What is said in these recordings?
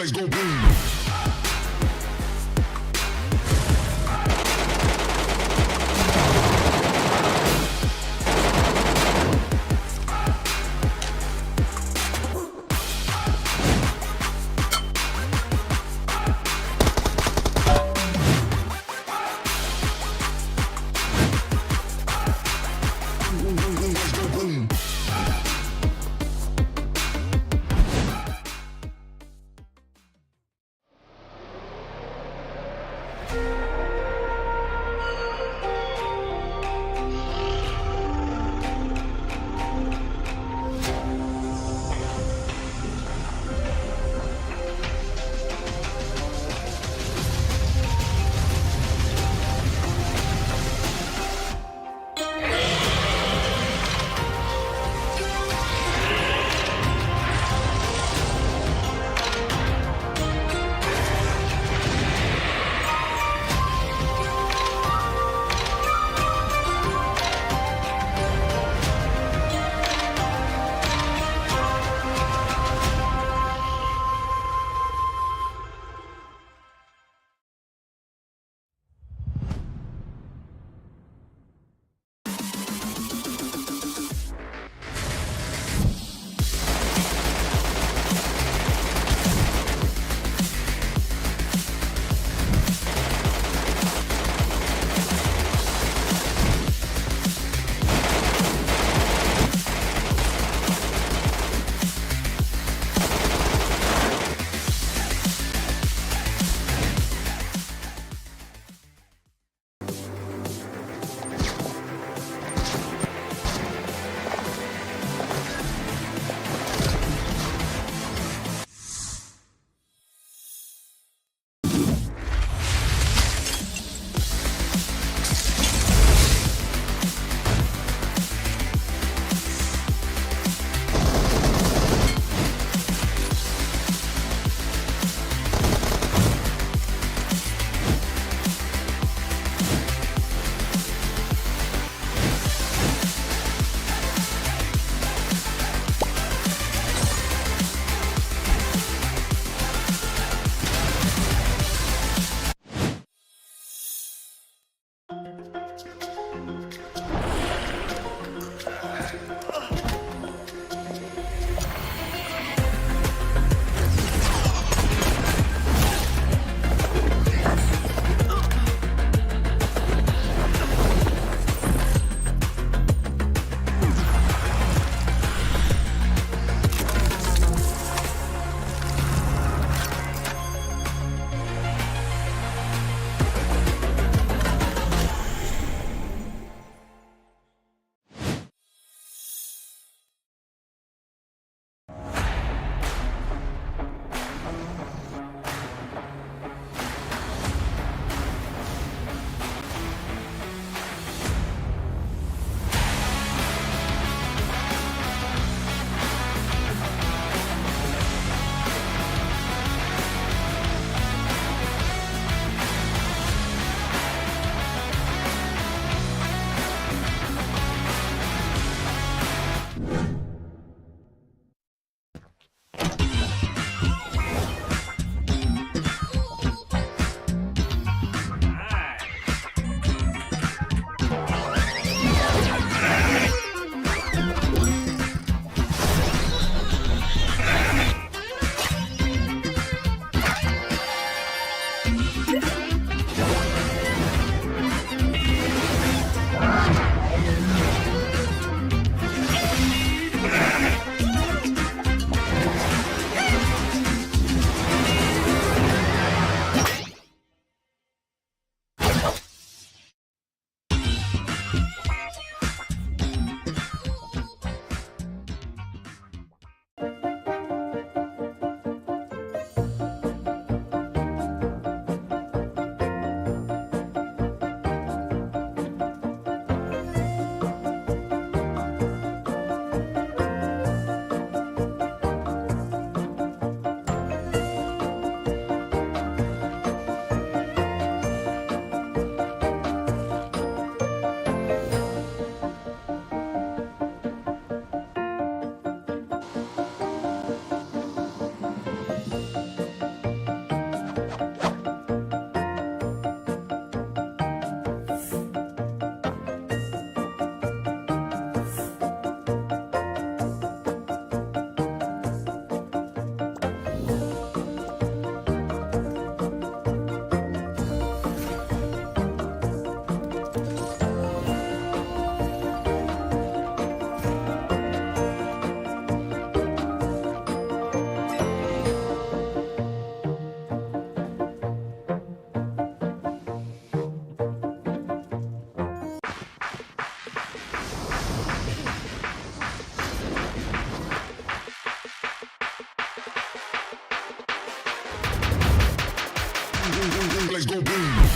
place go boom. let's go boom.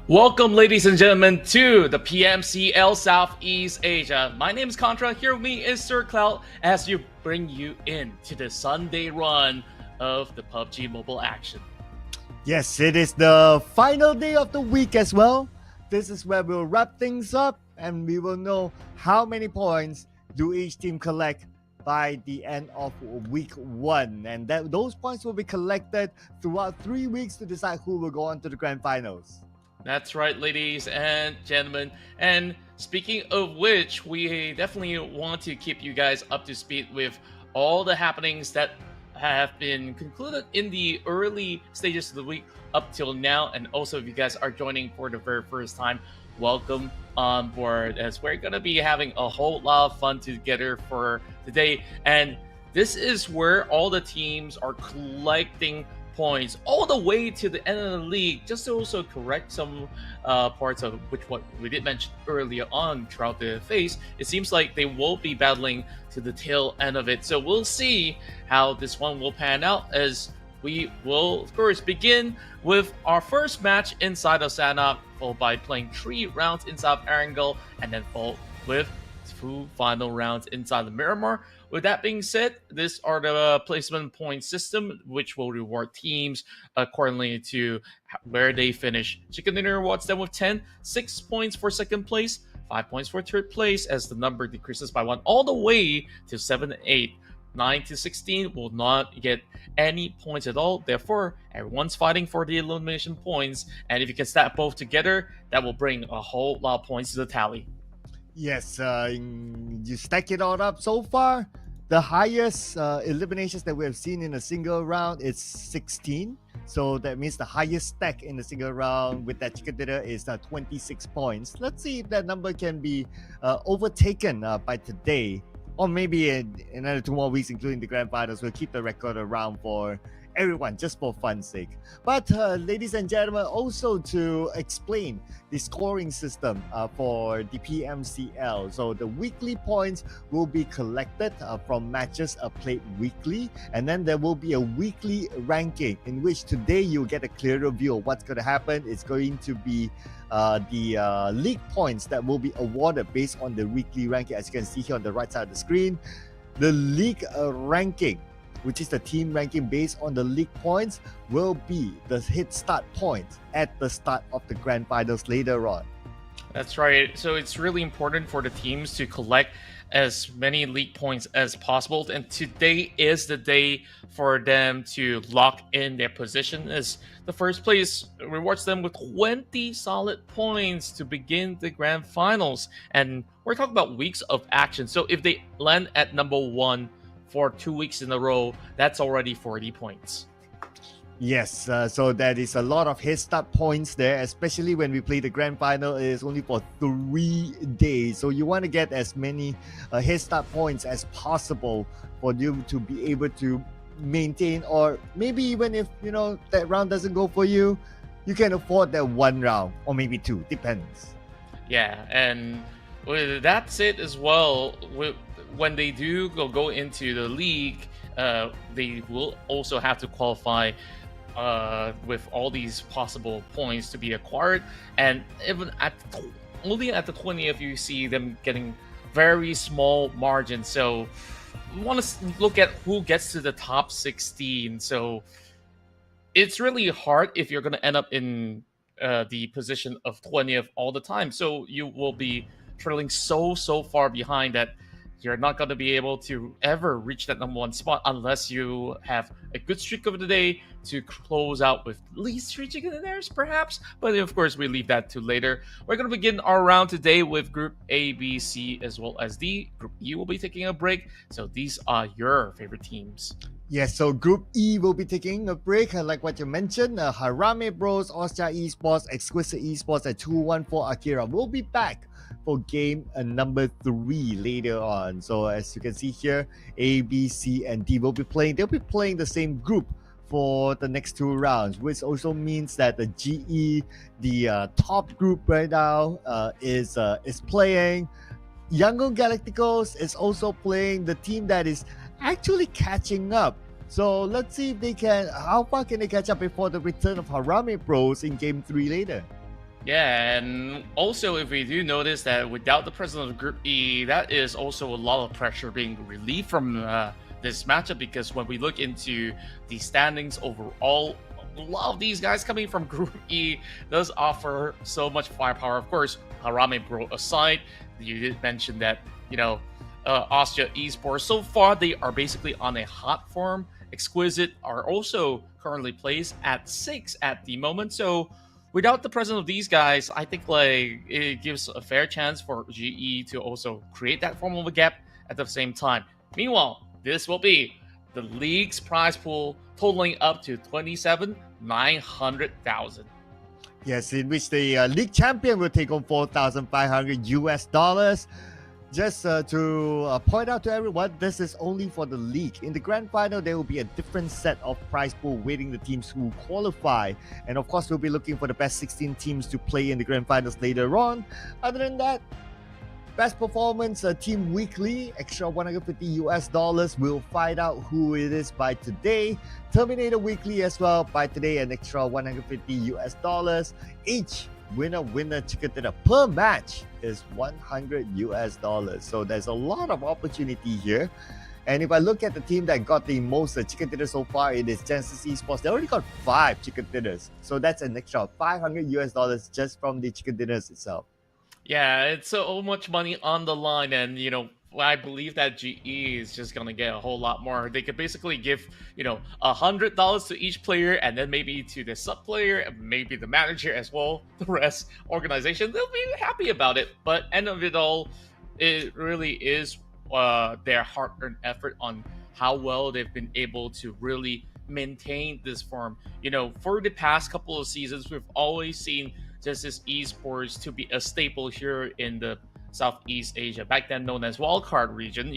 Welcome, ladies and gentlemen, to the PMCL Southeast Asia. My name is Contra. Here with me is Sir Cloud as you bring you in to the Sunday run of the PUBG Mobile action. Yes, it is the final day of the week as well. This is where we'll wrap things up and we will know how many points do each team collect by the end of week one. And those points will be collected throughout 3 weeks to decide who will go on to the grand finals. That's right, ladies and gentlemen. And speaking of which, we definitely want to keep you guys up to speed with all the happenings that have been concluded in the early stages of the week up till now. And also, if you guys are joining for the very first time, welcome on board, as we're going to be having a whole lot of fun together for today. And this is where all the teams are collecting points all the way to the end of the league. Just to also correct some parts of what we did mention earlier on throughout the phase, it seems like they will be battling to the tail end of it. So we'll see how this one will pan out, as we will of course begin with our first match inside of Sanhok, followed by playing 3 rounds inside of Erangel, and then followed with 2 final rounds inside the Miramar. With that being said, these are the placement point system, which will reward teams accordingly to where they finish. Chicken Dinner rewards them with 10, 6 points for second place, 5 points for third place, as the number decreases by 1 all the way to 7 and 8. 9 to 16 will not get any points at all. Therefore, everyone's fighting for the elimination points, and if you can stack both together, that will bring a whole lot of points to the tally. Yes, you stack it all up so far. The highest eliminations that we have seen in a single round is 16. So that means the highest stack in a single round with that chicken dinner is 26 points. Let's see if that number can be overtaken by today. Or maybe in another 2 more weeks, including the grand finals. We'll keep the record around for everyone, just for fun's sake. But ladies and gentlemen, also to explain the scoring system for the PMCL. So the weekly points will be collected from matches played weekly, and then there will be a weekly ranking in which today you'll get a clearer view of what's going to happen. It's going to be the league points that will be awarded based on the weekly ranking. As you can see here on the right side of the screen, the league ranking, which is the team ranking based on the league points, will be the hit start points at the start of the grand finals later on. That's right. So it's really important for the teams to collect as many league points as possible. And today is the day for them to lock in their position, as the first place rewards them with 20 solid points to begin the grand finals. And we're talking about weeks of action. So if they land at number 1 for 2 weeks in a row, that's already 40 points. Yes, so that is a lot of head start points there, especially when we play the grand final. It is only for 3 days, so you want to get as many head start points as possible for you to be able to maintain, or maybe even if that round doesn't go for you, you can afford that 1 round or maybe 2, depends. Yeah, and that's it as well. When they do go into the league, they will also have to qualify with all these possible points to be acquired. And even only at the 20th, you see them getting very small margins. So we want to look at who gets to the top 16. So it's really hard if you're going to end up in the position of 20th all the time. So you will be trailing so far behind that you're not going to be able to ever reach that number 1 spot unless you have a good streak of the day to close out with at least 3 chicken dinners, perhaps. But of course, we leave that to later. We're going to begin our round today with Group A, B, C, as well as D. Group E will be taking a break. So these are your favorite teams. Yes, so Group E will be taking a break, like what you mentioned. Harame Bros, Ostia Esports, Exquisite Esports, and 214 Akira will be back for game number 3 later on. So as you can see here, A, B, C, and D will be playing. They'll be playing the same group for the next 2 rounds, which also means that the GE, the top group right now, is playing. Yangon Galacticos is also playing, the team that is actually catching up. So let's see if they can, how far can they catch up before the return of Harame Bros in game 3 later. Yeah, and also if we do notice that without the president of Group E, that is also a lot of pressure being relieved from this matchup, because when we look into the standings overall, a lot of these guys coming from Group E does offer so much firepower. Of course, Harame Bro aside, you did mention that, Austria Esports, so far they are basically on a hot form. Exquisite are also currently placed at 6 at the moment, so without the presence of these guys, I think like it gives a fair chance for GE to also create that form of a gap at the same time. Meanwhile, this will be the league's prize pool totaling up to 27,900,000. Yes, in which the league champion will take home $4,500. Just to point out to everyone, this is only for the league. In the grand final, there will be a different set of prize pool waiting the teams who qualify. And of course, we'll be looking for the best 16 teams to play in the grand finals later on. Other than that, best performance team weekly, extra $150. We'll find out who it is by today. Terminator weekly as well by today, an extra $150. Each winner chicken dinner per match is $100. So there's a lot of opportunity here. And if I look at the team that got the most chicken dinners so far, it is Genesis Esports. They already got 5 chicken dinners. So that's an extra $500 just from the chicken dinners itself. Yeah, it's so much money on the line, and I believe that GE is just gonna get a whole lot more. They could basically give $100 to each player, and then maybe to the sub player, and maybe the manager as well. The rest organization, they'll be happy about it. But end of it all, it really is their hard-earned effort on how well they've been able to really maintain this form. For the past couple of seasons, we've always seen Genesis Esports to be a staple here in the Southeast Asia, back then known as Wildcard region.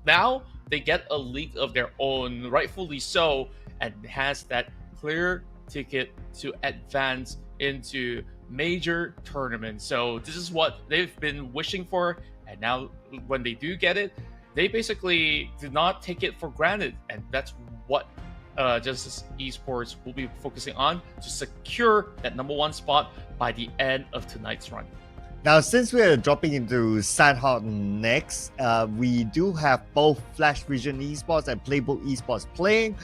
Now they get a league of their own, rightfully so, and has that clear ticket to advance into major tournaments. So this is what they've been wishing for, and now when they do get it, they basically do not take it for granted, and that's what Genesis Esports will be focusing on to secure that #1 spot by the end of tonight's run. Now, since we're dropping into Sanhok next, we do have both Flash Vision Esports and Playbook Esports playing.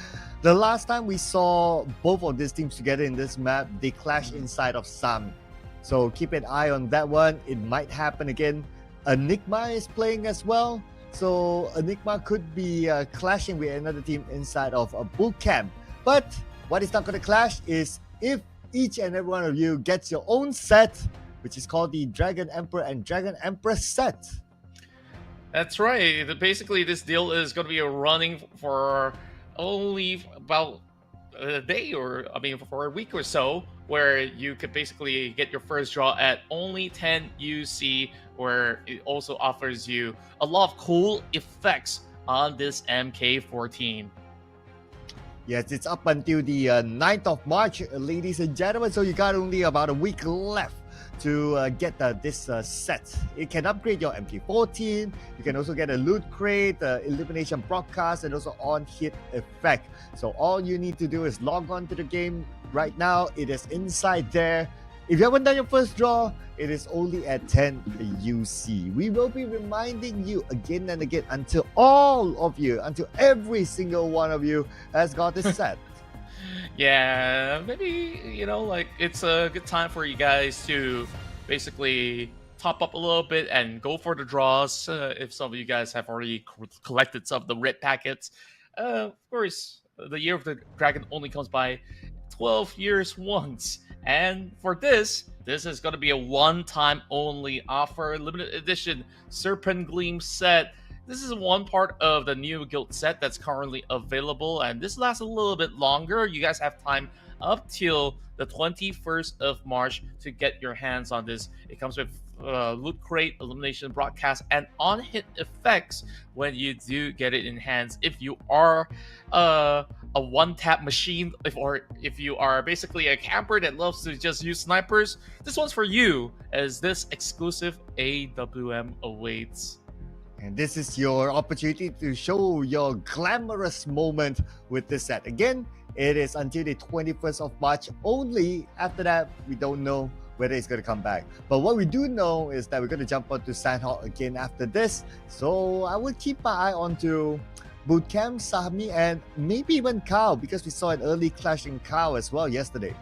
The last time we saw both of these teams together in this map, they clashed inside of Sam. So keep an eye on that one. It might happen again. Enigma is playing as well. So Enigma could be clashing with another team inside of a boot camp. But what is not going to clash is if each and every one of you gets your own set, which is called the Dragon Emperor and Dragon Empress set. That's right. Basically, this deal is going to be running for only about a day, for a week or so, where you could basically get your first draw at only 10 UC, where it also offers you a lot of cool effects on this MK14. Yes, it's up until the 9th of March, ladies and gentlemen, so you got only about a week left to get this set. It can upgrade your MK14. You can also get a loot crate, elimination broadcast, and also on-hit effect. So all you need to do is log on to the game right now. It is inside there. If you haven't done your first draw, it is only at 10 UC. We will be reminding you again and again until every single one of you has got this set. Yeah, maybe, it's a good time for you guys to basically top up a little bit and go for the draws. If some of you guys have already collected some of the red packets. Of course, the Year of the Dragon only comes by 12 years once. And for this is going to be a one-time only offer, limited edition Serpent Gleam set. This is one part of the new guild set that's currently available, and this lasts a little bit longer. You guys have time up till the 21st of March to get your hands on this. It comes with loot crate, elimination broadcast, and on-hit effects when you do get it in hands. If you are a one-tap machine, if you are basically a camper that loves to just use snipers, this one's for you, as this exclusive AWM awaits. And this is your opportunity to show your glamorous moment with this set. Again, it is until the 21st of March only. After that, we don't know whether it's going to come back. But what we do know is that we're going to jump onto Sanhok again after this. So I will keep my eye onto Bootcamp, Sami, and maybe even Kao, because we saw an early clash in Kao as well yesterday.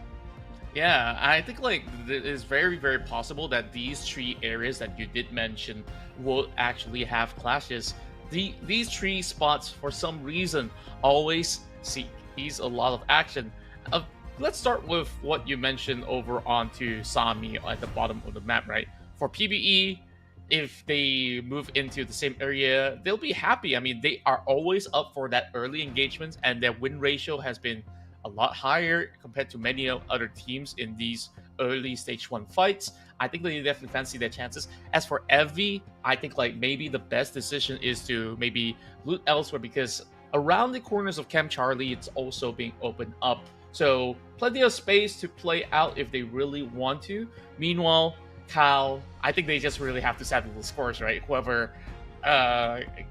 Yeah, I think like it is very, very possible that these three areas that you did mention will actually have clashes. These three spots, for some reason, always sees a lot of action. Let's start with what you mentioned over onto Sami at the bottom of the map, right? For PBE, if they move into the same area, they'll be happy. I mean, they are always up for that early engagement, and their win ratio has been a lot higher compared to many other teams in these early stage 1 fights. I think they definitely fancy their chances. As for Evie, I think like maybe the best decision is to maybe loot elsewhere, because around the corners of Camp Charlie, it's also being opened up. So plenty of space to play out if they really want to. Meanwhile, Cal, I think they just really have to settle the scores, right? Whoever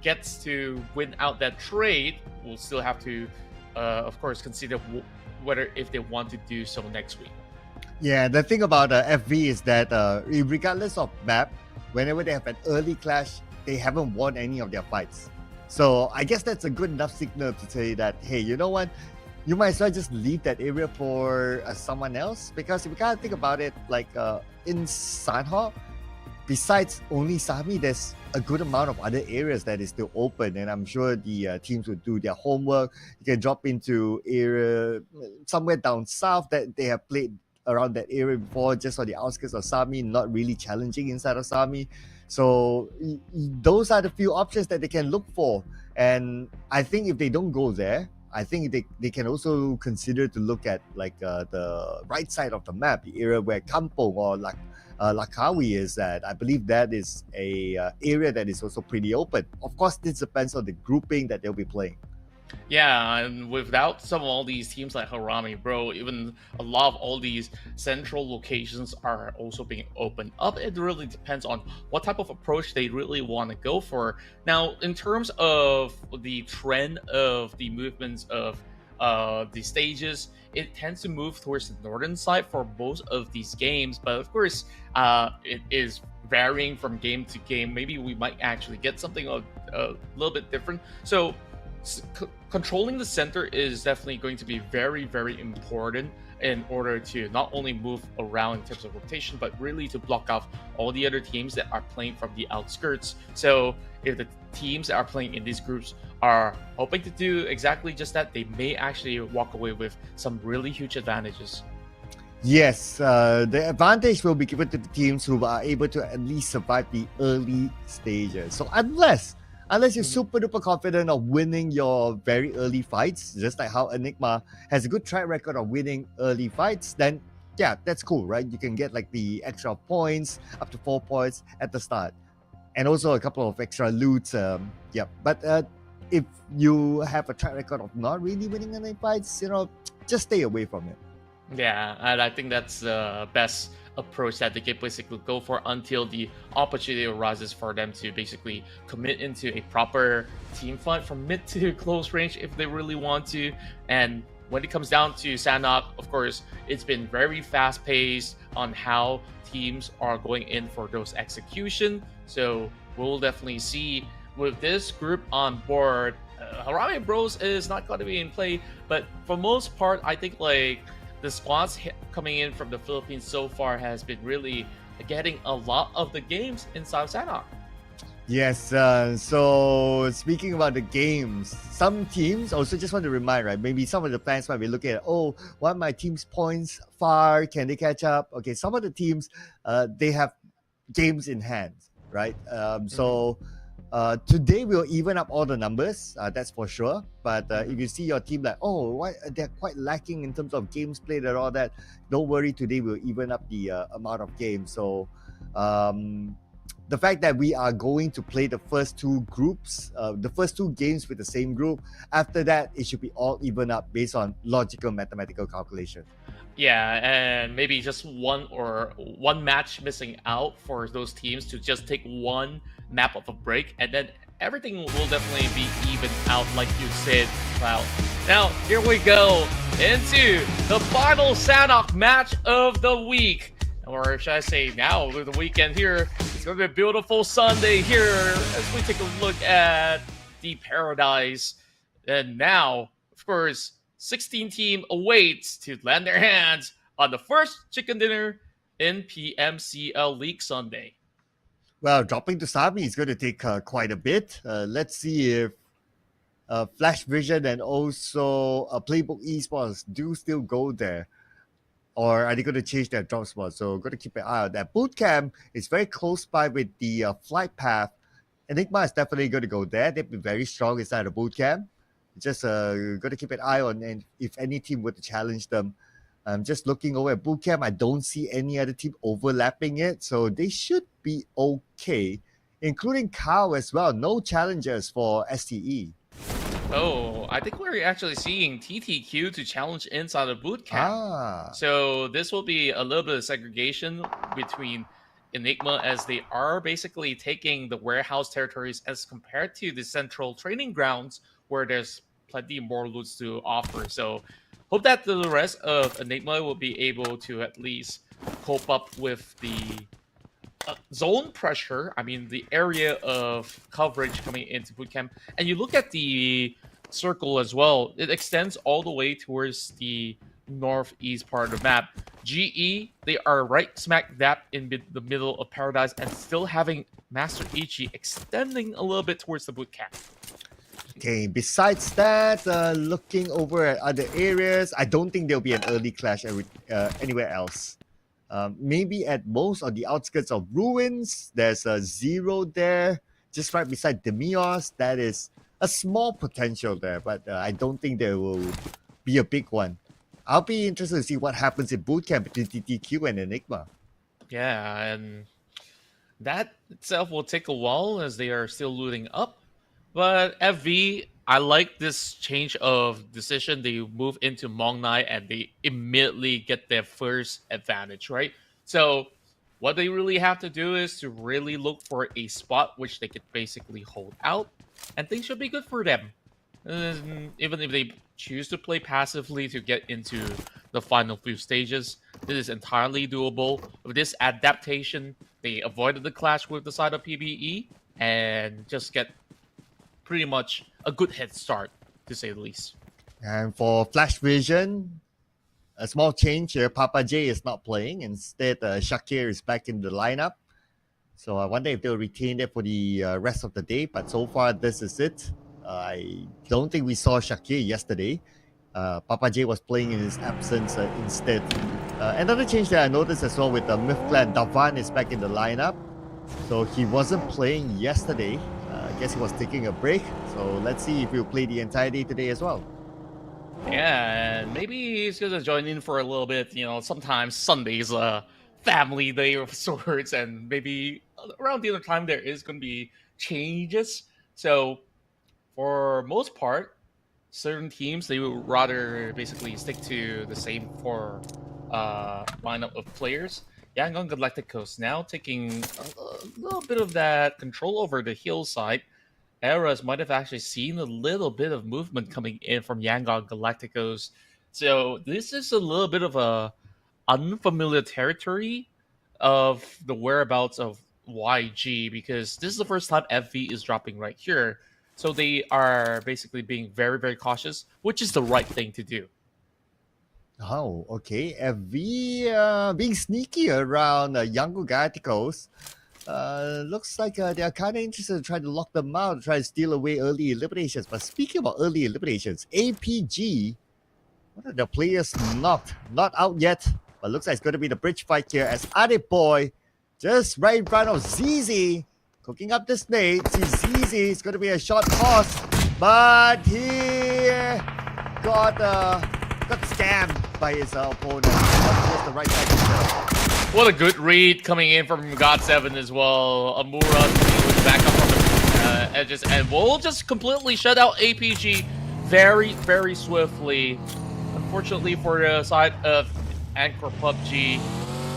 gets to win out that trade will still have to of course, consider whether if they want to do so next week. Yeah, the thing about FV is that regardless of map, whenever they have an early clash, they haven't won any of their fights. So I guess that's a good enough signal to say that, hey, you know what? You might as well just leave that area for someone else. Because if you kind of think about it, like in Sanhok, besides only Sami, there's a good amount of other areas that is still open, and I'm sure the teams will do their homework. You can drop into area somewhere down south that they have played around that area before, just on the outskirts of Sami, not really challenging inside of Sami. So those are the few options that they can look for. And I think if they don't go there, I think they can also consider to look at like the right side of the map, the area where Kampong or Lakawi is at. I believe that is a area that is also pretty open. Of course, this depends on the grouping that they'll be playing. Yeah, and without some of all these teams like Harami, bro, even a lot of all these central locations are also being opened up. It really depends on what type of approach they really want to go for. Now, in terms of the trend of the movements of the stages, it tends to move towards the northern side for most of these games, but of course it is varying from game to game. Maybe we might actually get something a little bit different. So controlling the center is definitely going to be very, very important in order to not only move around in terms of rotation, but really to block off all the other teams that are playing from the outskirts. So if the teams that are playing in these groups are hoping to do exactly just that, they may actually walk away with some really huge advantages. Yes, the advantage will be given to the teams who are able to at least survive the early stages. So unless you're super duper confident of winning your very early fights, just like how Enigma has a good track record of winning early fights, then yeah, that's cool, right? You can get like the extra points, up to 4 points at the start, and also a couple of extra loots. Yeah, but if you have a track record of not really winning any fights, just stay away from it. Yeah, and I think that's the best approach that they can basically go for until the opportunity arises for them to basically commit into a proper team fight from mid to close range if they really want to. And when it comes down to Sanhok, of course, it's been very fast paced on how teams are going in for those execution. So we'll definitely see with this group on board. Harami Bros is not going to be in play, but for most part, I think like the squads coming in from the Philippines so far has been really getting a lot of the games inside of Sanhok. Yes, so speaking about the games, some teams also just want to remind, right? Maybe some of the plans might be looking at, what my team's points far? Can they catch up? Okay, some of the teams, they have games in hand, right? So today we'll even up all the numbers, that's for sure. But if you see your team like, why they're quite lacking in terms of games played and all that, don't worry, today we'll even up the amount of games. So the fact that we are going to play the first two groups, the first two games with the same group, after that it should be all even up based on logical mathematical calculation. Yeah, and maybe just one match missing out for those teams to just take one map of a break, and then everything will definitely be evened out, like you said, Cloud. Now, here we go into the final Sanhok match of the week. or should I say now, with the weekend here. It's going to be a beautiful Sunday here as we take a look at the Paradise. And now, of course, 16 team awaits to land their hands on the first chicken dinner in PMCL League Sunday. Well, dropping to Sami is going to take quite a bit. Let's see if Flash Vision and also Playbook Esports do still go there. Or are they going to change their drop spot? So got to keep an eye on that. Bootcamp is very close by with the flight path. Enigma is definitely going to go there. They've been very strong inside the bootcamp. Just got to keep an eye on, and if any team were to challenge them. I'm just looking over at bootcamp. I don't see any other team overlapping it, so they should be okay, including Cow as well. No challengers for STE. Oh, I think we're actually seeing TTQ to challenge inside of bootcamp. So this will be a little bit of segregation between Enigma, as they are basically taking the warehouse territories as compared to the central training grounds where there's plenty more loots to offer. So hope that the rest of Enigma will be able to at least cope up with the zone pressure. I mean, the area of coverage coming into bootcamp. And you look at the circle as well. It extends all the way towards the northeast part of the map. GE, they are right smack dab in the middle of Paradise and still having Master Ichi extending a little bit towards the bootcamp. Okay, besides that, looking over at other areas, I don't think there'll be an early clash anywhere else. Maybe at most on the outskirts of Ruins, there's a Zero there, just right beside Demios. That is a small potential there, but I don't think there will be a big one. I'll be interested to see what happens in bootcamp between TTQ and Enigma. Yeah, and that itself will take a while as they are still looting up. But FV, I like this change of decision. They move into Mongnai and they immediately get their first advantage, right? So what they really have to do is to really look for a spot which they could basically hold out, and things should be good for them. Even if they choose to play passively to get into the final few stages, this is entirely doable. With this adaptation, they avoided the clash with the side of PBE and just get pretty much a good head start, to say the least. And for Flash Vision, a small change here. Papa J is not playing. Instead, Shakir is back in the lineup. So I wonder if they'll retain it for the rest of the day. But so far, this is it. I don't think we saw Shakir yesterday. Papa J was playing in his absence instead. Another change that I noticed as well with the Myth Clan, Davan is back in the lineup. So he wasn't playing yesterday. I guess he was taking a break. So let's see if he'll play the entire day today as well. Yeah, and maybe he's going to join in for a little bit. You know, sometimes Sunday's a family day of sorts, and maybe around the other time there is going to be changes. So for most part, certain teams, they would rather basically stick to the same core lineup of players. Yangon Galacticos now taking a little bit of that control over the hill side. Eras might have actually seen a little bit of movement coming in from Yangon Galacticos. So this is a little bit of a unfamiliar territory of the whereabouts of YG, because this is the first time FV is dropping right here. So they are basically being very, very cautious, which is the right thing to do. Oh, okay. FV being sneaky around Yangon Galacticos. Looks like they're kind of interested in trying to lock them out, try to steal away early eliminations. But speaking about early eliminations, APG, what are the players knocked? Not out yet, but looks like it's going to be the bridge fight here as Adeboy just right in front of ZZ, cooking up the snake. See ZZ, it's going to be a short pause, but he got scammed by his opponent. Towards the right side. What a good read coming in from God7 as well. Amura was back up from the edges, and we'll just completely shut out APG very, very swiftly. Unfortunately for the side of Anchor PUBG,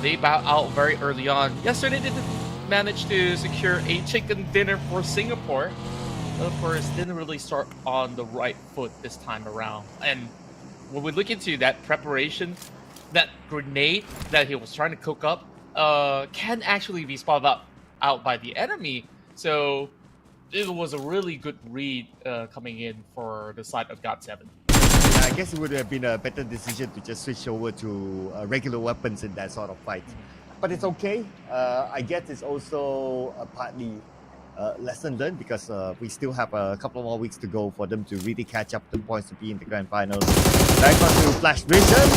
they bow out very early on. Yesterday they did manage to secure a chicken dinner for Singapore, but of course didn't really start on the right foot this time around. And when we look into that preparation, that grenade that he was trying to cook up, can actually be spotted out by the enemy. So it was a really good read coming in for the side of God7. Yeah, I guess it would have been a better decision to just switch over to regular weapons in that sort of fight. But it's okay. I guess it's also partly lesson learned because we still have a couple more weeks to go for them to really catch up the points to be in the grand finals. Back onto Flash Vision.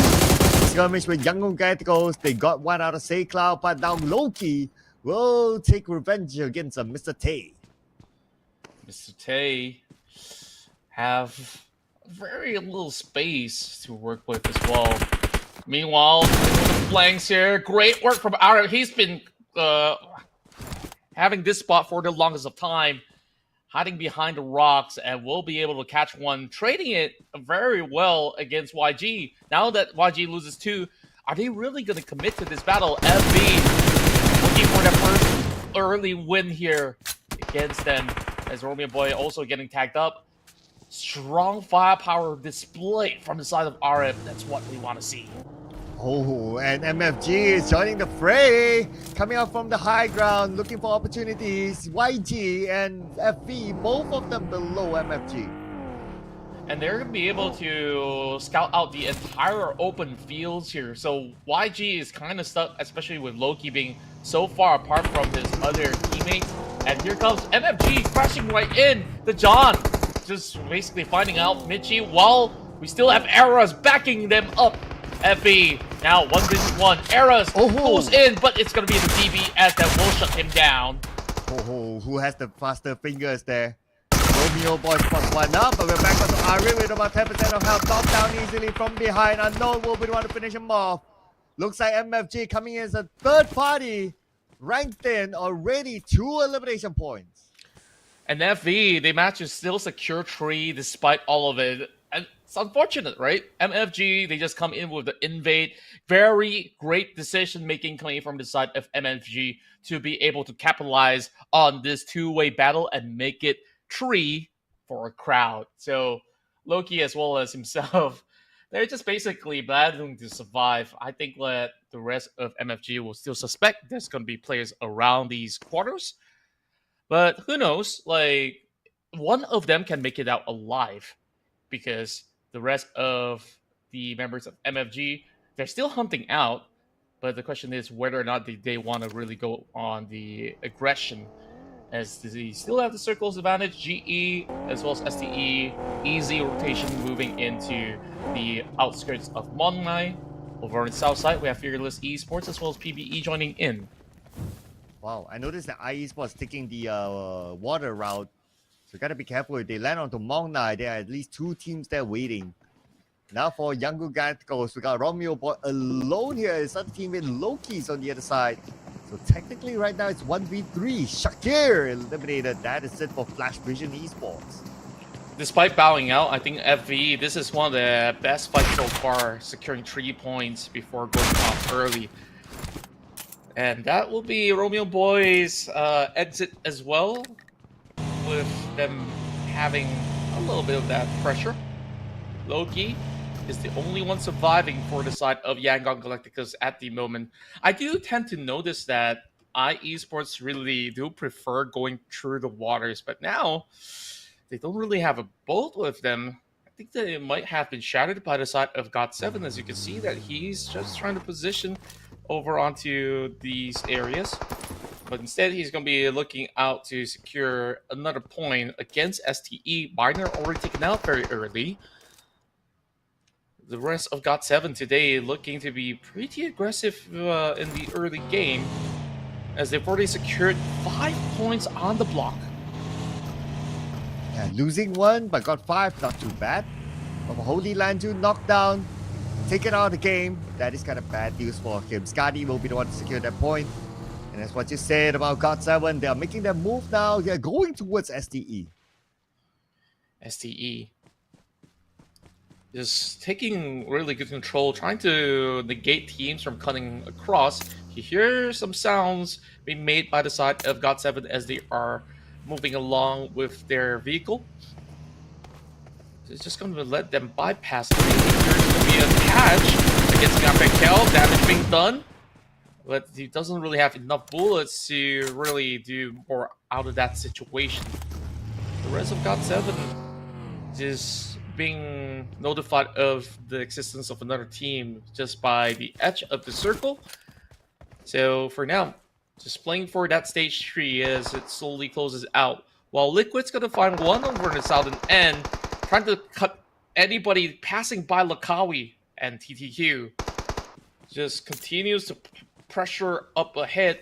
Skirmish with Yangon Galacticos. They got one out of Say Cloud, but now Loki will take revenge against Mr. Tay. Mr. Tay have very little space to work with as well. Meanwhile, the flanks here, great work from Arab. He's been having this spot for the longest of time, hiding behind the rocks, and will be able to catch one, trading it very well against YG. Now that YG loses 2, are they really going to commit to this battle? FB looking for the first early win here against them, as Romeo Boy also getting tagged up. Strong firepower display from the side of Arab. That's what we want to see. Oh, and MFG is joining the fray, coming up from the high ground, looking for opportunities. YG and FV, both of them below MFG. And they're going to be able to scout out the entire open fields here. So YG is kind of stuck, especially with Loki being so far apart from his other teammates. And here comes MFG crashing right in. The John just basically finding out Michi while we still have Eras backing them up. FB now 1v1. Eras goes in, but it's going to be the DB as that will shut him down. Oh, who has the faster fingers there? Romeo Boy spots one up, but we're back onto Ari with about 10% of health. Knocked down easily from behind. Unknown will be the one to finish him off. Looks like MFG coming in as a third party, ranked in already 2 elimination points. And FV, they managed to still secure 3 despite all of it. And it's unfortunate, right? MFG, they just come in with the invade. Very great decision making coming from the side of MFG to be able to capitalize on this 2-way battle and make it 3 for a crowd. So Loki as well as himself, they're just basically battling to survive. I think that the rest of MFG will still suspect there's going to be players around these quarters. But who knows? Like, one of them can make it out alive because the rest of the members of MFG, they're still hunting out. But the question is whether or not they want to really go on the aggression, as they still have the circles advantage. GE as well as STE, easy rotation moving into the outskirts of Monmai. Over on the south side, we have Fearless Esports as well as PBE joining in. Wow, I noticed that iEsports taking the water route. So gotta be careful. If they land onto Mongnai, there are at least 2 teams there waiting. Now for Yangon Galacticos, we got Romeo Boy alone here. It's other team with Loki's on the other side. So technically right now it's 1v3. Shakir eliminated. That is it for Flash Vision Esports. Despite bowing out, I think FV, this is one of the best fights so far, securing 3 points before going off early. And that will be Romeo Boy's exit as well, with them having a little bit of that pressure. Loki is the only one surviving for the side of Yangon Galacticos at the moment. I do tend to notice that iEsports really do prefer going through the waters, but now they don't really have a boat with them. I think that it might have been shattered by the side of God7, as you can see that he's just trying to position over onto these areas. But instead, he's going to be looking out to secure another point against STE. Biner already taken out very early. The rest of God7 today looking to be pretty aggressive in the early game, as they've already secured 5 points on the block. Yeah, losing 1, but got 5, not too bad. From Holy Lanju knockdown, taken out of the game. That is kind of bad news for him. Skadi will be the one to secure that point. And that's what you said about God7. They are making their move now. They're going towards STE. STE. Just taking really good control, trying to negate teams from cutting across. You hear some sounds being made by the side of God7 as they are moving along with their vehicle. It's just going to let them bypass. There's going to be a catch against Gapekel. Damage being done. but he doesn't really have enough bullets to really do more out of that situation. The rest of GOT7 just being notified of the existence of another team just by the edge of the circle. So for now, just playing for that stage 3 as it slowly closes out. While Liquid's gonna find one over the southern end, trying to cut anybody passing by Lakawi, and TTQ just continues to pressure up ahead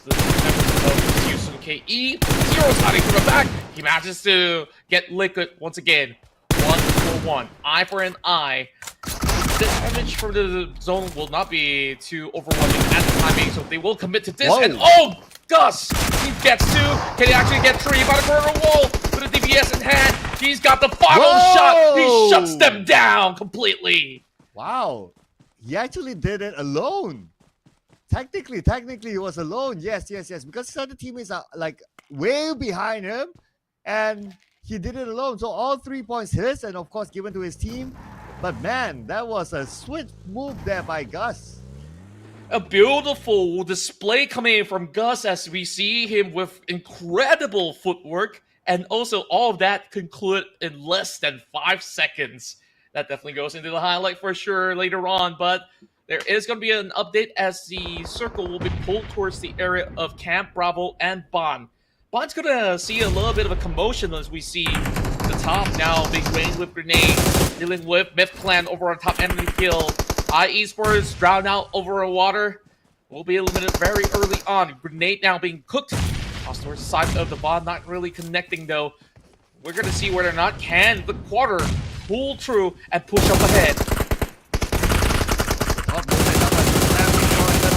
the members of Houston KE. Zero's hiding from the back. He manages to get Liquid once again. 1-for-1. Eye for an eye. The damage from the zone will not be too overwhelming at the timing, so they will commit to this. Whoa. And oh, Gus! He gets 2. Can he actually get 3 by the corner wall with a DPS in hand? He's got the final shot. He shuts them down completely. Wow. He actually did it alone. Technically, he was alone. Yes. Because his other teammates are like way behind him, and he did it alone. So all 3 points his, and of course given to his team. But man, that was a swift move there by Gus. A beautiful display coming in from Gus as we see him with incredible footwork, and also all of that concluded in less than 5 seconds. That definitely goes into the highlight for sure later on, but there is going to be an update as the circle will be pulled towards the area of Camp Bravo and Bond. Bond's going to see a little bit of a commotion as we see the top now being rained with grenades, dealing with Myth Clan over on top enemy kill. Esports drowned out over a water. Will be eliminated very early on. Grenade now being cooked. Tossed towards the side of the Bond, not really connecting though. We're going to see whether or not can the quarter pull through and push up ahead.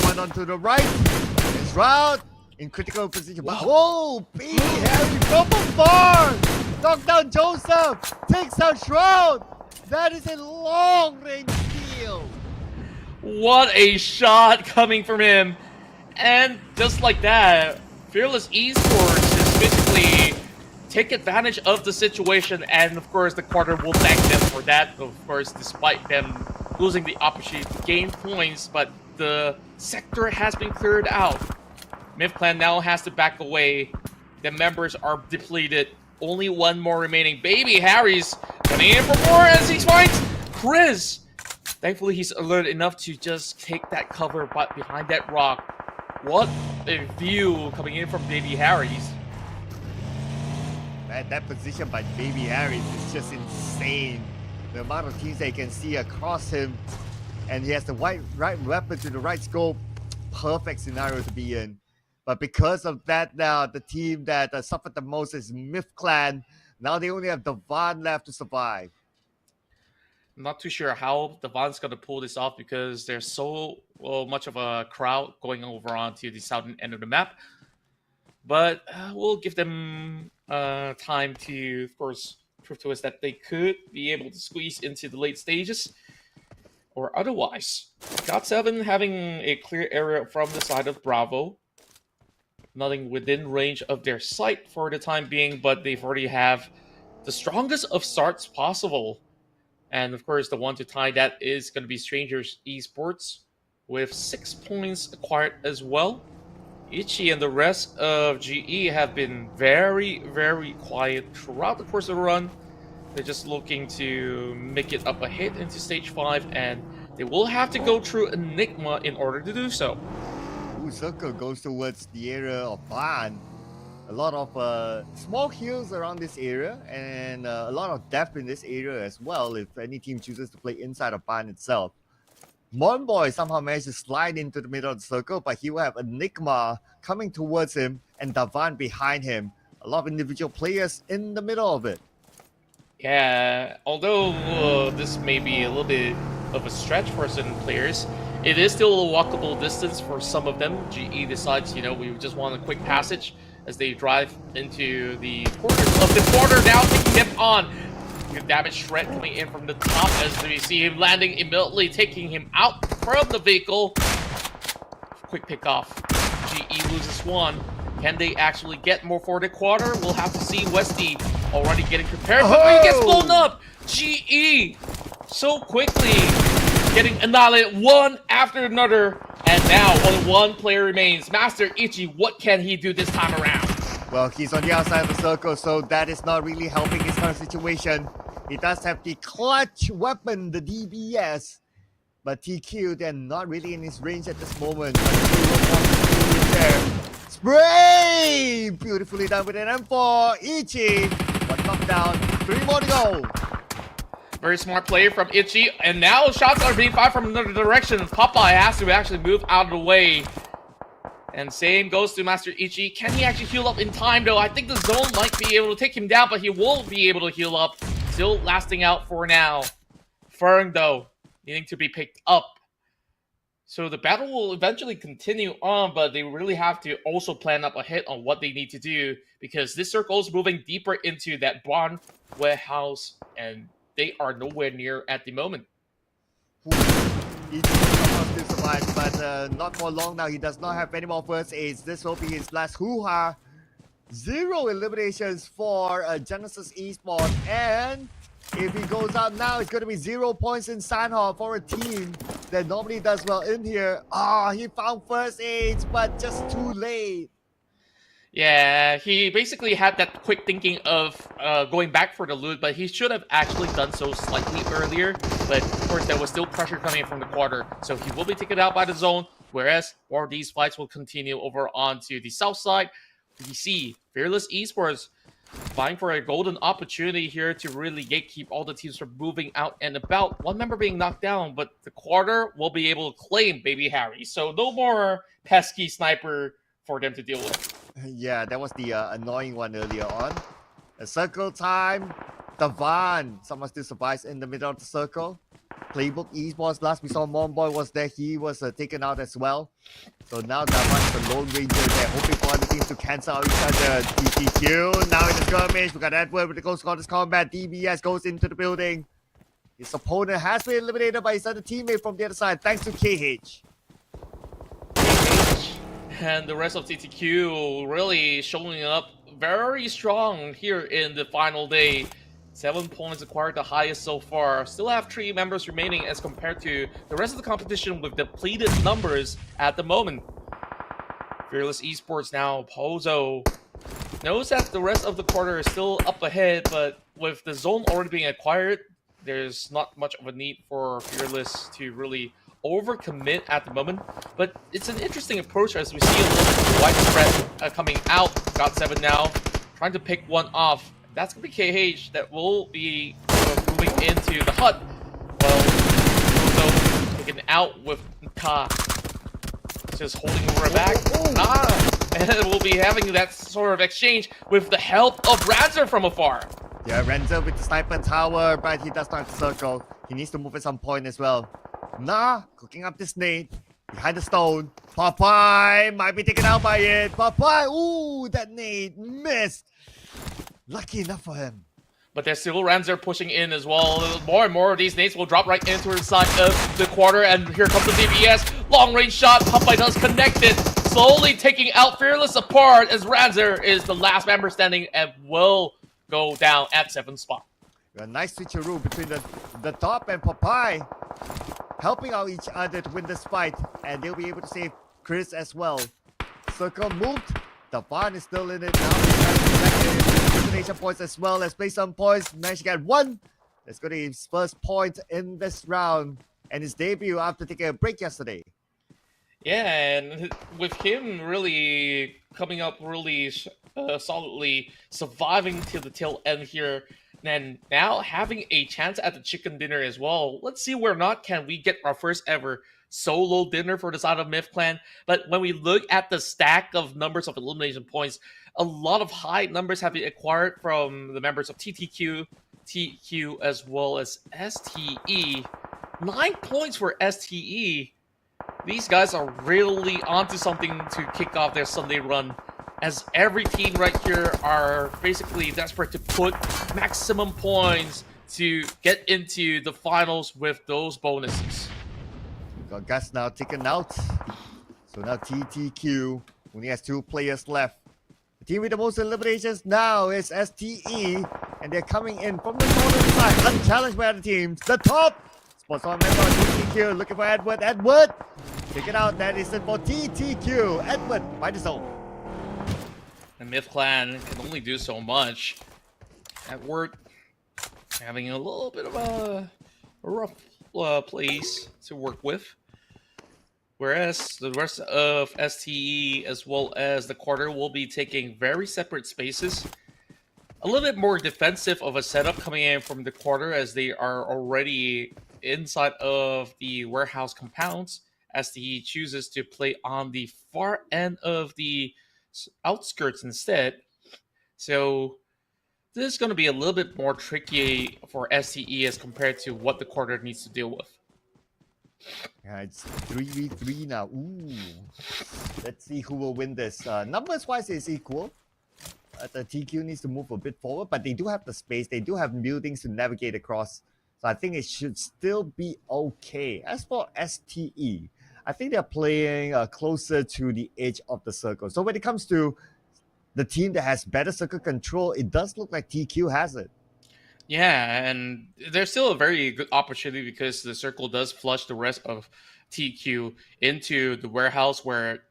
One onto the right. It's Round in critical position. Whoa, Baby Harry from afar. Knock down Joseph. Takes out Shroud. That is a long-range kill. What a shot coming from him. And just like that, Fearless Esports is basically take advantage of the situation, and of course the quarter will thank them for that, of course, despite them losing the opportunity to gain points, but the sector has been cleared out. Myth Clan now has to back away. The members are depleted. Only one more remaining. Baby Harry's coming in for more as he finds Chris. Thankfully, he's alert enough to just take that cover behind that rock. What a view coming in from Baby Harry's. Man, that position by Baby Harry's is just insane. The amount of teams they can see across him, and he has the right weapon to the right scope. Perfect scenario to be in. But because of that now, the team that suffered the most is Myth Clan. Now they only have Devon left to survive. I'm not too sure how Devon's going to pull this off because there's so much of a crowd going over onto the southern end of the map. But we'll give them time to, of course, prove to us that they could be able to squeeze into the late stages. Or otherwise, GOT7 having a clear area from the side of Bravo. Nothing within range of their sight for the time being, but they've already have the strongest of starts possible. And of course, the one to tie that is going to be Strangers Esports with 6 points acquired as well. Ichi and the rest of GE have been very, very quiet throughout the course of the run. They're just looking to make it up ahead into stage 5, and they will have to go through Enigma in order to do so. Circle goes towards the area of Ban. A lot of small hills around this area, and a lot of depth in this area as well if any team chooses to play inside of Ban itself. Monboy somehow managed to slide into the middle of the circle, but he will have Enigma coming towards him and Davan behind him. A lot of individual players in the middle of it. Yeah, although this may be a little bit of a stretch for certain players, it is still a walkable distance for some of them. GE decides, we just want a quick passage as they drive into the corners of the corner, now taking him on. Good damage threat coming in from the top as we see him landing immediately, taking him out from the vehicle. Quick pick off. GE loses one. Can they actually get more for the quarter? We'll have to see. Westy already getting prepared, but he gets blown up. GE so quickly getting annihilated one after another. And now only one player remains. Master Ichi, what can he do this time around? Well, he's on the outside of the circle, so that is not really helping his current situation. He does have the clutch weapon, the DBS. But TQ, they're not really in his range at this moment. There. Spray! Beautifully done with an M4. Ichi. One knockdown. 3 more to go. Very smart play from Ichi. And now shots are being fired from another direction. Popeye has to actually move out of the way. And same goes to Master Ichi. Can he actually heal up in time, though? I think the zone might be able to take him down, but he won't be able to heal up. Still lasting out for now. Fern, though, needing to be picked up. So the battle will eventually continue on, but they really have to also plan up ahead on what they need to do, because this circle is moving deeper into that barn warehouse, and they are nowhere near at the moment. He still survive, but not for long now. He does not have any more first aids. This will be his last hoo-ha. 0 eliminations for Genesis Esports, and if he goes out now, it's going to be 0 points in Sanhok for a team that normally does well in here. He found first aids, but just too late. Yeah, he basically had that quick thinking of going back for the loot, but he should have actually done so slightly earlier. But of course, there was still pressure coming from the quarter, so he will be taken out by the zone. Whereas more of these fights will continue over onto the south side. We see Fearless Esports vying for a golden opportunity here to really gatekeep all the teams from moving out and about. One member being knocked down, but the quarter will be able to claim Baby Harry. So no more pesky sniper for them to deal with. Yeah, that was the annoying one earlier on. A circle time. Davan. Someone still survives in the middle of the circle. Playbook Esports. Last we saw Monboy was there. He was taken out as well. So now Davan is the Lone Ranger there, hoping for other teams to cancel out each other. TTQ now in the skirmish. We got Edward with the Ghost Goddess combat. DBS goes into the building. His opponent has been eliminated by his other teammate from the other side, thanks to KH. And the rest of TTQ really showing up very strong here in the final day. 7 points acquired, the highest so far. Still have 3 members remaining as compared to the rest of the competition with depleted numbers at the moment. Fearless Esports now, Pozo knows that the rest of the quarter is still up ahead, but with the zone already being acquired, there's not much of a need for Fearless to really overcommit at the moment. But it's an interesting approach as we see a little widespread coming out. Got 7 now, trying to pick one off. That's going to be KH that will be moving into the hut. Well, also taken out with Ka. Just holding over her back. And we'll be having that sort of exchange with the help of Ranzer from afar. Yeah, Ranzer with the sniper tower, but he does not circle. He needs to move at some point as well. Cooking up this nade behind the stone. Popeye might be taken out by it. Popeye, ooh, that nade missed. Lucky enough for him. But there's still Ranzer pushing in as well. More and more of these nades will drop right into the side of the quarter. And here comes the DBS. Long range shot. Popeye does connect it. Slowly taking out Fearless apart as Ranzer is the last member standing and will go down at 7th spot. A nice switcheroo between the top and Popeye, helping out each other to win this fight. And they'll be able to save Chris as well. Circle moved. The barn is still in it now. Elimination points as well as play some points. Managed to get 1. That's going to be his first point in this round and his debut after taking a break yesterday. Yeah, and with him really coming up really solidly, surviving till the tail end here, and now having a chance at the chicken dinner as well. Let's see where or not can we get our first ever solo dinner for the side of Myth Clan. But when we look at the stack of numbers of elimination points, a lot of high numbers have been acquired from the members of TTQ, TQ, as well as STE. 9 points for STE. These guys are really onto something to kick off their Sunday run, as every team right here are basically desperate to put maximum points to get into the finals with those bonuses. Got Gus now taken out. So now TTQ only has 2 players left. The team with the most eliminations now is STE, and they're coming in from the northern side, unchallenged by other teams. The top Esports on member TTQ looking for Edward. Edward! Check it out, that is it for TTQ. Edward, by the zone. And Myth Clan can only do so much. Edward having a little bit of a rough place to work with. Whereas the rest of STE as well as the quarter will be taking very separate spaces. A little bit more defensive of a setup coming in from the quarter as they are already inside of the warehouse compounds. STE chooses to play on the far end of the outskirts instead. So this is going to be a little bit more tricky for STE as compared to what the quarter needs to deal with. Yeah, it's 3v3 now. Ooh. Let's see who will win this. Numbers-wise, it's equal. The TQ needs to move a bit forward, but they do have the space. They do have buildings to navigate across. So I think it should still be okay. As for STE, I think they're playing closer to the edge of the circle. So when it comes to the team that has better circle control, it does look like TQ has it. Yeah, and there's still a very good opportunity because the circle does flush the rest of TQ into the warehouse where,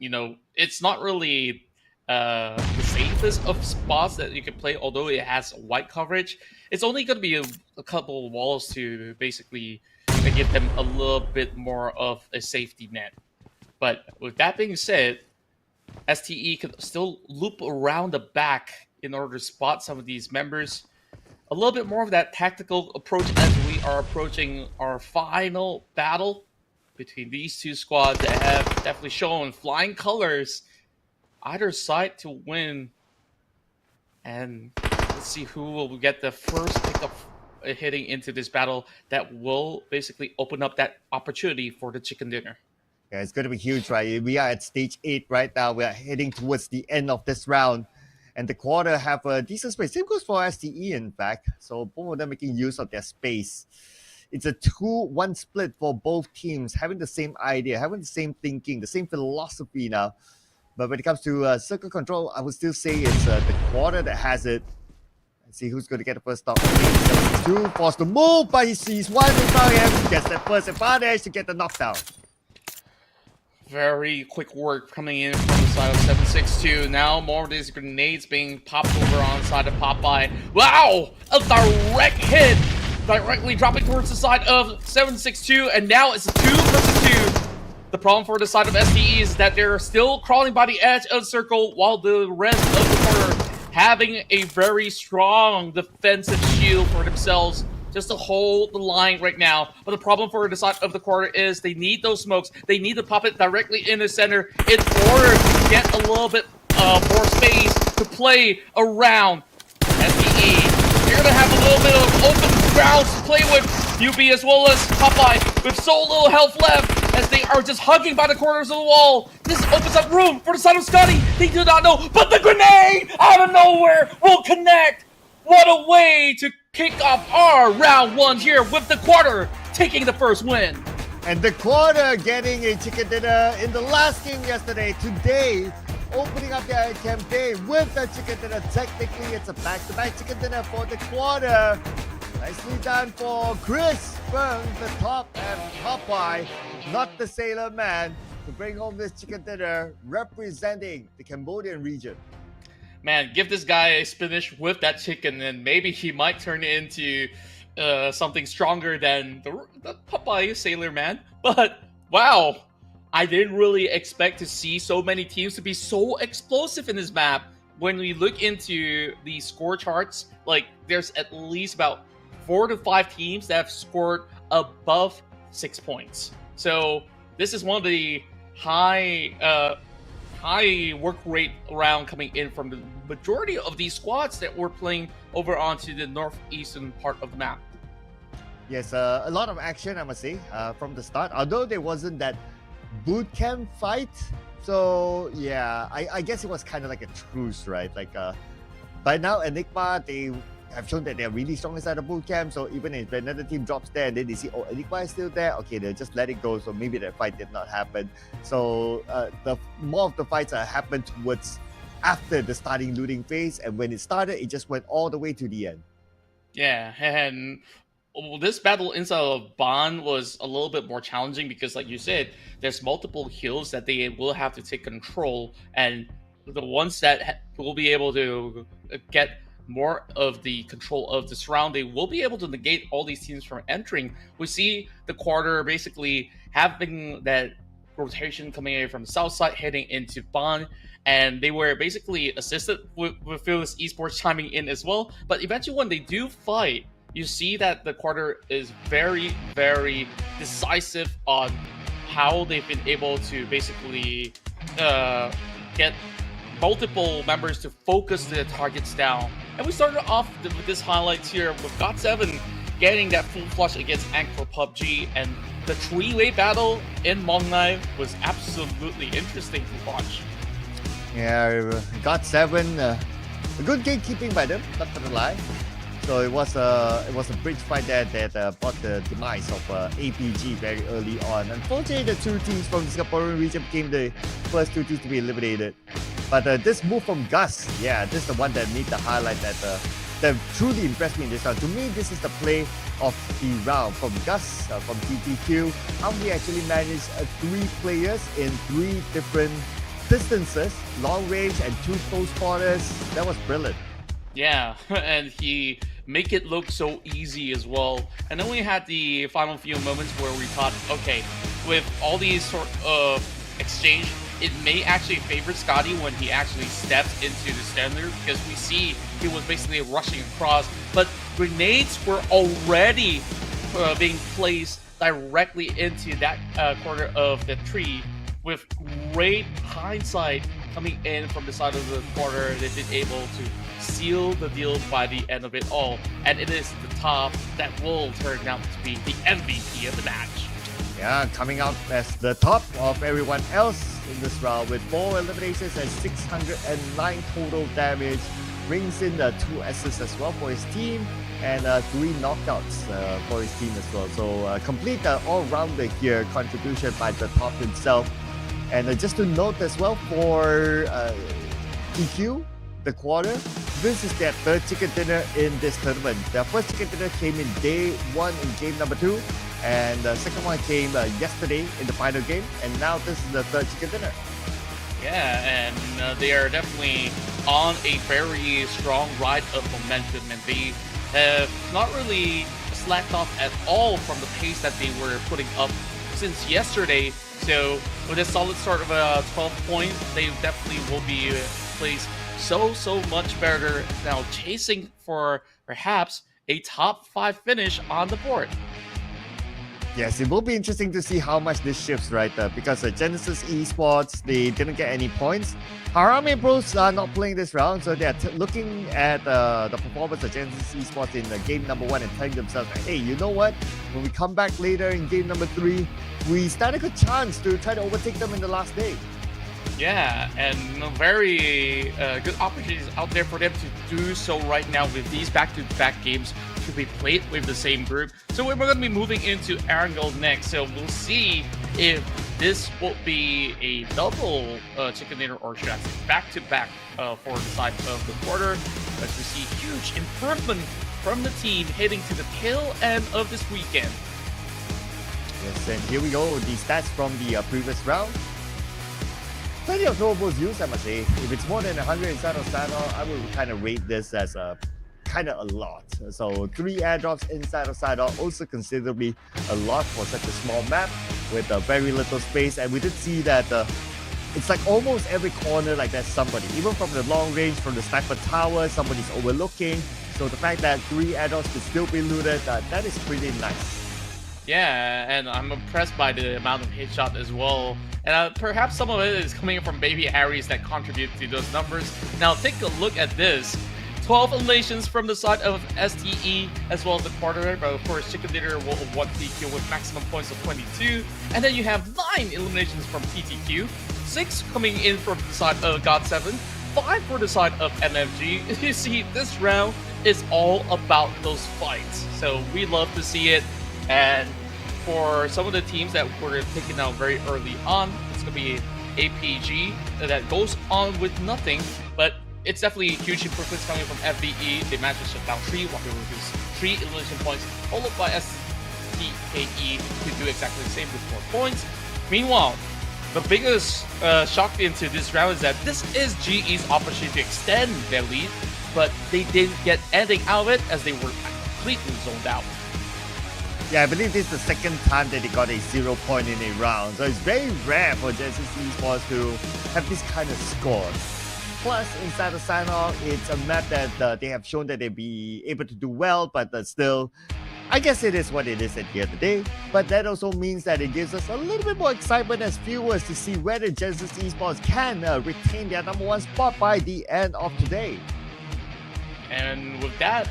it's not really the safest of spots that you can play, although it has white coverage. It's only going to be a couple of walls to basically give them a little bit more of a safety net. But with that being said, STE can still loop around the back in order to spot some of these members. A little bit more of that tactical approach as we are approaching our final battle between these two squads that have definitely shown flying colors either side to win. And let's see who will get the first pick of hitting into this battle that will basically open up that opportunity for the chicken dinner. Yeah, it's going to be huge, right? We are at stage 8 right now. We are heading towards the end of this round. And the quarter have a decent space. Same goes for STE, in fact. So both of them making use of their space. It's a 2-1 split for both teams, having the same idea, having the same thinking, the same philosophy now. But when it comes to circle control, I would still say it's the quarter that has it. Let's see who's going to get the first stop. 2 forced to move, but he sees one in front of him. Gets that first advantage to get the knockdown. Very quick work coming in from the side of 762. Now more of these grenades being popped over on the side of Popeye. Wow! A direct hit! Directly dropping towards the side of 762, and now it's a 2 versus 2. The problem for the side of STE is that they're still crawling by the edge of the circle while the rest of the quarter having a very strong defensive shield for themselves just to hold the line right now. But the problem for the side of the quarter is they need those smokes. They need to pop it directly in the center in order to get a little bit more space to play around. SDE, you're going to have a little bit of open grounds to play with. UB as well as Popeye with so little health left as they are just hugging by the corners of the wall. This opens up room for the side of Scotty. They do not know, but the grenade out of nowhere will connect. What a way to kick off our round 1 here with the quarter taking the first win. And the quarter getting a chicken dinner in the last game yesterday. Today, opening up their campaign with the chicken dinner. Technically, it's a back-to-back chicken dinner for the quarter. Nicely done for Chris from the top and Popeye, not the Sailor Man, to bring home this chicken dinner representing the Cambodian region. Man, give this guy a spinach with that chicken and maybe he might turn it into something stronger than the Popeye Sailor Man. But, wow, I didn't really expect to see so many teams to be so explosive in this map. When we look into the score charts, like, there's at least about 4 to 5 teams that have scored above 6 points. So, this is one of the high work rate round coming in from the majority of these squads that were playing over onto the northeastern part of the map. Yes, a lot of action, I must say, from the start. Although there wasn't that boot camp fight. So, yeah, I guess it was kind of like a truce, right? Like, by now, Enigma, they have shown that they're really strong inside the boot camp. So even if another team drops there and then they see, oh, Enigma is still there, okay, they'll just let it go. So maybe that fight did not happen. So the more of the fights happened towards after the starting looting phase. And when it started, it just went all the way to the end. Yeah, and Well, this battle inside of Bond was a little bit more challenging because, like you said, there's multiple hills that they will have to take control, and the ones that will be able to get more of the control of this round, they will be able to negate all these teams from entering. We see the quarter basically having that rotation coming in from the south side, heading into Bond, and they were basically assisted with Phil's Esports chiming in as well. But eventually, when they do fight, you see that the quarter is very, very decisive on how they've been able to basically get multiple members to focus their targets down. And we started off with this highlights here with GOT7 getting that full flush against Erangel for PUBG, and the three-way battle in Mongnai was absolutely interesting to watch. Yeah, GOT7, a good gatekeeping by them, not gonna lie. So it was a bridge fight that brought the demise of APG very early on. Unfortunately, the two teams from the Singaporean region became the first two teams to be eliminated. But this move from Gus, yeah, this is the one that made the highlight that truly impressed me in this round. To me, this is the play of the round from Gus, from TTQ. How he actually managed 3 players in 3 different distances, long range and 2 close quarters. That was brilliant. Yeah, and he make it look so easy as well. And then we had the final few moments where we thought, okay, with all these sort of exchange, it may actually favor Scotty when he actually steps into the standard, because we see he was basically rushing across, but grenades were already being placed directly into that corner of the tree. With great hindsight coming in from the side of the quarter, they've been able to seal the deal by the end of it all. And it is the top that will turn out to be the MVP of the match. Yeah, coming out as the top of everyone else in this round with 4 eliminations and 609 total damage. Brings in 2 assists as well for his team and 3 knockouts for his team as well. So complete all-rounder here contribution by the top himself. And just to note as well for TQ, the quarter, this is their 3rd chicken dinner in this tournament. Their first chicken dinner came in day 1 in game number 2, and the second one came yesterday in the final game, and now this is the 3rd chicken dinner. Yeah, and they are definitely on a very strong ride of momentum, and they have not really slacked off at all from the pace that they were putting up since yesterday. So with a solid start of 12 points, they definitely will be placed so much better now, chasing for perhaps a top 5 finish on the board. Yes, it will be interesting to see how much this shifts, right? Because Genesis Esports, they didn't get any points. Harame Bros are not playing this round, so they're looking at the performance of Genesis Esports in game number 1 and telling themselves, hey, you know what? When we come back later in game number 3, we stand a good chance to try to overtake them in the last day. Yeah, and very good opportunities out there for them to do so right now with these back-to-back games to be played with the same group. So we're going to be moving into Erangel next, so we'll see if this will be a double chicken dinner or should I say back-to-back for the side of the quarter, as we see huge improvement from the team heading to the tail end of this weekend. Yes, and here we go, the stats from the previous round. Plenty of throwables used, I must say. If it's more than 100 inside of Sanhok, I would kind of rate this as kind of a lot. So 3 airdrops inside of Sanhok, also considerably a lot for such a small map with very little space. And we did see that it's like almost every corner like there's somebody. Even from the long range, from the sniper tower, somebody's overlooking. So the fact that 3 airdrops could still be looted, that is pretty nice. Yeah, and I'm impressed by the amount of headshot as well. And perhaps some of it is coming from Baby Harry's that contribute to those numbers. Now take a look at this. 12 eliminations from the side of STE as well as the quarter, but of course Chicken Dinner will 1 TQ with maximum points of 22. And then you have 9 eliminations from TTQ, 6 coming in from the side of GOT7, 5 for the side of MFG. You see, this round is all about those fights. So we love to see it. And for some of the teams that were taken out very early on, it's going to be APG that goes on with nothing, but it's definitely huge improvements coming from FVE. They managed to shut down 3 while they were 3 elimination points, followed by STKE to do exactly the same with 4 points. Meanwhile, the biggest shock into this round is that this is GE's opportunity to extend their lead, but they didn't get anything out of it as they were completely zoned out. Yeah, I believe this is the second time that they got a 0 point in a round, so it's very rare for Genesis Esports to have this kind of scores. Plus, inside of Sanhok, it's a map that they have shown that they'll be able to do well, but still, I guess it is what it is at the end of the day. But that also means that it gives us a little bit more excitement as viewers to see whether Genesis Esports can retain their #1 spot by the end of today. And with that,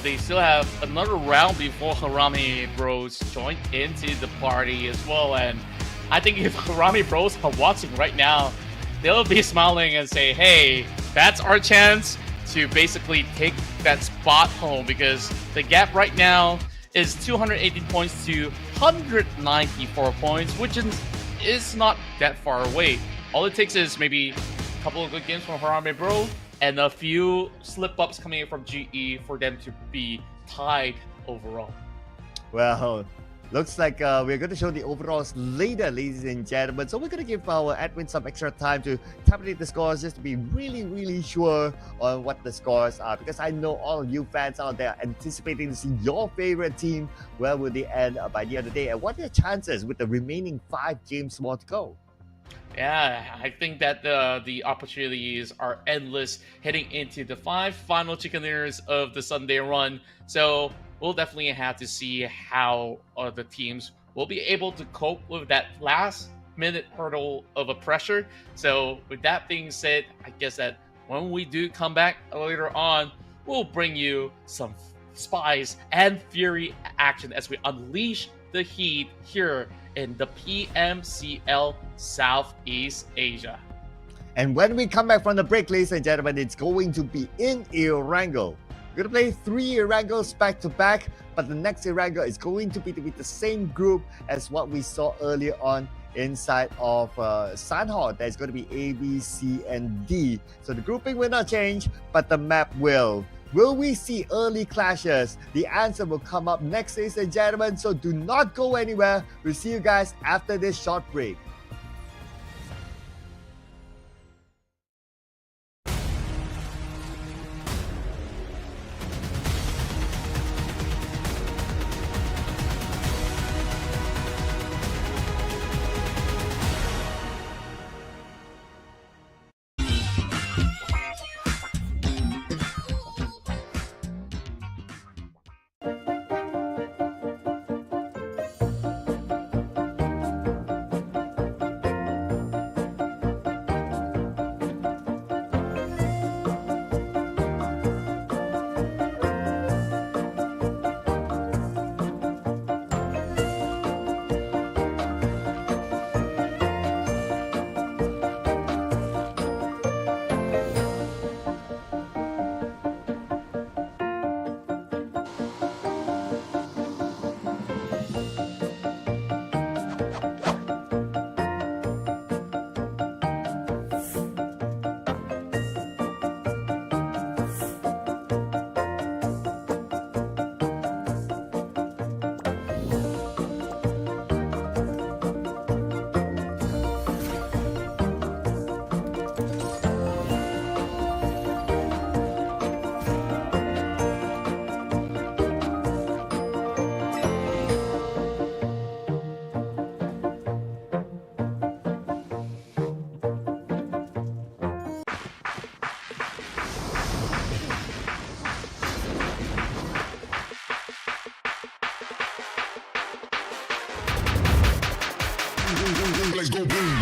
they still have another round before Harami Bros join into the party as well. And I think if Harami Bros are watching right now, they'll be smiling and say, hey, that's our chance to basically take that spot home, because the gap right now is 218 points to 194 points, which is not that far away. All it takes is maybe a couple of good games from Harame Bro and a few slip-ups coming in from GE for them to be tied overall. Well, looks like we're going to show the overalls later, ladies and gentlemen. So we're going to give our admin some extra time to tabulate the scores just to be really, really sure on what the scores are. Because I know all of you fans out there anticipating to see your favorite team. Where will they end by the end of the day? And what are your chances with the remaining 5 games more to go? Yeah, I think that the opportunities are endless heading into the 5 final chicken dinners of the Sunday run. So we'll definitely have to see how the teams will be able to cope with that last minute hurdle of a pressure. So with that being said, I guess that when we do come back later on, we'll bring you some spies and fury action as we unleash the heat here in the PMCL Southeast Asia. And when we come back from the break, ladies and gentlemen, it's going to be in Erangel. We're going to play 3 Erangels back to back, but the next Erangel is going to be with the same group as what we saw earlier on inside of Sanhok. There's going to be A, B, C, and D. So the grouping will not change, but the map will. Will we see early clashes? The answer will come up next, ladies and gentlemen, so do not go anywhere. We'll see you guys after this short break. Let's go boom.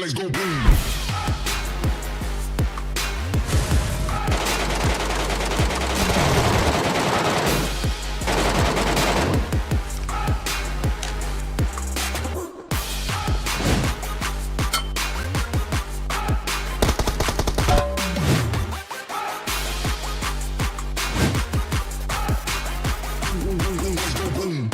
let's go boom. Let's go boom.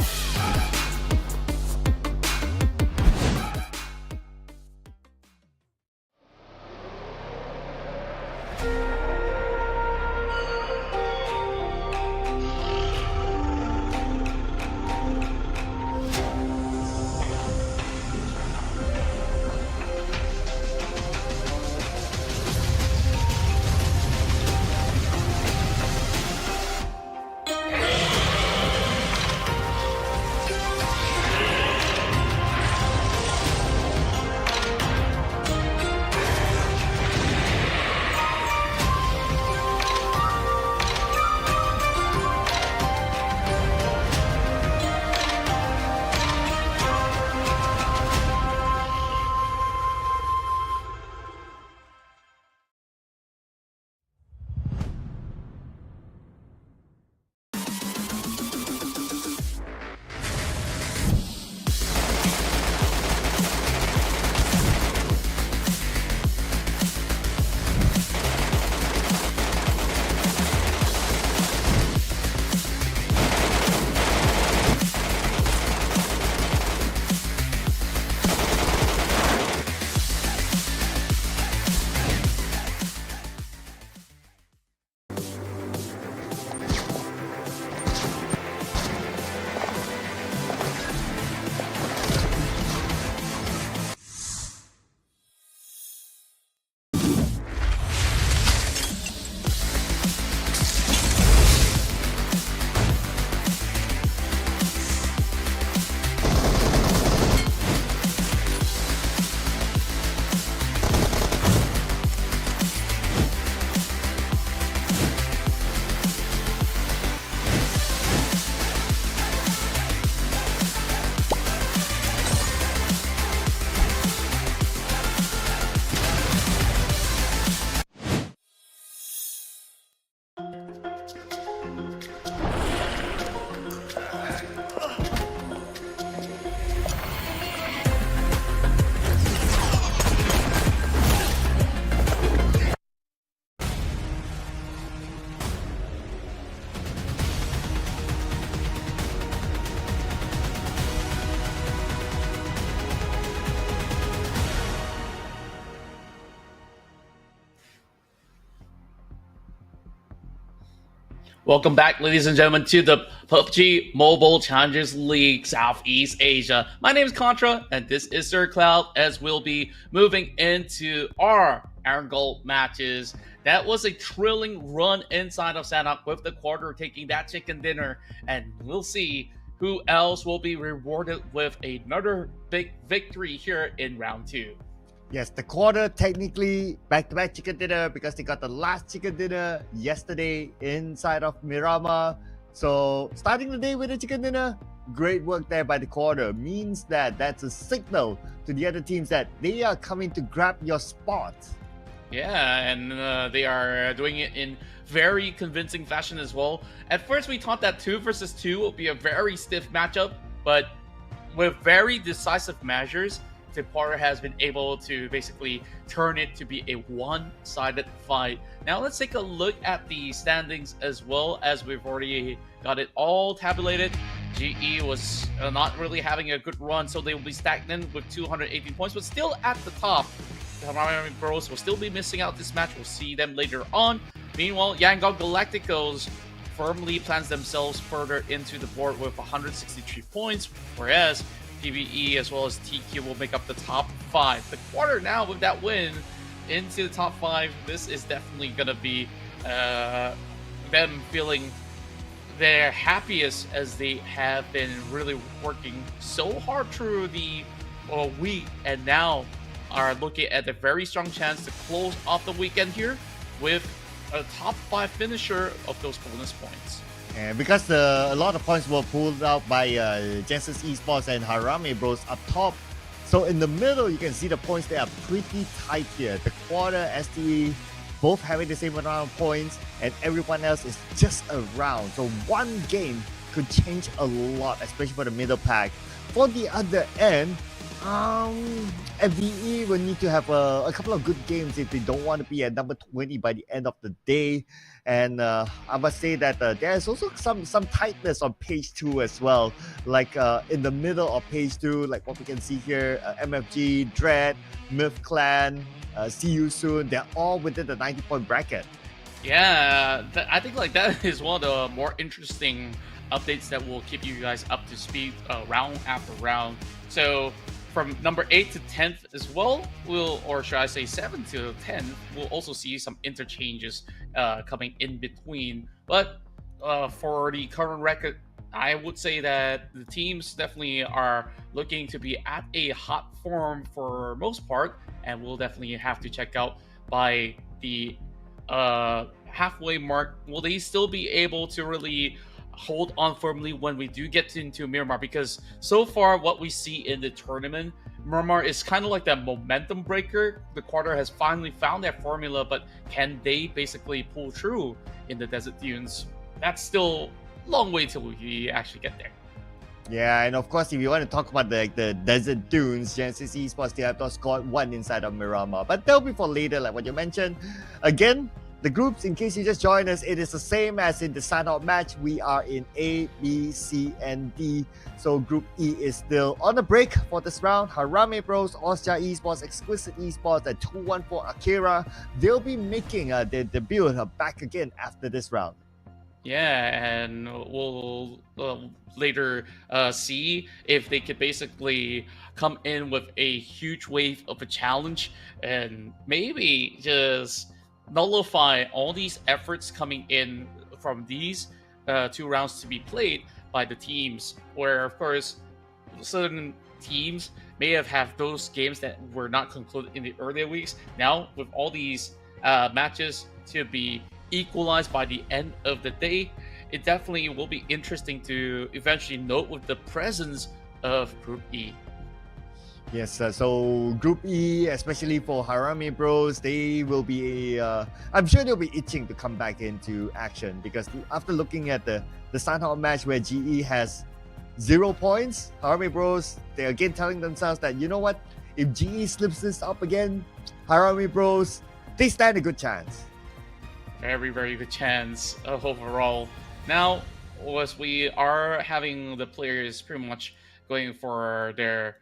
Welcome back, ladies and gentlemen, to the PUBG Mobile Challengers League Southeast Asia. My name is Contra, and this is Sir Cloud, as we'll be moving into our Erangel matches. That was a thrilling run inside of Sanhok with the quarter taking that chicken dinner, and we'll see who else will be rewarded with another big victory here in round 2. Yes, the quarter technically back-to-back chicken dinner because they got the last chicken dinner yesterday inside of Miramar. So starting the day with a chicken dinner, great work there by the quarter. Means that that's a signal to the other teams that they are coming to grab your spot. Yeah, and they are doing it in very convincing fashion as well. At first, we thought that 2 versus 2 would be a very stiff matchup, but with very decisive measures, the Porter has been able to basically turn it to be a one-sided fight. Now let's take a look at the standings as well, as we've already got it all tabulated. GE was not really having a good run, so they will be stagnant with 218 points, but still at the top. The Miami Bros will still be missing out this match. We'll see them later on. Meanwhile, Yangon Galacticos firmly plans themselves further into the board with 163 points, whereas PvE as well as TQ will make up the top 5. The quarter now with that win into the top 5. This is definitely going to be them feeling their happiest, as they have been really working so hard through the week, and now are looking at a very strong chance to close off the weekend here with a top 5 finisher of those bonus points. And because a lot of points were pulled out by Genesis Esports and Harame Bros up top, So in the middle, you can see the points, they are pretty tight here. The quarter, STE, both having the same amount of points, and everyone else is just around. So one game could change a lot, especially for the middle pack. For the other end, FDE will need to have a couple of good games if they don't want to be at number 20 by the end of the day. And I must say that there's also some tightness on page 2 as well. Like in the middle of page 2, like what we can see here, MFG, Dread, Myth Clan, See You Soon, they're all within the 90-point bracket. Yeah, I think like that is one of the more interesting updates that will keep you guys up to speed round after round. So from number 8 to 10th as well, or should I say 7 to 10, we'll also see some interchanges coming in between. But for the current record, I would say that the teams definitely are looking to be at a hot form for most part, and we'll definitely have to check out by the halfway mark. Will they still be able to really hold on firmly when we do get into Miramar? Because so far what we see in the tournament, Miramar is kind of like that momentum breaker. The quarter has finally found their formula, but can they basically pull through in the Desert Dunes? That's still a long way till we actually get there. Yeah, and of course, if you want to talk about the Desert Dunes, Genesis Esports, they have not scored one inside of Miramar. But that'll be for later, like what you mentioned. Again, the groups, in case you just joined us, it is the same as in the Sanhok match. We are in A, B, C, and D. So Group E is still on the break for this round. Harame Bros, Ostia Esports, Exquisite Esports, and 214 Akira, they'll be making their debut back again after this round. Yeah, and we'll later see if they could basically come in with a huge wave of a challenge and maybe just nullify all these efforts coming in from these 2 rounds to be played by the teams, where of course certain teams may have had those games that were not concluded in the earlier weeks. Now with all these matches to be equalized by the end of the day, it definitely will be interesting to eventually note with the presence of Group E. Yes, so Group E, especially for Harame Bros, they will be, I'm sure they'll be itching to come back into action, because after looking at the Sanhok match where GE has 0 points, Harame Bros, they're again telling themselves that, you know what, if GE slips this up again, Harame Bros, they stand a good chance. Very, very good chance overall. Now, as we are having the players pretty much going for their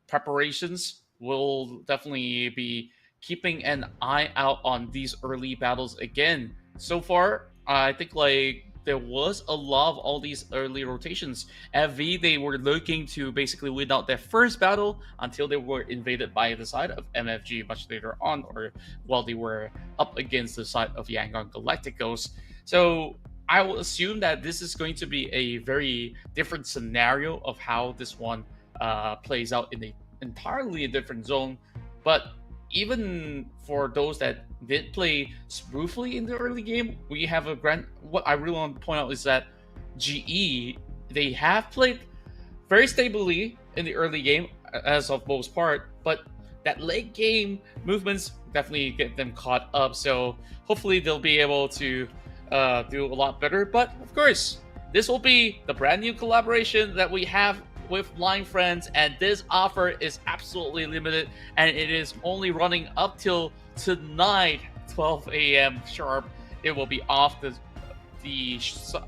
preparations, we'll definitely be keeping an eye out on these early battles again. So far, I think like there was a lot of all these early rotations. FV, they were looking to basically win out their first battle until they were invaded by the side of MFG much later on, or while they were up against the side of Yangon Galacticos. So I will assume that this is going to be a very different scenario of how this one plays out in a entirely different zone. But even for those that did play smoothly in the early game, we have what I really want to point out is that GE, they have played very stably in the early game as of most part, but that late game movements definitely get them caught up. So hopefully they'll be able to do a lot better. But of course, this will be the brand new collaboration that we have with Line Friends, and this offer is absolutely limited, and it is only running up till tonight, 12 a.m. sharp. It will be off the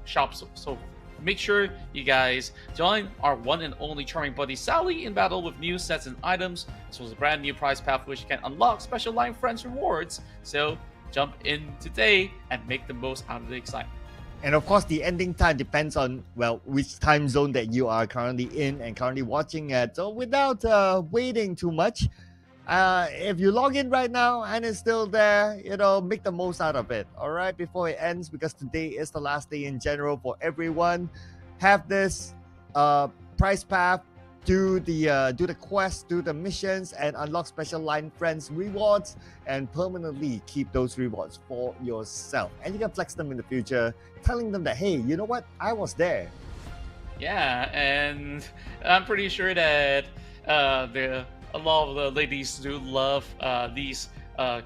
shops, so make sure you guys join our one and only charming buddy Sally in battle with new sets and items, as well as a brand new prize path which can unlock special Line Friends rewards. So jump in today and make the most out of the excitement. And of course, the ending time depends on, well, which time zone that you are currently in and currently watching at. So without waiting too much, if you log in right now and it's still there, make the most out of it, all right, before it ends, because today is the last day in general for everyone. Have this prize path, do the quest, do the missions, and unlock special Line Friends rewards, and permanently keep those rewards for yourself. And you can flex them in the future, telling them that, hey, you know what, I was there. Yeah, and I'm pretty sure that A lot of the ladies do love these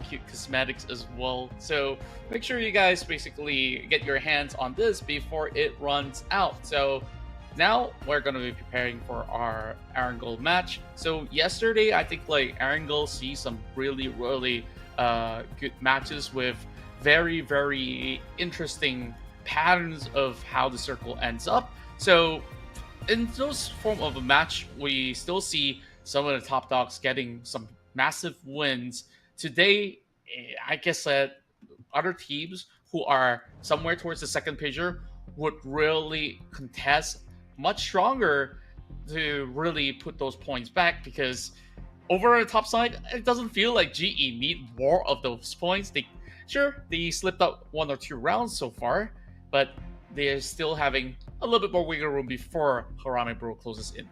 cute cosmetics as well. So make sure you guys basically get your hands on this before it runs out. So now we're gonna be preparing for our Erangel match. So yesterday, I think like Erangel see some really good matches with very interesting patterns of how the circle ends up. So in those form of a match, we still see some of the top dogs getting some massive wins. Today, I guess that other teams who are somewhere towards the second picture would really contest much stronger to really put those points back because over on the top side, it doesn't feel like GE need more of those points. They slipped up 1 or 2 rounds so far, but they're still having a little bit more wiggle room before Harame Bro closes in.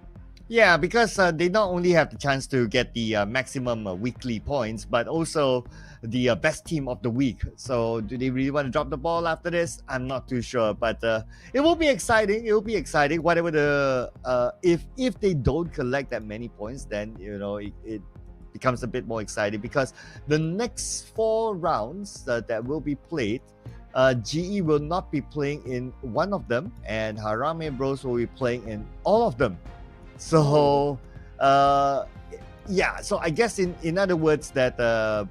Yeah, because they not only have the chance to get the maximum weekly points, but also the best team of the week. So do they really want to drop the ball after this? I'm not too sure, but it will be exciting. It will be exciting. Whatever the if they don't collect that many points, then it becomes a bit more exciting because the next 4 rounds that will be played. GE will not be playing in one of them, and Harame Bros will be playing in all of them. So, yeah. So I guess in other words that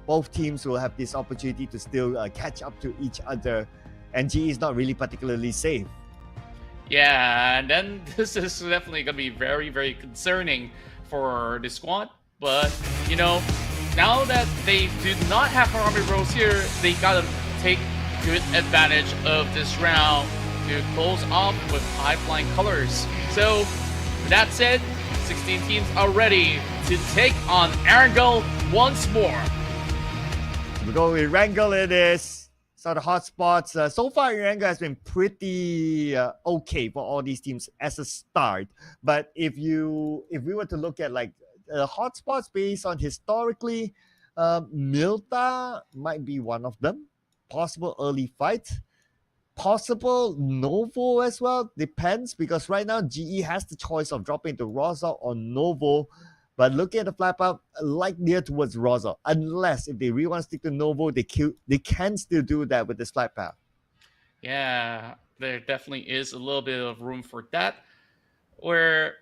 both teams will have this opportunity to still catch up to each other, and GE is not really particularly safe. Yeah, and then this is definitely going to be very concerning for the squad. But, now that they do not have Harame Bros here, they got to take good advantage of this round to close off with high-flying colors. So, with that said, 16 teams are ready to take on Erangel once more. We go with Erangel it is. So the hotspots, so far Erangel has been pretty okay for all these teams as a start. But if we were to look at like hotspots based on historically, Milta might be one of them. Possible early fight. Possible Novo as well. Depends because right now GE has the choice of dropping to Rosa or Novo. But looking at the flap up, like near towards Rosa. Unless if they really want to stick to Novo, they can still do that with this flight path. Yeah, there definitely is a little bit of room for that. Where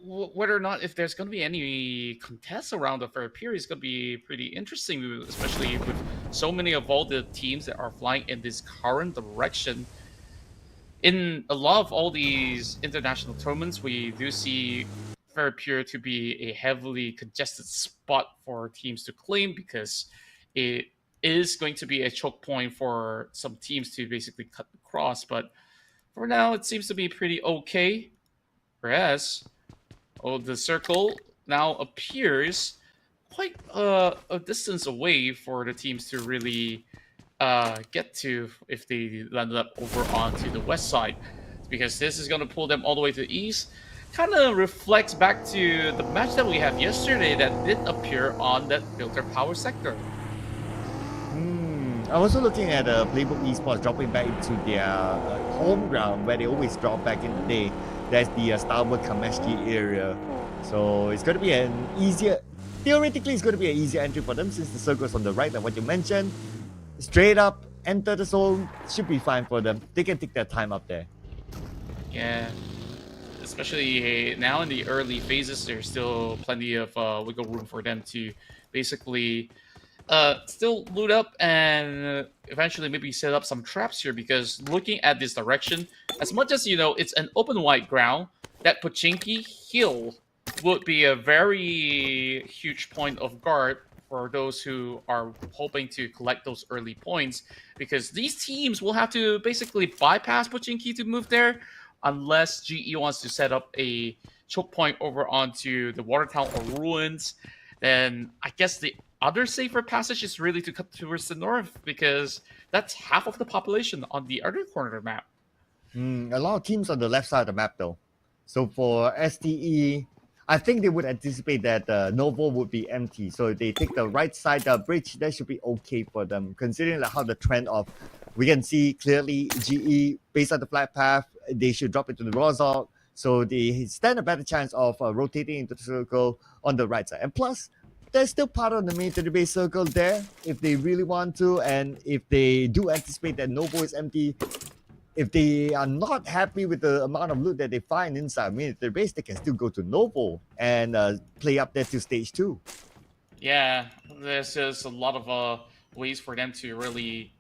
whether or not if there's going to be any contests around the fair period is going to be pretty interesting, especially with so many of all the teams that are flying in this current direction. In a lot of all these international tournaments, we do see fair period to be a heavily congested spot for teams to claim because it is going to be a choke point for some teams to basically cut the cross. But for now, it seems to be pretty okay. Whereas the circle now appears quite a distance away for the teams to really get to if they landed up over onto the west side. Because this is going to pull them all the way to the east. Kind of reflects back to the match that we had yesterday that did appear on that filter power sector. I'm also looking at Playbook Esports dropping back into their home ground where they always drop back in the day. That's the Starboard Kameshki area. So it's going to be theoretically it's going to be an easier entry for them since the circle's on the right, like what you mentioned. Straight up, enter the zone, should be fine for them. They can take their time up there. Yeah, especially now in the early phases, there's still plenty of wiggle room for them to basically still loot up and eventually maybe set up some traps here because looking at this direction, as much as it's an open wide ground, that Pochinki Hill would be a very huge point of guard for those who are hoping to collect those early points because these teams will have to basically bypass Pochinki to move there unless GE wants to set up a choke point over onto the Water Town or Ruins. Then I guess the other safer passage is really to cut towards the north because that's half of the population on the other corner of the map. A lot of teams on the left side of the map though. So for STE, I think they would anticipate that Novo would be empty. So if they take the right side bridge, that should be okay for them. Considering how the trend of, we can see clearly GE based on the flat path, they should drop into the Rozok. So they stand a better chance of rotating into the circle on the right side. And plus, there's still part of the military base circle there if they really want to, and if they do anticipate that Novo is empty, if they are not happy with the amount of loot that they find inside military base, they can still go to Novo and play up there to stage 2. Yeah, there's just a lot of ways for them to really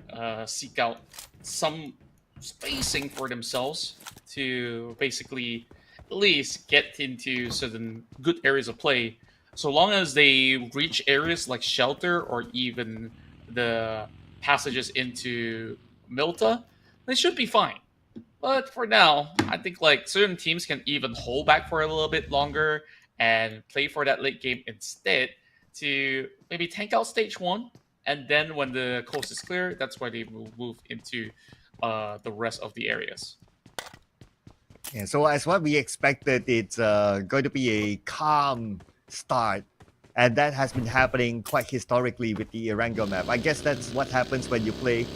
seek out some spacing for themselves to basically at least get into certain good areas of play. So long as they reach areas like shelter or even the passages into Milta, they should be fine. But for now, I think like certain teams can even hold back for a little bit longer and play for that late game instead to maybe tank out stage 1, and then when the coast is clear, that's where they will move into the rest of the areas. And so as what we expected, it's going to be a calm start. And that has been happening quite historically with the Erangel map. I guess that's what happens when you play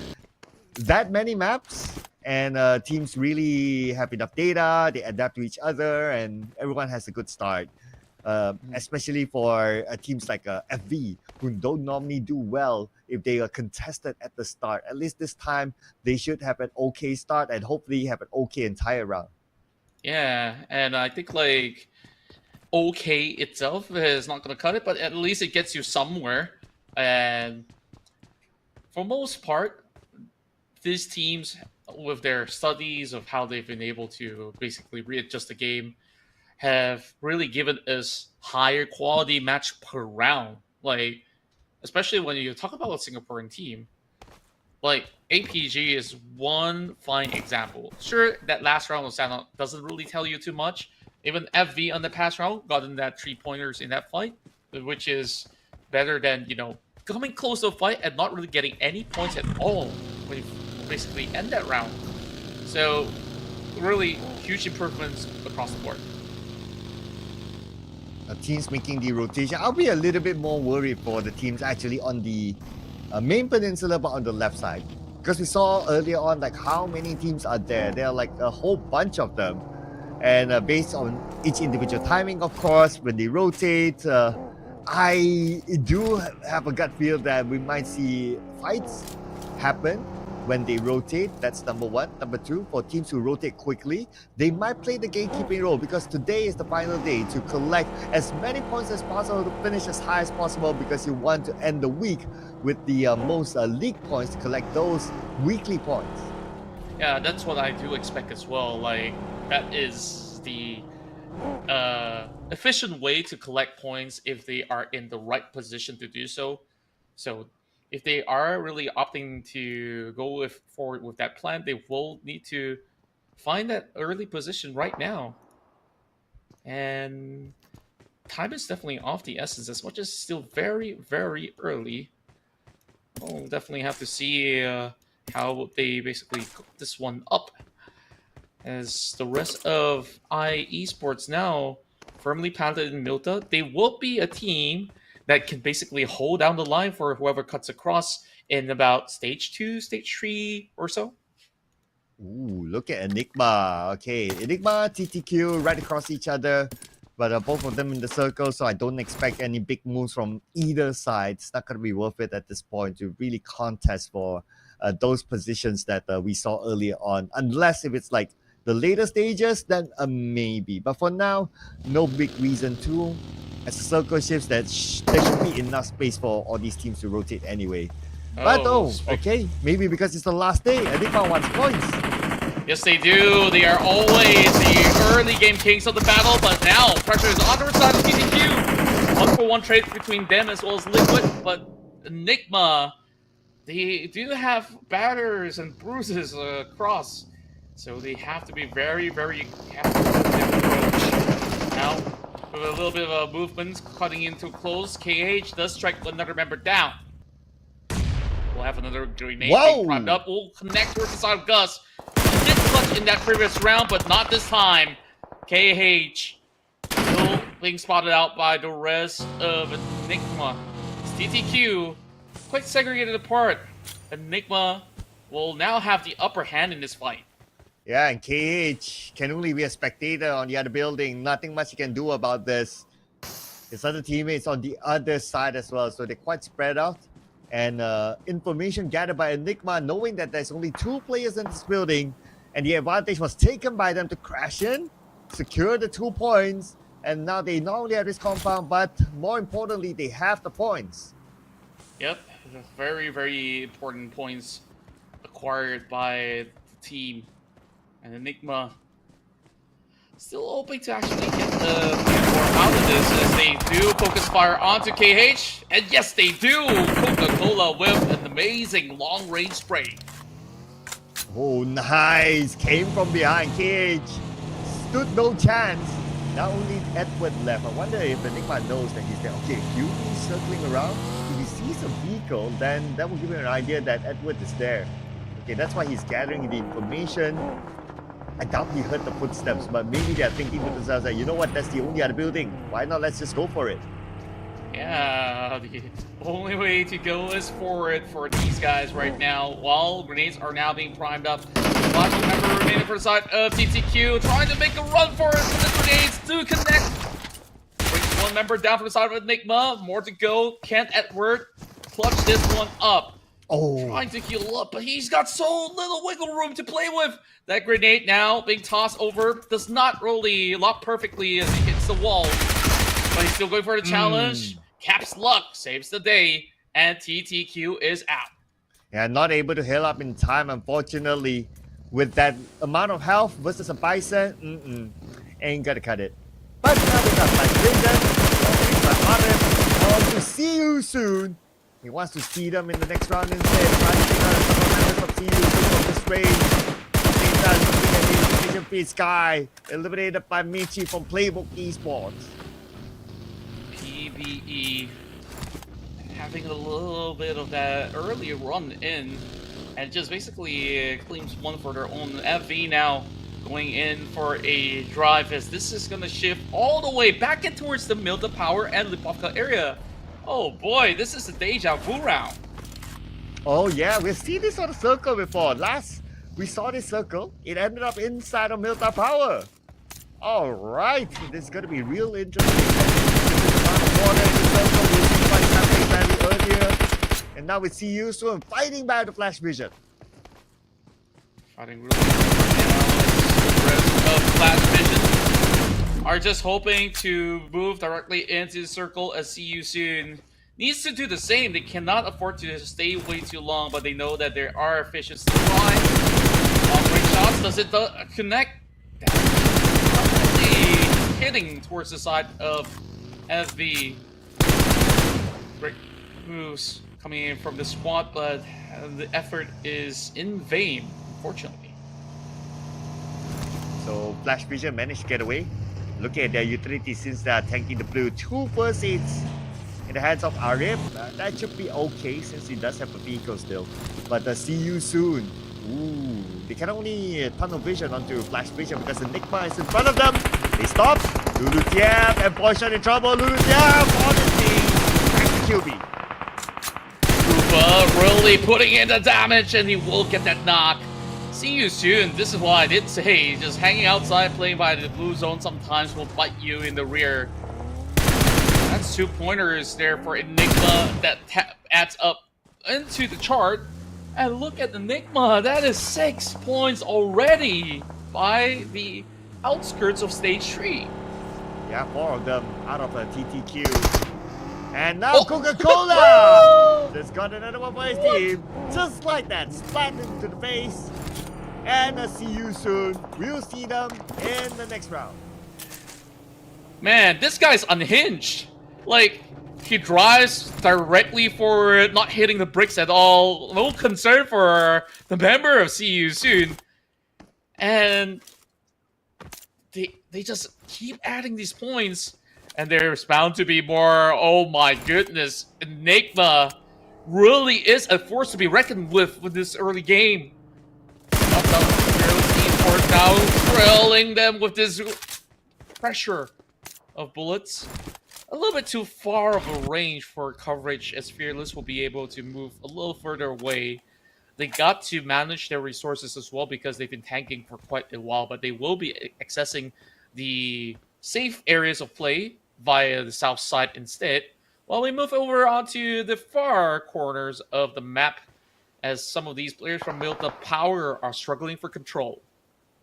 that many maps and teams really have enough data, they adapt to each other, and everyone has a good start. Especially for teams like FV, who don't normally do well if they are contested at the start. At least this time, they should have an okay start and hopefully have an okay entire round. Yeah, and I think like okay itself is not going to cut it, but at least it gets you somewhere. And for most part, these teams, with their studies of how they've been able to basically readjust the game, have really given us higher quality match per round. Like, especially when you talk about a Singaporean team, like APG is one fine example. Sure, that last round of Sanhok doesn't really tell you too much. Even FV on the past round gotten that 3-pointers in that fight, which is better than, coming close to a fight and not really getting any points at all when you basically end that round. So, really huge improvements across the board. Teams making the rotation. I'll be a little bit more worried for the teams actually on the main peninsula, but on the left side. Because we saw earlier on like how many teams are there. There are like a whole bunch of them. And based on each individual timing, of course, when they rotate, I do have a gut feel that we might see fights happen when they rotate. That's number one. Number two, for teams who rotate quickly, they might play the gatekeeping role because today is the final day to collect as many points as possible to finish as high as possible, because you want to end the week with the most league points to collect those weekly points. Yeah, that's what I do expect as well. Like, that is the efficient way to collect points if they are in the right position to do so. So if they are really opting to go forward with that plan, they will need to find that early position right now. And time is definitely of the essence, as much as it's still very, very early. We'll definitely have to see how they basically cook this one up. As the rest of Esports now firmly planted in Milta, they will be a team that can basically hold down the line for whoever cuts across in about stage 2, stage 3 or so. Ooh, look at Enigma. Okay, Enigma, TTQ right across each other, but both of them in the circle, so I don't expect any big moves from either side. It's not going to be worth it at this point to really contest for those positions that we saw earlier on, unless if it's like the later stages, then maybe. But for now, no big reason to. As the circle shifts, there should be enough space for all these teams to rotate anyway. But okay, maybe because it's the last day, Enigma wants points. Yes, they do. They are always the early game kings of the battle, but now pressure is on their side of PTQ. 1-for-1 trade between them as well as Liquid, but Enigma, they do have batters and bruises across, so they have to be very, very careful with their approach. Now, with a little bit of a movement cutting into close, KH does strike another member down. We'll have another grenade being primed up. We'll connect towards the side of Gus. Did clutch in that previous round, but not this time. KH still being spotted out by the rest of Enigma. It's TTQ quite segregated apart. Enigma will now have the upper hand in this fight. Yeah, and KH can only be a spectator on the other building. Nothing much he can do about this. His other teammates on the other side as well, so they're quite spread out. And information gathered by Enigma, knowing that there's only 2 players in this building, and the advantage was taken by them to crash in, secure the 2 points, and now they not only have this compound, but more importantly, they have the points. Yep, very, very important points acquired by the team. And Enigma still hoping to actually get the more out of this as they do focus fire onto KH. And yes, they do! Coca-Cola with an amazing long-range spray. Oh, nice. Came from behind. KH stood no chance. Not only Edward left. I wonder if Enigma knows that he's there. Okay, Q is circling around. If he sees a vehicle, then that will give him an idea that Edward is there. Okay, that's why he's gathering the information. I doubt he heard the footsteps, but maybe they're thinking to themselves that, you know what, that's the only other building. Why not? Let's just go for it. Yeah, the only way to go is forward for these guys right now. While grenades are now being primed up. Last member remaining for the side of TTQ, trying to make a run for it, but the grenades do connect. Brings one member down from the side of Enigma. More to go. Kent Edward clutch this one up. Oh, Trying to heal up, but he's got so little wiggle room to play with. That grenade now being tossed over does not really lock perfectly as he hits the wall. But he's still going for the challenge. Caps luck, saves the day, and TTQ is out. yeah, not able to heal up in time, unfortunately. With that amount of health versus a Bison, ain't gonna cut it. But now we got my vision. On to see you soon. He wants to see them in the next round instead. Trying to take out some members of CU from this range. Same time looking at the Vision Feed Sky. Eliminated by Michi from Playbook Esports. PvE having a little bit of that early run in. And just basically claims one for their own. FV now going in for a drive as this is going to shift all the way back in towards the Milda Power and Lipovka area. Oh boy, this is a deja vu round. Oh yeah, we've seen this on the circle before. Last we saw this circle, it ended up inside of Milta Power. Alright, this is going to be real interesting. Earlier. And now we see you soon fighting by the Flash Vision. Fighting really good now. The rest of Flash Vision are just hoping to move directly into the circle as See You Soon needs to do the same. They cannot afford to stay way too long, but they know that there are fishes to fly. Long range shots, does it connect? Definitely hitting towards the side of FV. Great moves coming in from the squad, but the effort is in vain, unfortunately. So Flash Vision managed to get away. Looking at their utility since they are tanking the blue. 2 first aids in the hands of Arif. That should be okay since he does have a vehicle still. But see you soon. Ooh, they can only tunnel vision onto Flash Vision because Enigma is in front of them. They stop. Lulutiap and Poison in trouble. Lulutiap on his knees. Back to QB. Really putting in the damage, and he will get that knock. See you soon. This is why I did say just hanging outside playing by the blue zone sometimes will bite you in the rear. That's 2 pointers there for Enigma that adds up into the chart. And look at Enigma, that is 6 points already by the outskirts of stage 3. Yeah, 4 of them out of a TTQ. And now Coca-Cola just got another one for his team. Just like that, splat into the face. And see you soon. We'll see them in the next round. Man, this guy's unhinged. Like, he drives directly for not hitting the bricks at all. No concern for the member of See You Soon. And they just keep adding these points. And there's bound to be more. Oh my goodness. Enigma really is a force to be reckoned with this early game. Esports now drilling them with this pressure of bullets. A little bit too far of a range for coverage as Fearless will be able to move a little further away. they got to manage their resources as well because they've been tanking for quite a while, but they will be accessing the safe areas of play via the south side instead, while we move over onto the far corners of the map as some of these players from Milta Power are struggling for control.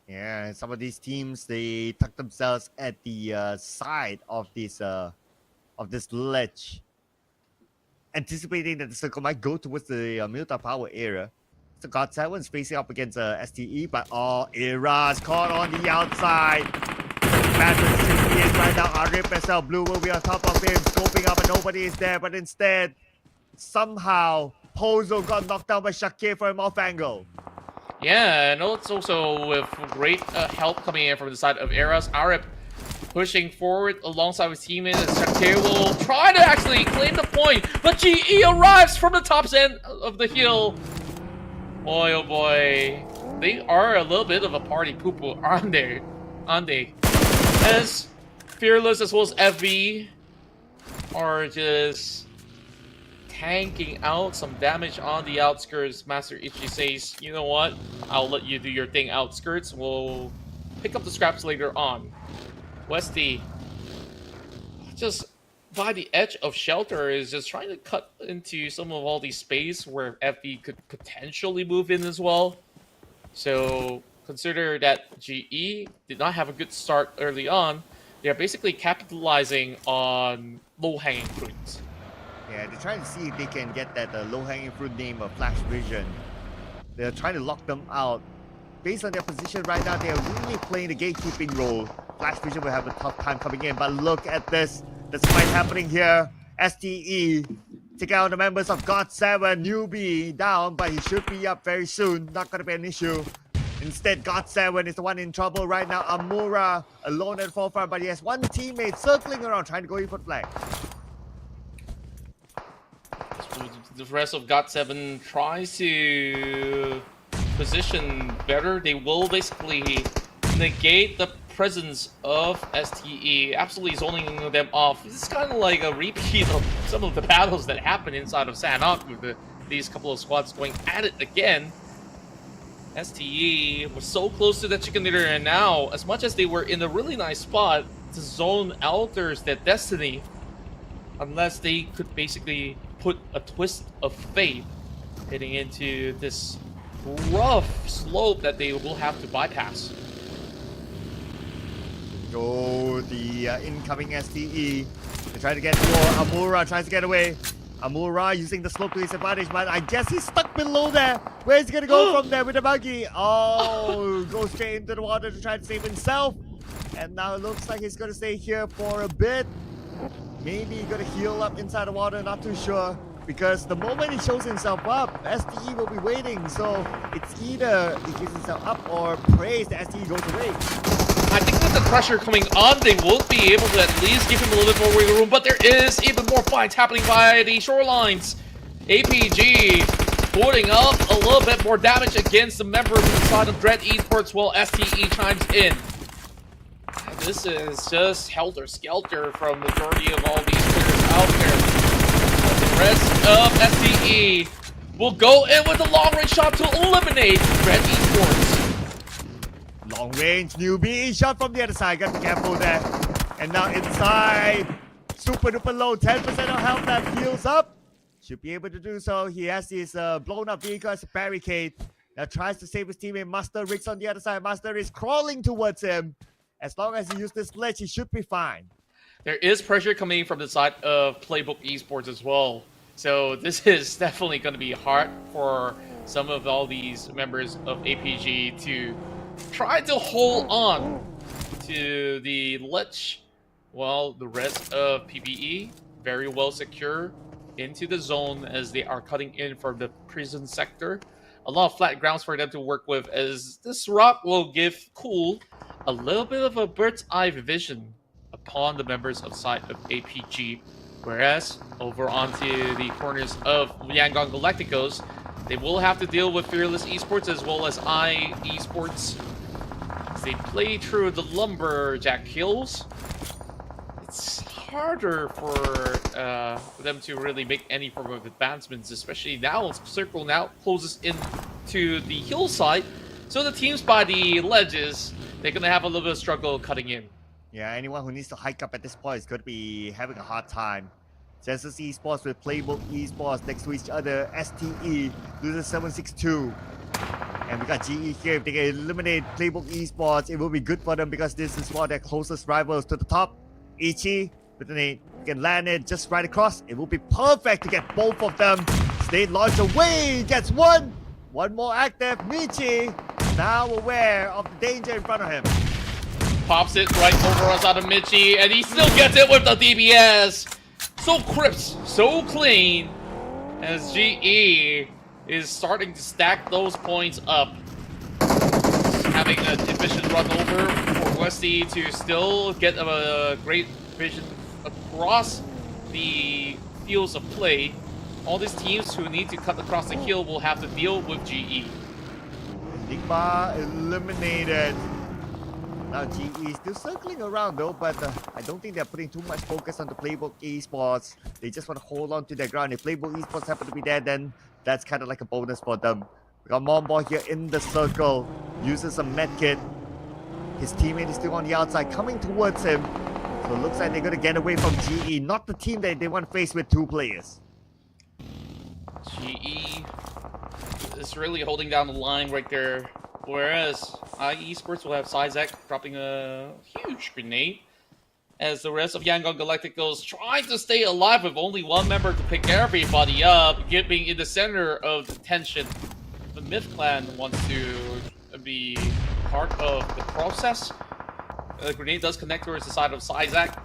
Yeah, some of these teams, they tuck themselves at the side of this ledge, anticipating that the circle might go towards the Milta Power area. So God7 is facing up against STE, but Era's caught on the outside. Bad position he is right now. Arif SL Blue will be on top of him, scoping up, and nobody is there. But instead, somehow, Pozo got knocked down by Shakir for him off angle. Yeah, and it's also with great help coming in from the side of Eras. Arif pushing forward alongside his teammates, and Shakir will try to actually claim the point, but GE arrives from the top end of the hill. Boy, oh boy. They are a little bit of a party poo-poo, aren't they? As Fearless as well as FV are just tanking out some damage on the outskirts. Master Ichi says, you know what? I'll let you do your thing outskirts. We'll pick up the scraps later on. Westy, just by the edge of shelter, is just trying to cut into some of all these space where FV could potentially move in as well. So consider that GE did not have a good start early on. They're basically capitalizing on low-hanging fruits. Yeah, they're trying to see if they can get that low-hanging fruit name of Flash Vision. They're trying to lock them out. Based on their position right now, they are really playing the gatekeeping role. Flash Vision will have a tough time coming in, but look at this. There's a fight happening here. STE taking out the members of God7. Newbie down, but he should be up very soon. Not going to be an issue. Instead, God7 is the one in trouble right now. Amura alone at forefront, but he has one teammate circling around trying to go in for flag. The rest of God7 tries to position better. They will basically negate the presence of STE, absolutely zoning them off. This is kind of like a repeat of some of the battles that happened inside of Sanhok with these couple of squads going at it again. STE was so close to the chicken dinner, and now, as much as they were in a really nice spot, the zone alters their destiny unless they could basically put a twist of fate heading into this rough slope that they will have to bypass. Oh, the incoming STE. They try to get more. Amura tries to get away. Amura using the slope to his advantage, but I guess he's stuck below there. Where's he gonna go from there with the buggy? Oh, goes straight into the water to try to save himself. And now it looks like he's gonna stay here for a bit. Maybe he's gonna heal up inside the water, not too sure. Because the moment he shows himself up, STE will be waiting. So it's either he gives himself up or prays that STE goes away. I think with the pressure coming on, they will be able to at least give him a little bit more wiggle room, but there is even more fights happening by the shorelines. APG putting up a little bit more damage against the members inside of Dread Esports while STE chimes in. This is just helter-skelter from the majority of all these players out there. But the rest of STE will go in with a long-range shot to eliminate Dread Esports. Long range newbie shot from the other side. Got to be careful there. And now inside. Super duper low. 10% of health that heals up. Should be able to do so. He has his blown up vehicle as a barricade. Now tries to save his teammate. Master Rick's on the other side. Master is crawling towards him. As long as he uses this ledge, he should be fine. There is pressure coming from the side of Playbook Esports as well. So this is definitely going to be hard for some of all these members of APG to try to hold on to the ledge while the rest of PBE very well secure into the zone as they are cutting in from the prison sector. A lot of flat grounds for them to work with, as this rock will give Cool a little bit of a bird's eye vision upon the members of side of APG, whereas over onto the corners of Yangon Galacticos, they will have to deal with Fearless Esports as well as Esports as they play through the Lumberjack Hills. It's harder for them to really make any form of advancements, especially now. Circle now closes in to the hillside, so the teams by the ledges, they're going to have a little bit of struggle cutting in. Yeah, anyone who needs to hike up at this point is going to be having a hard time. Census Esports with Playbook Esports next to each other. STE loses 7-6-2. And we got GE here. If they can eliminate Playbook Esports, it will be good for them because this is one of their closest rivals to the top. Ichi with an 8 can land it just right across. It will be perfect to get both of them. State launch away, gets one. One more active. Michi now aware of the danger in front of him. Pops it right over us out of Michi, and he still gets it with the DBS. So crisp, so clean, as GE is starting to stack those points up. Having an efficient run over for Westy to still get a great vision across the fields of play. All these teams who need to cut across the hill will have to deal with GE. Enigma eliminated. Now GE is still circling around though, but I don't think they're putting too much focus on the Playbook Esports. They just want to hold on to their ground. If Playbook Esports happen to be there, then that's kind of like a bonus for them. We got Monboy here in the circle, uses a medkit. His teammate is still on the outside, coming towards him. So it looks like they're going to get away from GE, not the team that they want to face with 2 players. GE is really holding down the line right there. Whereas Esports will have Sizak dropping a huge grenade. As the rest of Yangon Galacticos trying to stay alive with only one member to pick everybody up, being in the center of the tension. The Myth Clan wants to be part of the process. The grenade does connect towards the side of Sizak.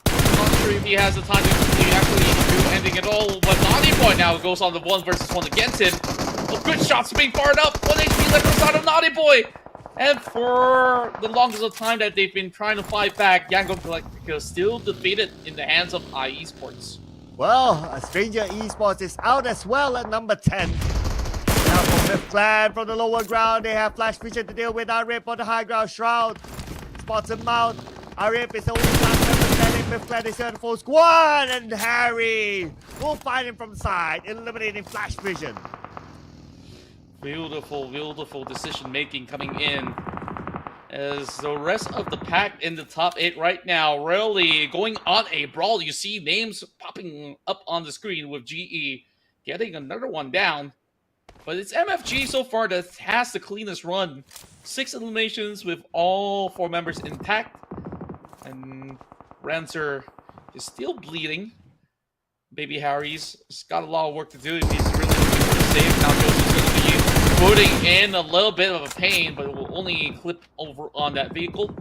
Not sure if he has the time to actually do anything at all, but Naughty Boy now goes on the 1 versus 1 against him. Oh, good shots being fired up. 1 HP left on the side of Naughty Boy. And for the longest of time that they've been trying to fight back, Yangon Galactica still defeated in the hands of Esports. Well, a Stranger Esports is out as well at number 10. Now from the Clan from the lower ground, they have Flash Vision to deal with. Arip on the high ground. Shroud spots him out. Arip is the only last member standing. Myth Clan is here in full squad, and Harry will find him from the side, eliminating Flash Vision. Beautiful, beautiful decision making coming in. As the rest of the pack in the top 8 right now, really going on a brawl. You see names popping up on the screen with GE getting another one down. But it's MFG so far that has the cleanest run. 6 eliminations with all 4 members intact. And Rancer is still bleeding. Baby Harry's got a lot of work to do if he's really looking for a save. Now Joseph's going to be putting in a little bit of a pain, but it will only clip over on that vehicle.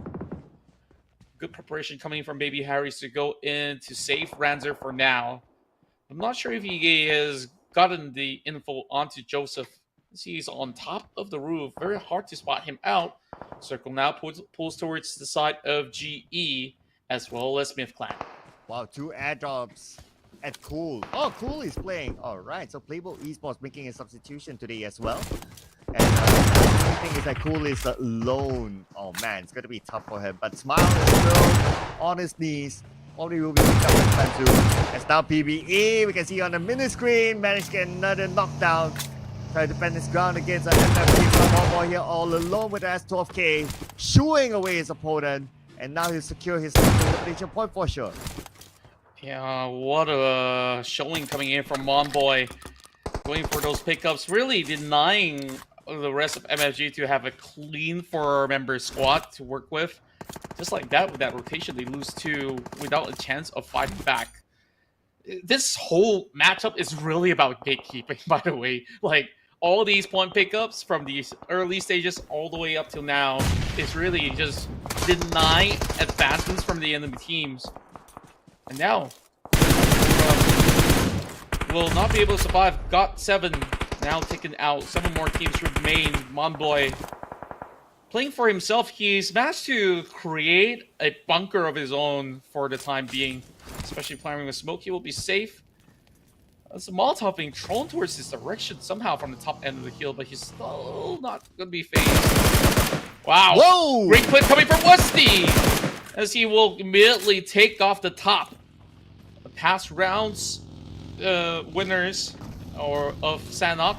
Good preparation coming from Baby Harry's to go in to save Ranzer for now. I'm not sure if he has gotten the info onto Joseph. He's on top of the roof. Very hard to spot him out. Circle now pulls towards the side of GE as well as Myth Clan. Wow, 2 airdrops at Cool. Oh, Cool is playing. Alright, so Playbook Esports making a substitution today as well. And the thing is that Cool is alone. Oh man, it's going to be tough for him. But Smile is still on his knees. Probably will be picked up anytime soon. As now PBE, we can see on the mini screen, managed to get another knockdown. Trying to defend his ground against an MFG. Boy here all alone with S12K, shooing away his opponent. And now he'll secure his elimination point for sure. Yeah, what a showing coming in from Monboy. Going for those pickups, really denying the rest of MFG to have a clean 4-member squad to work with. Just like that, with that rotation, they lose 2 without a chance of fighting back. This whole matchup is really about gatekeeping, by the way. Like, all these point pickups from these early stages all the way up till now is really just deny advancements from the enemy teams. And now, will not be able to survive. Got 7 now taken out. 7 more teams remain. Monboy playing for himself. He's managed to create a bunker of his own for the time being. Especially planting with smoke, he will be safe. There's a Molotov being thrown towards his direction somehow from the top end of the hill, but he's still not going to be phased. Wow. Whoa! Great clip coming from Westy, as he will immediately take off the top. The past rounds winners of Sanhok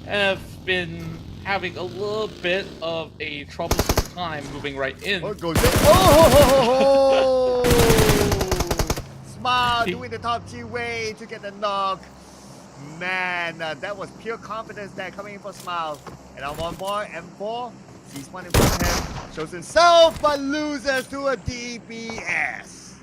have been having a little bit of a troublesome time moving right in. Oh, goes in. Oh! Smile doing the top G way to get the knock. Man, that was pure confidence there coming in for Smile. And on one more, M4 sees one in front of him, shows himself, but loses to a DPS.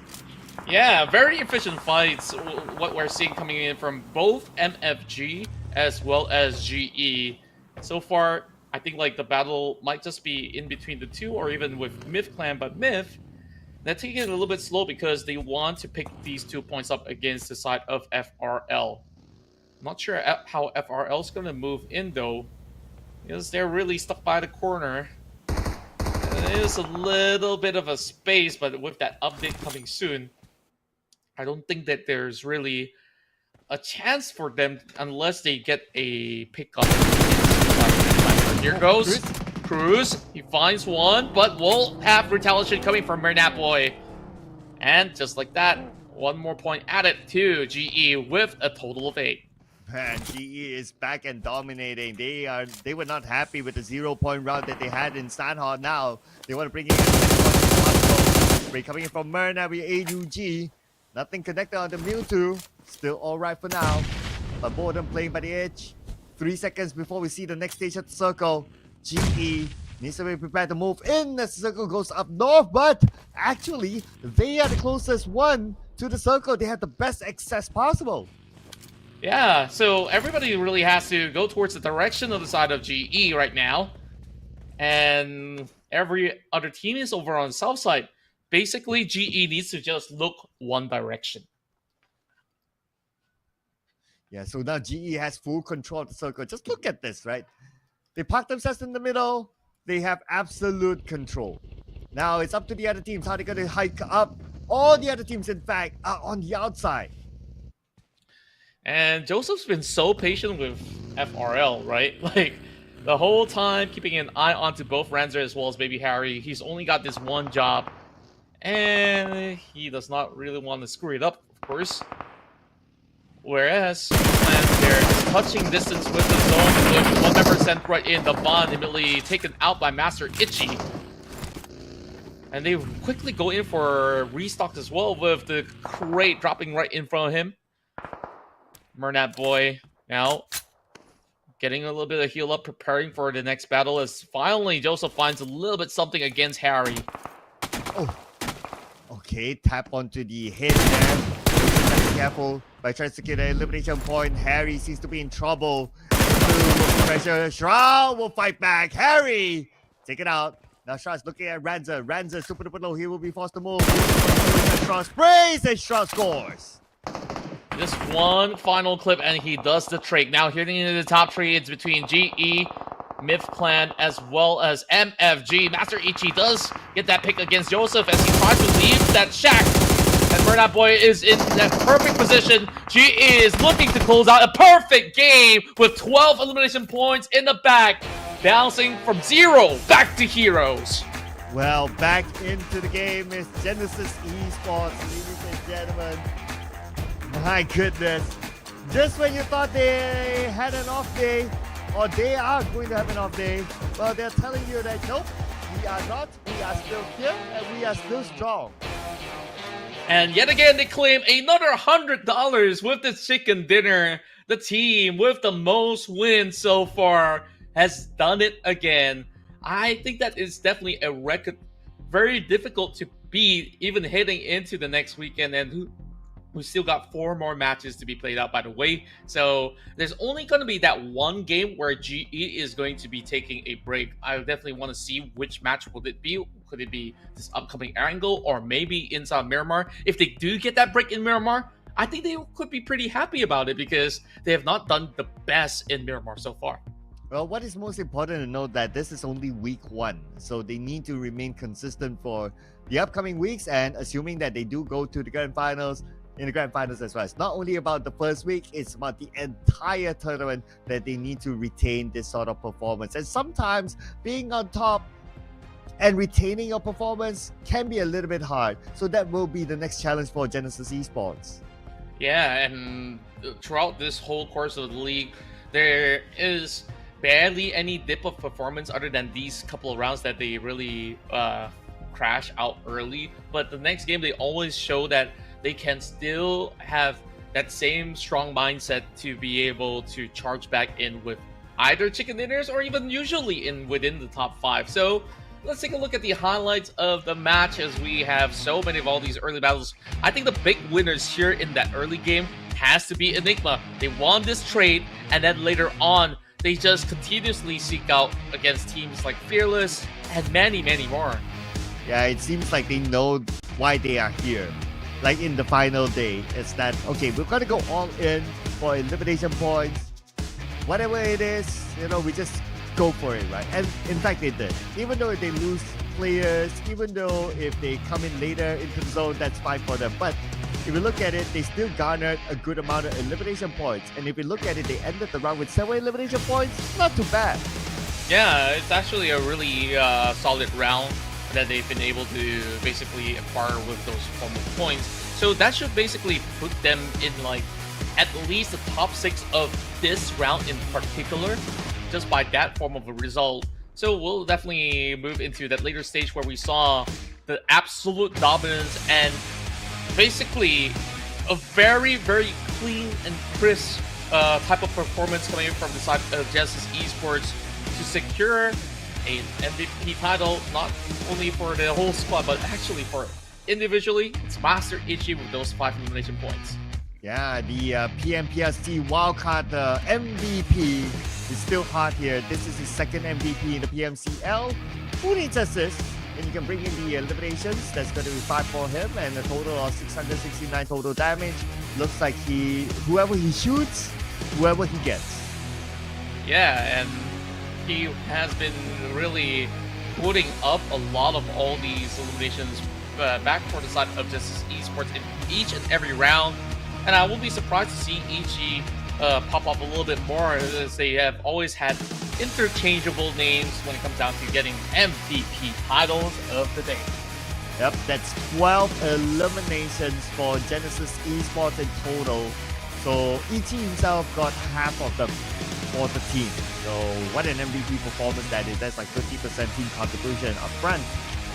Yeah, very efficient fights. What we're seeing coming in from both MFG as well as GE. So far, I think like the battle might just be in between the two, or even with Myth Clan. But Myth, they're taking it a little bit slow because they want to pick these 2 points up against the side of FRL. Not sure how FRL is going to move in though, because they're really stuck by the corner. It is a little bit of a space, but with that update coming soon, I don't think that there's really a chance for them unless they get a pickup. Here goes Cruz. He finds one, but will have retaliation coming from Miramar Boy. And just like that, one more point added to GE with a total of 8. Man, GE is back and dominating. They were not happy with the 0-point round that they had in Sanhok. Now they want to bring in a break coming in from Miramar with AUG. Nothing connected on the Mewtwo. Still alright for now. But both of them playing by the edge. 3 seconds before we see the next stage of the circle. GE needs to be prepared to move in as the circle goes up north. But actually, they are the closest one to the circle. They have the best access possible. Yeah, so everybody really has to go towards the direction of the side of GE right now. And every other team is over on the south side. Basically, GE needs to just look one direction. Yeah, so now GE has full control of the circle. Just look at this, right? They park themselves in the middle. They have absolute control. Now it's up to the other teams how they're going to hike up. All the other teams, in fact, are on the outside. And Joseph's been so patient with FRL, right? Like, the whole time keeping an eye onto both Ranzer as well as Baby Harry. He's only got this one job. And he does not really want to screw it up, of course. Whereas, they're just touching distance with the zone with one member sent right in. The Bond immediately taken out by Master Itchy. And they quickly go in for restocks as well with the crate dropping right in front of him. Murnat Boy now getting a little bit of heal up, preparing for the next battle as finally Joseph finds a little bit something against Harry. Oh, okay, tap onto the head there. Be careful by trying to get an elimination point. Harry seems to be in trouble. Pressure. Shroud will fight back. Harry, take it out. Now Shroud's looking at Ranzer. Ranzer super duper low. He will be forced to move. Shroud sprays and Shroud scores. Just one final clip and he does the trick. Now hitting into the top three, it's between GE, Myth Clan, as well as MFG. Master Ichi does get that pick against Joseph as he tries to leave that shack. And Murnat Boy is in that perfect position. GE is looking to close out a perfect game with 12 elimination points in the back. Bouncing from 0 back to heroes. Well, back into the game is Genesis Esports, ladies and gentlemen. My goodness. Just when you thought they had an off day, or they are going to have an off day, well, they're telling you that, nope, we are not. We are still here, and we are still strong. And yet again, they claim another $100 with the chicken dinner. The team with the most wins so far has done it again. I think that is definitely a record, very difficult to beat, even heading into the next weekend. And we still got 4 more matches to be played out, by the way. So there's only going to be that one game where GE is going to be taking a break. I definitely want to see which match will it be. Could it be this upcoming Erangel or maybe inside Miramar? If they do get that break in Miramar, I think they could be pretty happy about it because they have not done the best in Miramar so far. Well, what is most important to note that this is only week 1, so they need to remain consistent for the upcoming weeks, and assuming that they do go to the grand finals, in the grand finals as well. It's not only about the first week, it's about the entire tournament that they need to retain this sort of performance. And sometimes being on top and retaining your performance can be a little bit hard. So that will be the next challenge for Genesis Esports. Yeah, and throughout this whole course of the league, there is barely any dip of performance other than these couple of rounds that they really crash out early. But the next game, they always show that they can still have that same strong mindset to be able to charge back in with either chicken dinners or even usually in within the top 5. So let's take a look at the highlights of the match as we have so many of all these early battles. I think the big winners here in that early game has to be Enigma. They won this trade, and then later on, they just continuously seek out against teams like Fearless and many, many more. Yeah, it seems like they know why they are here. Like in the final day, it's that, okay, we're going to go all in for elimination points. Whatever it is, we just go for it, right? And in fact, they did. Even though if they lose players, even though if they come in later into the zone, that's fine for them. But if you look at it, they still garnered a good amount of elimination points. And if you look at it, they ended the round with 7 elimination points. Not too bad. Yeah, it's actually a really solid round that they've been able to basically acquire with those form of points. So that should basically put them in like at least the top 6 of this round in particular, just by that form of a result. So we'll definitely move into that later stage where we saw the absolute dominance and basically a very, very clean and crisp type of performance coming from the side of Genesis Esports to secure an MVP title, not only for the whole squad, but actually for individually. It's Master Ichi with those 5 elimination points. Yeah, the PMCL SEA wildcard MVP is still hot here. This is his second MVP in the PMCL. Who needs assists? And you can bring in the eliminations. That's going to be 5 for him, and a total of 669 total damage. Looks like whoever he shoots, whoever he gets. Yeah, and he has been really putting up a lot of all these eliminations back for the side of Justice Esports in each and every round. And I will be surprised to see EG pop up a little bit more, as they have always had interchangeable names when it comes down to getting MVP titles of the day. Yep, that's 12 eliminations for Genesis Esports in total. So EG himself got half of them for the team. So what an MVP performance that is. That's like 50% team contribution up front.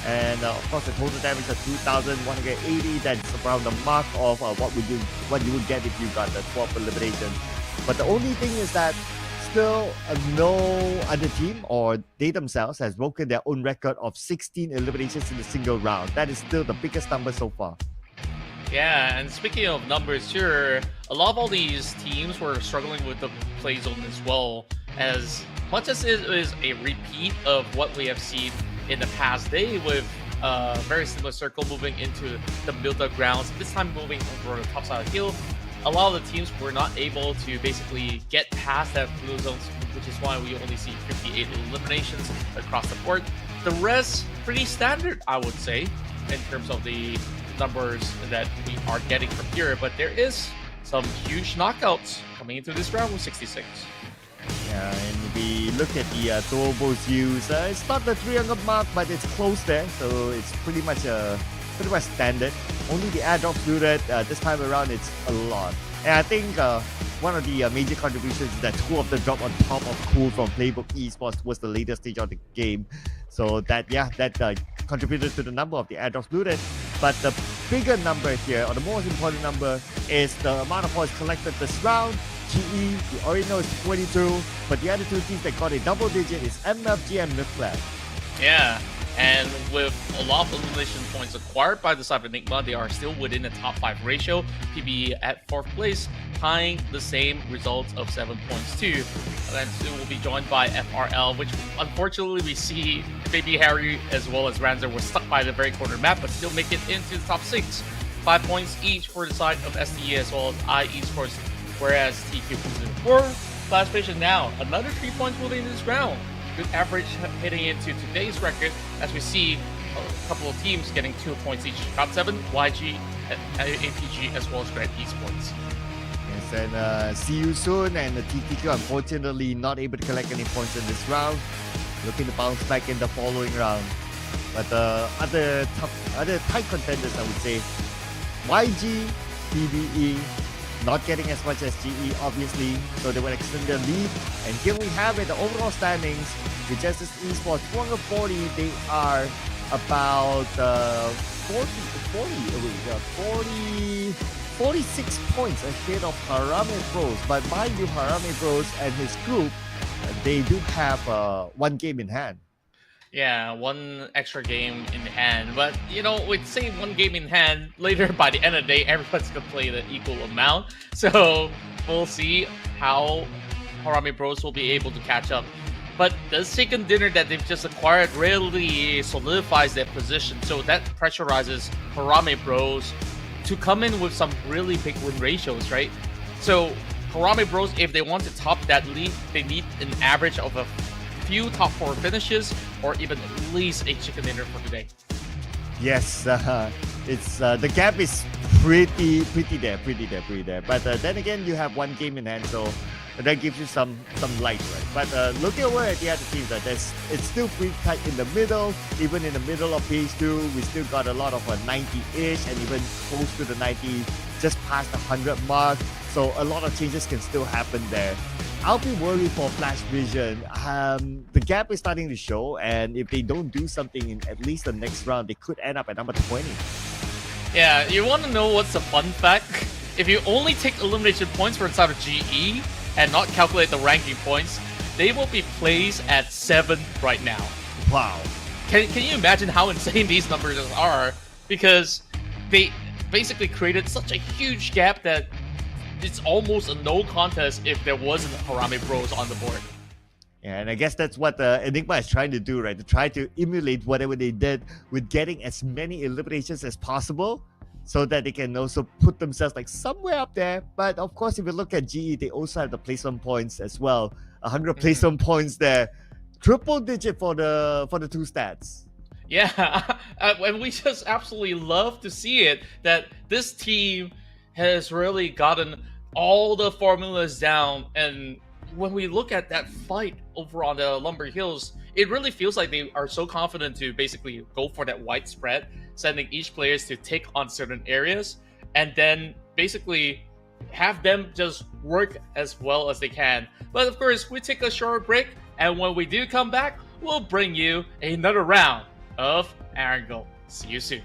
And of course, the total damage of 2,180. That's around the mark of what you would get if you got the 12 elimination. But the only thing is that still no other team or they themselves has broken their own record of 16 eliminations in a single round. That is still the biggest number so far. Yeah, and speaking of numbers here, a lot of all these teams were struggling with the play zone as well. As much as it is a repeat of what we have seen in the past day with a very similar circle moving into the built-up grounds, this time moving over the top side of the hill, a lot of the teams were not able to basically get past that blue zones, which is why we only see 58 eliminations across the board. The rest, pretty standard, I would say, in terms of the numbers that we are getting from here. But there is some huge knockouts coming into this round with 66. Yeah, and we look at the throwables used. It's not the 300 mark, but it's close there, so it's pretty much standard. Only the airdrops do that. This time around, it's a lot. And I think one of the major contributions is that 2 of them drop on top of Cool from Playbook Esports was the later stage of the game. So that contributed to the number of the airdrops looted. But the bigger number here, or the most important number, is the amount of points collected this round. GE, we already know it's 22, but the other 2 teams that got a double digit is MFG and Midflat. Yeah, and with a lot of elimination points acquired by the side of Enigma, they are still within the top 5 ratio. PB at 4th place, tying the same results of 7 points too. And then soon will be joined by FRL, which unfortunately we see Baby Harry as well as Ranzer were stuck by the very corner map, but still make it into the top 6. 5 points each for the side of SDE as well as Esports, whereas TQ comes in 4th. Classification now, another 3 points moving into this round. Good average hitting into today's record as we see a couple of teams getting 2 points each. Top 7, YG, APG, as well as Grand Esports. Yes, and see you soon. And the TTQ unfortunately not able to collect any points in this round. Looking to bounce back in the following round. But other tight contenders, I would say, YG, PBE, not getting as much as GE, obviously, so they will extend their lead. And here we have it, the overall standings. With Justice Esports 240, they are about 46 points ahead of Harame Bros. But mind you, Harame Bros and his group, they do have one game in hand. Yeah, one extra game in hand. But, with say one game in hand, later by the end of the day, everyone's going to play the equal amount. So we'll see how Harame Bros will be able to catch up. But the second dinner that they've just acquired really solidifies their position. So that pressurizes Harame Bros to come in with some really big win ratios, right? So Harame Bros, if they want to top that lead, they need an average of a few top 4 finishes, or even at least a chicken dinner for today. Yes, it's the gap is pretty there. But then again, you have one game in hand, so that gives you some light, right? But looking over at the other teams, it's still pretty tight in the middle. Even in the middle of phase 2, we still got a lot of 90-ish, and even close to the 90, just past the 100 mark. So a lot of changes can still happen there. I'll be worried for Flash Vision. The gap is starting to show, and if they don't do something in at least the next round, they could end up at number 20. Yeah, you want to know what's a fun fact? If you only take elimination points for inside of GE and not calculate the ranking points, they will be placed at 7th right now. Wow. Can you imagine how insane these numbers are? Because they basically created such a huge gap that it's almost a no contest if there wasn't Harame Bros on the board. Yeah, and I guess that's what Enigma is trying to do, right? To try to emulate whatever they did with getting as many eliminations as possible, so that they can also put themselves like somewhere up there. But of course, if you look at GE, they also have the placement points as well. 100 placement points there, triple digit for the two stats. Yeah, and we just absolutely love to see it, that this team has really gotten all the formulas down. And when we look at that fight over on the Lumber Hills, it really feels like they are so confident to basically go for that widespread, sending each players to take on certain areas, and then basically have them just work as well as they can. But of course, we take a short break, and when we do come back, we'll bring you another round of Erangel. See you soon.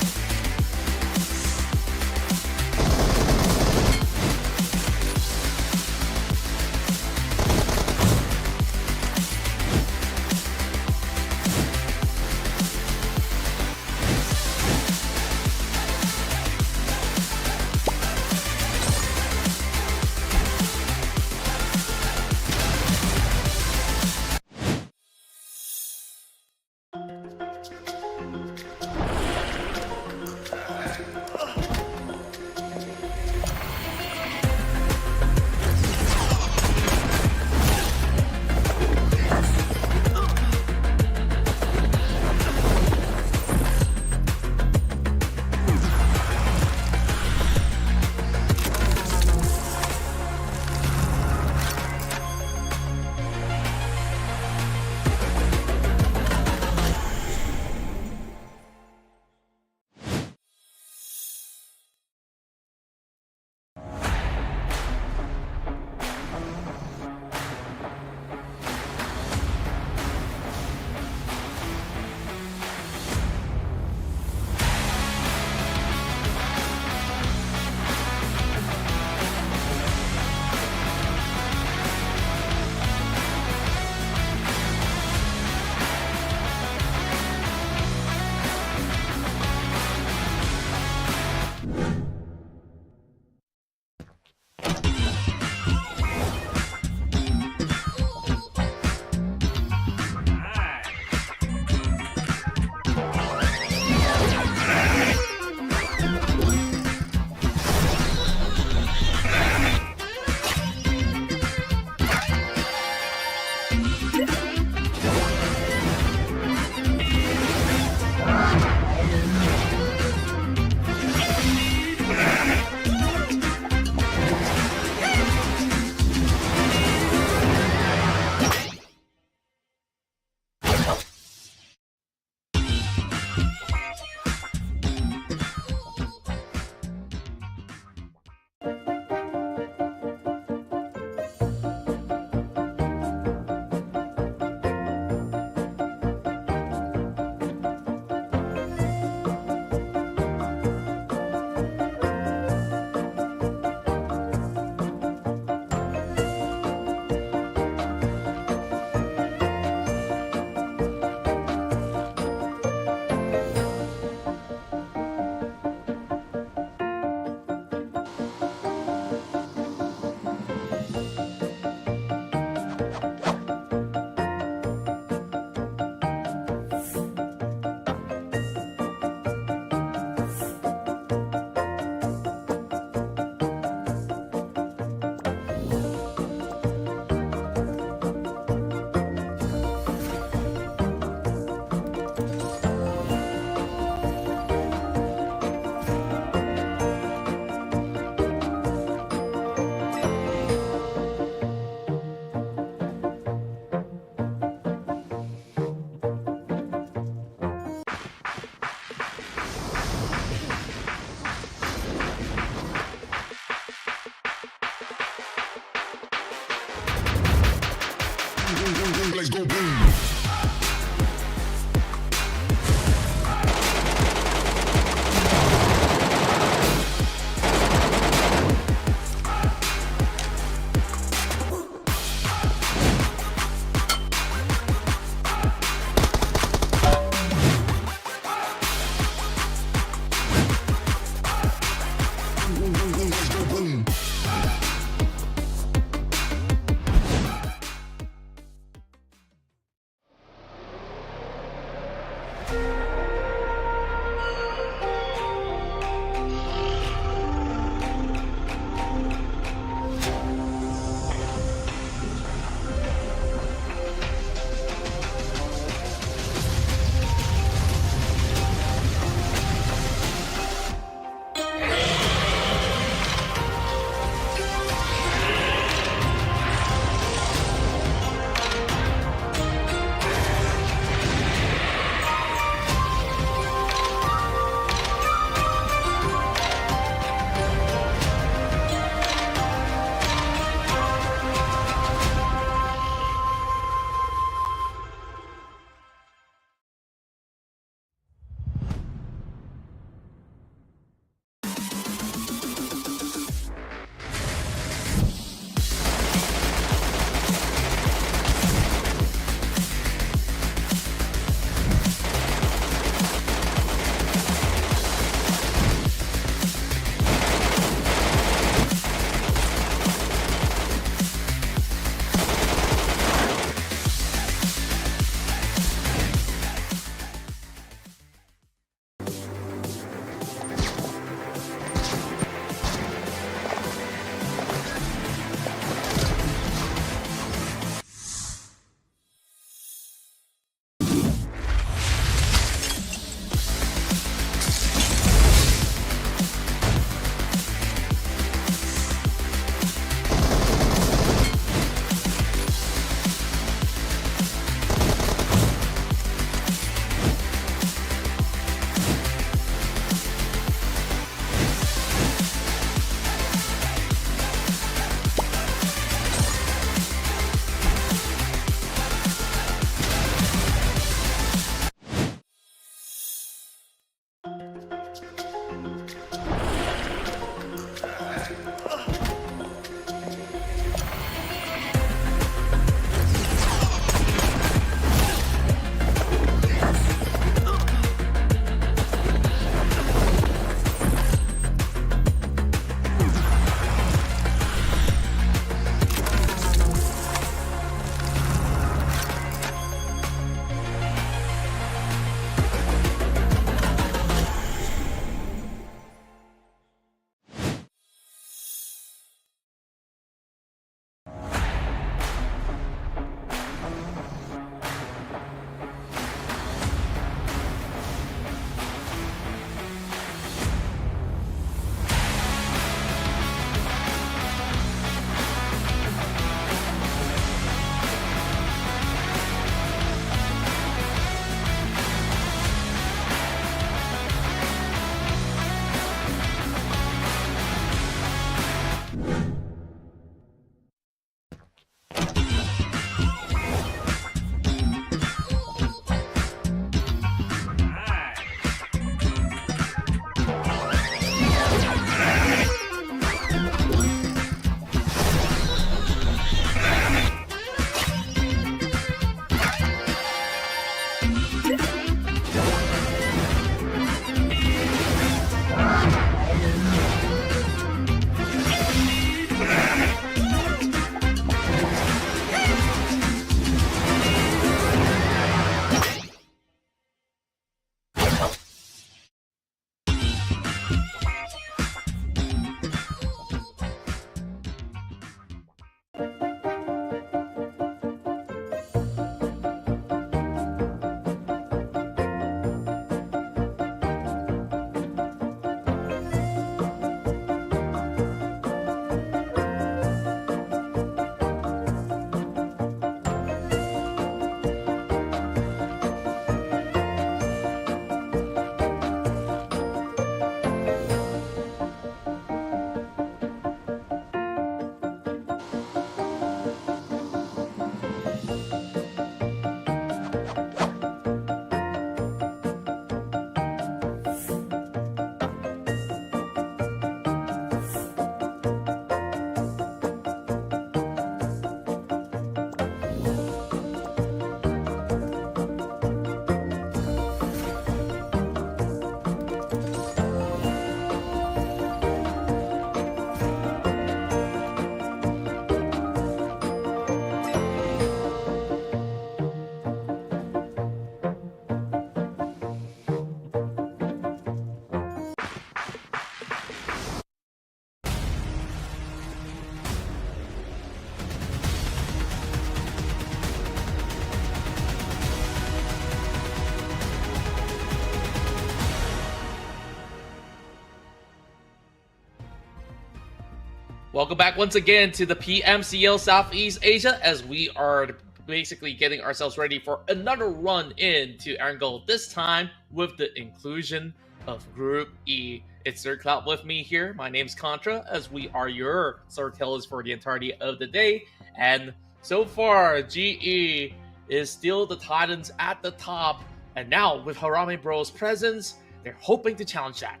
Welcome back once again to the PMCL Southeast Asia as we are basically getting ourselves ready for another run into Erangel, this time with the inclusion of Group E. It's Sir Cloud with me here. My name's Contra, as we are your storytellers for the entirety of the day. And so far, GE is still the Titans at the top. And now, with Harame Bros' presence, they're hoping to challenge that.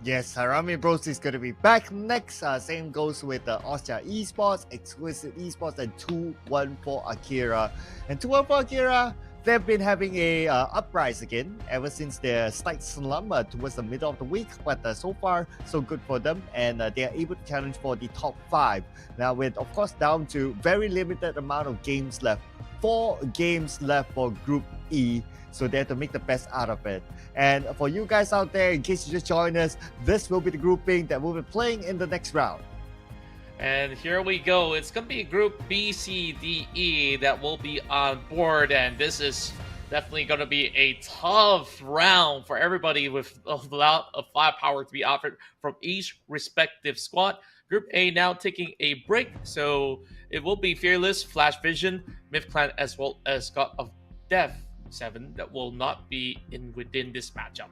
Yes, Harame Bros is going to be back next. Same goes with Austria Esports, Exquisite Esports, and 214 Akira. And 214 Akira, they've been having a uprise again ever since their slight slump towards the middle of the week. But so far, so good for them, and they are able to challenge for the top 5. Now, with of course down to very limited amount of games left, 4 games left for Group E. So they have to make the best out of it. And for you guys out there, in case you just joined us, this will be the grouping that we'll be playing in the next round. And here we go. It's going to be Group B, C, D, E that will be on board. And this is definitely going to be a tough round for everybody with a lot of firepower to be offered from each respective squad. Group A now taking a break. So it will be Fearless, Flash Vision, Myth Clan, as well as God of Death 7 that will not be within this matchup.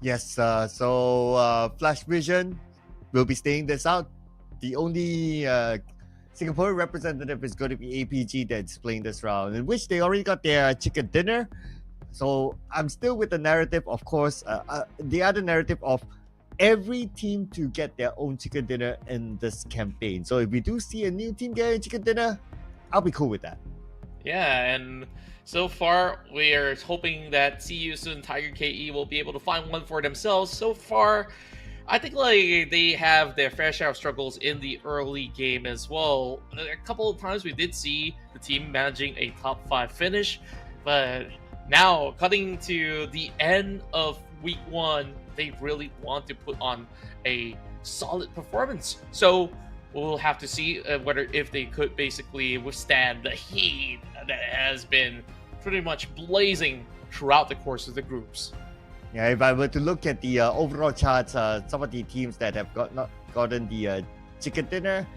Yes, so Flash Vision will be staying this out. The only Singapore representative is going to be APG that's playing this round, in which they already got their chicken dinner. So I'm still with the narrative, of course, the other narrative of every team to get their own chicken dinner in this campaign. So if we do see a new team getting chicken dinner, I'll be cool with that. Yeah, and so far, we are hoping that CU Soon Tiger KE will be able to find one for themselves. So far, I think like they have their fair share of struggles in the early game as well. A couple of times we did see the team managing a top 5 finish, but now cutting to the end of week 1, they really want to put on a solid performance. So we'll have to see whether if they could basically withstand the heat that has been pretty much blazing throughout the course of the groups. Yeah, if I were to look at the overall charts, some of the teams that have not gotten the chicken dinner,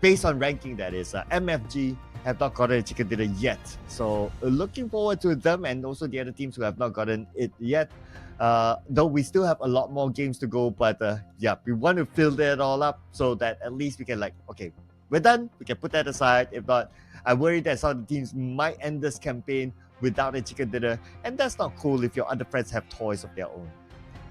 based on ranking, that is, MFG have not gotten a chicken dinner yet. So looking forward to them, and also the other teams who have not gotten it yet. Though we still have a lot more games to go, but yeah, we want to fill that all up so that at least we can okay, we're done. We can put that aside. If not, I worry that some of the teams might end this campaign without a chicken dinner, and that's not cool if your other friends have toys of their own.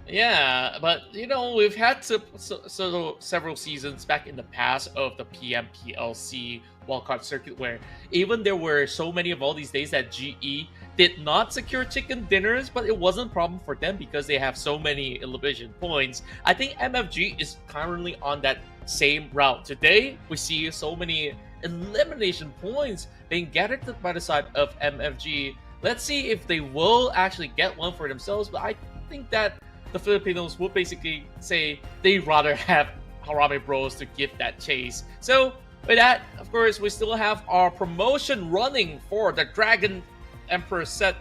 Yeah, but we've had several seasons back in the past of the PMCL SEA wildcard circuit where even there were so many of all these days that GE did not secure chicken dinners, but it wasn't a problem for them because they have so many elimination points. I think MFG is currently on that same route. Today, we see so many elimination points being gathered by the side of MFG. Let's see if they will actually get one for themselves, but I think that the Filipinos will basically say they'd rather have Harame Bros to give that chase. So with that, of course, we still have our promotion running for the Dragon Emperor set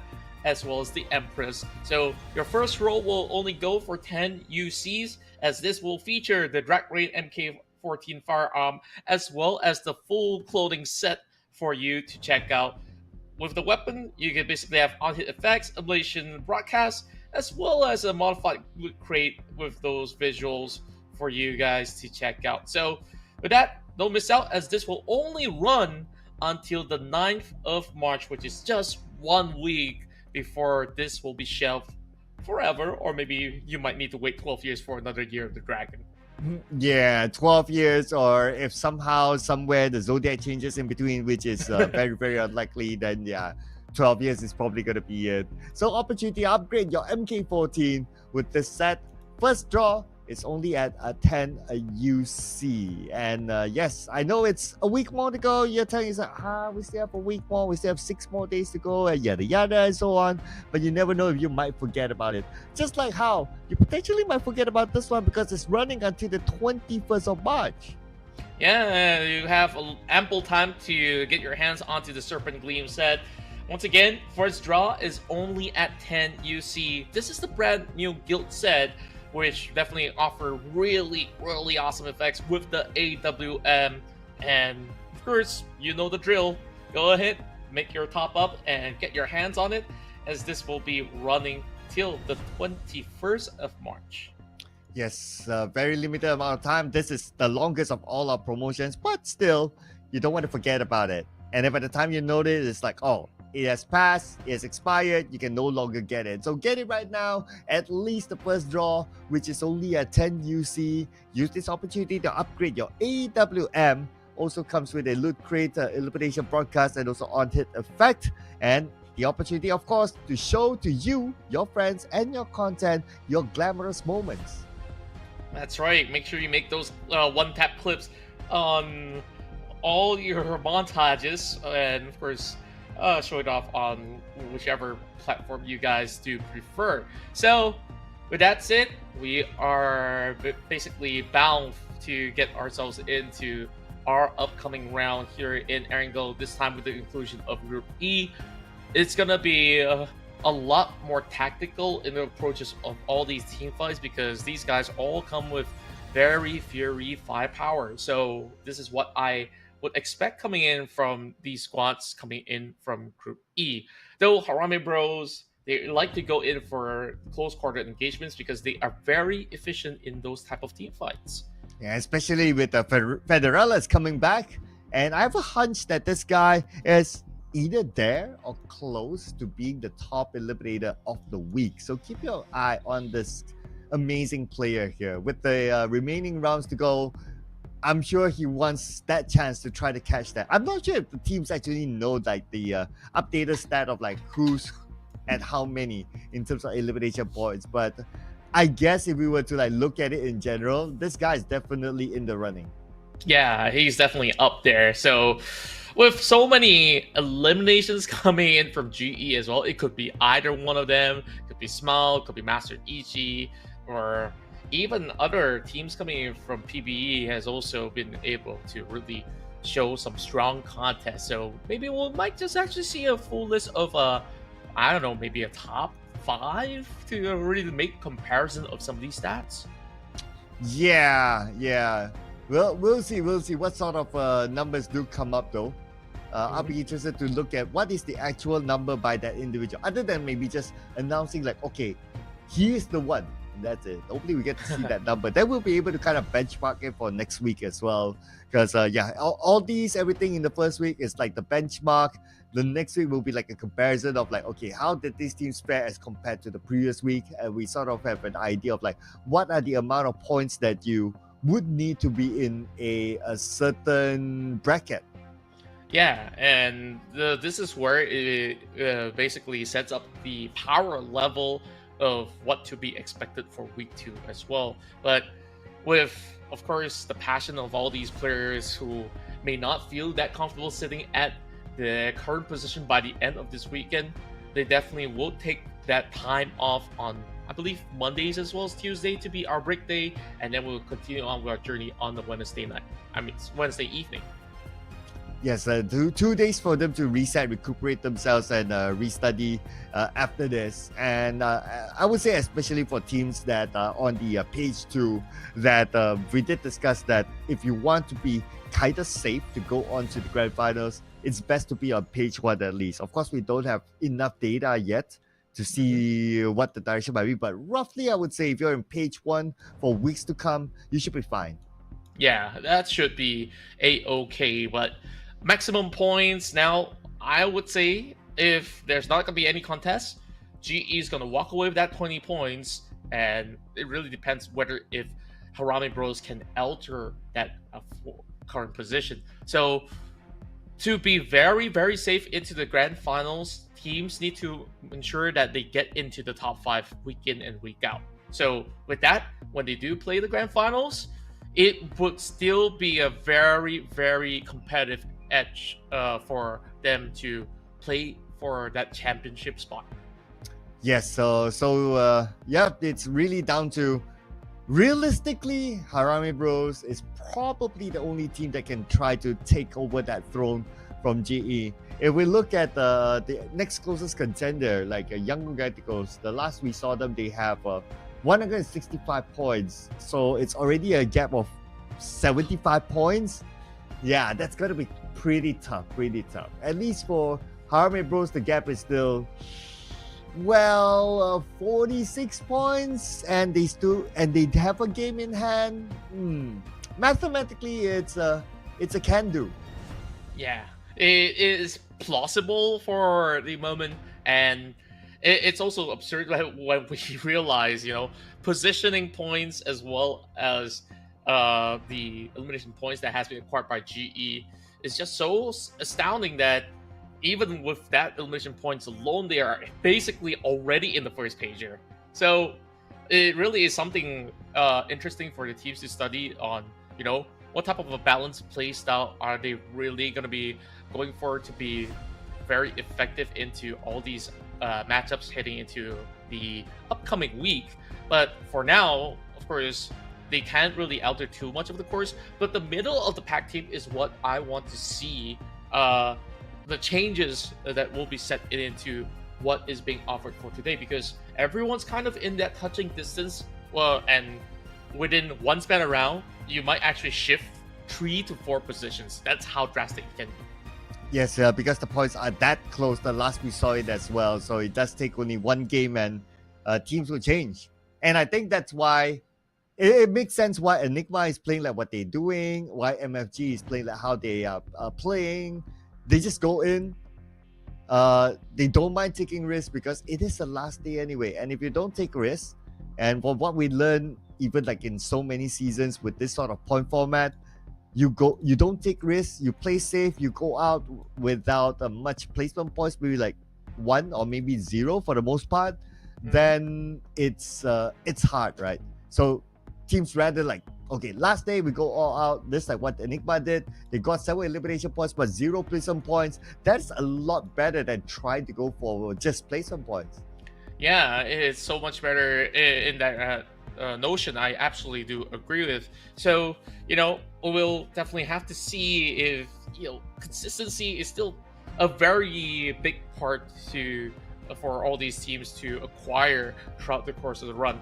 as well as the Empress. So your first roll will only go for 10 UCs, as this will feature the Drag Raid MK14 firearm as well as the full clothing set for you to check out. With the weapon, you can basically have on-hit effects, ablation broadcast, as well as a modified loot crate with those visuals for you guys to check out. So with that, don't miss out, as this will only run until the 9th of March, which is just 1 week before this will be shelved forever, or maybe you might need to wait 12 years for another Year of the Dragon. Yeah, 12 years, or if somehow, somewhere the Zodiac changes in between, which is very, very unlikely, then yeah, 12 years is probably going to be it. So opportunity to upgrade your MK14 with this set. First draw is only at 10 UC. And yes, I know it's a week more to go. You're telling yourself, we still have a week more. We still have 6 more days to go, and yada yada and so on. But you never know if you might forget about it. Just like how you potentially might forget about this one because it's running until the 21st of March. Yeah, you have ample time to get your hands onto the Serpent Gleam set. Once again, first draw is only at 10 UC. This is the brand new guild set which definitely offer really, really awesome effects with the AWM. And of course, you know the drill. Go ahead, make your top up and get your hands on it, as this will be running till the 21st of March. Yes, very limited amount of time. This is the longest of all our promotions, but still, you don't want to forget about it. And then by the time you notice, it's like, oh, it has passed, it has expired, you can no longer get it. So get it right now, at least the first draw, which is only at 10 UC. Use this opportunity to upgrade your AWM. Also comes with a loot crate, elimination broadcast, and also on-hit effect. And the opportunity, of course, to show to you, your friends, and your content, your glamorous moments. That's right. Make sure you make those one-tap clips on all your montages, and of course, show it off on whichever platform you guys do prefer. So, with that said, we are basically bound to get ourselves into our upcoming round here in Erangel, this time with the inclusion of Group E. It's gonna be a lot more tactical in the approaches of all these team fights, because these guys all come with very fury firepower. So this is what I would expect coming in from these squads coming in from Group E. Though Harame Bros, they like to go in for close quarter engagements because they are very efficient in those type of team fights. Yeah, especially with the Federales coming back. And I have a hunch that this guy is either there or close to being the top eliminator of the week. So keep your eye on this amazing player here. With the remaining rounds to go, I'm sure he wants that chance to try to catch that. I'm not sure if the teams actually know like the updated stat of like who's and how many in terms of elimination points, but I guess if we were to like look at it in general, this guy is definitely in the running. Yeah, he's definitely up there. So with so many eliminations coming in from GE as well, it could be either one of them. It could be Smile, could be Master EG, or even other teams coming in from PBE has also been able to really show some strong contests. So maybe we might just actually see a full list of I don't know, maybe a top 5 to really make comparison of some of these stats. Yeah. Well, we'll see what sort of numbers do come up though. I'll be interested to look at what is the actual number by that individual, other than maybe just announcing like, okay, here's the one. That's it. Hopefully we get to see that number. Then we'll be able to kind of benchmark it for next week as well. Because all these, everything in the first week is like the benchmark. The next week will be like a comparison of like, okay, how did these teams fare as compared to the previous week? And we sort of have an idea of like, what are the amount of points that you would need to be in a certain bracket. Yeah, and this is where it basically sets up the power level of what to be expected for week 2 as well. But with, of course, the passion of all these players who may not feel that comfortable sitting at the current position by the end of this weekend, they definitely will take that time off on, I believe, Mondays as well as Tuesday to be our break day, and then we'll continue on with our journey on the Wednesday night. Wednesday evening. Yes, 2 days for them to reset, recuperate themselves, and restudy after this. And I would say, especially for teams that are on the page 2, that we did discuss that if you want to be kind of safe to go on to the grand finals, it's best to be on page 1 at least. Of course, we don't have enough data yet to see what the direction might be, but roughly I would say if you're in page 1 for weeks to come, you should be fine. Yeah, that should be a-okay, but maximum points now, I would say if there's not going to be any contest, GE is going to walk away with that 20 points, and it really depends whether if Harame Bros can alter that current position. So to be very, very safe into the grand finals, teams need to ensure that they get into the top 5 week in and week out. So with that, when they do play the grand finals, it would still be a very, very competitive edge for them to play for that championship spot. Yes, so yeah, it's really down to, realistically, Harame Bros is probably the only team that can try to take over that throne from GE. If we look at the next closest contender, like Young Gaticos, the last we saw them, they have 165 points. So it's already a gap of 75 points. Yeah, that's gonna be pretty tough. At least for Harame Bros, the gap is still 46 points, and they have a game in hand. Mathematically, it's a can do. Yeah, it is plausible for the moment, and it's also absurd when we realize, positioning points as well as the elimination points that has been acquired by GE is just so astounding that even with that elimination points alone, they are basically already in the first pager. So it really is something interesting for the teams to study on, what type of a balanced play style are they really going to be going for to be very effective into all these matchups heading into the upcoming week. But for now, of course, they can't really alter too much of the course, but the middle of the pack team is what I want to see the changes that will be set into what is being offered for today, because everyone's kind of in that touching distance. Well, and within one span around, you might actually shift 3 to 4 positions. That's how drastic it can be. Yes, because the points are that close. The last we saw it as well, so it does take only one game, and teams will change. And I think that's why it makes sense why Enigma is playing like what they're doing, why MFG is playing like how they are playing. They just go in. They don't mind taking risks because it is the last day anyway. And if you don't take risks, and from what we learned, even like in so many seasons with this sort of point format, you don't take risks, you play safe, you go out without much placement points, maybe like 1 or maybe 0 for the most part, then it's hard, right? So teams rather like, okay, last day we go all out, just like what Enigma did. They got 7 elimination points but 0 placement points. That's a lot better than trying to go for just placement points. Yeah, it's so much better in that notion. I absolutely do agree with. So, we'll definitely have to see if, consistency is still a very big part for all these teams to acquire throughout the course of the run.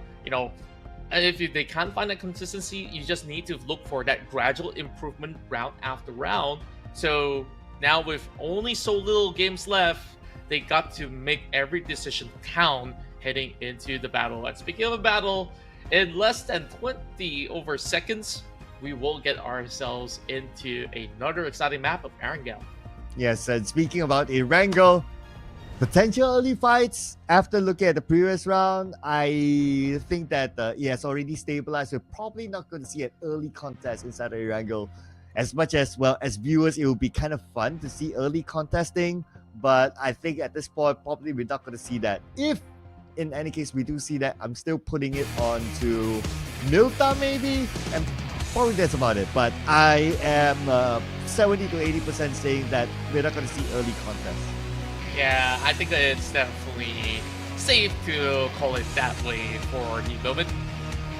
And if they can't find that consistency, you just need to look for that gradual improvement round after round. So now with only so little games left, they got to make every decision count heading into the battle. And speaking of a battle, in less than 20 over seconds, we will get ourselves into another exciting map of Erangel. Yes, and speaking about Erangel, potential early fights. After looking at the previous round, I think that it has already stabilized. We're probably not going to see an early contest inside of Erangel. As much as, as viewers, it will be kind of fun to see early contesting. But I think at this point, probably we're not going to see that. If, in any case, we do see that, I'm still putting it on to Milta maybe. And probably that's about it. But I am 70 to 80% saying that we're not going to see early contests. Yeah, I think that it's definitely safe to call it that way for the moment.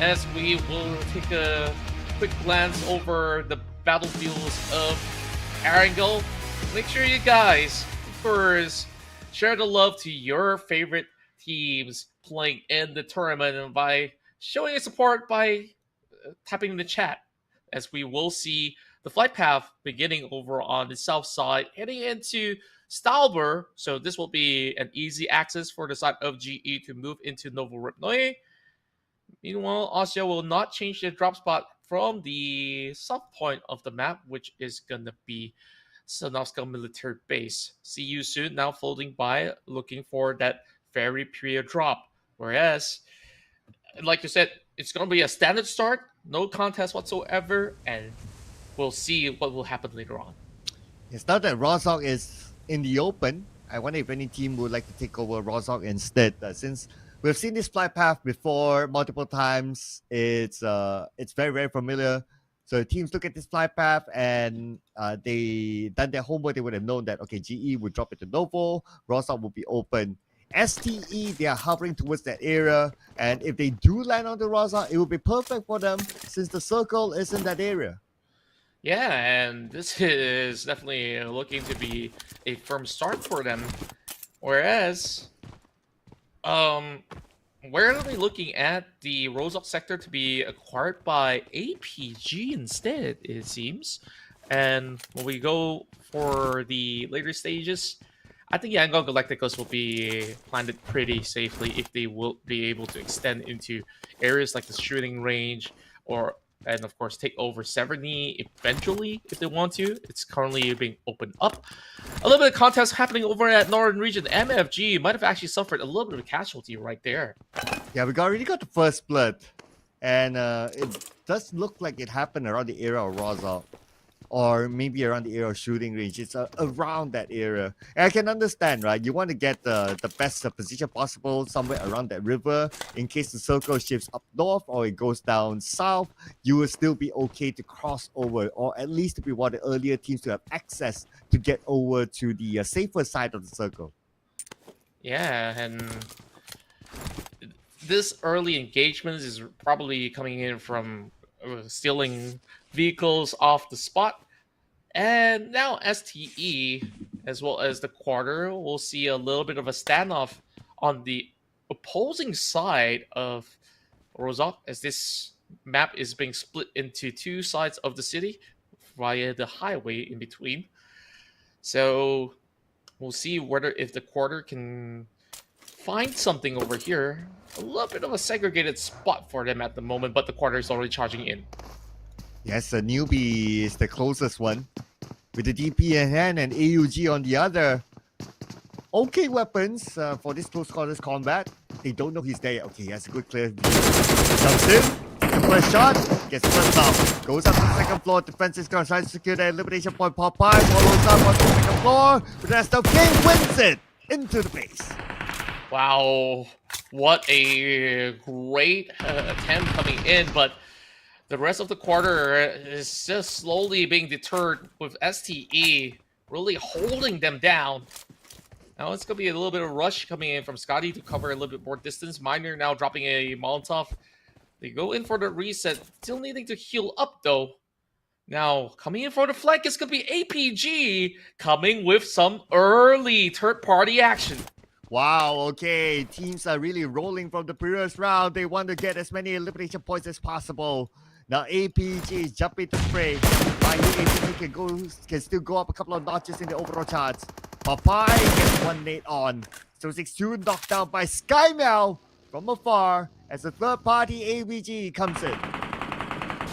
As we will take a quick glance over the battlefields of Erangel, make sure you guys, first, share the love to your favorite teams playing in the tournament, and by showing your support by tapping in the chat, as we will see the flight path beginning over on the south side, heading into Stalber. So this will be an easy access for the side of GE to move into Novo Ripnoe. Meanwhile, Austria will not change their drop spot from the south point of the map, which is gonna be Sanhok military base. See you soon. Now folding by, looking for that very period drop. Whereas, like you said, it's gonna be a standard start, no contest whatsoever, and we'll see what will happen later on. It's not that Rozhok is in the open. I wonder if any team would like to take over Rozhok instead, since we've seen this flight path before multiple times. It's very, very familiar. So teams look at this flight path and they done their homework. They would have known that, okay, GE would drop it to Novo, Rozhok will be open. STE, they are hovering towards that area, and if they do land on the Rozhok, it will be perfect for them since the circle is in that area. Yeah, and this is definitely looking to be a firm start for them. Whereas, we're only looking at the Rozok sector to be acquired by APG instead, it seems. And when we go for the later stages, I think Yangon Galacticos will be planted pretty safely if they will be able to extend into areas like the shooting range or and of course take over Severny eventually if they want to. It's currently being opened up. A little bit of contest happening over at Northern Region. MFG might have actually suffered a little bit of a casualty right there. Yeah, already got the first blood, and it does look like it happened around the area of Rozok, or maybe around the area of shooting range. It's around that area. And I can understand, right? You want to get the best position possible somewhere around that river in case the circle shifts up north or it goes down south. You will still be okay to cross over, or at least to be one of the earlier teams to have access to get over to the safer side of the circle. Yeah, and this early engagement is probably coming in from stealing vehicles off the spot. And now STE, as well as the quarter, will see a little bit of a standoff on the opposing side of Rozok, as this map is being split into two sides of the city via the highway in between. So we'll see whether if the quarter can find something over here. A little bit of a segregated spot for them at the moment, but the quarter is already charging in. Yes, a newbie is the closest one, with the DP in hand and AUG on the other. Okay weapons for this close quarters combat. They don't know he's there yet. Okay, he has a good clear view. Jumps in, the first shot, gets first out. Goes up to the second floor, defense is going to try to secure the elimination point. Popeye follows up on the second floor, but that's okay, wins it into the base. Wow, what a great attempt coming in, but the rest of the quarter is just slowly being deterred with STE really holding them down. Now it's going to be a little bit of rush coming in from Scotty to cover a little bit more distance. Miner now dropping a Molotov. They go in for the reset, still needing to heal up though. Now, coming in for the flank is going to be APG coming with some early third-party action. Wow, okay. Teams are really rolling from the previous round. They want to get as many elimination points as possible. Now APG is jumping to spray. APG can still go up a couple of notches in the overall charts. Popeye gets one nade on. So 6-2 knocked down by SkyMel from afar as the third party AVG comes in.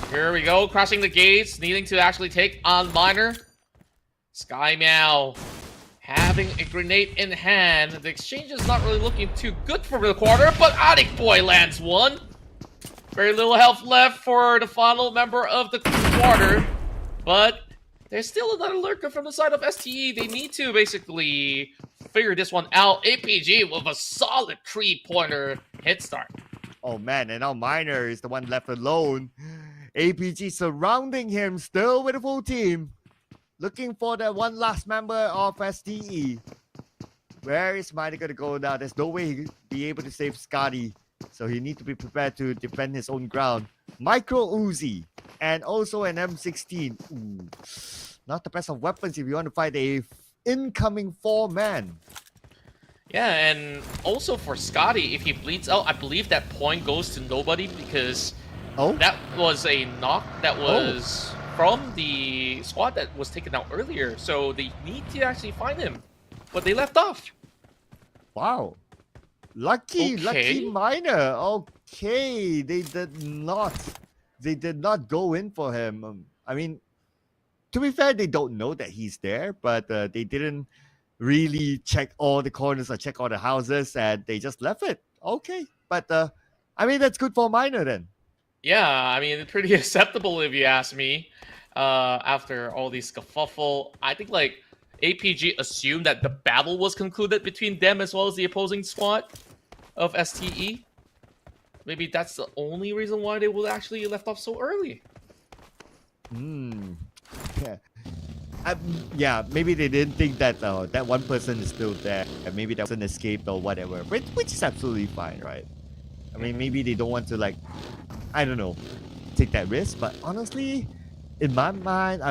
Here we go, crashing the gates, needing to actually take on Miner. SkyMel having a grenade in hand. The exchange is not really looking too good for the quarter, but Attic Boy lands one. Very little health left for the final member of the quarter, but there's still another lurker from the side of STE. They need to basically figure this one out. APG with a solid 3-pointer hit start. Oh man, and now Miner is the one left alone. APG surrounding him still with a full team. Looking for the one last member of STE. Where is Miner going to go now? There's no way he'll be able to save Scotty. So he needs to be prepared to defend his own ground. Micro Uzi and also an M16. Ooh, not the best of weapons if you want to fight a incoming 4-man. Yeah, and also for Scotty, if he bleeds out, I believe that point goes to nobody because that was a knock that was from the squad that was taken out earlier. So they need to actually find him, but they left off. Wow. Lucky Miner. Okay, they did not go in for him. I mean, to be fair, they don't know that he's there, but they didn't really check all the corners or check all the houses, and they just left it. Okay, but I mean, that's good for Miner then. Yeah, I mean, pretty acceptable if you ask me. After all these kerfuffle, I think like APG assumed that the battle was concluded between them as well as the opposing squad of STE. Maybe that's the only reason why they would actually left off so early. Yeah. Yeah, maybe they didn't think that that one person is still there, and maybe that person escaped or whatever, which is absolutely fine, right? I mean, maybe they don't want to, like, I don't know, take that risk. But honestly, in my mind,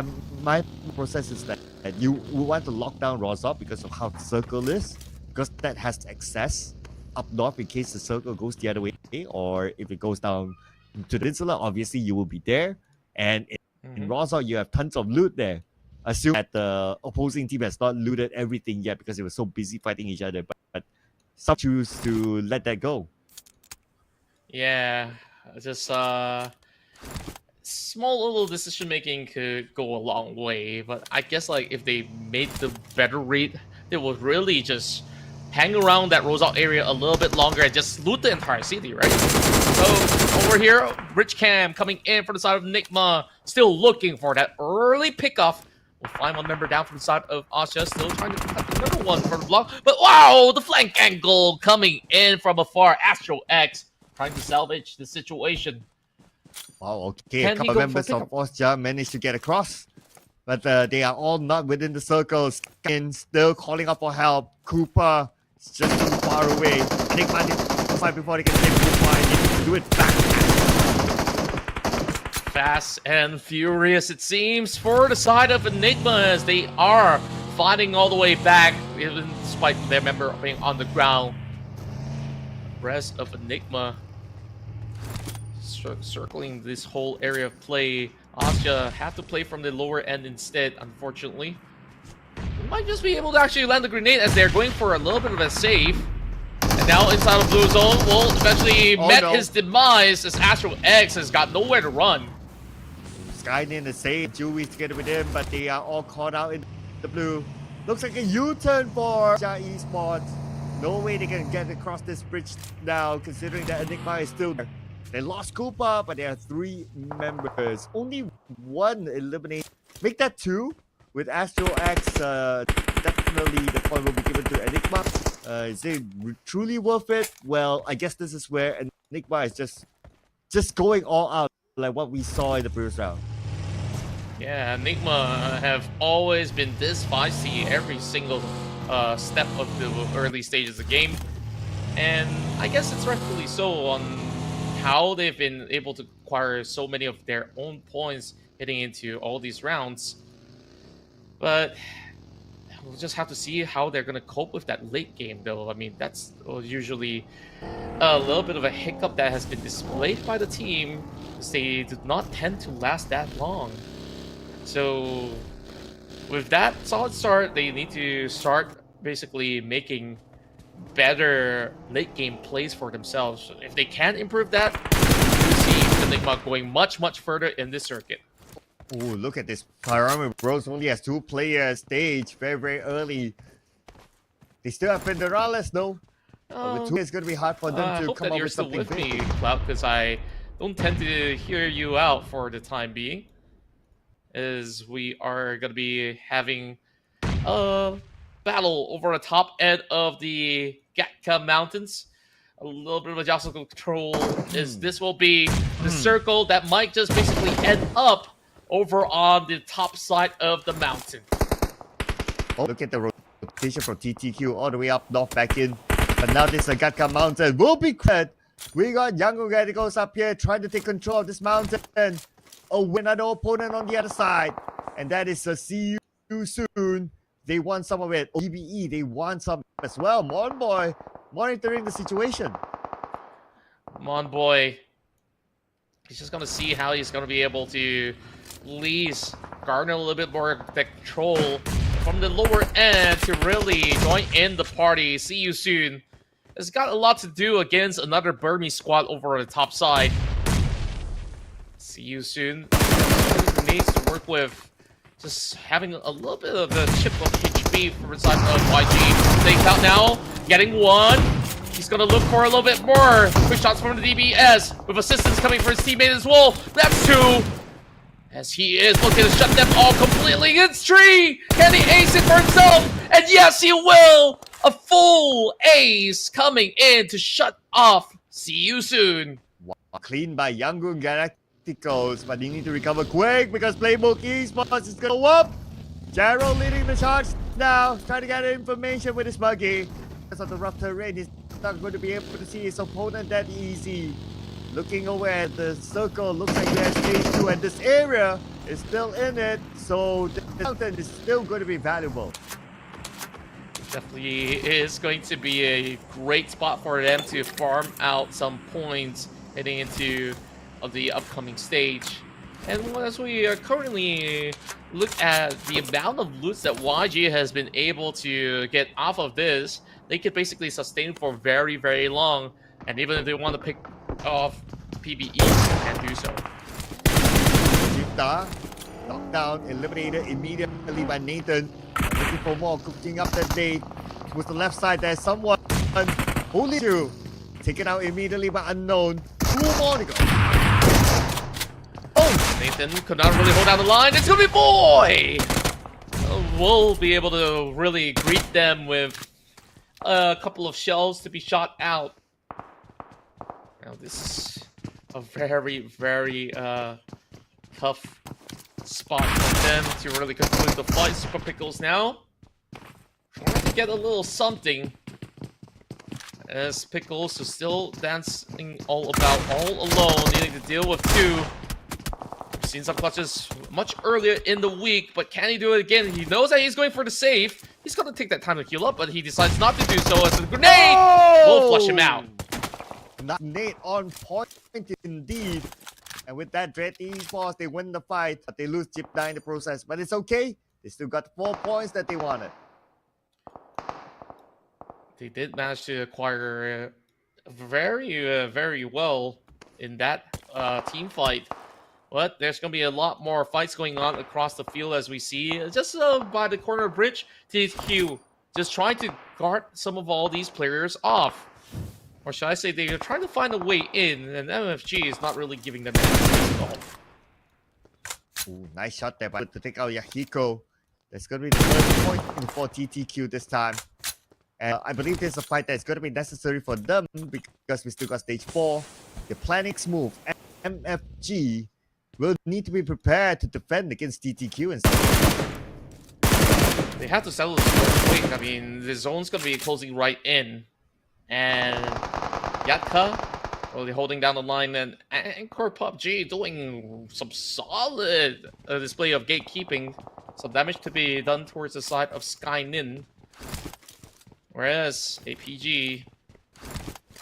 my process is that you want to lock down Rozok because of how the circle is, because that has access up north in case the circle goes the other way, or if it goes down to the peninsula, obviously you will be there. And in Rosal, you have tons of loot there. Assume that the opposing team has not looted everything yet because they were so busy fighting each other, but some choose to let that go. Yeah, just small little decision making could go a long way, but I guess like if they made the better read, they would really just hang around that Rosal area a little bit longer and just loot the entire city, right? So over here, Rich Cam coming in from the side of Enigma, still looking for that early pickoff. We'll find one member down from the side of Asha, still trying to pick up another one for the block. But wow, the flank angle coming in from afar. Astro X trying to salvage the situation. Wow, okay, a couple members of Austria managed to get across, but they are all not within the circles. And still calling up for help. Cooper is just too far away. Enigma needs to fight before they can save Cooper, and they need to do it back. Fast and furious, it seems, for the side of Enigma as they are fighting all the way back, even despite their member being on the ground. The rest of Enigma circling this whole area of play. Asya have to play from the lower end instead, unfortunately. They might just be able to actually land the grenade as they're going for a little bit of a save. And now inside of Blue Zone will eventually his demise as Astro X has got nowhere to run. Skynet is safe, Chewie together with him, but they are all caught out in the blue. Looks like a U-turn for Esports. No way they can get across this bridge now, considering that Enigma is still there. They lost Koopa, but there are 3 members. Only 1 eliminated. Make that 2 with Astro X. Definitely the point will be given to Enigma. Is it truly worth it? Well, I guess this is where Enigma is just going all out, like what we saw in the previous round. Yeah, Enigma have always been this feisty every single step of the early stages of the game. And I guess it's rightfully so on how they've been able to acquire so many of their own points heading into all these rounds. But we'll just have to see how they're going to cope with that late game, though. I mean, that's usually a little bit of a hiccup that has been displayed by the team, because they do not tend to last that long. So with that solid start, they need to start basically making better late game plays for themselves. So if they can improve that, you see Enigma going much further in this circuit. Oh, look at this. Miramar Bros only has 2 players stage very early. They still have Federales though. With 2, it's going to be hard for them to come up with something big. I hope that you're still with me, Cloud, because I don't tend to hear you out for the time being, as we are going to be having a battle over the top end of the Gatka Mountains. A little bit of a jostle control, as this will be the circle that might just basically end up over on the top side of the mountain. Oh, look at the rotation from TTQ all the way up north back in. But now this Gatka Mountain will be cleared. We got Younger Radicals up here trying to take control of this mountain. Oh, another opponent on the other side. And that is a see you soon. They want some of it. OBE, they want some as well. Mon Boy monitoring the situation. Mon Boy, he's just going to see how he's going to be able to at least garner a little bit more control from the lower end to really join in the party. See you soon. It's got a lot to do against another Burmese squad over on the top side. See you soon. Needs to work with just having a little bit of a chip of HP from inside of YG. Takes out now, getting 1. He's gonna look for a little bit more. Quick shots from the DBS with assistance coming for his teammate as well. That's 2. As he is looking to shut them all completely. It's 3. Can he ace it for himself? And yes, he will. A full ace coming in to shut off. See you soon. Wow. Clean by Yangon Galacticos, but they need to recover quick because Playbook Esports is gonna go up. Gerald leading the charge now, trying to get information with his buggy. Because of the rough terrain, he's not going to be able to see his opponent that easy. Looking away at the circle, looks like he has stage 2, and this area is still in it, so the mountain is still going to be valuable. Definitely is going to be a great spot for them to farm out some points heading into the upcoming stage. And as we currently look at the amount of loots that YG has been able to get off of this, they could basically sustain for very, very long. And even if they want to pick off PBE, they can do so. Jita, knocked down, eliminated immediately by Nathan. Looking for more, cooking up that day. Towards the left side, there's someone holding you. Taken out immediately by Unknown. 2 more to go. Oh, Nathan could not really hold down the line. It's gonna be Boy! We'll be able to really greet them with a couple of shells to be shot out. Now this is a very, very tough spot for them to really conclude the fight. Super Pickles now trying to get a little something, as Pickles is still dancing all alone, needing to deal with 2. We've seen some clutches much earlier in the week, but can he do it again? He knows that he's going for the save. He's going to take that time to heal up, but he decides not to do so, as the grenade will flush him out. Nate on point indeed. And with that, Dread Esports, they win the fight, but they lose Chip 9 in the process. But it's okay. They still got 4 points that they wanted. They did manage to acquire very well in that team fight. But there's going to be a lot more fights going on across the field, as we see. Just by the corner bridge, THQ just trying to guard some of all these players off. Or should I say they're trying to find a way in, and MFG is not really giving them any space at all. Ooh, nice shot there to take out Yahiko. That's going to be the first point for TTQ this time. And I believe there's a fight that's going to be necessary for them because we still got stage 4. The planning's move. MFG will need to be prepared to defend against TTQ instead. They have to settle this real quick. I mean, the zone's going to be closing right in. And Yatka, well, they're holding down the line, and Anchor PUBG doing some solid display of gatekeeping. Some damage to be done towards the side of Skynin. Whereas APG,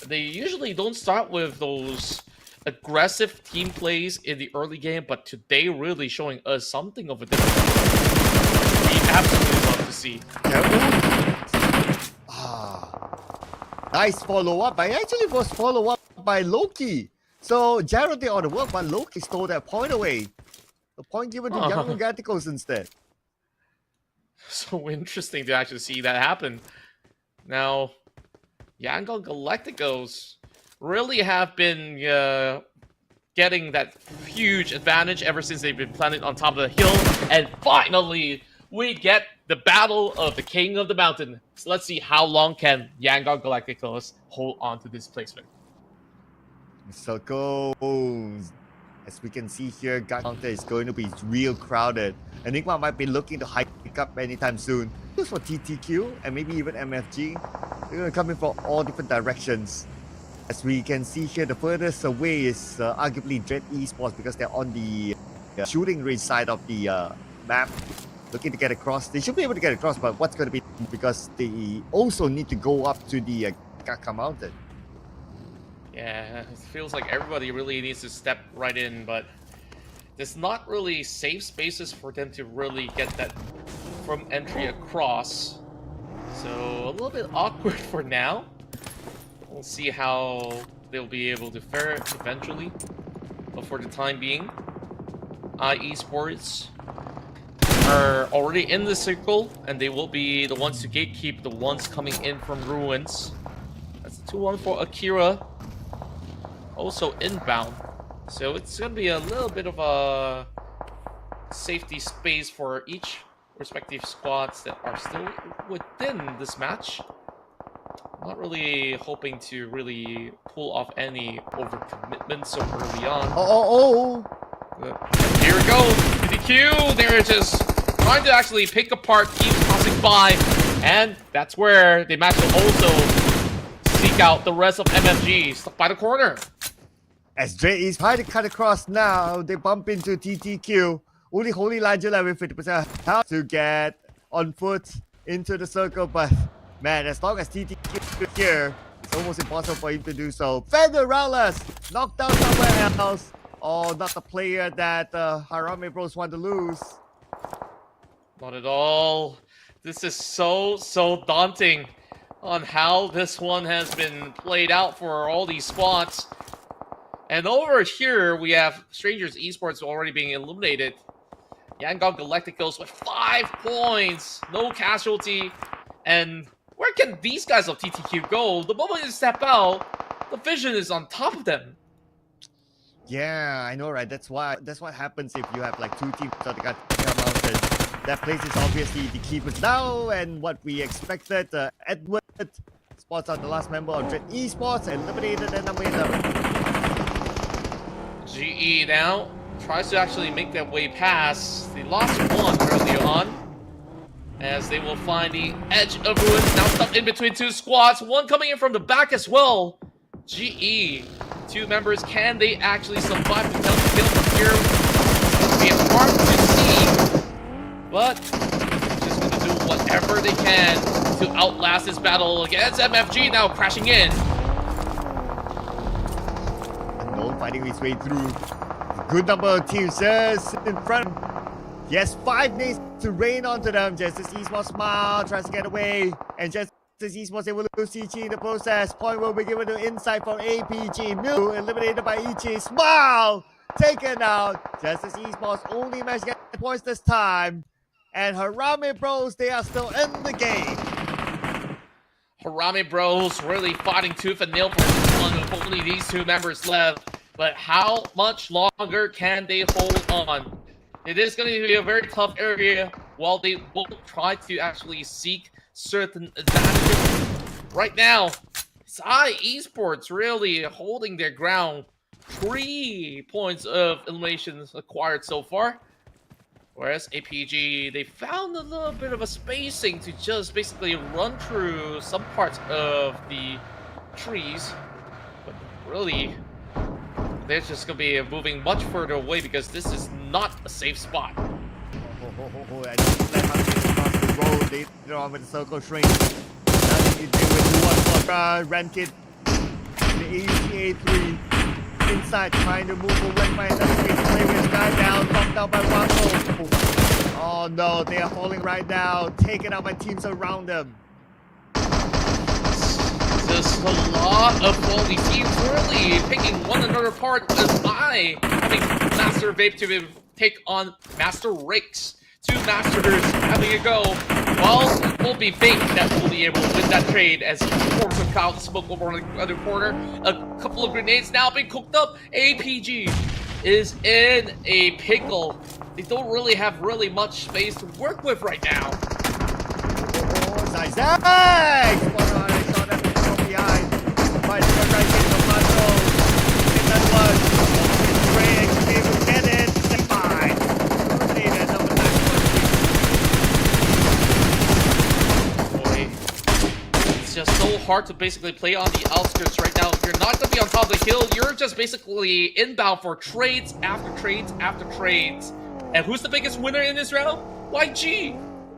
they usually don't start with those aggressive team plays in the early game, but today really showing us something of a difference. We absolutely love to see. Nice follow-up. But actually was follow-up by Loki. So Jared did all the work, but Loki stole that point away. The point given to Young Gaticos instead. So interesting to actually see that happen. Now, Erangel Galacticos really have been getting that huge advantage ever since they've been planted on top of the hill. And finally, we get the battle of the King of the Mountain. So let's see how long can Erangel Galacticos hold on to this placement. Circle. As we can see here, Counter is going to be real crowded. Enigma might be looking to hike up anytime soon. Just for TTQ and maybe even MFG. They're going to come in from all different directions. As we can see here, the furthest away is arguably Dread Esports because they're on the shooting range side of the map. Looking to get across. They should be able to get across, but what's going to be because they also need to go up to the Kaka Mountain. Yeah, it feels like everybody really needs to step right in, but there's not really safe spaces for them to really get that from entry across. So a little bit awkward for now. We'll see how they'll be able to fare eventually. But for the time being, Esports are already in the circle, and they will be the ones to gatekeep the ones coming in from Ruins. That's a 2-1 for Akira. Also inbound. So it's going to be a little bit of a safety space for each respective squads that are still within this match. Not really hoping to really pull off any overcommitment so early on. Here we go. PDQ. They're just trying to actually pick apart teams passing by. And that's where they managed to also seek out the rest of MFG. Stuck by the corner. As Dre is trying to cut across now, they bump into TTQ. Only Holy Elijah with 50% how to get on foot into the circle, but Man, as long as TTQ is here, it's almost impossible for him to do so. Federalas knocked down somewhere else. Oh, not the player that Harame Bros want to lose. Not at all. This is so daunting on how this one has been played out for all these spots. And over here, we have Strangers Esports already being eliminated. Yangon Galacticos with 5 points. No casualty. And where can these guys of TTQ go? The moment they step out, the vision is on top of them. Yeah, I know, right? That's what happens if you have like 2 teams on the Gacha Mountain. That place is obviously the keepers now, and what we expected. Edward spots on the last member of Dread Esports, eliminated at number 11. GE now tries to actually make their way past. They lost one earlier on, as they will find the edge of ruins. Now stuck in between 2 squads, one coming in from the back as well. GE, 2 members, can they actually survive the kill from here? It's hard to see, but just gonna do whatever they can to outlast this battle against MFG, now crashing in. No fighting his way through. A good number of teams in front. He has 5 nades to rain onto them. Just as Esports smile, tries to get away, and just as Esports able to lose Ichi in the process. Point will be given to Insight for APG. Mill eliminated by Ichi. Smile taken out. Just as Esports only managed to get points this time. And Harame Bros, they are still in the game. Harame Bros really fighting tooth and nail for this one with only these 2 members left. But how much longer can they hold on? It is going to be a very tough area while they will try to actually seek certain advantages. Right now, Sai Esports really holding their ground. 3 points of eliminations acquired so far. Whereas APG, they found a little bit of a spacing to just basically run through some parts of the trees. But really, they're just going to be moving much further away because this is not a safe spot. I just let how to across the road. They're on with the circle shrink. Nothing to do with one for Rankid. The ACA3 inside trying to move away by another play with this guy down, knocked down by Wako. Oh no, they are falling right now, taken out by teams around them. Just a lot of all these teams really picking one another apart as I having Master Vape to take on Master Rakes. 2 masters having a go. Well, it won't be Vape that will be able to win that trade as he forms a cloud of smoke over on the other corner. A couple of grenades now being cooked up. APG is in a pickle. They don't really have much space to work with right now. Oh, nice zag! Spot on, I saw that from behind. By the right hand of Mato. In that one. It's Ray, able to get it. Step by. Eliminated number 9. Boy, it's just so hard to basically play on the outskirts right now. If you're not going to be on top of the hill, you're just basically inbound for trades after trades after trades. And who's the biggest winner in this round? YG!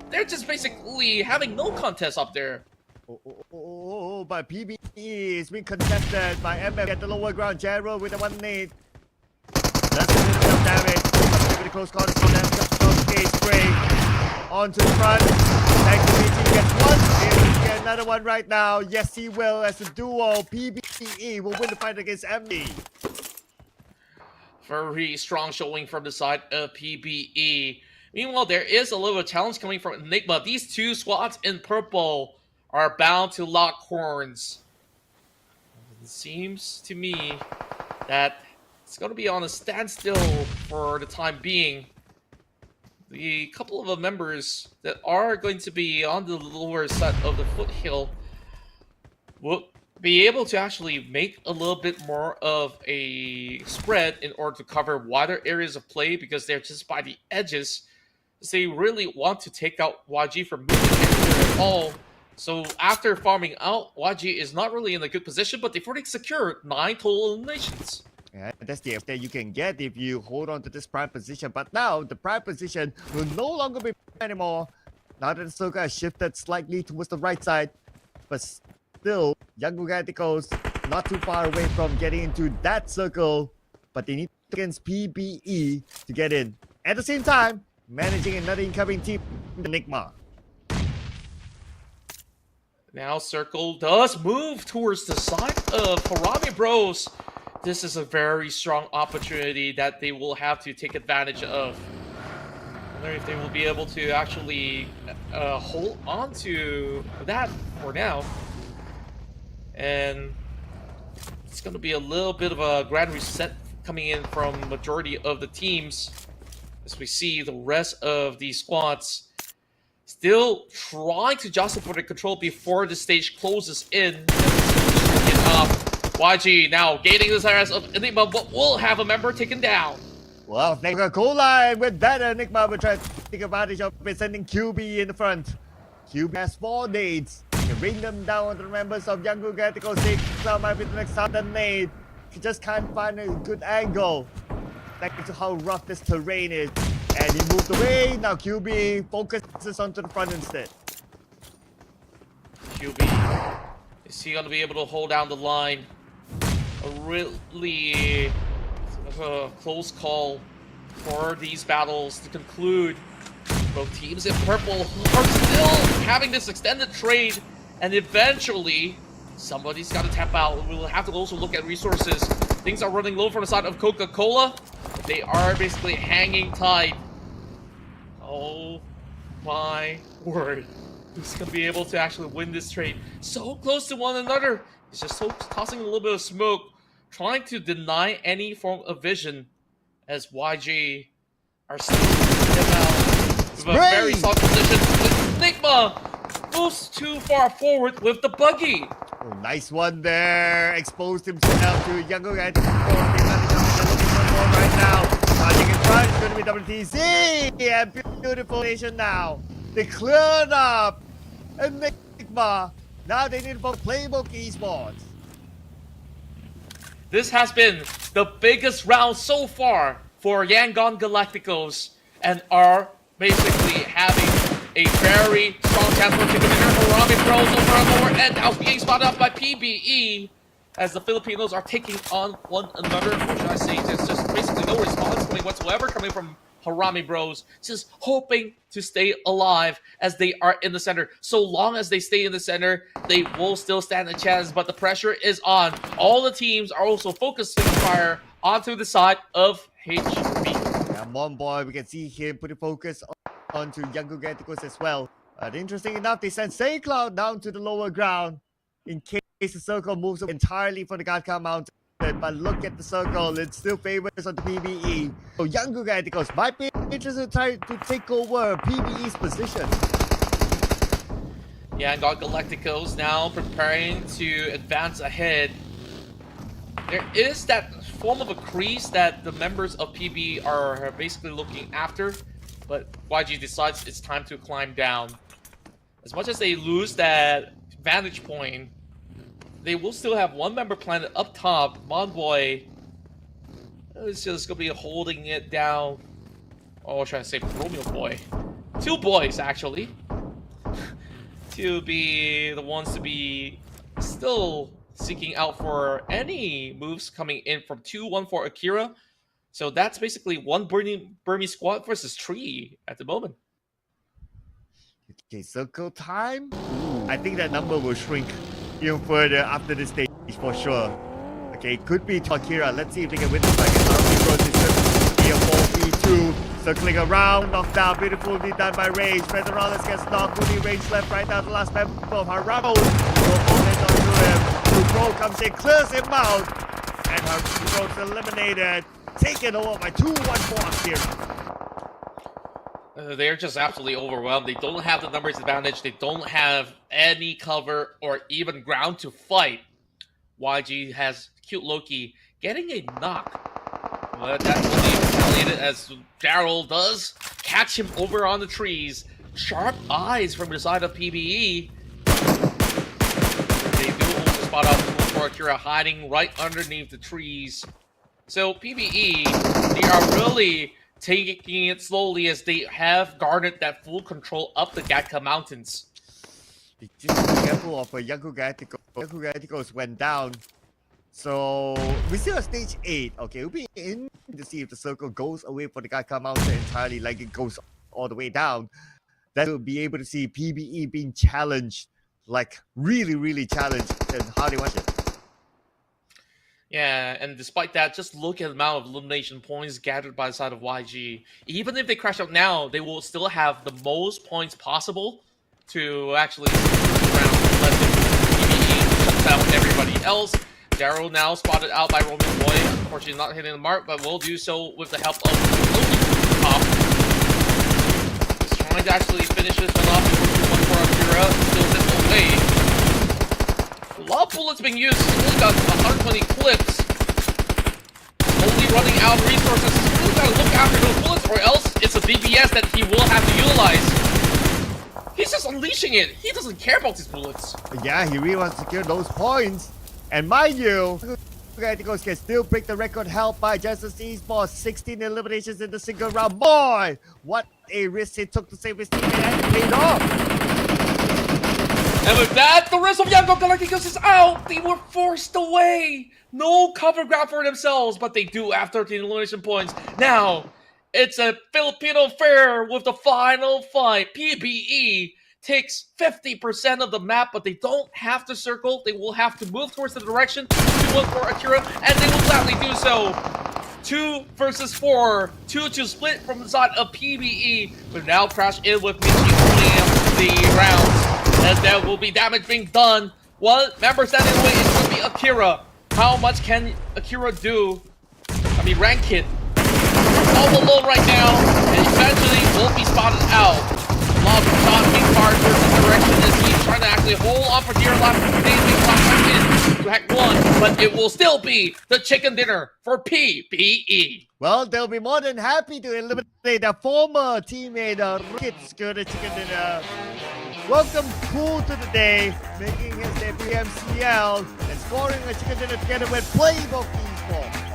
They're just basically having no contest up there. But PBE is being contested by MF at the lower ground. Jero with a 1 nade. That's a little bit of damage. With a close quarters for them. Okay, spray. On to the front. Thanks to PG gets 1. He'll get another one right now. Yes, he will. As a duo, PBE will win the fight against MD. Very strong showing from the side of PBE. Meanwhile, there is a little challenge coming from Enigma. These 2 squads in purple are bound to lock horns. It seems to me that it's going to be on a standstill for the time being. The couple of the members that are going to be on the lower side of the foothill will be able to actually make a little bit more of a spread in order to cover wider areas of play because they're just by the edges. They really want to take out YG from moving anywhere at all. So after farming out, YG is not really in a good position, but they've already secured 9 total eliminations. Yeah, that's the that you can get if you hold on to this prime position. But now the prime position will no longer be anymore. Now that the circle has shifted slightly towards the right side, but still, Young Galacticos not too far away from getting into that circle, but they need against PBE to get in. At the same time, managing another incoming team, Enigma. Now Circle does move towards the side of Harami Bros. This is a very strong opportunity that they will have to take advantage of. I wonder if they will be able to actually hold on to that for now. And it's going to be a little bit of a grand reset coming in from majority of the teams, as we see the rest of the squads still trying to jostle for the control before the stage closes in. YG now gaining the areas of Enigma, but will have a member taken down. Well, Coca-Cola, and with that, Enigma will try to take advantage of it, sending QB in the front. QB has 4 nades. Can bring them down on the members of Young Galacticos. That might be the next time the nade. He just can't find a good angle. Thanks to how rough this terrain is. And he moved away. Now QB focuses onto the front instead. QB, is he going to be able to hold down the line? A really close call for these battles to conclude. Both teams in purple are still having this extended trade, and eventually somebody's got to tap out. We'll have to also look at resources. Things are running low from the side of Coca-Cola. They are basically hanging tight. Oh my word. Who's going to be able to actually win this trade? So close to one another. It's just tossing a little bit of smoke, trying to deny any form of vision, as YG are still with a very solid position. Enigma moves too far forward with the buggy. Oh, nice one there. Exposed himself to Younger guy. They're looking for more right now. Charging in front. It's going to be WTZ. And beautiful nation now. They cleared up Enigma. Now they need for Playbook Esports. This has been the biggest round so far for Yangon Galacticos, and are basically having a very strong chance for taking the Harami Bros over on the lower end. Now being spotted up by PBE, as the Filipinos are taking on one another. What should I say? There's just basically no response whatsoever coming from Harami Bros, just hoping to stay alive as they are in the center. So long as they stay in the center, they will still stand a chance, but the pressure is on. All the teams are also focusing fire onto the side of HB. And one boy, we can see him putting focus onto Younger Galacticos as well. But interesting enough, they send Cloud down to the lower ground in case the circle moves entirely from the Gatka Mountain. But look at the circle, it still favors on the PBE. So Younger Galacticos might be interested to try to take over PBE's position. Yeah, and Galacticos now preparing to advance ahead. There is that form of a crease that the members of PB are basically looking after, but YG decides it's time to climb down. As much as they lose that vantage point, they will still have one member planted up top. Monboy is just going to be holding it down. Oh, I was trying to say Romeo Boy. 2 boys, actually. To be the ones to be still seeking out for any moves coming in from 2-1 for Akira. So that's basically one Burmese squad versus 3 at the moment. Okay, circle time. I think that number will shrink even further after this stage for sure. Okay, could be to Akira. Let's see if they can win this back. It's be a 4v2. Circling around, knocked down, beautifully done by Rage. Federales gets knocked, fully Rage left right now. The last member of Haramo will hold it onto him. Pro comes in, clears him out. And Haro's eliminated. Taken over by 2-1 for Akira. They're just absolutely overwhelmed. They don't have the numbers advantage. They don't have any cover or even ground to fight. YG has cute Loki getting a knock. But that's only retaliated as Daryl does catch him over on the trees. Sharp eyes from the side of PBE. They do also spot out for Akira hiding right underneath the trees. So PBE, they are really taking it slowly as they have garnered that full control up the Gatka Mountains. Just be careful of Yanko Galacticos. Yanko Galacticos went down. So we still at stage 8. Okay, it'll be in to see if the circle goes away for the Gaka Mountain entirely, like it goes all the way down. That will be able to see PBE being challenged, like really challenged, and how they want it. Yeah, and despite that, just look at the amount of elimination points gathered by the side of YG. Even if they crash out now, they will still have the most points possible to actually around unless PBE shuts down everybody else. Daryl now spotted out by Roman Boy. Unfortunately not hitting the mark, but will do so with the help of Loki Top. Just trying to actually finish this one off before 2-1 for Akira. Still this away. A lot of bullets being used. He's only got 120 clips. Only running out of resources. He's really got to look after those bullets, or else it's a BBS that he will have to utilize. He's just unleashing it. He doesn't care about these bullets. Yeah, he really wants to secure those points. And mind you, Galacticos can still break the record held by Justice Esports. 16 eliminations in the single round. Boy, what a risk he took to save his teammate, and it paid off. And with that, the rest of Yanko Galacticos is out. They were forced away. No cover grab for themselves, but they do have 13 elimination points. Now, it's a Filipino affair with the final fight. PBE takes 50% of the map, but they don't have to circle. They will have to move towards the direction to look for Akira, and they will gladly do so. 2 versus 4. 2 to split from the side of PBE. But now crash in with Michi winning the rounds. And there will be damage being done. One member standing away is going to be Akira. How much can Akira do? I mean, rank it. All alone right now, and eventually will be spotted out. Love shot being fired towards the direction as he's trying to actually hold on for dear life. To hack 1, but it will still be the chicken dinner for PBE. Well, they'll be more than happy to eliminate their former teammate, Rocket Scooter Chicken Dinner. Welcome Cool to the day, making his debut PMCL and scoring a chicken dinner together with Playbook Esports.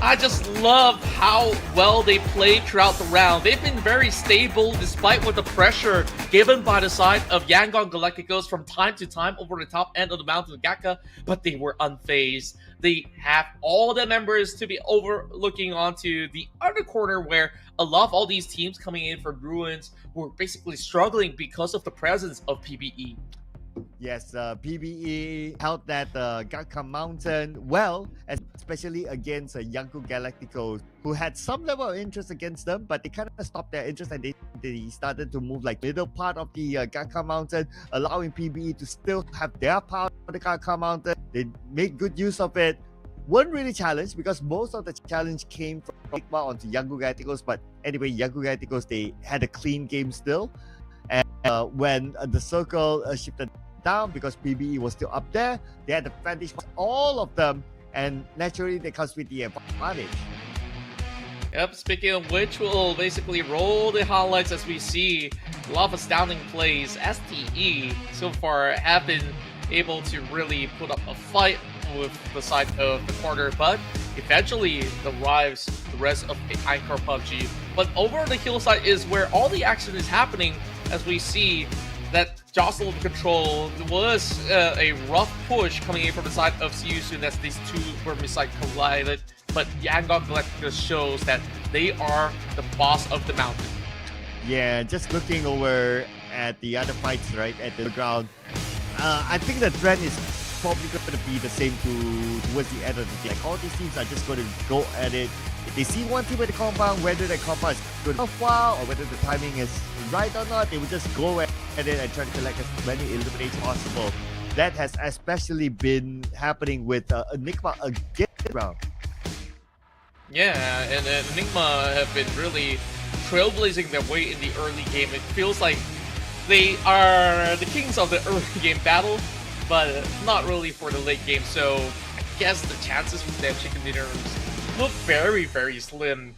I just love how well they played throughout the round. They've been very stable despite what the pressure given by the side of Yangon Galacticos from time to time over the top end of the mountain of Gaka, but they were unfazed. They have all the members to be overlooking onto the other corner where a lot of all these teams coming in from Ruins were basically struggling because of the presence of PBE. Yes, PBE held that Gaka Mountain well, especially against Yanko Galacticos, who had some level of interest against them, but they kind of stopped their interest and they started to move like middle part of the Gaka Mountain, allowing PBE to still have their power on the Gaka Mountain. They made good use of it. Weren't really challenged because most of the challenge came from Enigma onto Yanko Galacticos, but anyway, Yanko Galacticos, they had a clean game still. And when the circle shifted down because PBE was still up there, they had the advantage for all of them, and naturally they comes with the advantage. Yep, speaking of which, we'll basically roll the highlights as we see a lot of astounding plays. STE so far have been able to really put up a fight with the side of the corner, but eventually arrives the rest of Anchor PUBG. But over the hillside is where all the action is happening, as we see that jostle of control. There was a rough push coming in from the side of CU soon as these two were collided, but Yangon Galacticos shows that they are the boss of the mountain. Yeah, just looking over at the other fights, right, at the ground, I think the trend is probably going to be the same towards the end of the day. Like, all these teams are just going to go at it. If they see one team at the compound, whether the compound is good or far, or whether the timing is right or not, they will just go at it and try to collect as many eliminations possible. That has especially been happening with Enigma again round. Yeah, and Enigma have been really trailblazing their way in the early game. It feels like they are the kings of the early game battle, but not really for the late game. So I guess the chances for them chicken dinners look very, very slim.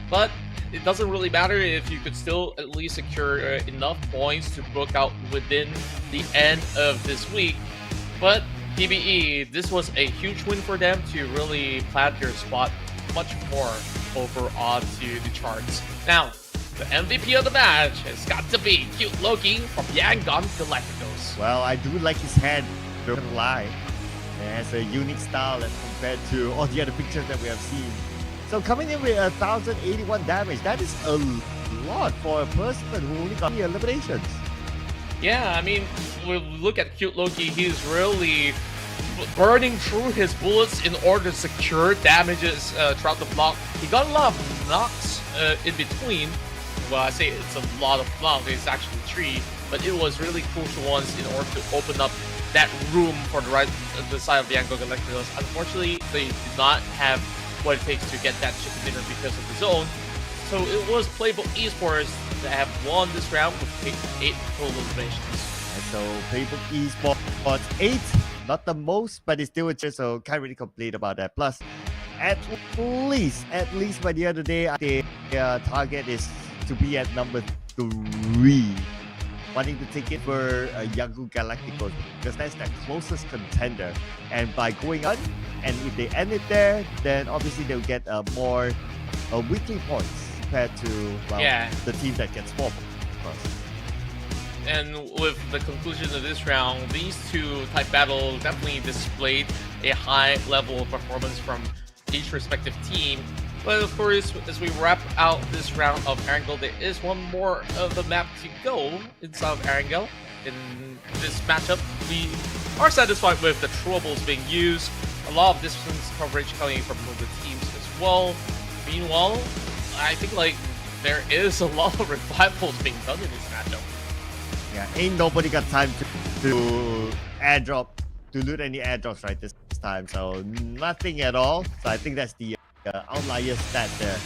But it doesn't really matter if you could still at least secure enough points to book out within the end of this week. But PBE, this was a huge win for them to really plant their spot much more over onto the charts. Now, the MVP of the match has got to be Cute Loki from Yangon Galacticos. Well, I do like his head. Don't lie. It has a unique style as compared to all the other pictures that we have seen. So coming in with 1,081 damage, that is a lot for a person who only got the eliminations. Yeah, I mean, we look at Cute Loki, he's really burning through his bullets in order to secure damages throughout the block. He got a lot of knocks in between. Well, I say it's a lot of knocks, it's actually 3, but it was really crucial ones in order to open up that room for the side of the Yangon Galacticos. Unfortunately, they did not have what it takes to get that chicken dinner because of the zone. So it was Playable Esports that have won this round with 8 total eliminations. And so Playable Esports 8, not the most, but it's still a chance, so can't really complain about that. Plus, at least by the end of the day, their target is to be at number 3. Wanting to take it for Yangon Galacticos because that's their closest contender. And by going on, and if they end it there, then obviously they'll get more weekly points compared to the team that gets 4 points. And with the conclusion of this round, these two type battles definitely displayed a high level of performance from each respective team. But of course, as we wrap out this round of Erangel, there is one more of the map to go inside of Erangel. In this matchup, we are satisfied with the troubles being used, a lot of distance coverage coming from the teams as well. Meanwhile, I think there is a lot of revivals being done in this matchup. Yeah, ain't nobody got time to airdrop, to loot any airdrops right this time. So nothing at all. So I think that's the outlier stat there.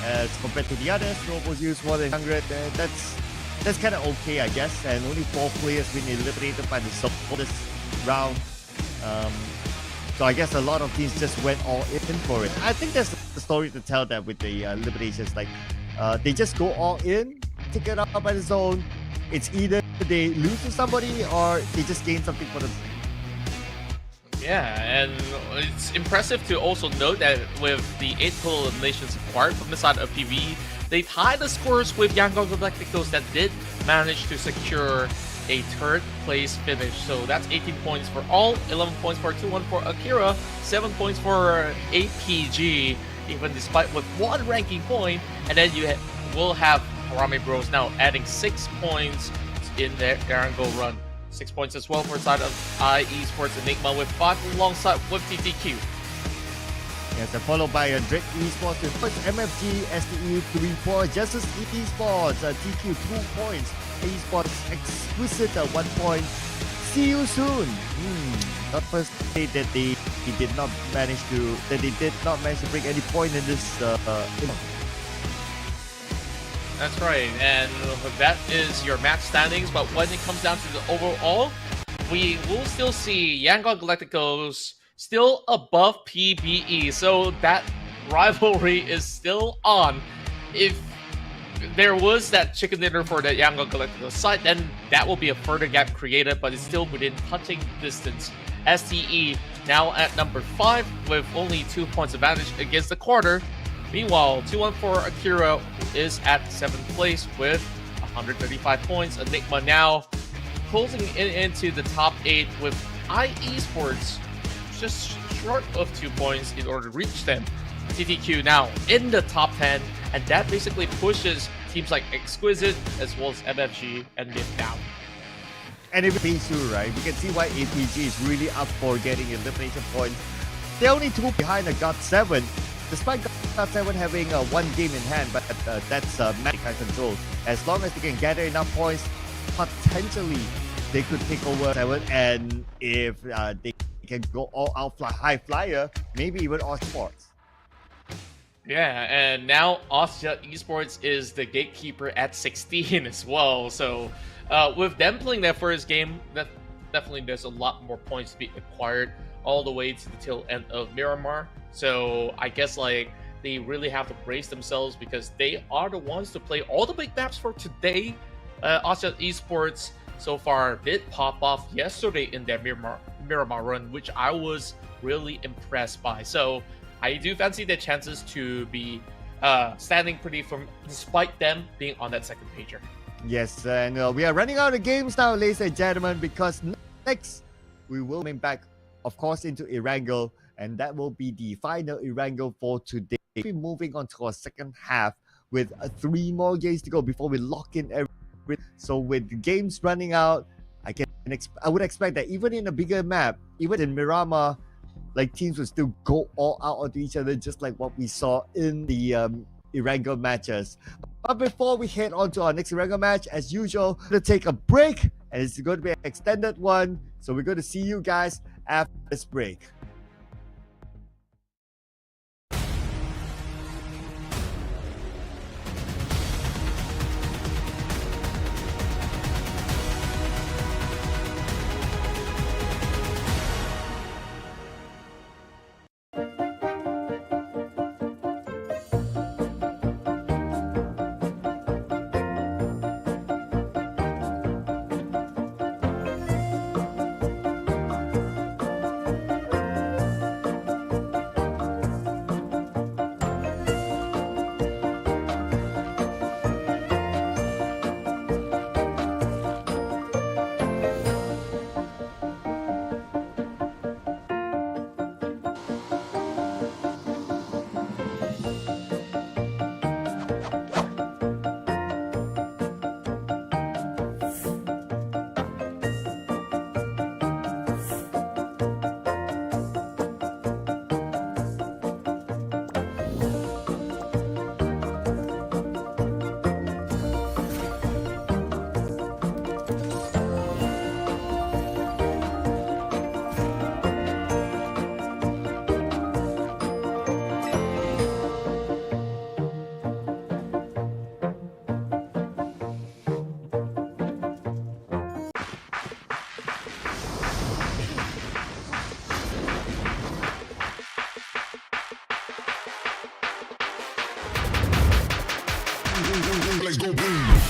As compared to the others, Robos use more than 100. That's kind of okay, I guess. And only 4 players been eliminated by the support this round. So I guess a lot of teams just went all in for it. I think that's the story to tell that with the eliminations. They just go all in, take it up by the zone. It's either they lose to somebody or they just gain something for them. Yeah, and it's impressive to also note that with the 8 total eliminations acquired from the side of PV, they tied the scores with Yangon Galacticos that did manage to secure a 3rd place finish. So that's 18 points for all, 11 points for 2-1 for Akira, 7 points for APG, even despite with 1 ranking point. And then you will have Harame Bros now adding 6 points in their Erangel run. 6 points as well for the side of Esports Enigma with 5 alongside with TTQ. Yes, and followed by Drake Esports with first MFG, STE 3 points, Justice Esports, TQ 2 points, Esports Exquisite 1 point. See you soon. Not first day that they did not manage to bring any point in this. That's right, and that is your match standings, but when it comes down to the overall, we will still see Yangon Galacticos still above PBE, so that rivalry is still on. If there was that chicken dinner for the Yangon Galacticos side, then that will be a further gap created, but it's still within touching distance. STE now at number 5 with only 2 points advantage against the quarter. Meanwhile, 2-1 Akira is at 7th place with 135 points. Enigma now closing into the top 8 with Esports just short of 2 points in order to reach them. TTQ now in the top 10, and that basically pushes teams like Exquisite as well as MFG and NIP down. And if it's true, right, we can see why APG is really up for getting elimination points. They're only 2 behind the GOT7. Despite GOT7 having 1 game in hand, but that's Magic control. As long as they can gather enough points, potentially they could take over 7. And if they can go all out high flyer, maybe even Esports. Yeah, and now Austria Esports is the gatekeeper at 16 as well. So with them playing their first game, definitely there's a lot more points to be acquired all the way to the tail end of Miramar. So I guess they really have to brace themselves because they are the ones to play all the big maps for today. Austria Esports so far did pop off yesterday in their Miramar run, which I was really impressed by. So I do fancy their chances to be standing pretty firm despite them being on that second pager. Yes, and we are running out of games now, ladies and gentlemen, because next we will be back, of course, into Erangel, and that will be the final Erangel for today. We'll be moving on to our second half with 3 more games to go before we lock in everything. So with the games running out, I would expect that even in a bigger map, even in Miramar, like teams will still go all out onto each other, just like what we saw in the Erangel matches. But before we head on to our next Erangel match, as usual, we're going to take a break, and it's going to be an extended one. So we're going to see you guys after this break. Let's go boom.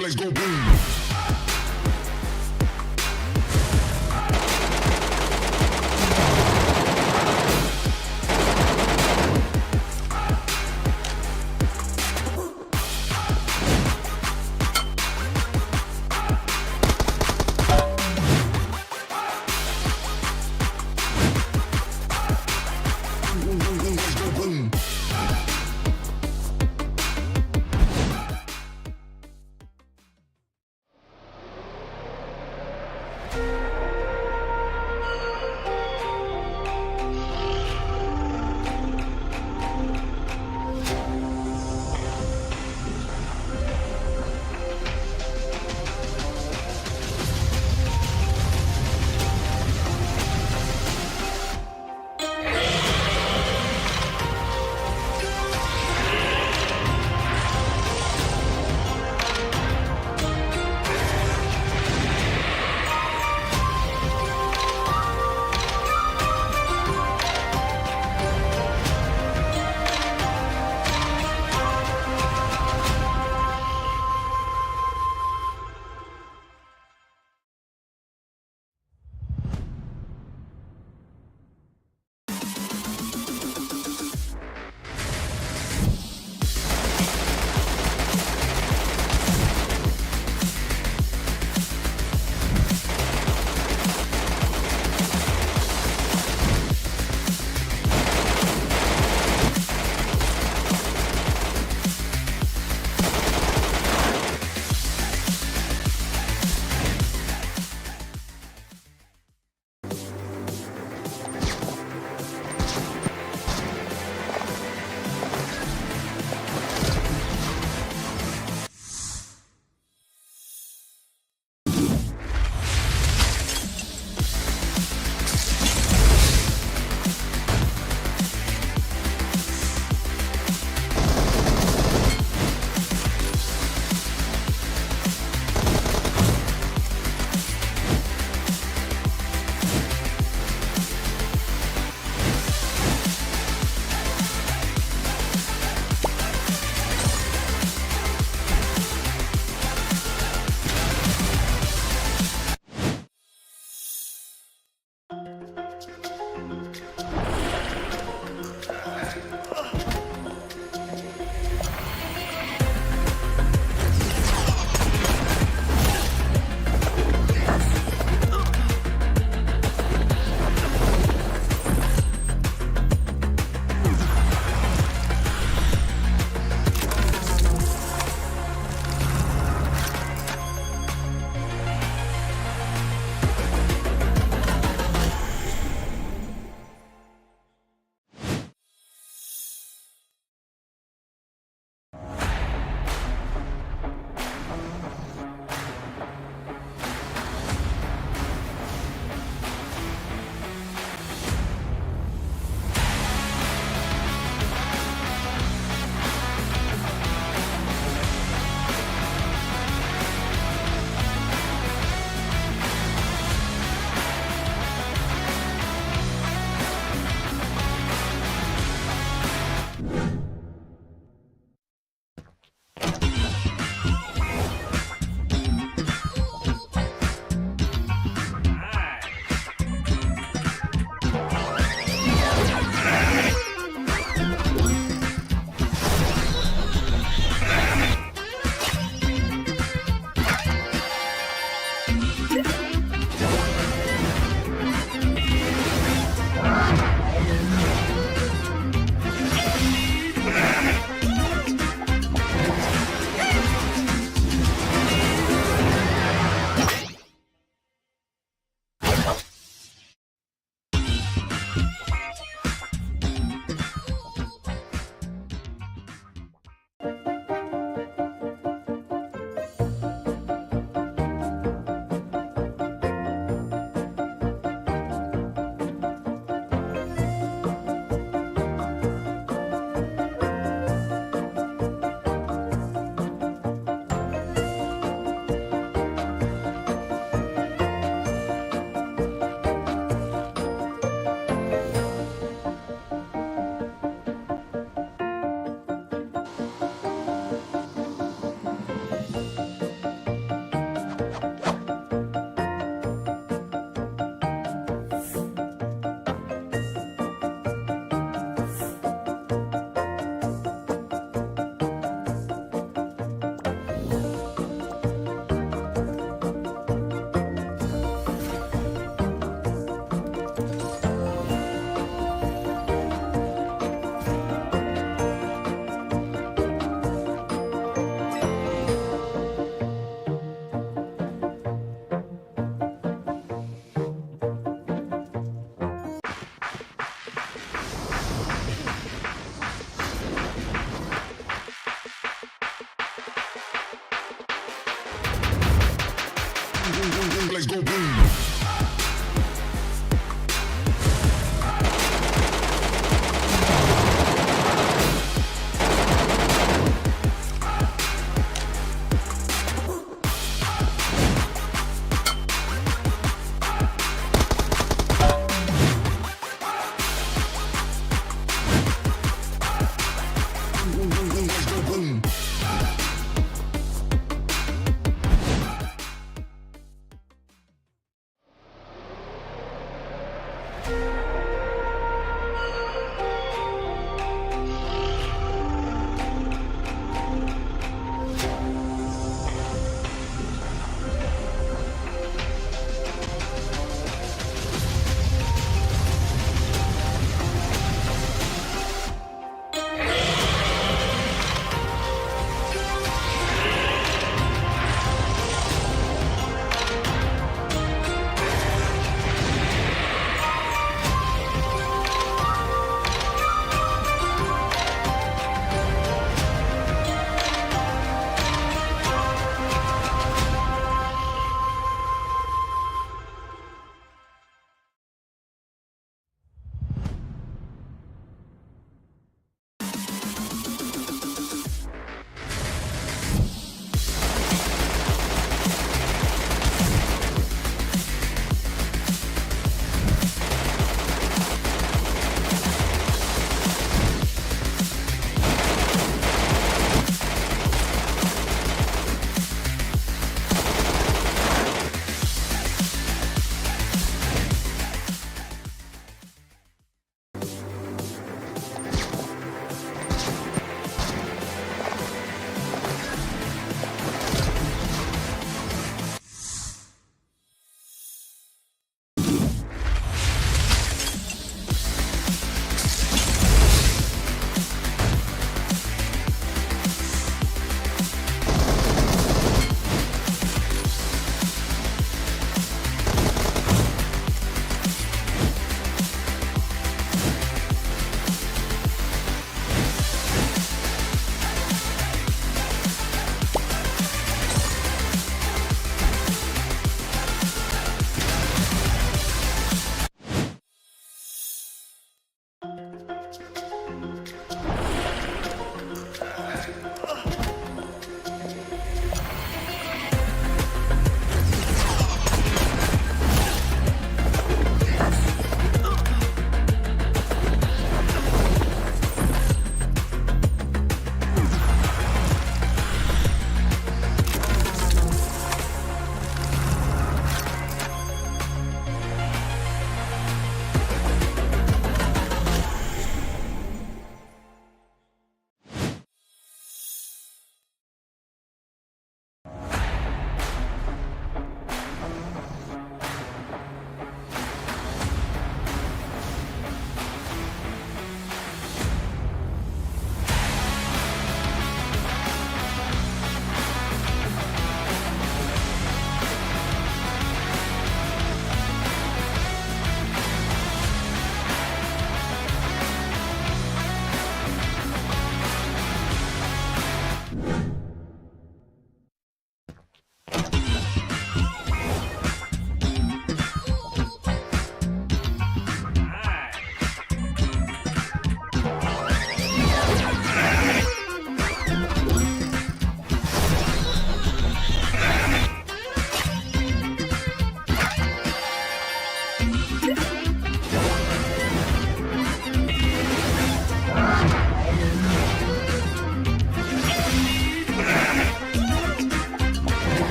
Let's go boom. Let's go boom.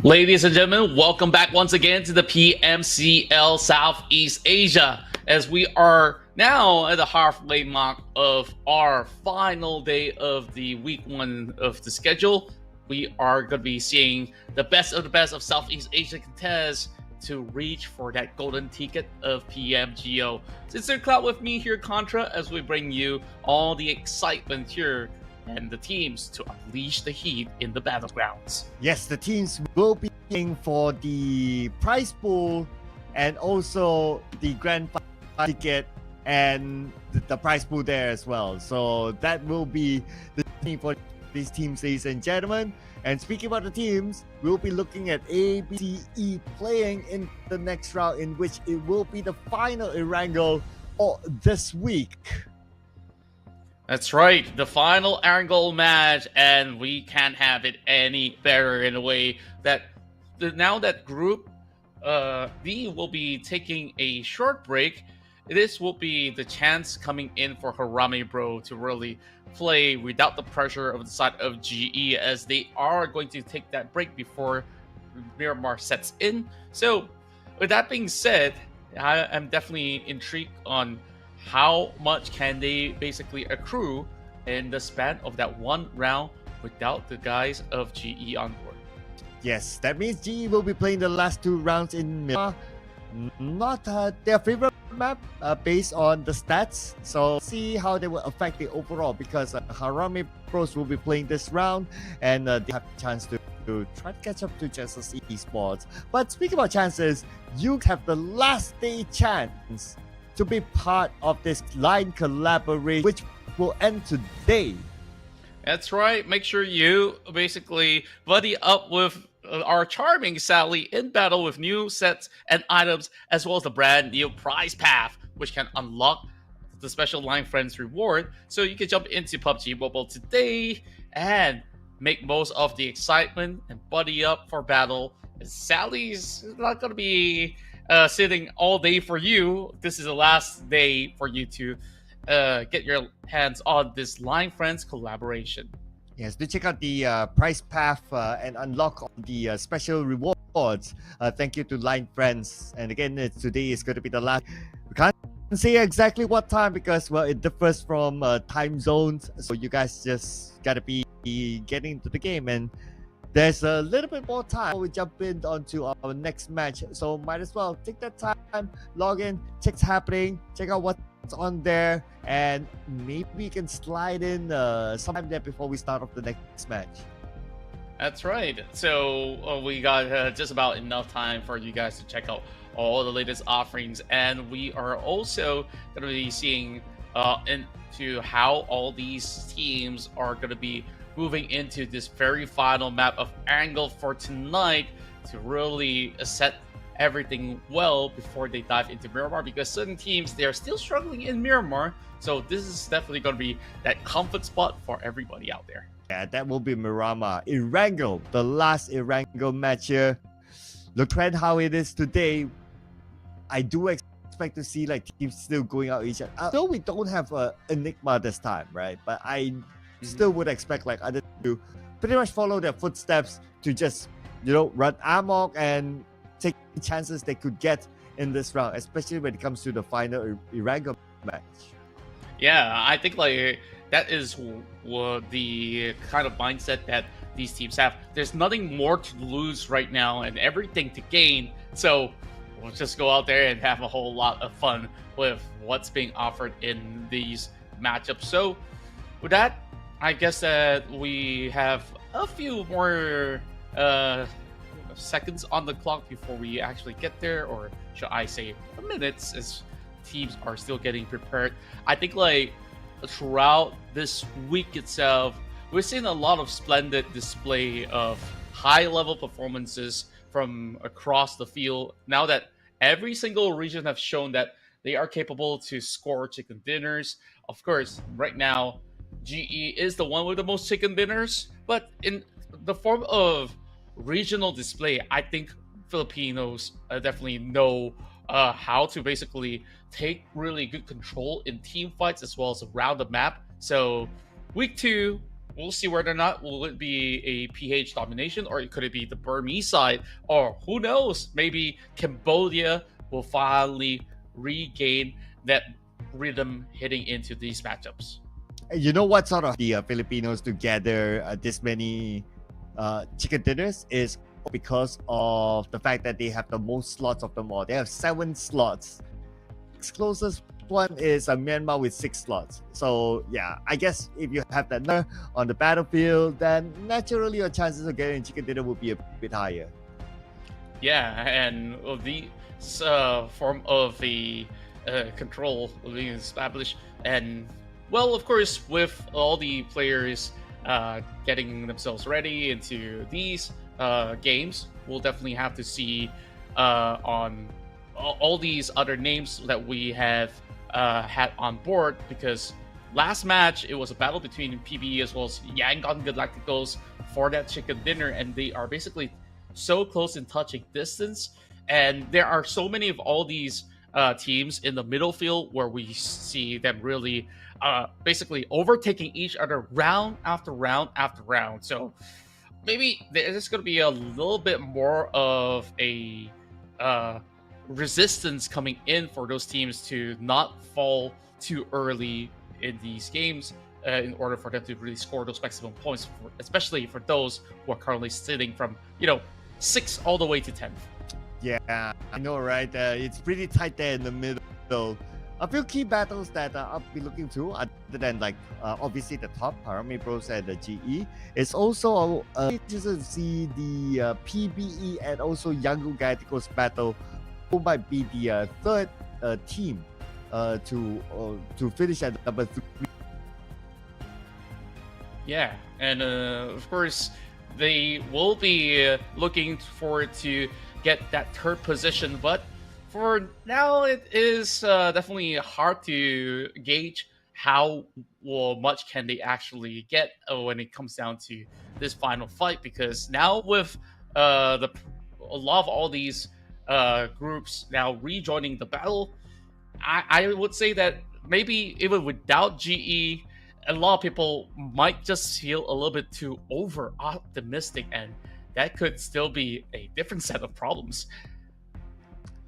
Ladies and gentlemen, welcome back once again to the PMCL Southeast Asia, as we are now at the halfway mark of our final day of the week 1 of the schedule. We are going to be seeing the best of Southeast Asia contests to reach for that golden ticket of PMGO. It's in Cloud with me here, Contra, as we bring you all the excitement here and the teams to unleash the heat in the battlegrounds. Yes, the teams will be playing for the prize pool and also the grand final ticket and the prize pool there as well. So that will be the team for these teams, ladies and gentlemen. And speaking about the teams, we'll be looking at A, B, C, E playing in the next round, in which it will be the final Erangel this week. That's right, the final Erangel match, and we can't have it any better in a way that now that Group B will be taking a short break. This will be the chance coming in for Harame Bro to really play without the pressure of the side of GE, as they are going to take that break before Miramar sets in. So with that being said, I am definitely intrigued on how much can they basically accrue in the span of that one round without the guys of GE on board. Yes, that means GE will be playing the last 2 rounds in Miramar. Not their favorite map based on the stats, so see how they will affect the overall, because Harame Pros will be playing this round and they have a chance to try to catch up to Justice Esports. But speaking about chances, you have the last day chance to be part of this line collaboration, which will end today. That's right. Make sure you basically buddy up with our charming Sally in battle with new sets and items, as well as the brand new prize path, which can unlock the special Line Friends reward. So you can jump into PUBG Mobile today and make most of the excitement and buddy up for battle. Sally's not going to be sitting all day for you. This is the last day for you to get your hands on this Line Friends collaboration. Yes, do check out the prize path and unlock the special rewards. Thank you to Line Friends. And again, today is going to be the last. We can't say exactly what time because, well, it differs from time zones. So you guys just got to be getting into the game. And there's a little bit more time before we jump in onto our next match. So might as well take that time, log in, check what's happening, check out what's on there, and maybe we can slide in sometime there before we start off the next match. That's right. So we got just about enough time for you guys to check out all the latest offerings, and we are also going to be seeing into how all these teams are going to be moving into this very final map of Erangel for tonight to really set everything well before they dive into Miramar, because certain teams, they are still struggling in Miramar. So this is definitely going to be that comfort spot for everybody out there. Yeah, that will be Miramar. Erangel, the last Erangel match here. Look at how it is today. I do expect to see like teams still going out each other. Though we don't have Enigma this time, right? But I still would expect like other to pretty much follow their footsteps to just, run amok and take chances they could get in this round, especially when it comes to the final Erangel match. Yeah, I think like that is the kind of mindset that these teams have. There's nothing more to lose right now and everything to gain. So we'll just go out there and have a whole lot of fun with what's being offered in these matchups. So with that, I guess that we have a few more seconds on the clock before we actually get there, or should I say minutes, as teams are still getting prepared. I think like throughout this week itself, we're seeing a lot of splendid display of high level performances from across the field. Now that every single region have shown that they are capable to score chicken dinners. Of course, right now GE is the one with the most chicken dinners, but in the form of regional display, I think Filipinos definitely know how to basically take really good control in team fights as well as around the map. So week 2 we'll see whether or not will it be a PH domination or could it be the Burmese side, or who knows, maybe Cambodia will finally regain that rhythm heading into these matchups. You know what sort of the Filipinos to gather this many chicken dinners is because of the fact that they have the most slots of them all. They have 7 slots. Next closest one is Myanmar with 6 slots. So yeah, I guess if you have that number on the battlefield, then naturally your chances of getting chicken dinner will be a bit higher. Yeah, and the form of the control being established, and well, of course, with all the players getting themselves ready into these games, we'll definitely have to see on all these other names that we have had on board, because last match it was a battle between PBE as well as Yangon Galacticos for that chicken dinner, and they are basically so close in touching distance, and there are so many of all these teams in the middle field where we see them really basically overtaking each other round after round after round. So maybe there's going to be a little bit more of a resistance coming in for those teams to not fall too early in these games in order for them to really score those maximum points, especially for those who are currently sitting from 6 all the way to 10th. Yeah, I know, right? It's pretty tight there in the middle. A few key battles that I'll be looking to, other than like obviously the top Parami Bros and the GE, is also just to see the PBE and also Yangon Galacticos battle, who might be the third team to finish at number 3. Yeah, and of course they will be looking forward to get that third position, but for now it is definitely hard to gauge how much can they actually get when it comes down to this final fight, because now with a lot of all these groups now rejoining the battle, I would say that maybe even without GE, a lot of people might just feel a little bit too over optimistic, and that could still be a different set of problems.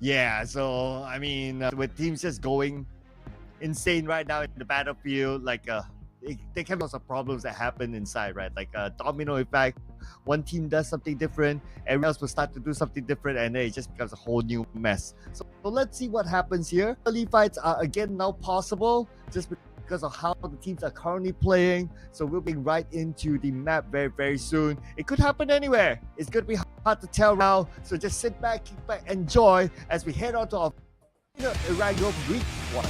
Yeah, so I mean, with teams just going insane right now in the battlefield, like there can be lots of problems that happen inside, right? Like a domino effect. One team does something different, everyone else will start to do something different, and then it just becomes a whole new mess. So let's see what happens here. Early fights are again now possible, just because of how the teams are currently playing. So we'll be right into the map very, very soon. It could happen anywhere. It's going to be hard to tell now. So just sit back, kick back, enjoy as we head on to our Erangel Week 1.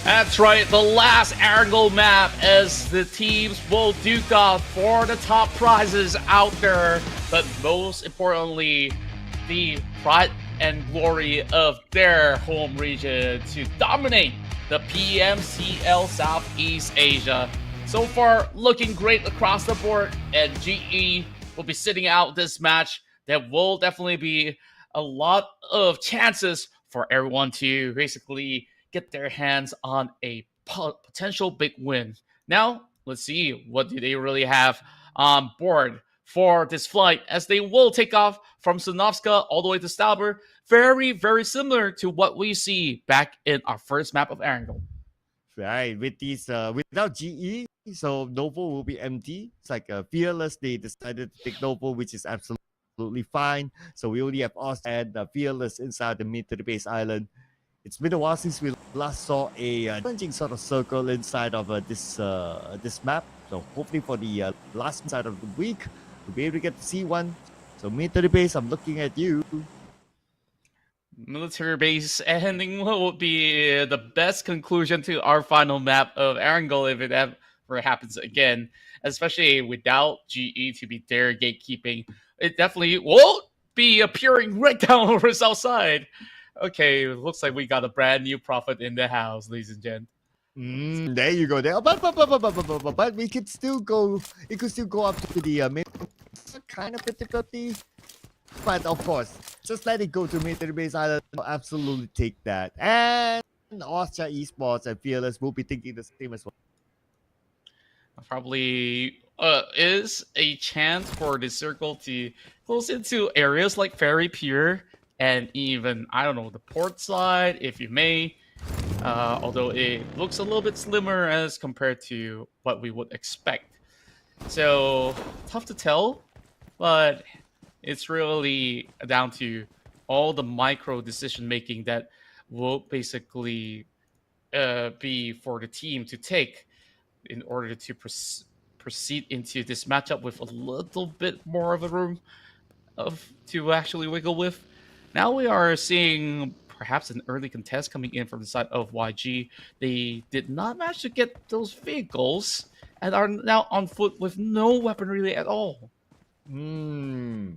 That's right, the last Erangel map as the teams will duke out for the top prizes out there, but most importantly, the pride and glory of their home region to dominate the PMCL Southeast Asia. So far, looking great across the board, and GE will be sitting out this match. There will definitely be a lot of chances for everyone to basically get their hands on a potential big win. Now, let's see what do they really have on board for this flight, as they will take off from Sanovska all the way to Stalber. Very, very similar to what we see back in our first map of Erangel. Right, with these without GE, so Novo will be empty. It's like Fearless, they decided to take Novo, which is absolutely fine. So we only have us and Fearless inside the mid to the base island. It's been a while since we last saw a challenging sort of circle inside of this map. So hopefully for the last side of the week, we'll be able to get to see one. So mid to the base, I'm looking at you. Military base ending will be the best conclusion to our final map of Erangel if it ever happens again, especially without GE to be there gatekeeping. It definitely won't be appearing right down over the south side. Okay, looks like we got a brand new prophet in the house, ladies and gents. There you go. There, but we could still go. It could still go up to the mid. Kind of 50-50. But of course, just let it go to mid to the base island. I'll absolutely take that. And Austria Esports and Fearless will be thinking the same as well. Probably is a chance for the circle to close into areas like Ferry Pier and even, I don't know, the port side, if you may. Although it looks a little bit slimmer as compared to what we would expect. So, tough to tell, but it's really down to all the micro decision making that will basically be for the team to take in order to proceed into this matchup with a little bit more of a room of to actually wiggle with. Now we are seeing perhaps an early contest coming in from the side of YG. They did not manage to get those vehicles and are now on foot with no weaponry at all. YG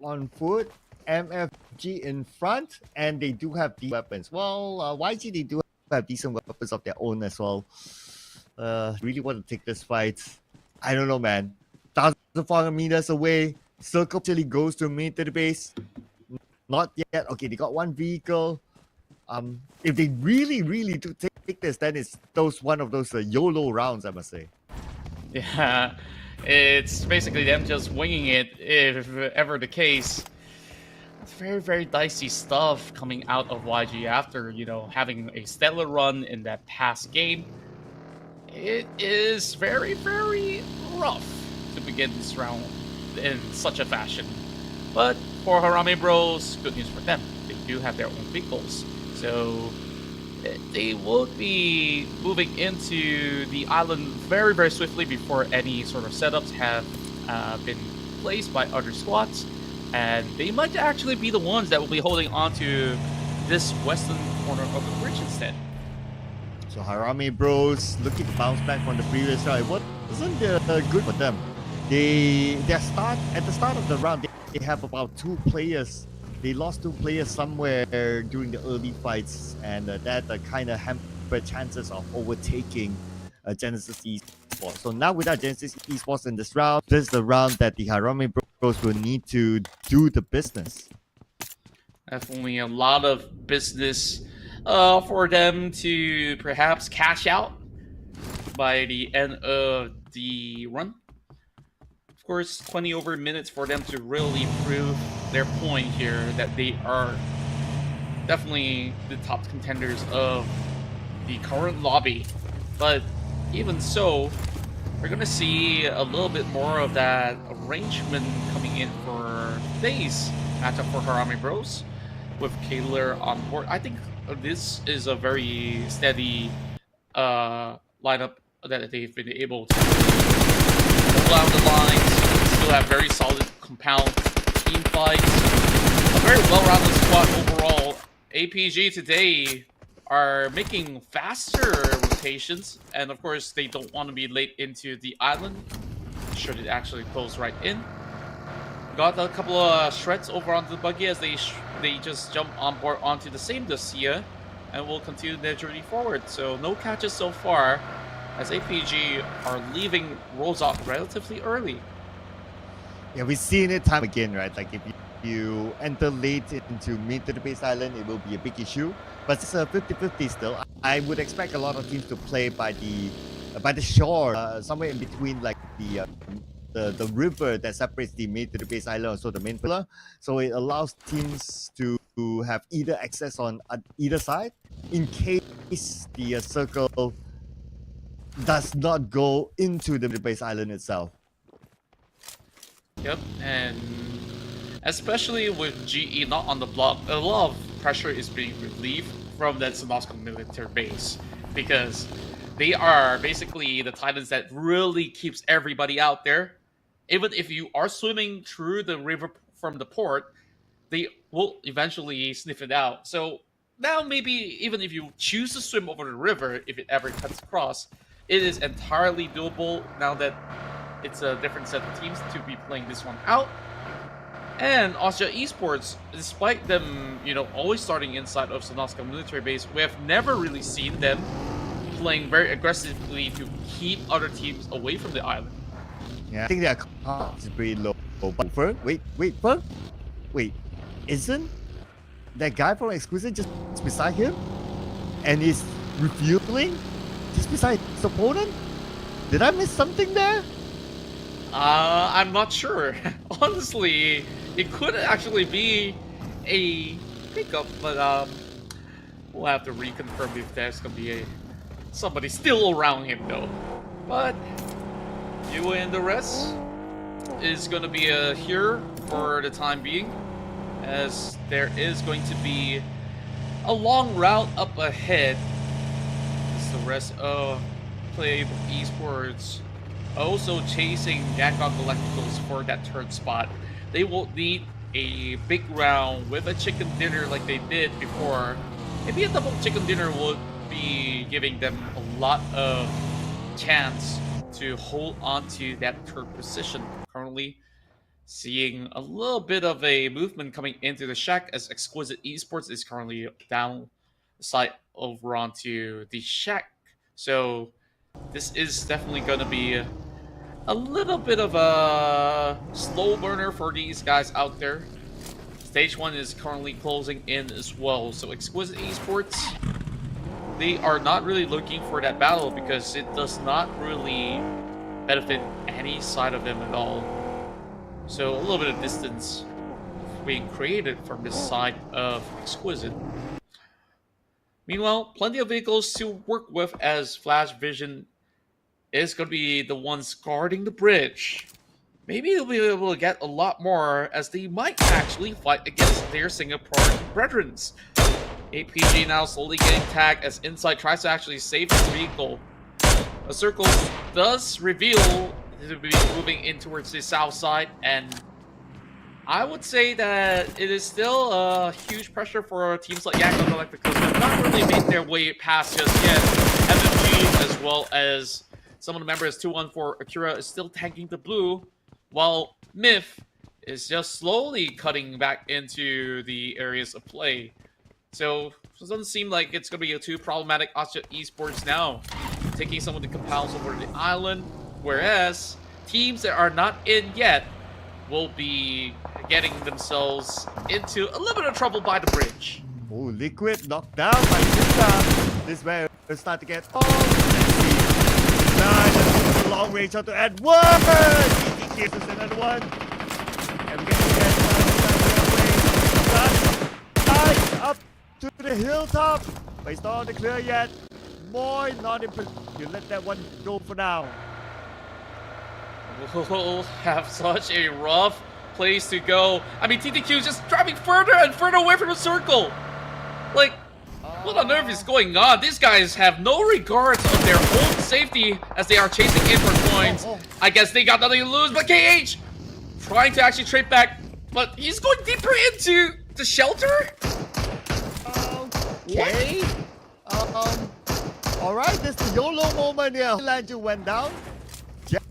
on foot, MFG in front, and they do have the weapons. Well, YG, they do have decent weapons of their own as well. Really want to take this fight. I don't know, man. 1,400 meters away. Circle actually goes to meet the base. Not yet. Okay, they got one vehicle. If they really do take this, then it's one of those YOLO rounds, I must say. Yeah, it's basically them just winging it, if ever the case. It's very dicey stuff coming out of YG after, having a stellar run in that past game. It is very rough to begin this round in such a fashion. But for Harame Bros, good news for them. They do have their own vehicles. So they will be moving into the island very swiftly before any sort of setups have been placed by other squads. And they might actually be the ones that will be holding on to this western corner of the bridge instead. So Harame Bros looking to bounce back from the previous round. It wasn't good for them. At the start of the round, they have about 2 players. They lost 2 players somewhere during the early fights, and that kind of hampered chances of overtaking Genesis Esports. So now without Genesis Esports in this round, this is the round that the Harame Bros will need to do the business. Definitely a lot of business for them to perhaps cash out by the end of the run. Of course, 20 over minutes for them to really prove their point here that they are definitely the top contenders of the current lobby. But even so, we're going to see a little bit more of that arrangement coming in for today's matchup for Harame Bros with Kaler on board. I think this is a very steady lineup that they've been able to hold out the lines, still have very solid compound team fights, a very well-rounded squad overall. APG today are making faster rotations, and of course they don't want to be late into the island should it actually close right in. Got a couple of shreds over onto the buggy as they just jump on board onto the same Dacia and will continue their journey forward. So no catches so far as APG are leaving Rozok relatively early. Yeah, we've seen it time again, right? Like if you enter late into mid to the base island, it will be a big issue. But it's a 50-50 still. I would expect a lot of teams to play by the shore, somewhere in between, like the river that separates the mid to the base island, so the main pillar. So it allows teams to have either access on either side in case the circle does not go into the base island itself. Yep, and especially with GE not on the block, a lot of pressure is being relieved from that Sanhok military base because they are basically the Titans that really keeps everybody out there. Even if you are swimming through the river from the port, they will eventually sniff it out. So now maybe even if you choose to swim over the river, if it ever cuts across, it is entirely doable now that it's a different set of teams to be playing this one out. And Austria Esports, despite them, always starting inside of Sanhok military base, we have never really seen them playing very aggressively to keep other teams away from the island. Yeah, I think their cost is pretty low. But Ferg, wait, isn't that guy from Exclusive just beside him? And he's refueling just beside his opponent? Did I miss something there? I'm not sure. Honestly, it could actually be a pickup, but we'll have to reconfirm if there's gonna be somebody still around him though. But you and the rest is gonna be here for the time being, as there is going to be a long route up ahead. As the rest of PUBG Esports also chasing Yangon Galacticals for that third spot. They won't need a big round with a chicken dinner like they did before. Maybe a double chicken dinner would be giving them a lot of chance to hold on to that third position. Currently seeing a little bit of a movement coming into the shack, as Exquisite Esports is currently down the side over onto the shack. So this is definitely going to be a little bit of a slow burner for these guys out there. Stage 1 is currently closing in as well. So Exquisite Esports, they are not really looking for that battle because it does not really benefit any side of them at all. So a little bit of distance being created from this side of Exquisite. Meanwhile, plenty of vehicles to work with, as Flash Vision is going to be the ones guarding the bridge. Maybe they'll be able to get a lot more, as they might actually fight against their Singaporean brethrens. APG now slowly getting tagged as Insight tries to actually save his vehicle. A circle does reveal to be moving in towards the south side, and I would say that it is still a huge pressure for teams like Yangon Galacticals that have not really made their way past just yet. MMG, as well as some of the members, 214 Akira is still tanking the blue, while Myth is just slowly cutting back into the areas of play. So it doesn't seem like it's going to be too problematic. Asha Esports now taking some of the compounds over to the island, whereas teams that are not in yet will be getting themselves into a little bit of trouble by the bridge. Oh, Liquid knocked down by Ninja. This way will start to get let's see. Nice, a long range shot to Edward. He gives us another one. And we get to get nice up to the hilltop. But it's not on the clear yet. Boy, not in position. You let that one go for now. We'll have such a rough place to go. I mean, TTQ is just driving further and further away from the circle. Like, what on earth is going on? These guys have no regards of their own safety as they are chasing in for coins. I guess they got nothing to lose, but KH trying to actually trade back, but he's going deeper into the shelter? Okay. Alright, this is the YOLO moment here. Lanju went down.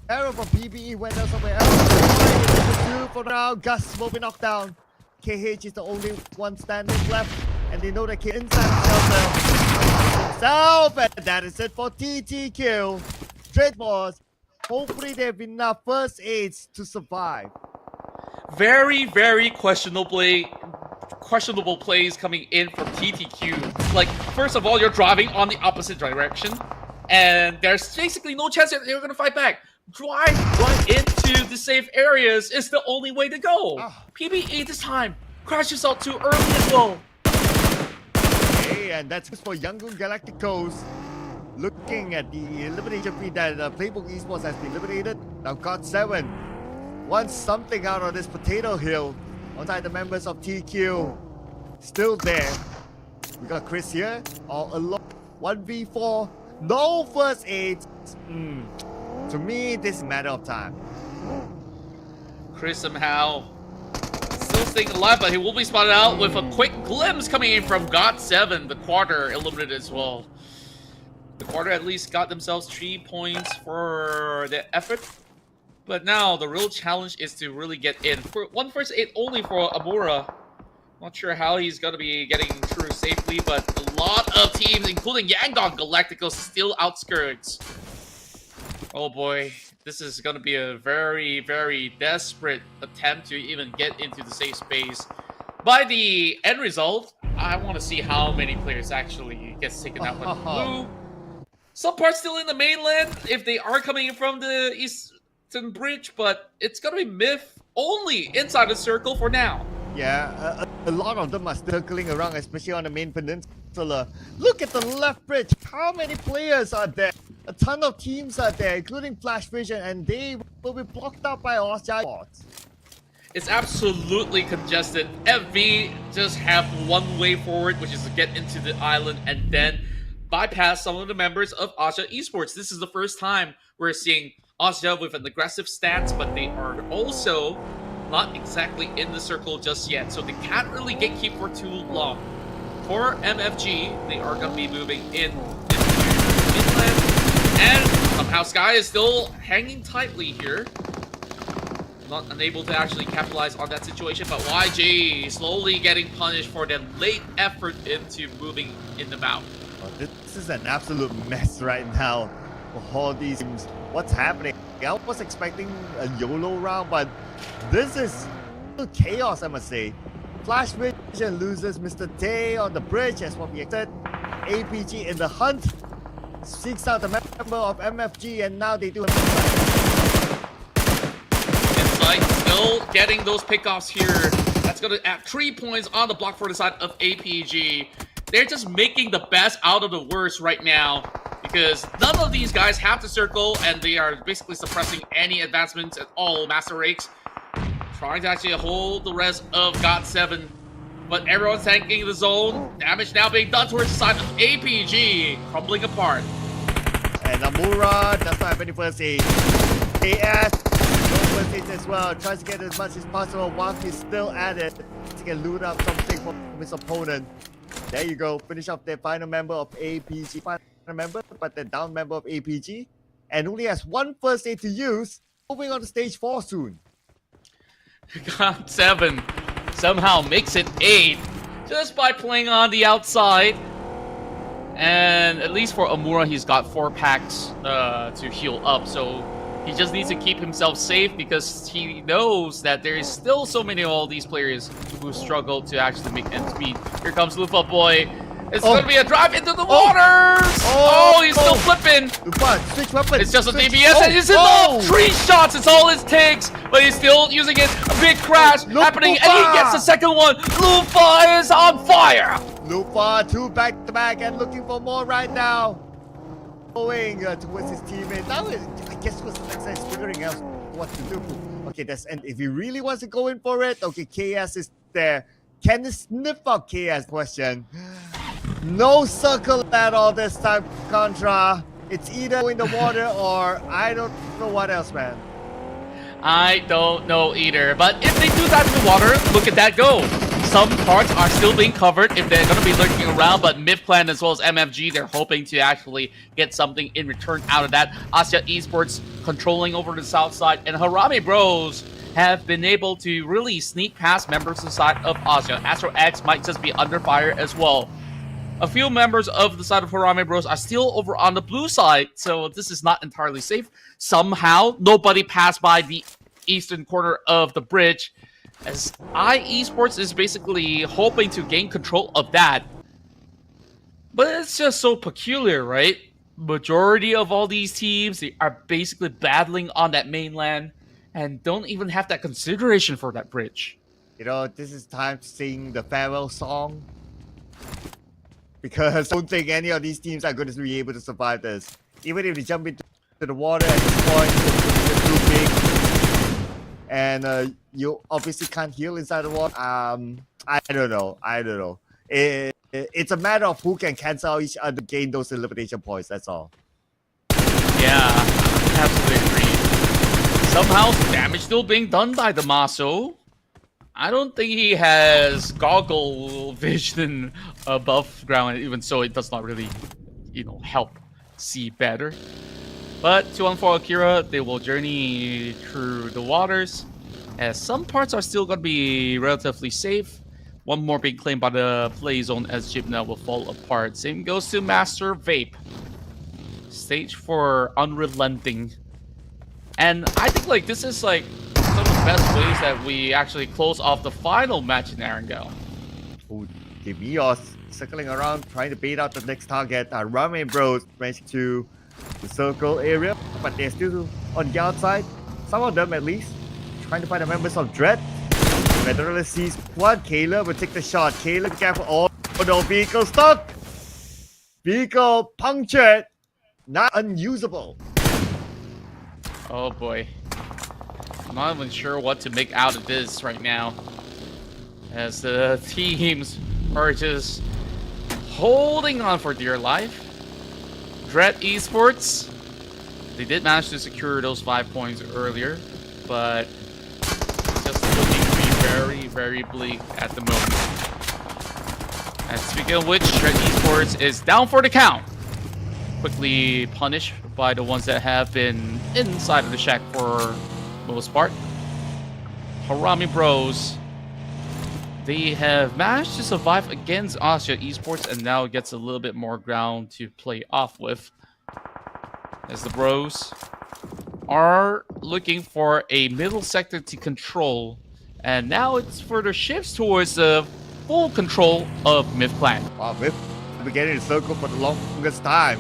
Arrow from PBE went down somewhere else. For now, Gus will be knocked down. KH is the only one standing left, and they know that K inside the himself, and that is it for TTQ. Trade Wars. Hopefully they have enough first aids to survive. Very, very questionable plays coming in from TTQ. Like, first of all, you're driving on the opposite direction, and there's basically no chance that they're gonna fight back. Drive right into the safe areas is the only way to go. PBE this time crashes out too early as well. Okay, and that's just for Yangon Galacticos. Looking at the elimination feed that Playbook Esports has been eliminated. Now God7 wants something out of this potato hill. Outside the members of TQ still there. We got Chris here, all alone. 1v4, no first aids. To me, this is a matter of time. Chris somehow still staying alive, but he will be spotted out with a quick glimpse coming in from God7. The quarter eliminated as well. The quarter at least got themselves 3 points for their effort. But now the real challenge is to really get in. For one first aid only for Amura. Not sure how he's going to be getting through safely, but a lot of teams, including Yangon Galacticos, still outskirts. Oh boy, this is going to be a very, very desperate attempt to even get into the safe space. By the end result, I want to see how many players actually gets taken out by the blue. Some parts still in the mainland if they are coming in from the eastern bridge, but it's gonna be Myth only inside the circle for now. Yeah, a lot of them are circling around, especially on the main peninsula. Look at the left bridge. How many players are there? A ton of teams are there, including Flash Vision, and they will be blocked out by Esports. It's absolutely congested. FV just have one way forward, which is to get into the island and then bypass some of the members of Asia Esports. This is the first time we're seeing Asia with an aggressive stance, but they are also not exactly in the circle just yet, so they can't really gatekeep for too long. For MFG, they are going to be moving into inland, and somehow Sky is still hanging tightly here. Not unable to actually capitalize on that situation, but YG slowly getting punished for their late effort into moving in the mouth. Oh, this is an absolute mess right now for all these teams. What's happening? I was expecting a YOLO round, but this is chaos, I must say. Flash Vision loses Mr. Tay on the bridge, as what we expected. APG in the hunt seeks out a member of MFG, and now they do Insight still getting those pickoffs here. That's going to add 3 points on the block for the side of APG. They're just making the best out of the worst right now, because none of these guys have to circle, and they are basically suppressing any advancements at all. Master Rakes trying to actually hold the rest of God7, but everyone's tanking the zone. Damage now being done towards the side of APG, crumbling apart. And Amura does not have any first aid. AS, no first aid as well. Tries to get as much as possible while he's still at it to get loot up something from his opponent. There you go. Finish off the final member of APG. Final member, but the down member of APG. And only has one first aid to use. Moving on to stage 4 soon. God 7 somehow makes it 8 just by playing on the outside. And at least for Amura, he's got 4 packs to heal up. So he just needs to keep himself safe, because he knows that there is still so many of all these players who struggle to actually make ends meet. Here comes Lufa Boy. It's going to be a drive into the waters! Oh, he's still flipping! Lufa, switch weapon! It's just a DBS and it's enough! 3 shots, it's all it takes! But he's still using it. A big crash happening, and he gets the second one! Lufa is on fire! Lufa, 2 back-to-back and looking for more right now. Going towards his teammate. Now, I guess what's the next time is figuring out what to do. Okay, and if he really wants to go in for it, okay, KS is there. Can he sniff out KS? Question. No circle at all this time, Contra. It's either in the water or I don't know what else, man. I don't know either. But if they do dive in the water, look at that go. Some parts are still being covered if they're going to be lurking around, but Myth as well as MFG, they're hoping to actually get something in return out of that. Asia Esports controlling over the south side, and Harami Bros have been able to really sneak past members of the side of Asia. Astro X might just be under fire as well. A few members of the side of Harami Bros are still over on the blue side, so this is not entirely safe. Somehow, nobody passed by the eastern corner of the bridge, as Esports is basically hoping to gain control of that. But it's just so peculiar, right? Majority of all these teams, they are basically battling on that mainland and don't even have that consideration for that bridge. You know, this is time to sing the farewell song. Because I don't think any of these teams are going to be able to survive this. Even if they jump into the water at this point, it's too big. And you obviously can't heal inside the water. I don't know. It's a matter of who can cancel each other, gain those elimination points. That's all. Yeah, absolutely agree. Somehow, damage still being done by the Maso. I don't think he has goggle vision above ground, even so it does not really, help see better. But 2-on-4 Akira, they will journey through the waters, as some parts are still going to be relatively safe. One more being claimed by the play zone, as Gymna will fall apart. Same goes to Master Vape. Stage for Unrelenting. And I think this is some of the best ways that we actually close off the final match in Erangel. Oh, give me your circling around, trying to bait out the next target. Ramen Bros managed to the circle area, but they're still on the outside. Some of them, at least, trying to find the members of Dread. Veteran sees one. Kayla will take the shot. Kayla, be careful. Oh no, vehicle stuck. Vehicle punctured. Not unusable. Oh boy. I'm not even sure what to make out of this right now, as the teams are just holding on for dear life. Dread Esports, they did manage to secure those 5 points earlier, but it's just looking to be very, very bleak at the moment. And speaking of which, Dread Esports is down for the count. Quickly punished by the ones that have been inside of the shack for most part. Harami Bros, they have managed to survive against Asia Esports and now gets a little bit more ground to play off with, as the Bros are looking for a middle sector to control, and now it's further shifts towards the full control of Myth Clan. Wow, Myth been getting the circle for the longest time.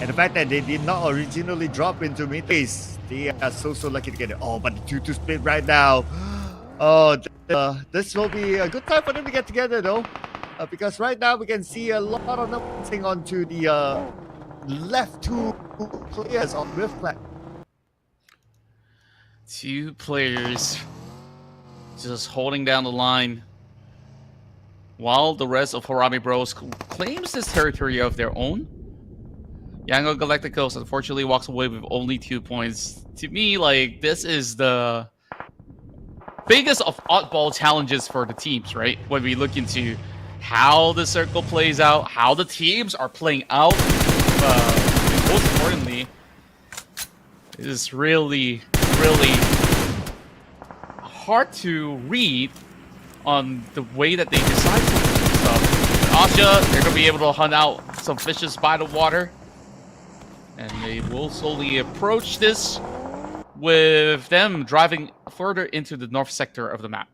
And the fact that they did not originally drop into mid base, they are so lucky to get it. Oh, but the 2-2 split right now. Oh, this will be a good time for them to get together though. Because right now we can see a lot of them sitting onto the left two players on Rift Clan. 2 players just holding down the line, while the rest of Harami Bros claims this territory of their own. Yango Galacticos unfortunately walks away with only 2 points. To me, like, this is the biggest of oddball challenges for the teams, right? When we look into how the circle plays out, how the teams are playing out, most importantly, it is really, really hard to read on the way that they decide to do stuff. Asha, they're going to be able to hunt out some fishes by the water, and they will slowly approach this with them driving further into the north sector of the map.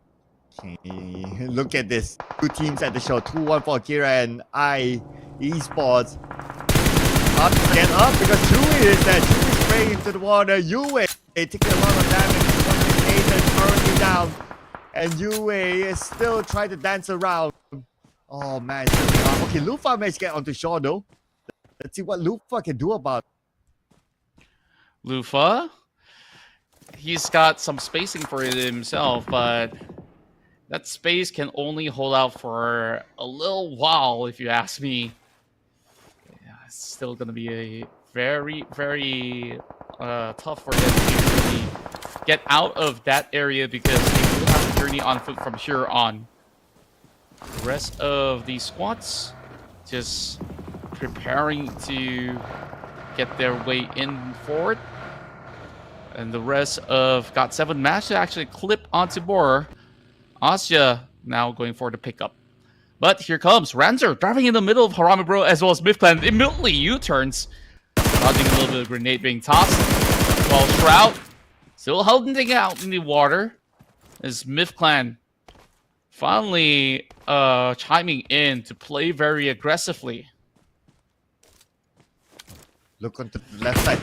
Okay, look at this. 2 teams at the show. 2-1 for Akira and Esports. Up again, up because Chewy is there. Chewy spraying into the water. Yue taking a lot of damage. Nathan currently down. And Yue is still trying to dance around. Oh man, okay, Lufa managed to get onto shore though. Let's see what Lufa can do about it. Lufa, he's got some spacing for it himself, but that space can only hold out for a little while, if you ask me. Yeah, it's still going to be a very, very tough for them to really get out of that area, because they will have to journey on foot from here on. The rest of the squads just preparing to get their way in forward. And the rest of GOT7 managed to actually clip onto more. Asya now going for the pickup. But here comes Ranzer driving in the middle of Harami Bro as well as Myth Clan. Immediately U-turns, causing a little bit of grenade being tossed. While Shroud still holding out in the water as Myth Clan finally chiming in to play very aggressively. Look on the left side,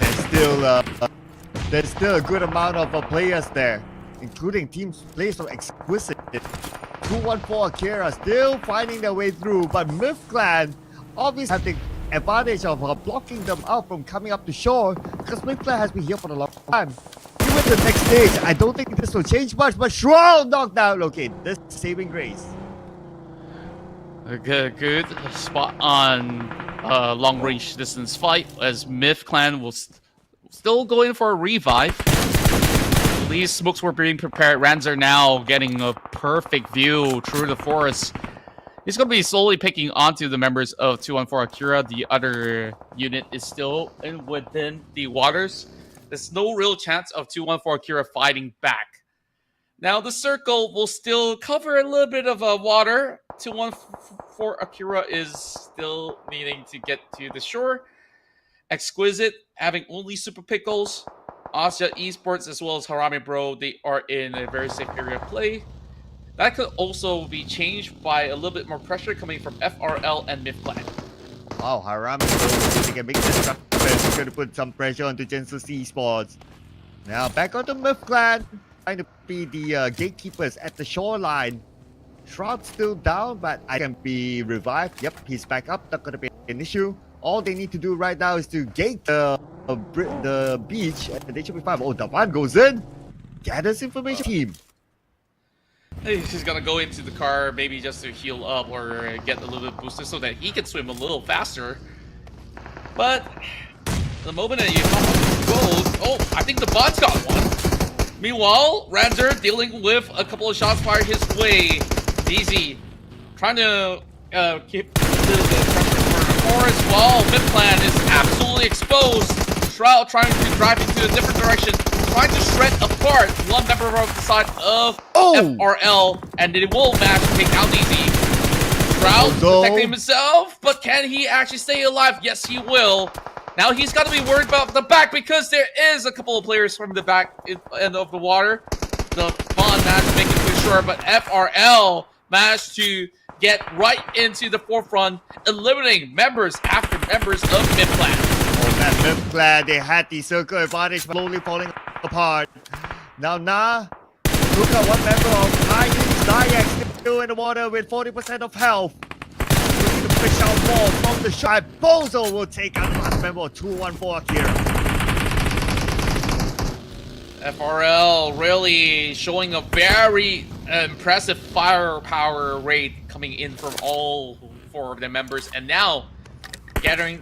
there's still a good amount of players there, including teams players from Exquisite. 2-1 for Akira, still finding their way through, but Myth Clan obviously have the advantage of blocking them out from coming up to shore, because Myth Clan has been here for a long time. Even the next stage, I don't think this will change much, but Shroud knocked down. Okay, this is saving grace. A good spot on long range distance fight, as Myth Clan was still going for a revive. These smokes were being prepared. Ranzer now getting a perfect view through the forest. He's going to be slowly picking onto the members of 214 Akira. The other unit is still within the waters. There's no real chance of 214 Akira fighting back. Now the circle will still cover a little bit of water. 214 Akira is still needing to get to the shore. Exquisite having only Super Pickles. Asya Esports as well as Harami Bro, they are in a very safe area of play. that could also be changed by a little bit more pressure coming from FRL and MIFClan. Wow, Haram they can make this happen. It's going to put some pressure onto Gensus Esports. Now back onto MIFClan, trying to be the gatekeepers at the shoreline. Shroud's still down, but I can be revived. Yep, he's back up. Not going to be an issue. All they need to do right now is to gate the beach, and they should be fine. Oh, Davan goes in. Gathers information team. He's gonna go into the car maybe just to heal up or get a little bit boosted so that he can swim a little faster. But the moment that you hop on the road, oh, I think the bot's got one. Meanwhile, Ranzer dealing with a couple of shots fired his way. Easy, trying to keep a little bit of pressure for as well. MIFClan is absolutely exposed. Shroud trying to drive into a different direction, trying to shred apart one member of the side of FRL, and it will manage to take down Easy. Shroud protecting himself, but can he actually stay alive? Yes, he will. Now he's got to be worried about the back because there is a couple of players from the back end of the water. The Bond managed to make it for sure, but FRL managed to get right into the forefront, eliminating members after members of MIFClan. Oh, that MIFClan, they had the circle advantage slowly falling apart. Now, look at one member of Dyax still in the water with 40% of health. Looking to fish out more from the shot. Bozo will take out the last member of 214 Akira. FRL really showing a very impressive firepower rate coming in from all four of their members, and now gathering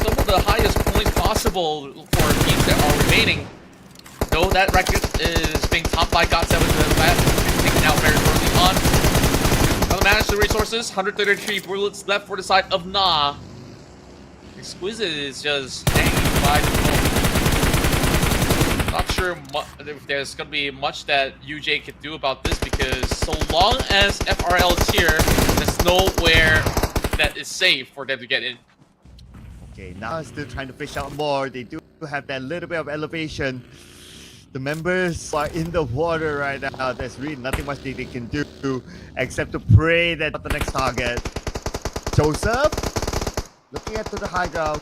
some of the highest points possible for teams that are remaining. Though that record is being topped by GOT7 to the left, taken out very early on. Now manage the resources, 133 bullets left for the side of Na. Exquisite is just hanging by the phone. Not sure if there's going to be much that UJ could do about this, because so long as FRL is here, there's nowhere that is safe for them to get in. Okay, now still trying to fish out more. They do have that little bit of elevation. The members are in the water right now. There's really nothing much they can do except to pray that not the next target. Joseph, looking at to the high ground.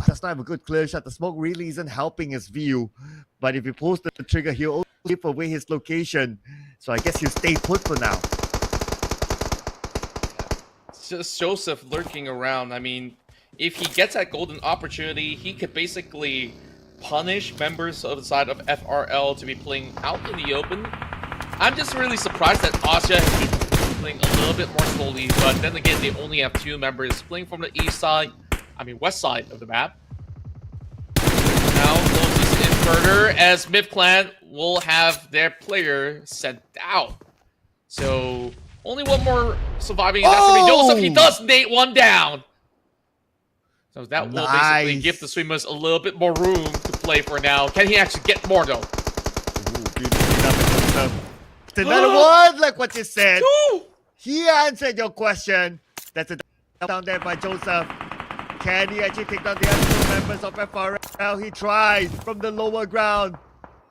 Does not have a good clear shot. The smoke really isn't helping his view. But if he pulls the trigger, he'll only give away his location. So I guess he'll stay put for now. It's just Joseph lurking around. I mean, if he gets that golden opportunity, he could basically punish members of the side of FRL to be playing out in the open. I'm just really surprised that Asha has been playing a little bit more slowly. But then again, they only have two members playing from the west side of the map. Now closes in further as MIFClan will have their player sent out. So only one more surviving, and that's gonna be Joseph. He does nade one down. So that will basically give the swimmers a little bit more room to play for now. Can he actually get more though? Another one, like what you said. Two. He answered your question. That's a down there by Joseph. Can he actually take down the other two members of FRL? He tries from the lower ground.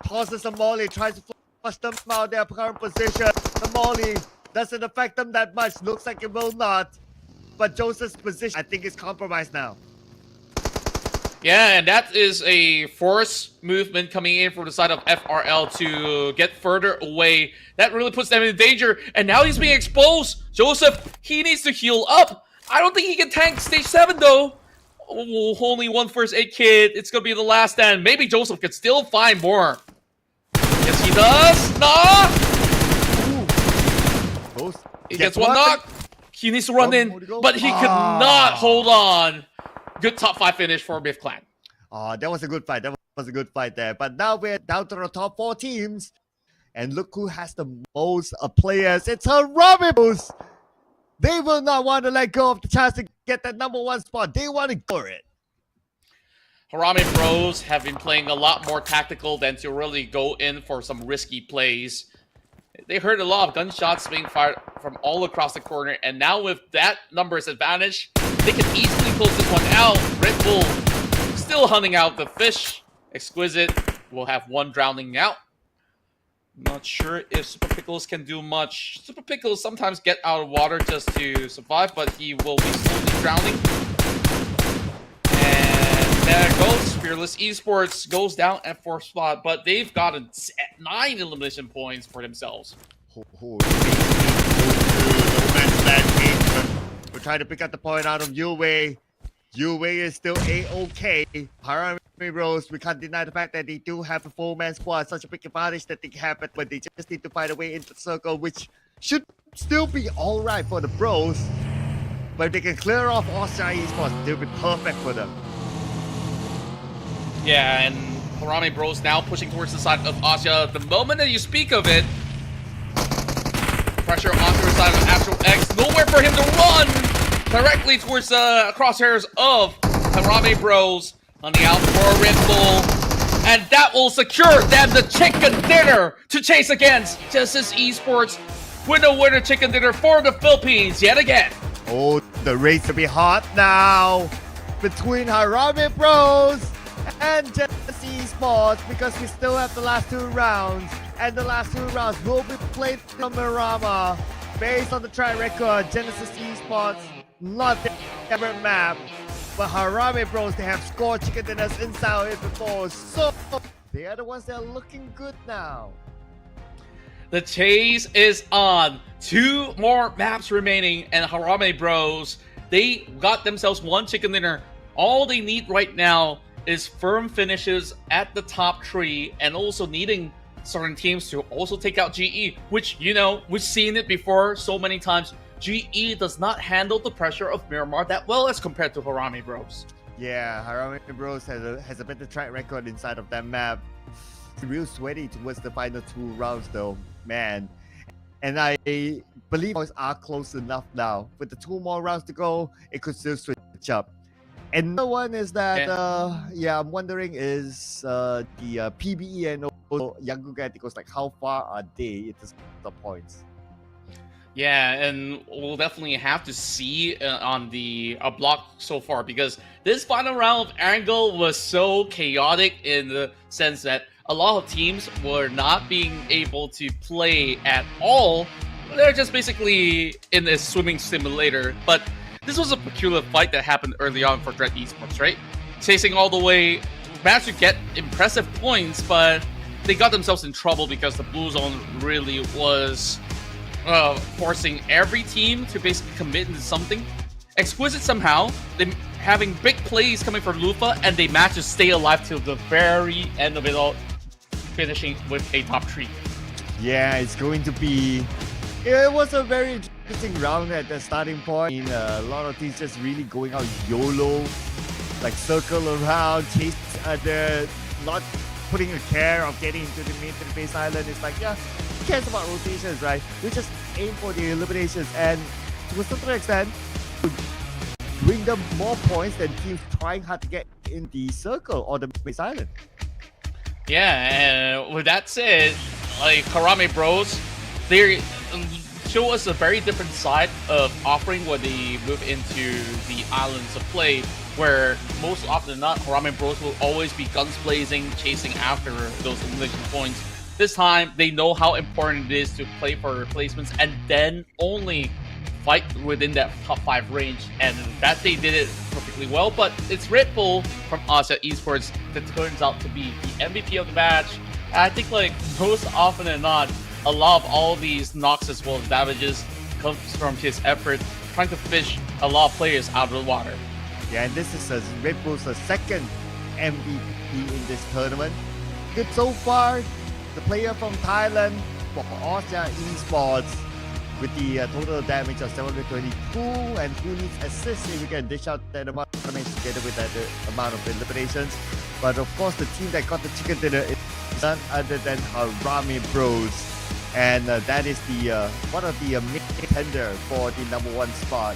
Tosses a molly, tries to flush them out their current position. The molly doesn't affect them that much. Looks like it will not. But Joseph's position, I think, is compromised now. Yeah, and that is a force movement coming in from the side of FRL to get further away. That really puts them in danger. And now he's being exposed. Joseph, he needs to heal up. I don't think he can tank stage 7 though. Oh, only one first aid kit. It's gonna be the last stand. Maybe Joseph could still find more. Yes, he does. Nah. He gets one knock. He needs to run in, but he could not hold on. Good top 5 finish for MIFClan. Oh, that was a good fight. That was a good fight there. But now we're down to the top 4 teams. And look who has the most players. It's Haramibus. They will not want to let go of the chance to get that number 1 spot. They want to go for it. Harame Bros have been playing a lot more tactical than to really go in for some risky plays. They heard a lot of gunshots being fired from all across the corner, and now with that numbers advantage, they can easily close this one out. Red Bull still hunting out the fish. Exquisite will have one drowning out. Not sure if Super Pickles can do much. Super Pickles sometimes get out of water just to survive, but he will be slowly drowning. And there it goes. Fearless Esports goes down at 4th spot, but they've gotten 9 elimination points for themselves. No man's land game. We're trying to pick up the point out of Yue. Yue is still A-OK. Harami Bros, we can't deny the fact that they do have a 4-man squad, such a big advantage that they have, but they just need to find a way into the circle, which should still be alright for the Bros. But if they can clear off Austria Esports, they'll be perfect for them. Yeah, and Harami Bros now pushing towards the side of Austria. The moment that you speak of it, pressure onto the side of Astral X. Nowhere for him to run directly towards the crosshairs of Harami Bros on the out for Red Bull. And that will secure them the chicken dinner to chase against Genesis Esports. Winner chicken dinner for the Philippines yet again. Oh, the race will be hot now between Harami Bros and Genesis Esports, because we still have the last 2 rounds. And the last 2 rounds will be played on Miramar. Based on the track record, Genesis Esports, not their favorite map. But Harami Bros, they have scored chicken dinners inside it before. So they are the ones that are looking good now. The chase is on. 2 more maps remaining, and Harami Bros, they got themselves 1 chicken dinner. All they need right now is firm finishes at the top 3, and also needing certain teams to also take out GE, which, you know, we've seen it before so many times. GE does not handle the pressure of Miramar that well as compared to Harami Bros. Yeah, Harami Bros has a better track record inside of that map. It's real sweaty towards the final 2 rounds though, man. And I believe boys are close enough now. With the 2 more rounds to go, it could still switch up. And another one is that, I'm wondering is the PBE and also Young Galacticos, like how far are they into the points? Yeah, and we'll definitely have to see on the block so far, because this final round of Erangel was so chaotic in the sense that a lot of teams were not being able to play at all. They're just basically in a swimming simulator. But this was a peculiar fight that happened early on for Dread Esports, right? Chasing all the way, managed to get impressive points, but they got themselves in trouble because the blue zone really was forcing every team to basically commit into something. Exquisite somehow, they having big plays coming from Lufa, and they managed to stay alive till the very end of it all, finishing with a top 3. Yeah, it's going to be... It was a very interesting round at the starting point. A lot of teams just really going out YOLO, like circle around, chase other, not putting a care of getting into the mid to the base island. It's like, yeah, who cares about rotations, right? We just aim for the eliminations, and to a certain extent, bring them more points than teams trying hard to get in the circle or the base island. Yeah, and with that said, like Harami Bros, they show us a very different side of offering when they move into the islands of play, where most often than not, Harami Bros will always be guns blazing, chasing after those elimination points. This time, they know how important it is to play for replacements and then only fight within that top 5 range, and that they did it perfectly well. But it's Red Bull from Austria Esports that turns out to be the MVP of the match. And I think, like, most often than not, a lot of all these knocks as well as damages comes from his effort trying to fish a lot of players out of the water. Yeah, and this is Red Bull's second MVP in this tournament. Good so far. The player from Thailand for Austria Esports with the total damage of 722, and who needs assist if we can dish out that amount of damage together with that amount of eliminations. But of course, the team that got the chicken dinner is none other than Harami Bros. And that is the one of the main contender for the #1 spot.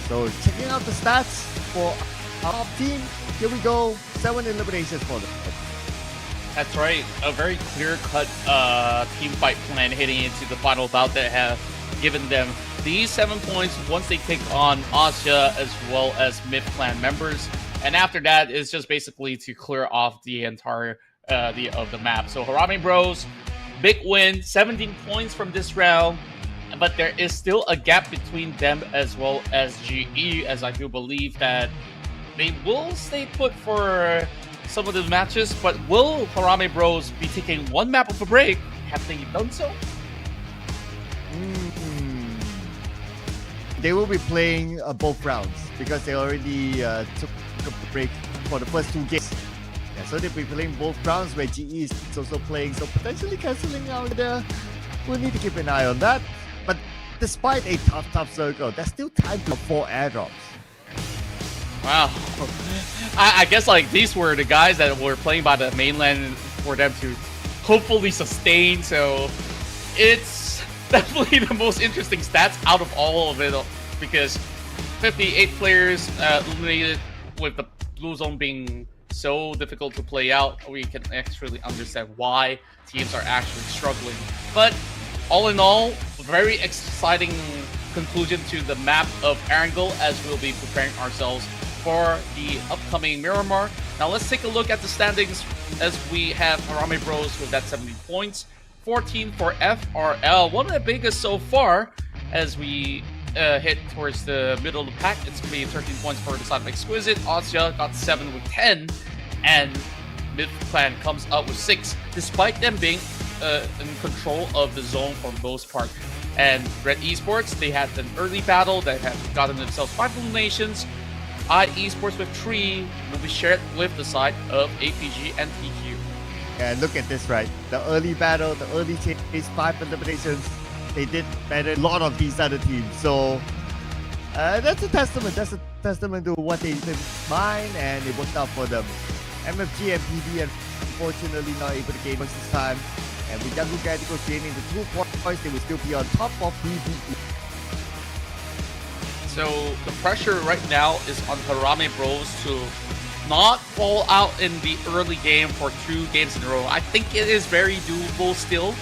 So checking out the stats for our team, here we go, 7 eliminations for them. That's right, a very clear-cut team fight plan heading into the final bout that have given them these 7 points once they take on Austria as well as MIP clan members. And after that, it's just basically to clear off the entire of the map. So Harami Bros, big win, 17 points from this round. But there is still a gap between them as well as GE, as I do believe that they will stay put for some of the matches. But will Harame Bros be taking one map of a break? Have they done so? They will be playing both rounds because they already took a break for the first 2 games. Yeah, so they'll be playing both rounds where GE is also playing, so potentially cancelling out there. We'll need to keep an eye on that. But despite a tough circle, there's still time for 4 airdrops. Wow. I guess like these were the guys that were playing by the mainland for them to hopefully sustain. So it's definitely the most interesting stats out of all of it because 58 players eliminated with the blue zone being so difficult to play out. We can actually understand why teams are actually struggling. But all in all, very exciting conclusion to the map of Erangel as we'll be preparing ourselves for the upcoming Miramar. Now let's take a look at the standings as we have Harame Bros with that 70 points, 14 for FRL, one of the biggest so far as we hit towards the middle of the pack. It's going to be 13 points for the side of Exquisite. Ostia got 7 with 10, and Mid-Clan comes up with 6, despite them being in control of the zone for most part. And Red Esports, they had an early battle that had gotten themselves 5 eliminations. Esports with 3 will be shared with the side of APG and TQ. And look at this, right? The early battle, the early chase, 5 eliminations. They did better than a lot of these other teams. So that's a testament. That's a testament to what they did in mind, and it worked out for them. MFG and PB unfortunately not able to gain much this time. And with Young Gadico gaining the 2 points, they will still be on top of PB. So the pressure right now is on Harame Bros to not fall out in the early game for 2 games in a row. I think it is very doable still.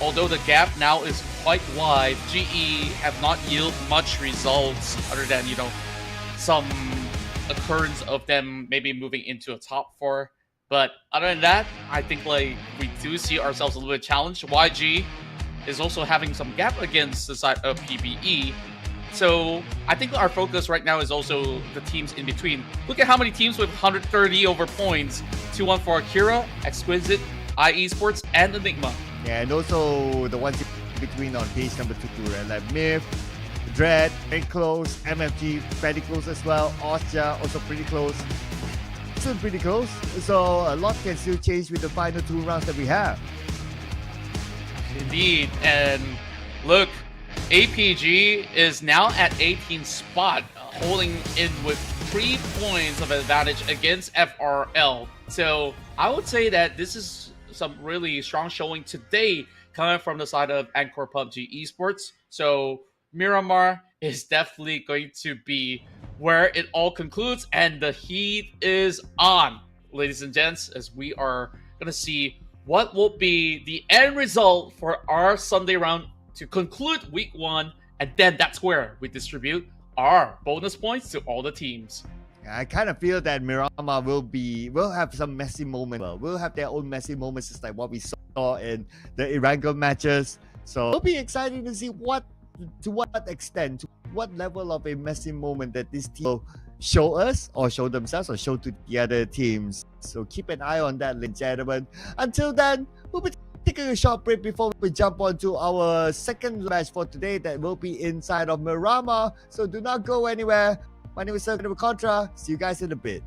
Although the gap now is quite wide, GE have not yielded much results other than, you know, some occurrence of them maybe moving into a top 4. But other than that, I think like we do see ourselves a little bit challenged. YG is also having some gap against the side of PBE. So I think our focus right now is also the teams in between. Look at how many teams with 130 over points. 2-1 for Akira, Exquisite, Esports, and Enigma. Yeah, and also the ones in between on page number 2, right? Like Myth, Dread, very close, MFG, very close as well, Ostia also pretty close. Still pretty close, so a lot can still change with the final 2 rounds that we have. Indeed, and look, APG is now at 18th spot, holding in with 3 points of advantage against FRL. So I would say that this is some really strong showing today coming from the side of Anchor PUBG Esports. So Miramar is definitely going to be where it all concludes, and the heat is on, ladies and gents, as we are going to see what will be the end result for our Sunday round to conclude week 1, and then that's where we distribute our bonus points to all the teams. I kind of feel that Miramar will have some messy moments. Will have their own messy moments, just like what we saw in the Erangel matches. So it'll be exciting to see to what extent, to what level of a messy moment that this team will show us, or show themselves, or show to the other teams. So keep an eye on that, ladies and gentlemen. Until then, we'll be taking a short break before we jump on to our second match for today that will be inside of Miramar. So do not go anywhere. My name is Sergio Contra. See you guys in a bit.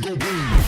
go boom.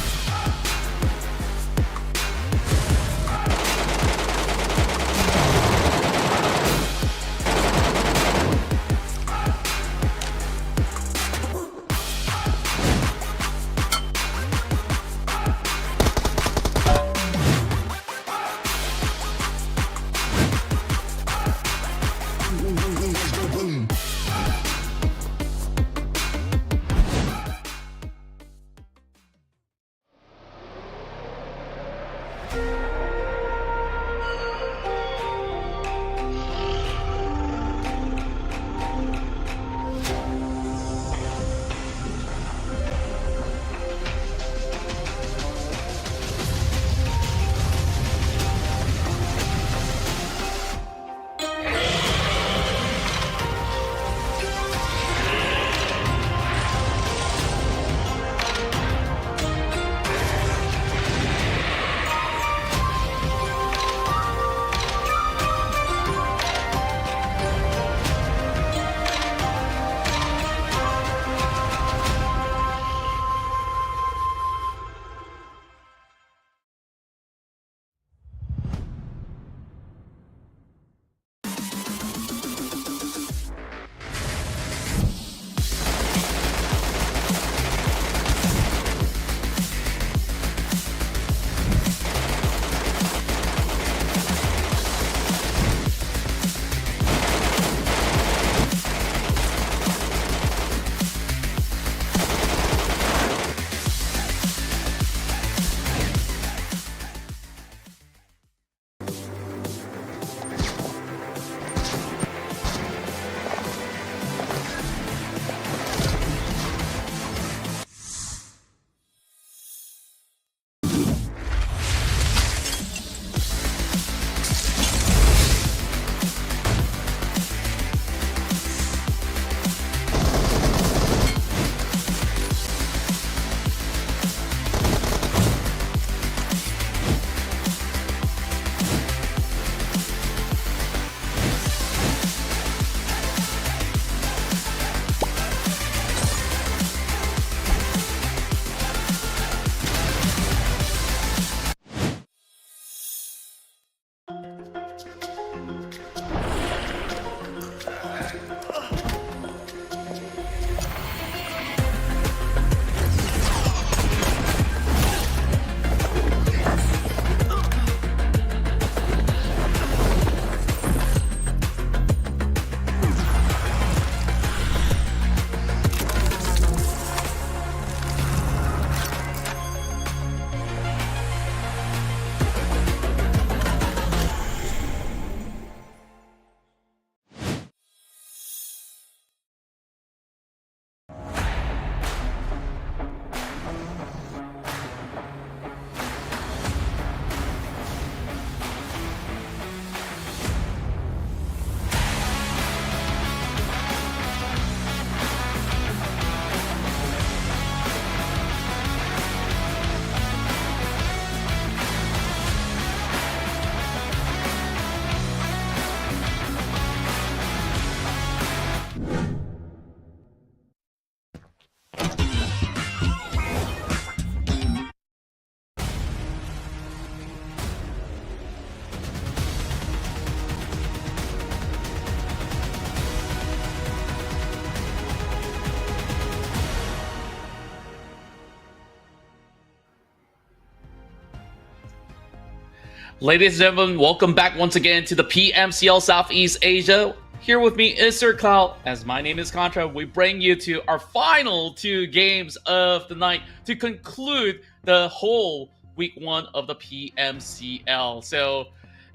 Ladies and gentlemen, welcome back once again to the PMCL Southeast Asia. Here with me is Sir Cloud. As my name is Contra, we bring you to our final two games of the night to conclude the whole week one of the PMCL. So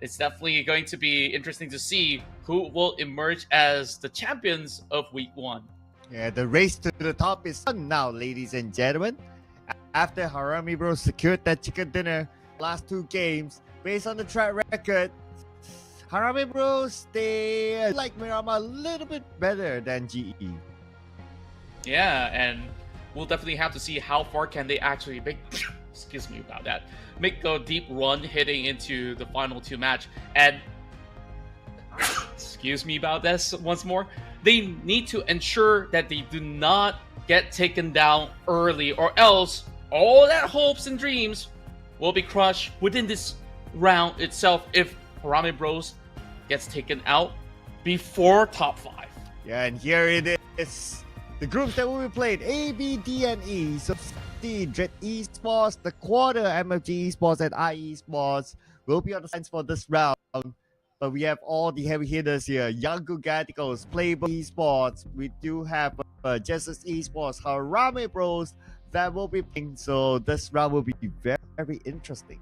it's definitely going to be interesting to see who will emerge as the champions of week one. Yeah, the race to the top is on now, ladies and gentlemen. After Harami Bros secured that chicken dinner last two games, based on the track record, Harami Bros, they like Miramar a little bit better than GE. Yeah, and we'll definitely have to see how far can they actually make, excuse me about that, make a deep run heading into the final two match. And excuse me about this once more, they need to ensure that they do not get taken down early, or else all that hopes and dreams will be crushed within this round itself if Harame Bros gets taken out before top 5. Yeah, and here it is. The groups that will be played: A, B, D, and E. So C, Dread Esports, the quarter MFG Esports, and IE Esports will be on the signs for this round. But we have all the heavy hitters here: Young Gaticos, Playboy Esports. We do have Justice Esports, Harame Bros that will be playing. So this round will be very, very interesting.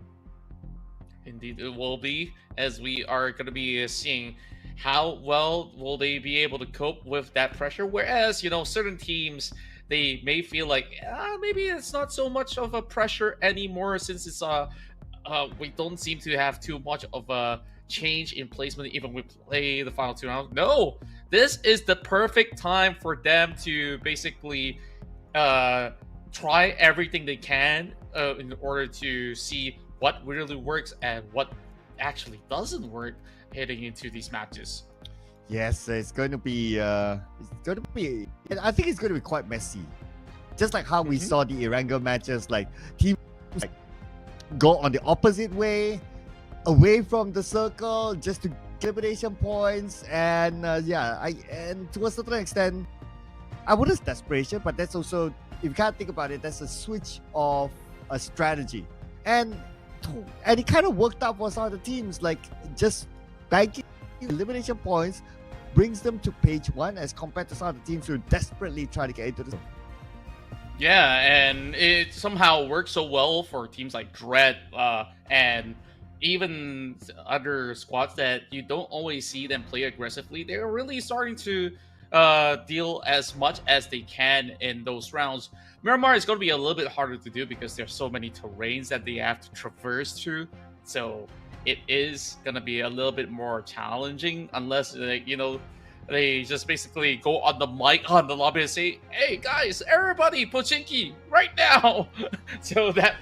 Indeed, it will be, as we are going to be seeing how well will they be able to cope with that pressure. Whereas, certain teams, they may feel like maybe it's not so much of a pressure anymore since it's we don't seem to have too much of a change in placement even we play the final 2 rounds. No, this is the perfect time for them to basically try everything they can in order to see what really works and what actually doesn't work heading into these matches. Yes, it's going to be. I think it's going to be quite messy, just like how we saw the Erangel matches. Like teams go on the opposite way, away from the circle, just to get elimination points. And and to a certain extent, I wouldn't say desperation, but that's also, if you can't think about it, that's a switch of a strategy, and it kind of worked out for some of the teams. Like just banking elimination points brings them to page 1 as compared to some of the teams who desperately try to get into the. Yeah, and it somehow works so well for teams like Dread and even other squads that you don't always see them play aggressively. They're really starting to deal as much as they can in those rounds. Miramar is going to be a little bit harder to do because there's so many terrains that they have to traverse through. So it is going to be a little bit more challenging unless, they just basically go on the mic on the lobby and say, "Hey guys, everybody, Pochinki right now." So that,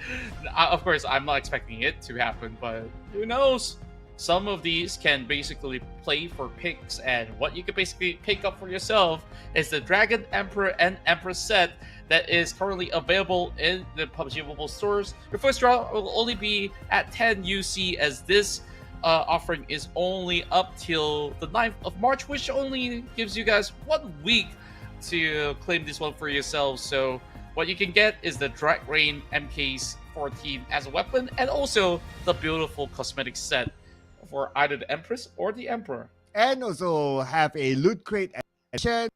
of course, I'm not expecting it to happen, but who knows? Some of these can basically play for picks, and what you can basically pick up for yourself is the Dragon, Emperor, and Empress set that is currently available in the PUBG Mobile stores. Your first draw will only be at 10 UC, as this offering is only up till the 9th of March, which only gives you guys 1 week to claim this one for yourselves. So what you can get is the Drag Rain MK14 as a weapon, and also the beautiful cosmetic set for either the Empress or the Emperor. And also have a loot crate edition,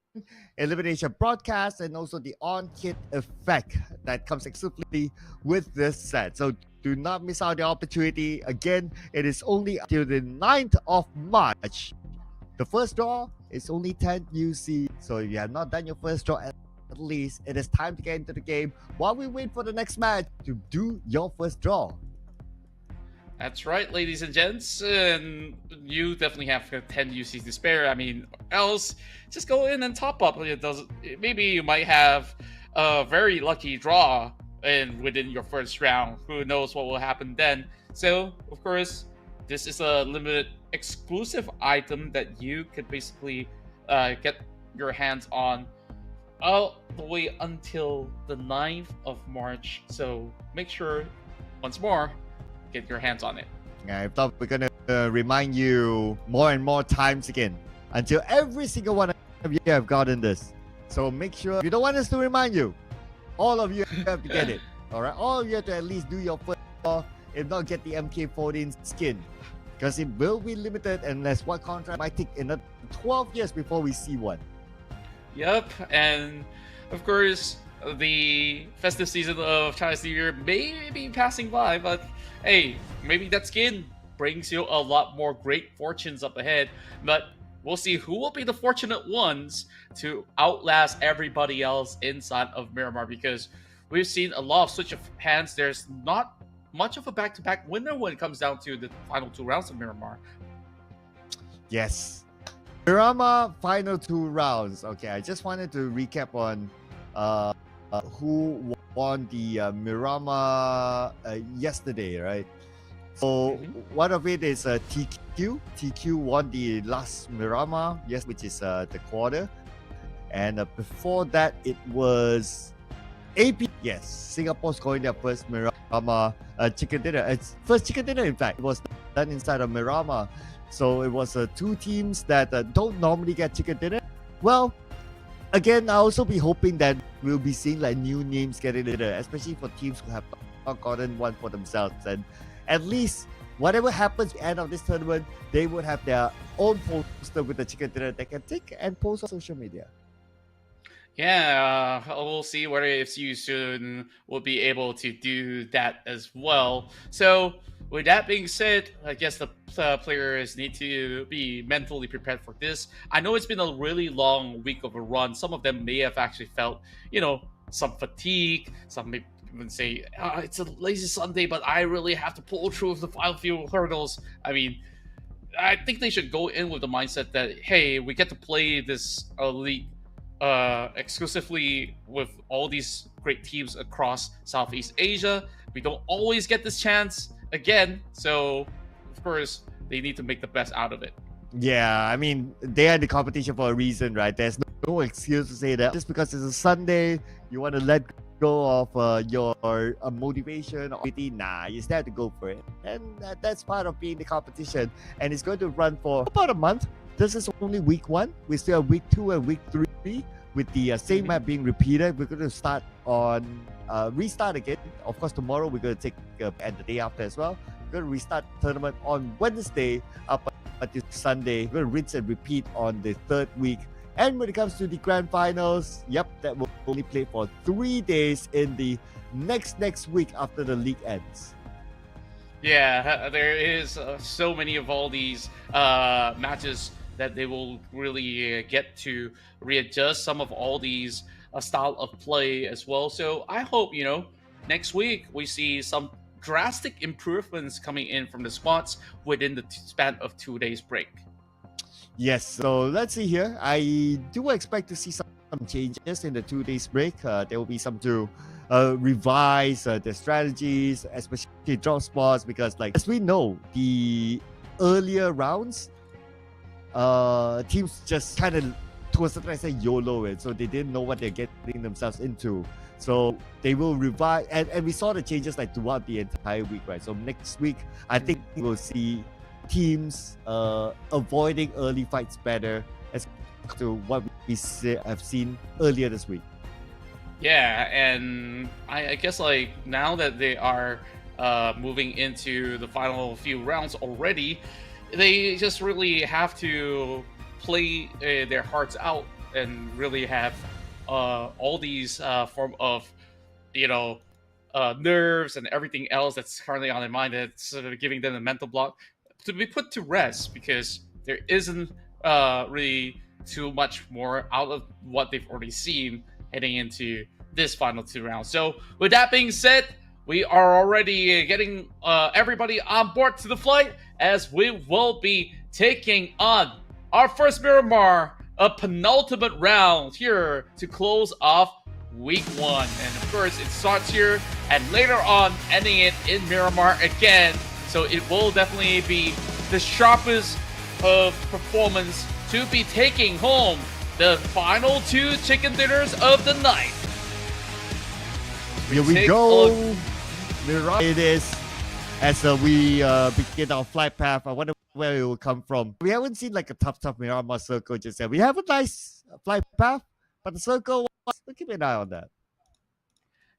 elimination broadcast, and also the on-kit effect that comes exclusively with this set. So do not miss out the opportunity. Again, it is only until the 9th of March. The first draw is only 10 UC. So if you have not done your first draw, at least it is time to get into the game while we wait for the next match to do your first draw. That's right, ladies and gents, and you definitely have 10 UCs to spare. I mean, else just go in and top up. Maybe you might have a very lucky draw within your first round. Who knows what will happen then? So, of course, this is a limited exclusive item that you could basically get your hands on all the way until the 9th of March. So make sure, once more, get your hands on it. I thought we're gonna remind you more and more times again until every single one of you have gotten this. So make sure, if you don't want us to remind you, all of you have to get it. All right, all of you have to at least do your first draw, if not get the MK14 skin, because it will be limited unless one contract might take another 12 years before we see one. Yep, and of course, the festive season of Chinese New Year may be passing by, but hey, maybe that skin brings you a lot more great fortunes up ahead. But we'll see who will be the fortunate ones to outlast everybody else inside of Miramar, because we've seen a lot of switch of hands. There's not much of a back-to-back winner when it comes down to the final 2 rounds of Miramar. Yes. Miramar final 2 rounds. Okay, I just wanted to recap on who won the Miramar yesterday, right? So one of it is TQ. TQ won the last Miramar, yes, which is the quarter. And before that, it was AP, yes, Singapore scoring their first Miramar chicken dinner. It's first chicken dinner, in fact. It was done inside of Miramar. So it was two teams that don't normally get chicken dinner. Well, again, I'll also be hoping that we'll be seeing like new names getting dinner, especially for teams who have not gotten one for themselves. And at least whatever happens at the end of this tournament, they would have their own poster with the chicken dinner they can take and post on social media. Yeah, we'll see whether if you soon will be able to do that as well. So, with that being said, I guess the players need to be mentally prepared for this. I know it's been a really long week of a run. Some of them may have actually felt, some fatigue. Some may even say, it's a lazy Sunday, but I really have to pull through the final few hurdles. I mean, I think they should go in with the mindset that, hey, we get to play this elite exclusively with all these great teams across Southeast Asia. We don't always get this chance again, so of course they need to make the best out of it. Yeah, I mean, they are in the competition for a reason, right? There's no excuse to say that just because it's a Sunday, you want to let go of your motivation or anything. Nah, you still have to go for it. And that's part of being the competition. And it's going to run for about a month. This is only week 1. We still have week 2 and week 3 with the same map being repeated. We're going to start on restart again. Of course, tomorrow we're going to take and the day after as well. We're going to restart the tournament on Wednesday up until Sunday. We're going to rinse and repeat on the 3rd week. And when it comes to the grand finals, that will only play for 3 days in the next week after the league ends. Yeah, there is so many of all these matches that they will really get to readjust some of all these style of play as well. So I hope, next week we see some drastic improvements coming in from the squads within the span of 2 days break. Yes, so let's see here. I do expect to see some changes in the 2 days break. There will be some to revise their strategies, especially drop spots, because as we know, the earlier rounds, teams just kind of, to a certain extent, YOLO it, so they didn't know what they're getting themselves into. So they will revise, and we saw the changes throughout the entire week, right? So next week, I think we'll see teams avoiding early fights better as to what we have seen earlier this week. Yeah, and I guess now that they are moving into the final few rounds already, they just really have to play their hearts out and really have all these form of nerves and everything else that's currently on their mind that's sort of giving them a mental block to be put to rest, because there isn't really too much more out of what they've already seen heading into this final 2 rounds. So with that being said, we are already getting everybody on board to the flight, as we will be taking on our first Miramar, a penultimate round here to close off week 1. And of course, it starts here and later on ending it in Miramar again. So it will definitely be the sharpest of performance to be taking home the final 2 chicken dinners of the night. Here we go. Miramar it is. As we begin our flight path, I wonder where it will come from. We haven't seen a tough Miramar circle just yet. We have a nice flight path, but the circle, we'll keep an eye on that.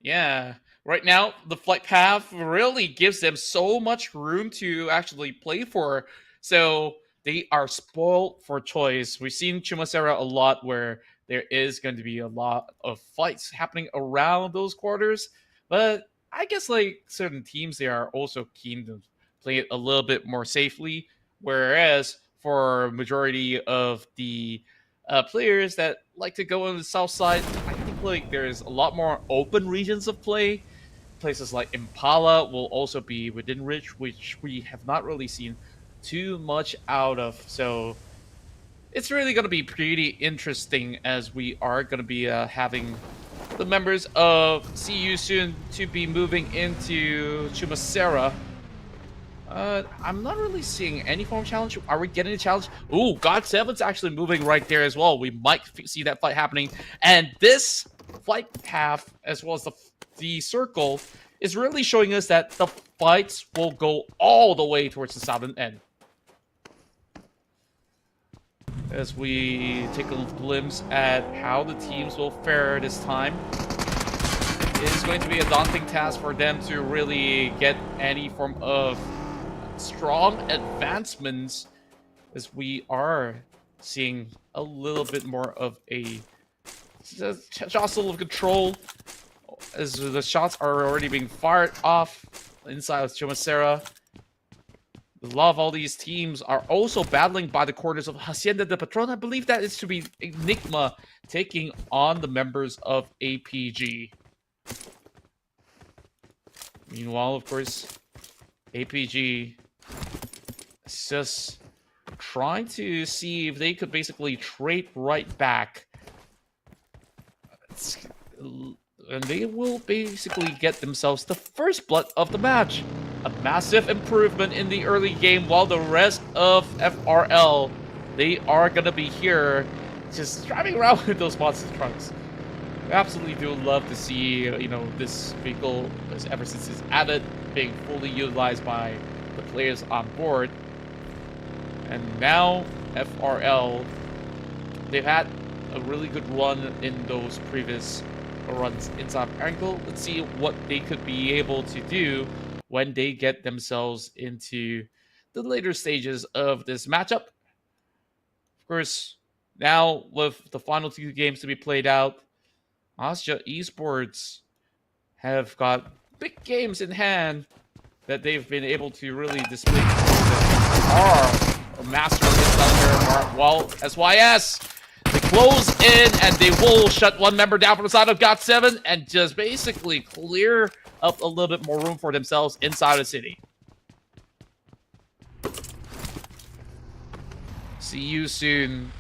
Yeah, right now the flight path really gives them so much room to actually play for. So they are spoiled for choice. We've seen Chumacera a lot where there is going to be a lot of fights happening around those quarters, but I guess certain teams, they are also keen to play it a little bit more safely. Whereas for majority of the players that like to go on the south side, I think there's a lot more open regions of play. Places like Impala will also be within reach, which we have not really seen too much out of. So it's really going to be pretty interesting, as we are going to be having the members of CU soon to be moving into Chumacera. I'm not really seeing any form of challenge. Are we getting a challenge? Ooh, God7's actually moving right there as well. We might see that fight happening. And this flight path as well as the circle is really showing us that the fights will go all the way towards the southern end. As we take a glimpse at how the teams will fare this time, it is going to be a daunting task for them to really get any form of strong advancements, as we are seeing a little bit more of a jostle of control, as the shots are already being fired off inside of Chumacera. A lot of all these teams are also battling by the corners of Hacienda de Patron. I believe that is to be Enigma taking on the members of APG. Meanwhile, of course, APG is just trying to see if they could basically trade right back. And they will basically get themselves the first blood of the match. A massive improvement in the early game, while the rest of FRL, they are going to be here just driving around with those monster trucks. I absolutely do love to see, this vehicle, ever since it's added, being fully utilized by the players on board. And now, FRL, they've had a really good run in those previous runs inside Erangel. Let's see what they could be able to do when they get themselves into the later stages of this matchup. Of course, now with the final 2 games to be played out, Austria Esports have got big games in hand that they've been able to really display are mastering this Miramar. Well, SYS, they close in and they will shut one member down from the side of GOT7 and just basically clear up a little bit more room for themselves inside the city. See you soon.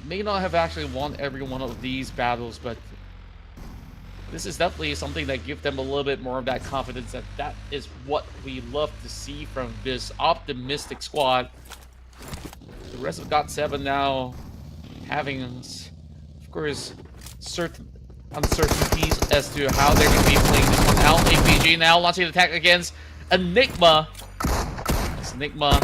May not have actually won every one of these battles, but this is definitely something that gives them a little bit more of that confidence that is what we love to see from this optimistic squad. The rest of GOT7 now having, of course, certain uncertainties as to how they're going to be playing this one out. APG now launching an attack against Enigma. This Enigma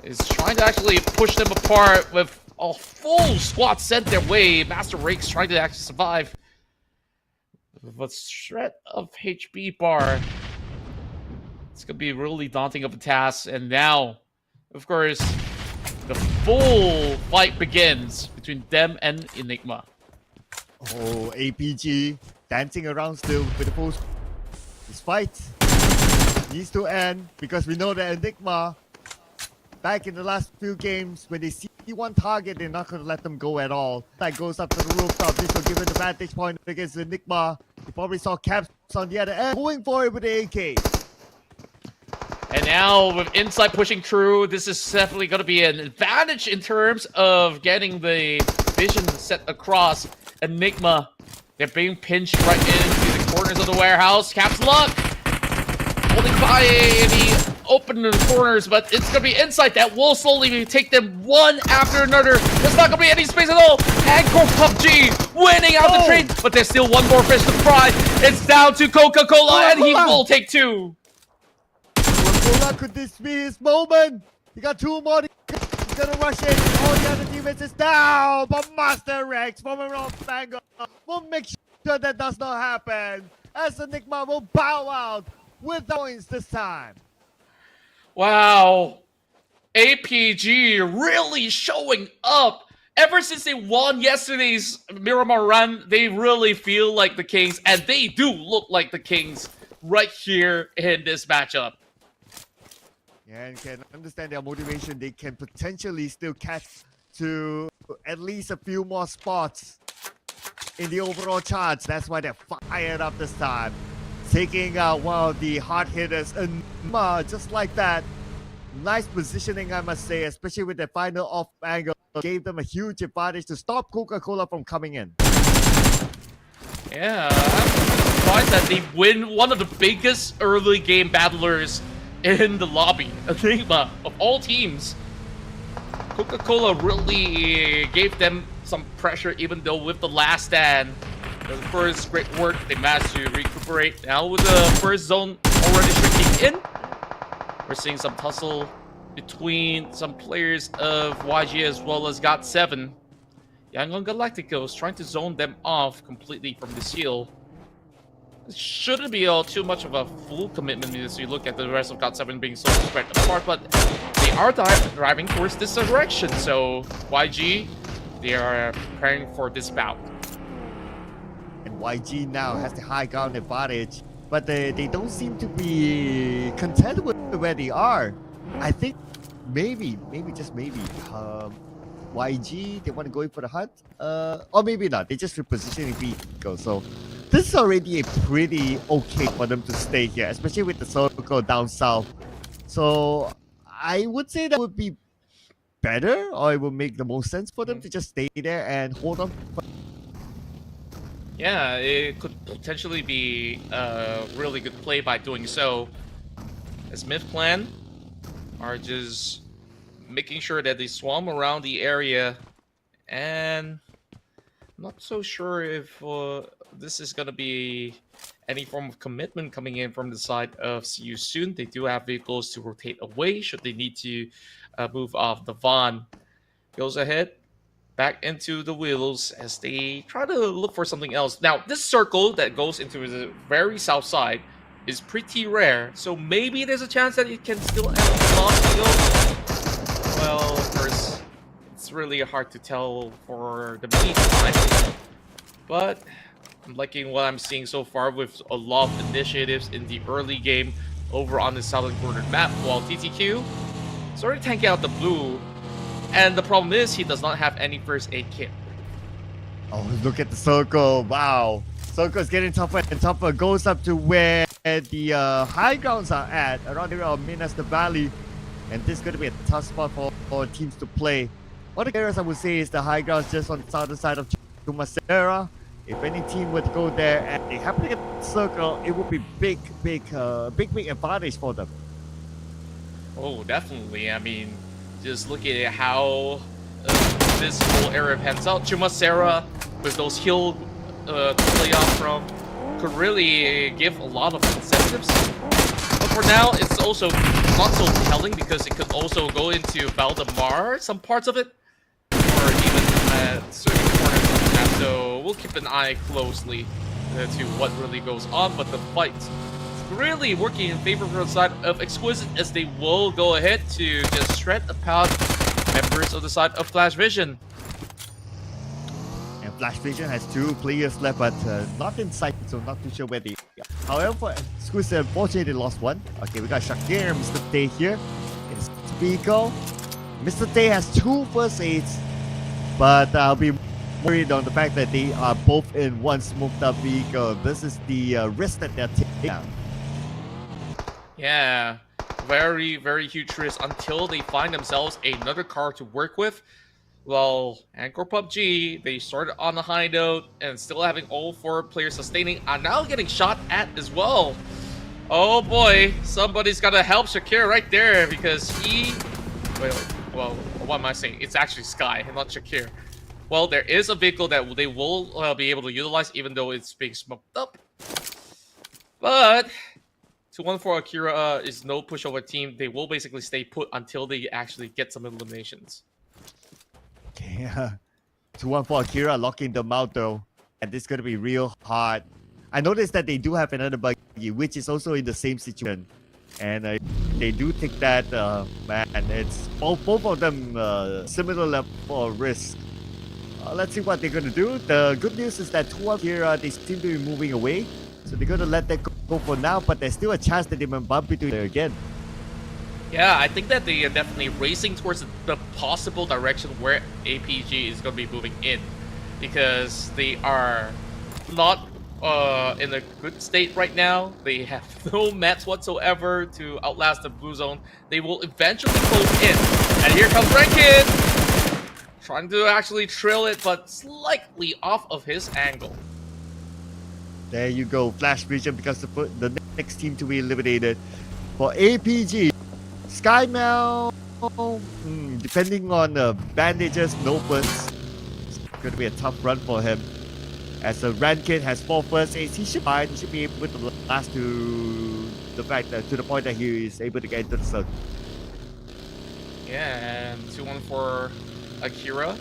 is trying to actually push them apart with a full squad sent their way. Master Rake's trying to actually survive with a shred of HP bar. It's going to be really daunting of a task. And now, of course, the full fight begins between them and Enigma. Oh, APG dancing around still with the full. This fight needs to end because we know that Enigma, back in the last few games, when they see one target, they're not going to let them go at all. That goes up to the rooftop. This will give it the vantage point against Enigma. You probably saw Caps on the other end going for it with the AK. And now with Insight pushing through, this is definitely going to be an advantage in terms of getting the vision set across. Enigma, they're being pinched right into the corners of the warehouse. Caps luck holding by the open corners, but it's going to be Insight that will slowly take them one after another. There's not going to be any space at all. And PUBG winning out the trade, but there's still one more fish to fry. It's down to Coca-Cola, and he will take 2. Coca-Cola, could this be his moment? He got 2 more. He's gonna rush in. All the other teammates is down, but Master Rex from around angle will make sure that does not happen, as Enigma will bow out with the points this time. Wow. APG really showing up. Ever since they won yesterday's Miramar run, they really feel like the Kings, and they do look like the Kings right here in this matchup. Yeah, and can understand their motivation. They can potentially still catch to at least a few more spots in the overall charts. That's why they're fired up this time. Taking out one of the hard hitters, and just like that. Nice positioning, I must say, especially with the final off angle. Gave them a huge advantage to stop Coca-Cola from coming in. Yeah, I'm surprised that they win one of the biggest early game battlers in the lobby. Enigma, of all teams. Coca-Cola really gave them some pressure, even though with the last stand, The first great work, they managed to recuperate. Now with the first zone already shrinking in, we're seeing some tussle between some players of YG as well as GOT7. Yangon Galacticos trying to zone them off completely from the seal. It shouldn't be all too much of a full commitment as you look at the rest of GOT7 being so spread apart, but they are driving towards this direction. So YG, they are preparing for this bout. And YG now has the high ground advantage, but they don't seem to be content with where they are. I think maybe just maybe YG, they want to go in for the hunt, or maybe not. They just repositioning vehicles. So this is already a pretty okay for them to stay here, especially with the circle down south. So I would say that would be better, or it would make the most sense for them to just stay there and hold on. Yeah, it could potentially be a really good play by doing so. As Myth Clan are just making sure that they swarm around the area, and I'm not so sure if this is going to be any form of commitment coming in from the side of See You Soon. They do have vehicles to rotate away should they need to move off the Von. Goes ahead, back into the wheels as they try to look for something else. Now, this circle that goes into the very south side is pretty rare, so maybe there's a chance that it can still end up lost field. Well, of course, it's really hard to tell for the meantime, but I'm liking what I'm seeing so far with a lot of initiatives in the early game over on the southern bordered map, while TTQ is already tanking out the blue. And the problem is he does not have any first aid kit. Oh, look at the circle. Wow. Circle is getting tougher and tougher. Goes up to where the high grounds are at, around the area of Minas the Valley. And this is going to be a tough spot for teams to play. One of the areas I would say is the high grounds just on the southern side of Chumasera. If any team would go there and they happen to get the circle, it would be big advantage for them. Oh, definitely. I mean, just looking at how this whole area pans out, Chumasera with those hill to play off from could really give a lot of incentives. But for now, it's also not so telling because it could also go into Valdemar, some parts of it, or even at certain corners of the map. So we'll keep an eye closely to what really goes on. But the fight is really working in favor of the side of Exquisite as they will go ahead to just shred about members of the side of Flash Vision. And Flash Vision has 2 players left, but not in sight, so not too sure where they are. However, Exquisite unfortunately lost one. Okay, we got Shakir and Mr. Tay here. It's Pico. Mr. Tay has 2 first aids, but I'll be worried on the fact that they are both in one smoked up vehicle. This is the risk that they're taking. Yeah, very, very huge risk until they find themselves another car to work with. Well, Anchor PUBG, they started on a high note and still having all 4 players sustaining are now getting shot at as well. Oh boy, somebody's got to help Shakir right there because he... Well, what am I saying? It's actually Sky, not Shakir. Well, there is a vehicle that they will be able to utilize even though it's being smoked up. But 2-1 for Akira is no pushover team. They will basically stay put until they actually get some eliminations. Okay, 2-1 for Akira, locking them out though. And this is going to be real hard. I noticed that they do have another buggy, which is also in the same situation. And they do take that, man, it's both of them similar level of risk. Let's see what they're going to do. The good news is that 2-1 here, they seem to be moving away. So they're going to let that go for now, but there's still a chance that they might bump into it again. Yeah, I think that they are definitely racing towards the possible direction where APG is going to be moving in. Because they are not in a good state right now. They have no mats whatsoever to outlast the blue zone. They will eventually close in. And here comes Rankin! Trying to actually trail it, but slightly off of his angle. There you go. Flash Vision becomes the next team to be eliminated. For APG, Skymel, depending on bandages, no burns. It's going to be a tough run for him. As a Rankid has 4 first aids, he should be fine. He should be able to last to the fact that, to the point that he is able to get into the circle. Yeah, and 2-1 for Akira.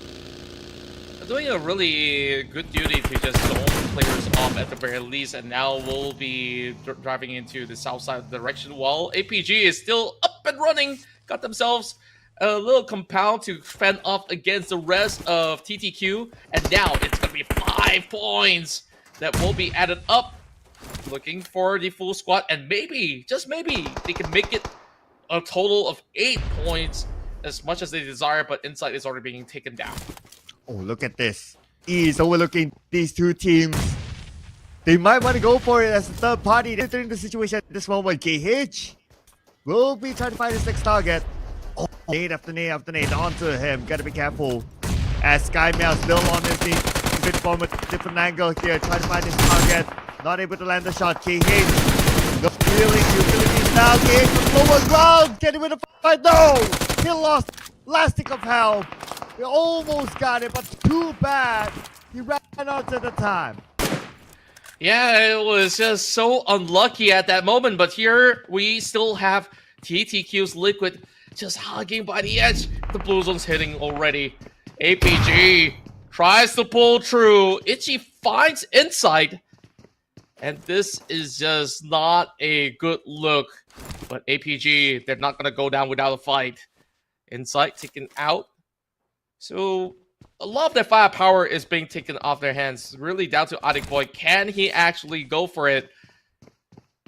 Doing a really good duty to just zone players off at the very least, and now we'll be driving into the south side direction while APG is still up and running. Got themselves a little compound to fend off against the rest of TTQ, and now it's going to be 5 points that will be added up. Looking for the full squad, and maybe, just maybe, they can make it a total of 8 points as much as they desire, but Insight is already being taken down. Oh, look at this. E is overlooking these two teams. They might want to go for it as a third party. They're entering the situation at this moment. KH will be trying to find his next target. Oh, nade after nade after nade onto him. Gotta be careful. As SkyMail still on his knee. Bit from a different angle here. Trying to find his target. Not able to land the shot. KH. No feeling utilities now. KH from lower ground. Getting with the fight. No! He lost last stick of help. We almost got it, but too bad. He ran out at the time. Yeah, it was just so unlucky at that moment, but here we still have TTQ's Liquid just hugging by the edge. The Blue Zone's hitting already. APG tries to pull through. Itchy finds Insight. And this is just not a good look. But APG, they're not going to go down without a fight. Insight taken out. So a lot of their firepower is being taken off their hands. Really down to Adik Boy. Can he actually go for it?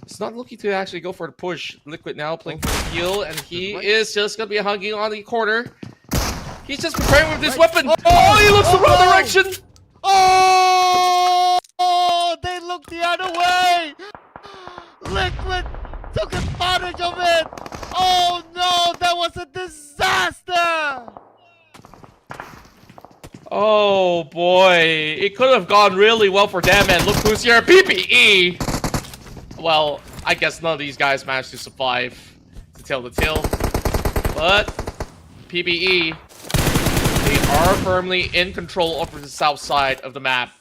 It's not looking to actually go for the push. Liquid now playing for the heal, and he is just going to be hugging on the corner. He's just preparing with this weapon. Oh, he looks the wrong direction. Oh, they looked the other way. Liquid took advantage of it. Oh no, that was a disaster. Oh boy, it could have gone really well for them, and look who's here, PPE! Well, I guess none of these guys managed to survive to tell the tale, but PPE, they are firmly in control over the south side of the map.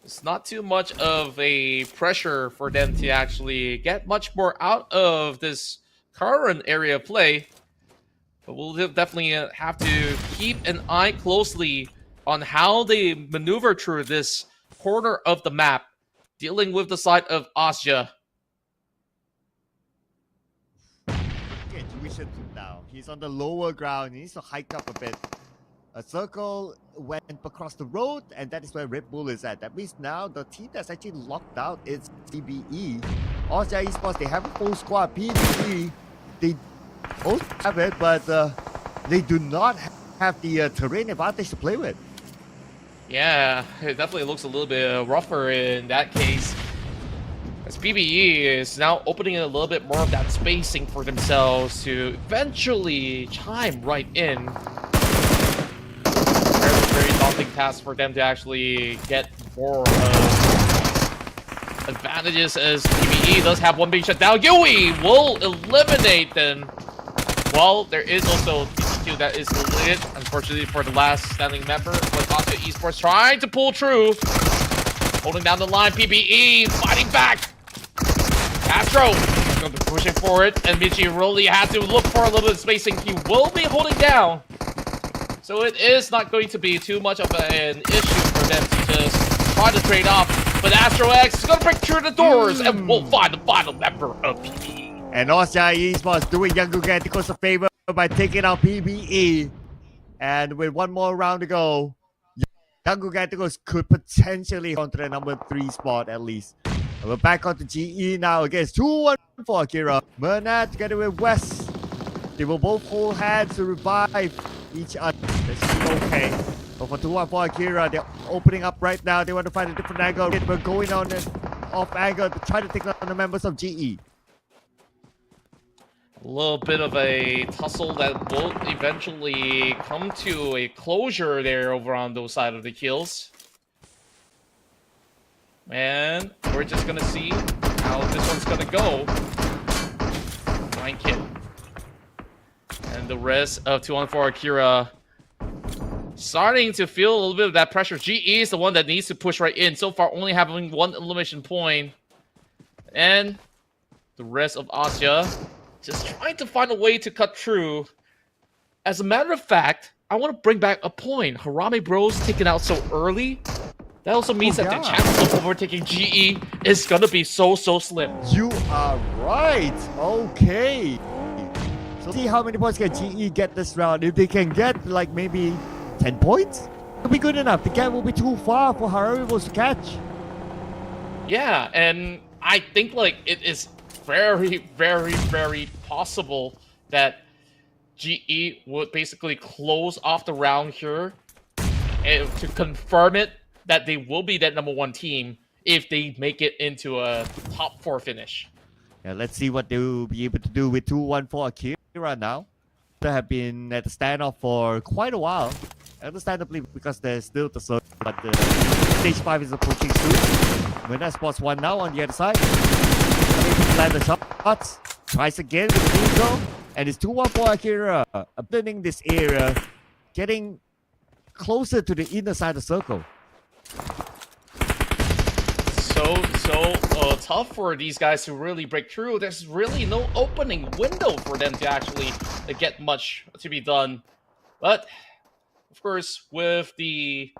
It's not too much of a pressure for them to actually get much more out of this current area of play. But we'll definitely have to keep an eye closely on how they maneuver through this corner of the map, dealing with the side of Asya. Okay, Tuition now. He's on the lower ground. He needs to hike up a bit. A circle went across the road, and that is where Red Bull is at. That means now the team that's actually locked out is PBE. Asya Esports, they have a full squad. PBE, they also have it, but they do not have the terrain advantage to play with. Yeah, it definitely looks a little bit rougher in that case. As PBE is now opening a little bit more of that spacing for themselves to eventually chime right in. Very daunting task for them to actually get more advantages, as PBE does have one being shut down. Yui will eliminate them. Well, there is also TTQ that is eliminated, unfortunately, for the last standing member. But Asya Esports trying to pull through. Holding down the line, PBE fighting back. Astro going to be pushing for it, and Michi really had to look for a little bit of spacing. He will be holding down. So it is not going to be too much of an issue for them to just try to trade off. But Astro X is going to break through the doors, and we'll find the final member of PBE. And Asya Esports doing Young Giganticos a favor by taking out PBE. And with one more round to go, Young Giganticos could potentially hold on to the number 3 spot at least. And we're back on to GE now against 2-1 for Akira. Mernat together with West. They will both hold hands to revive each other. This should be okay. But for 2-1 for Akira, they're opening up right now. They want to find a different angle. We're going on an off angle to try to take on the members of GE. A little bit of a tussle that will eventually come to a closure there over on those side of the kills. And we're just gonna see how this one's gonna go. Blanket. And the rest of 2-on-4 Akira starting to feel a little bit of that pressure. GE is the one that needs to push right in. So far, only having one elimination point. And the rest of Asia just trying to find a way to cut through. As a matter of fact, I want to bring back a point. Harame Bros taken out so early. That also means that the chance of overtaking GE is going to be so slim. You are right. Okay. So see how many points can GE get this round. If they can get like maybe 10 points, it'll be good enough. The gap will be too far for Harame Bros to catch. Yeah, and I think like it is very possible that GE would basically close off the round here and to confirm it that they will be that #1 team if they make it into a top 4 finish. Yeah, let's see what they will be able to do with 2-1 for Akira now. They have been at the standoff for quite a while. Understandably, because there's still the circle, but the stage 5 is approaching soon. Winner spots 1 now on the other side. Land the shots. Tries again with the neutral. And it's 2-1 for Akira. Abandoning this area. Getting closer to the inner side of the circle. So tough for these guys to really break through. There's really no opening window for them to actually get much to be done. But, of course, with the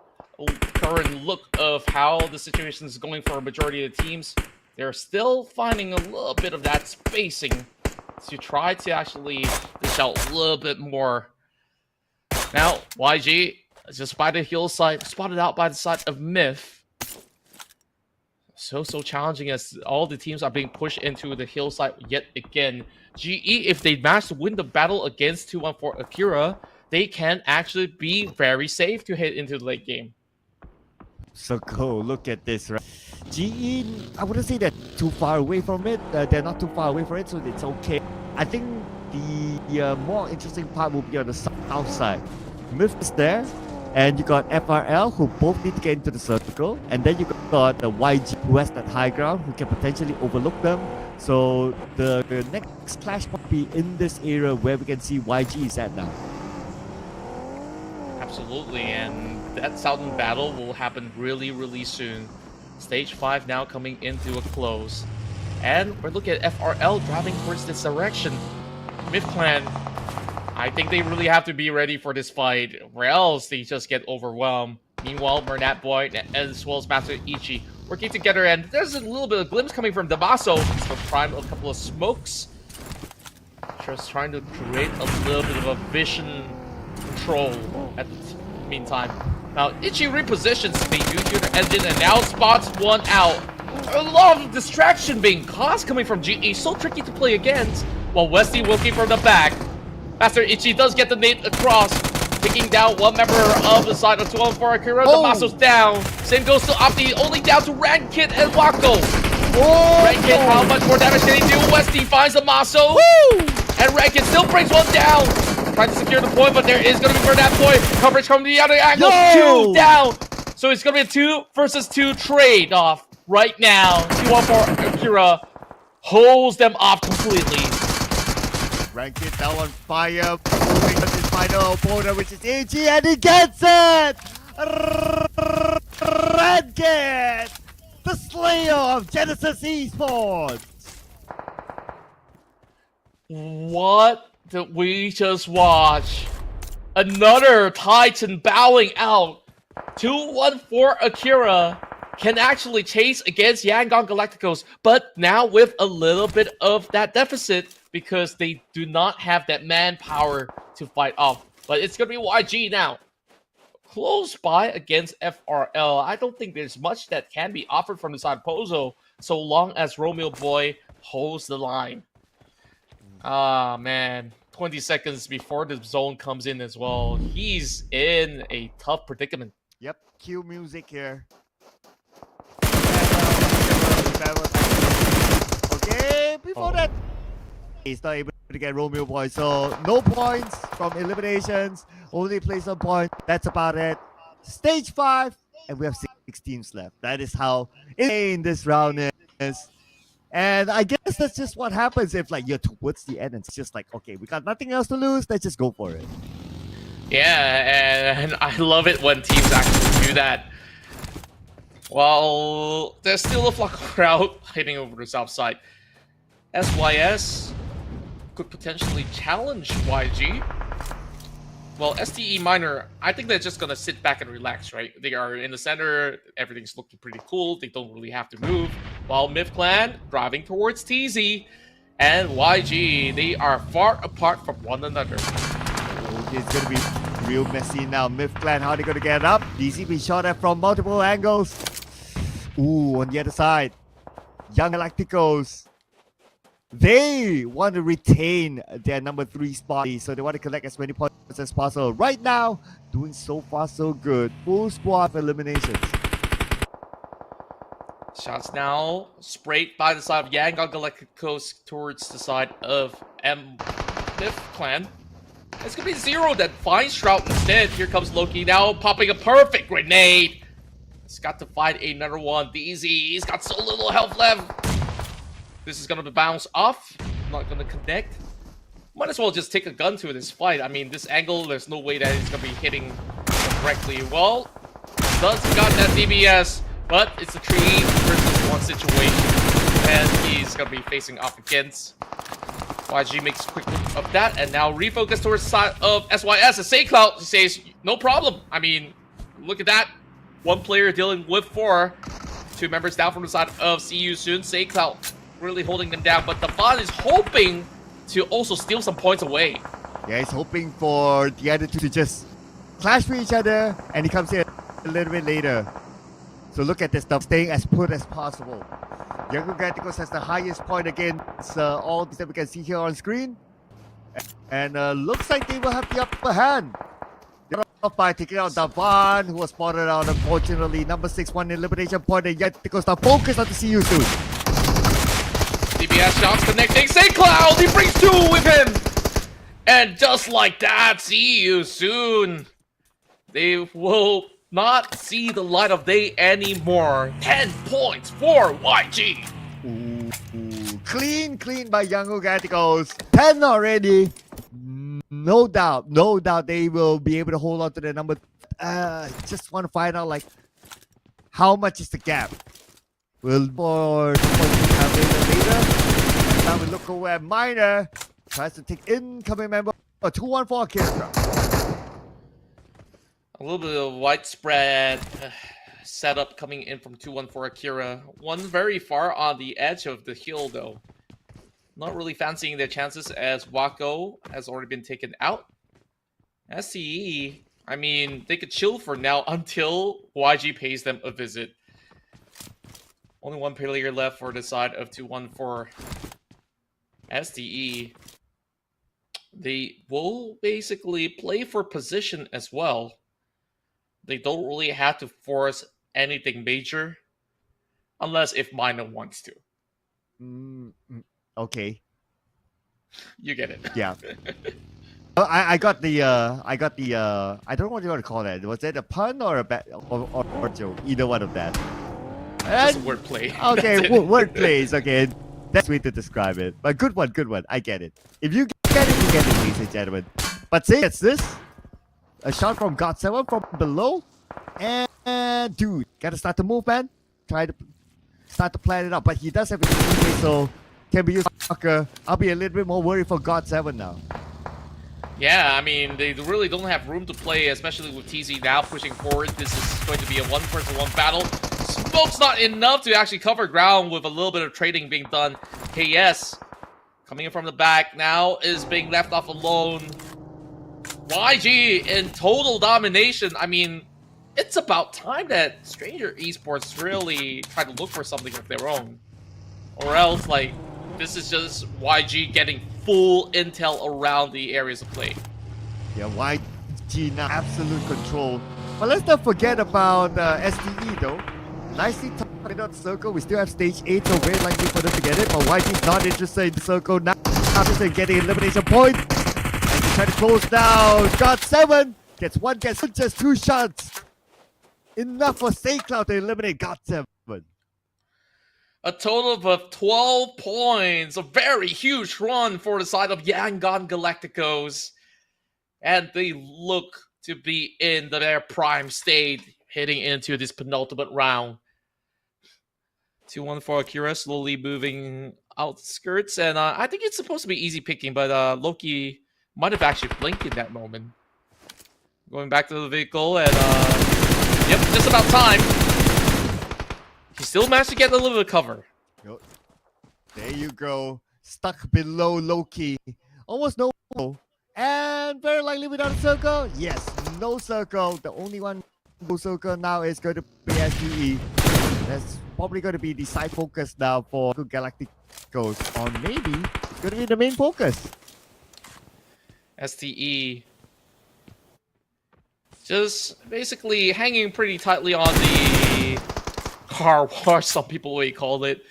current look of how the situation is going for a majority of the teams, they're still finding a little bit of that spacing to try to actually dish out a little bit more. Now, YG, just by the hillside, spotted out by the side of Myth. So challenging as all the teams are being pushed into the hillside yet again. GE, if they manage to win the battle against 2-1 for Akira, they can actually be very safe to hit into the late game. So cool, look at this, right? GE, I wouldn't say they're too far away from it. They're not too far away from it, so it's okay. I think the more interesting part will be on the south side. Myth is there, and you got FRL, who both need to get into the circle, and then you got the YG, who has that high ground, who can potentially overlook them. So the next clash will be in this area where we can see YG is at now. Absolutely, and that southern battle will happen really soon. Stage 5 now coming into a close. And we're looking at FRL driving towards this direction. Myth Clan, I think they really have to be ready for this fight, or else they just get overwhelmed. Meanwhile, Mernat Boy as well as Master Ichi working together, and there's a little bit of glimpse coming from Damaso. He's going to prime a couple of smokes. Just trying to create a little bit of a vision control at the meantime. Now, Ichi repositions the nuclear engine and now spots one out. A lot of distraction being caused coming from GE, so tricky to play against, while Westy working from the back. Master Ichi does get the nade across, taking down one member of the side of 2-1 for Akira. Damaso's down. Same goes to Opti, only down to Rankit and Wako. Rankit, how much more damage can he do? Westy finds Damaso. And Rankit still brings one down. Trying to secure the point, but there is going to be for that point. Coverage from the other angle. 2 down. So it's going to be a 2 versus 2 trade-off right now. 2-1 for Akira holds them off completely. Rankit now on fire. Moving to his final opponent, which is Ichi, and he gets it! Rankit! The slayer of Genesis Esports! What did we just watch? Another Titan bowing out. 2-1 for Akira can actually chase against Yangon Galacticos, but now with a little bit of that deficit because they do not have that manpower to fight off. But it's going to be YG now. Close by against FRL. I don't think there's much that can be offered from the side of Pozo so long as Romeo Boy holds the line. Ah, man. 20 seconds before the zone comes in as well. He's in a tough predicament. Yep, cue music here. Okay, before that, he's not able to get Romeo Boy, so no points from eliminations, only place on point. That's about it. Stage 5, and we have 6 teams left. That is how insane this round is. And I guess that's just what happens if like you're towards the end and it's just like, okay, we got nothing else to lose, let's just go for it. Yeah, and I love it when teams actually do that. Well, there's still a flock crowd heading over the south side. SYS could potentially challenge YG. Well, STE Minor, I think they're just gonna sit back and relax, right? They are in the center, everything's looking pretty cool, they don't really have to move. While Myth Clan driving towards TZ and YG, they are far apart from one another. Oh, it's gonna be real messy now. Myth Clan, how are they gonna get up? DCB shot at from multiple angles. Ooh, on the other side, Young Galacticos. They want to retain their number 3 spot, so they want to collect as many points as possible. Right now, doing so far so good. Full squad eliminations. Shots now sprayed by the side of Yangon Galacticos towards the side of Myth Clan. It's gonna be Zero that finds Shroud instead. Here comes Loki now, popping a perfect grenade. He's got to find another one. DZ, he's got so little health left. This is gonna bounce off. Not gonna connect. Might as well just take a gun to this fight. I mean, this angle, there's no way that he's gonna be hitting correctly. Well, does got that DBS, but it's a 3 versus 1 situation, and he's gonna be facing off against. YG makes a quick look of that, and now refocus towards the side of SYS. And SayCloud says, no problem. I mean, look at that. 1 player dealing with 4. 2 members down from the side of CU soon. SayCloud really holding them down, but the bot is hoping to also steal some points away. Yeah, he's hoping for the other two to just clash with each other, and he comes in a little bit later. So look at this stuff, staying as put as possible. Young Galacticos has the highest point against all these that we can see here on screen. And looks like they will have the upper hand. They're off by taking out Davan, who was spotted out, unfortunately. Number 6, 1 elimination point, and Galacticos now focused on the CU soon. DBS shots connecting. SayCloud, he brings 2 with him. And just like that, see you soon. They will not see the light of day anymore. 10 points for YG. Ooh, clean by Young Galacticos. 10 already. No doubt they will be able to hold on to the number. Just want to find out like how much is the gap. We'll for later. And now we look over at Minor. Tries to take incoming member. A 2-1-4 Akira. A little bit of widespread setup coming in from 2-1-4 Akira. One very far on the edge of the hill though. Not really fancying their chances as Wako has already been taken out. SCE, I mean, they could chill for now until YG pays them a visit. Only 1 player left for the side of 2-1-4 SDE. They will basically play for position as well. They don't really have to force anything major, unless if Minor wants to. Okay. You get it. Yeah. I got the I don't know what you want to call that. Was it a pun or a or joke? Either one of that. Just wordplay. Okay, wordplay is okay. That's the way to describe it. But good one. I get it. If you get it, you get it, ladies and gentlemen. But say it's this. A shot from God7 from below. And dude, gotta start to move, man. Try to start to plan it out. But he does have a teammate, so can be used. I'll be a little bit more worried for God7 now. Yeah, I mean, they really don't have room to play, especially with TZ now pushing forward. This is going to be a 1-versus-1 battle. Smoke's not enough to actually cover ground with a little bit of trading being done. KS coming in from the back now is being left off alone. YG in total domination. I mean, it's about time that Stranger Esports really try to look for something of their own. Or else, like, this is just YG getting full intel around the areas of play. Yeah, YG now absolute control. But let's not forget about SDE though. Nicely targeted on circle. We still have stage 8, so very likely for them to get it. But YG's not interested in the circle now. Interested in getting elimination point. And to try to close down. God7 gets one, gets just 2 shots. Enough for SayCloud to eliminate God7. A total of 12 points. A very huge run for the side of Yangon Galacticos. And they look to be in their prime state heading into this penultimate round. 2-1 for Akira, slowly moving outskirts. And I think it's supposed to be easy picking, but Loki might have actually blinked in that moment. Going back to the vehicle, and yep, just about time. He still managed to get a little bit of cover. There you go. Stuck below Loki. Almost no. And very likely without a circle. Yes, no circle. The only one no circle now is going to be SEA. That's probably going to be the side focus now for Galacticos. Or maybe it's going to be the main focus. STE just basically hanging pretty tightly on the car wash, some people may call it.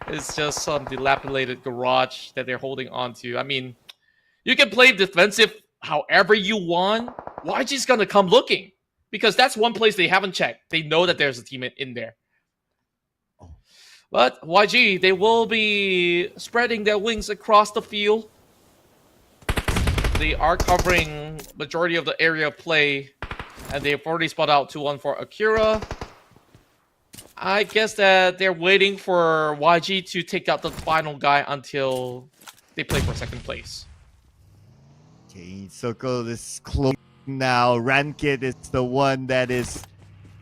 It's just some dilapidated garage that they're holding on to. I mean, you can play defensive however you want. YG's gonna come looking, because that's one place they haven't checked. They know that there's a teammate in there. But YG, they will be spreading their wings across the field. They are covering majority of the area of play, and they've already spotted out 2-1 for Akira. I guess that they're waiting for YG to take out the final guy until they play for second place. Okay, circle is close now. Rankid is the one that is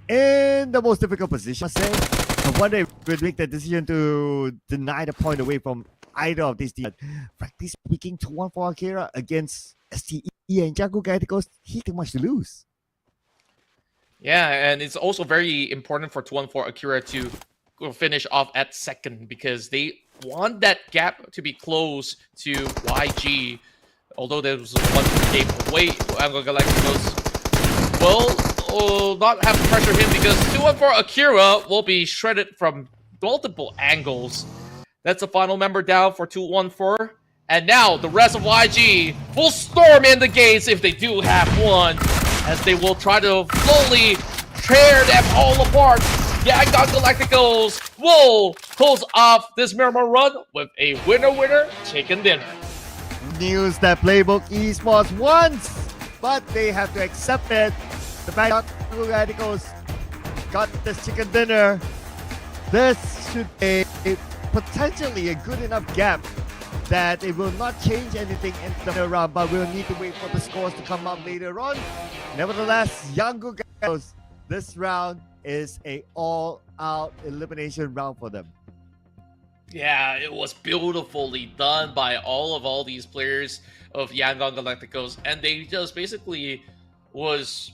in the most difficult position, I say. I wonder if we'll make the decision to deny the point away from either of these teams. Frankly speaking, 2-1 for Akira against STE and Jungle Galacticos, he too much to lose. Yeah, and it's also very important for 2-1 for Akira to finish off at second, because they want that gap to be close to YG. Although there was one game away, Jungle Galacticos will not have to pressure him, because 2-1 for Akira will be shredded from multiple angles. That's the final member down for 2-1 for. And now the rest of YG will storm in the gates if they do have one, as they will try to slowly tear them all apart. Yangon Galacticos will close off this Miramar run with a winner chicken dinner. News that Playbook Esports wants, but they have to accept it. The fact that Galacticos got this chicken dinner, this should be potentially a good enough gap that it will not change anything in the round, but we'll need to wait for the scores to come up later on. Nevertheless, Yangon Galacticos, this round is a all-out elimination round for them. Yeah, it was beautifully done by all these players of Yangon Galacticos, and they just basically was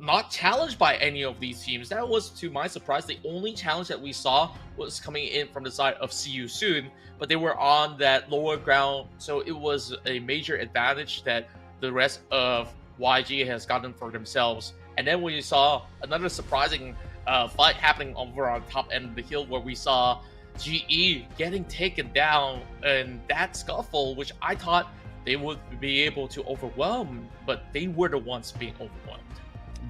not challenged by any of these teams. That was, to my surprise, the only challenge that we saw was coming in from the side of See You Soon, but they were on that lower ground, so it was a major advantage that the rest of YG has gotten for themselves. And then we saw another surprising fight happening over on top end of the hill, where we saw GE getting taken down in that scuffle, which I thought they would be able to overwhelm, but they were the ones being overwhelmed.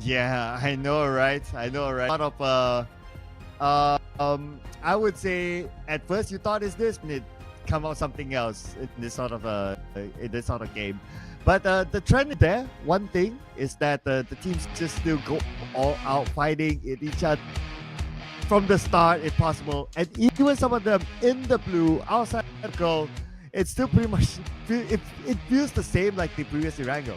Yeah, I know, right? I know, right? A lot of I would say at first you thought is this, and it come out something else in this sort of game. But the trend is there. One thing is that the teams just still go all out fighting at each other from the start, if possible. And even some of them in the blue, outside the goal, it's still pretty much, it feels the same like the previous Erangel.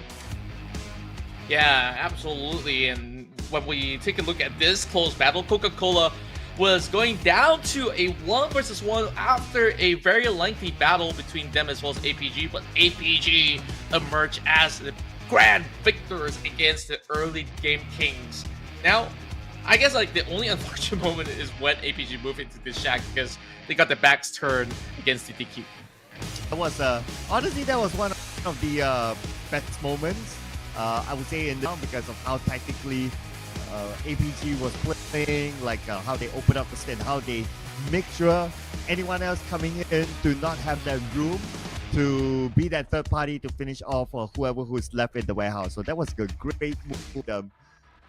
Yeah, absolutely. And when we take a look at this close battle, Coca-Cola was going down to a 1-versus-1 after a very lengthy battle between them as well as APG, but APG emerged as the grand victors against the early game kings. Now, I guess like the only unfortunate moment is when APG moved into this shack, because they got their backs turned against the DQ. That was honestly, that was one of the best moments, I would say, in the round, because of how tactically APG was playing, like how they open up the stand, how they make sure anyone else coming in do not have that room to be that third party to finish off whoever who's left in the warehouse. So that was a great move for them.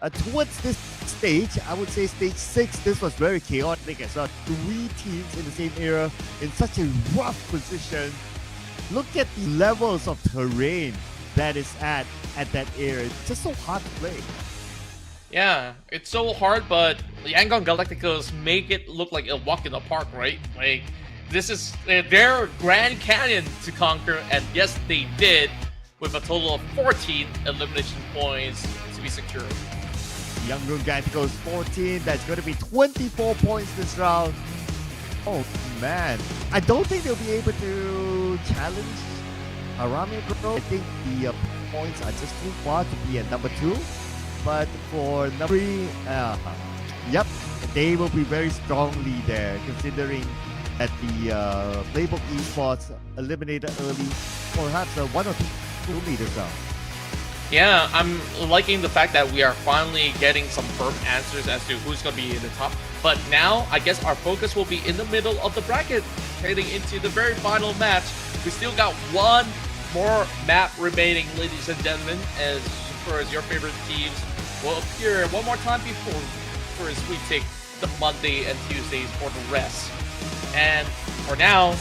Towards this stage, I would say stage 6, this was very chaotic as well. 3 teams in the same area in such a rough position. Look at the levels of terrain that is at that area. It's just so hard to play. Yeah, it's so hard, but Yangon Galacticos make it look like a walk in the park, right? Like, this is their Grand Canyon to conquer, and yes, they did, with a total of 14 elimination points to be secured. Yangon Galacticos 14. That's going to be 24 points this round. Oh man, I don't think they'll be able to challenge Harame Bro. I think the points are just too far to be at number 2. But for number 3, yep, they will be very strongly there, considering that the Playbook Esports eliminated early, perhaps 1 or 2 leaders now. Yeah, I'm liking the fact that we are finally getting some firm answers as to who's going to be in the top. But now, I guess our focus will be in the middle of the bracket, heading into the very final match. We still got one more map remaining, ladies and gentlemen, as far as your favorite teams will appear one more time before we take the Monday and Tuesdays for the rest. And for now,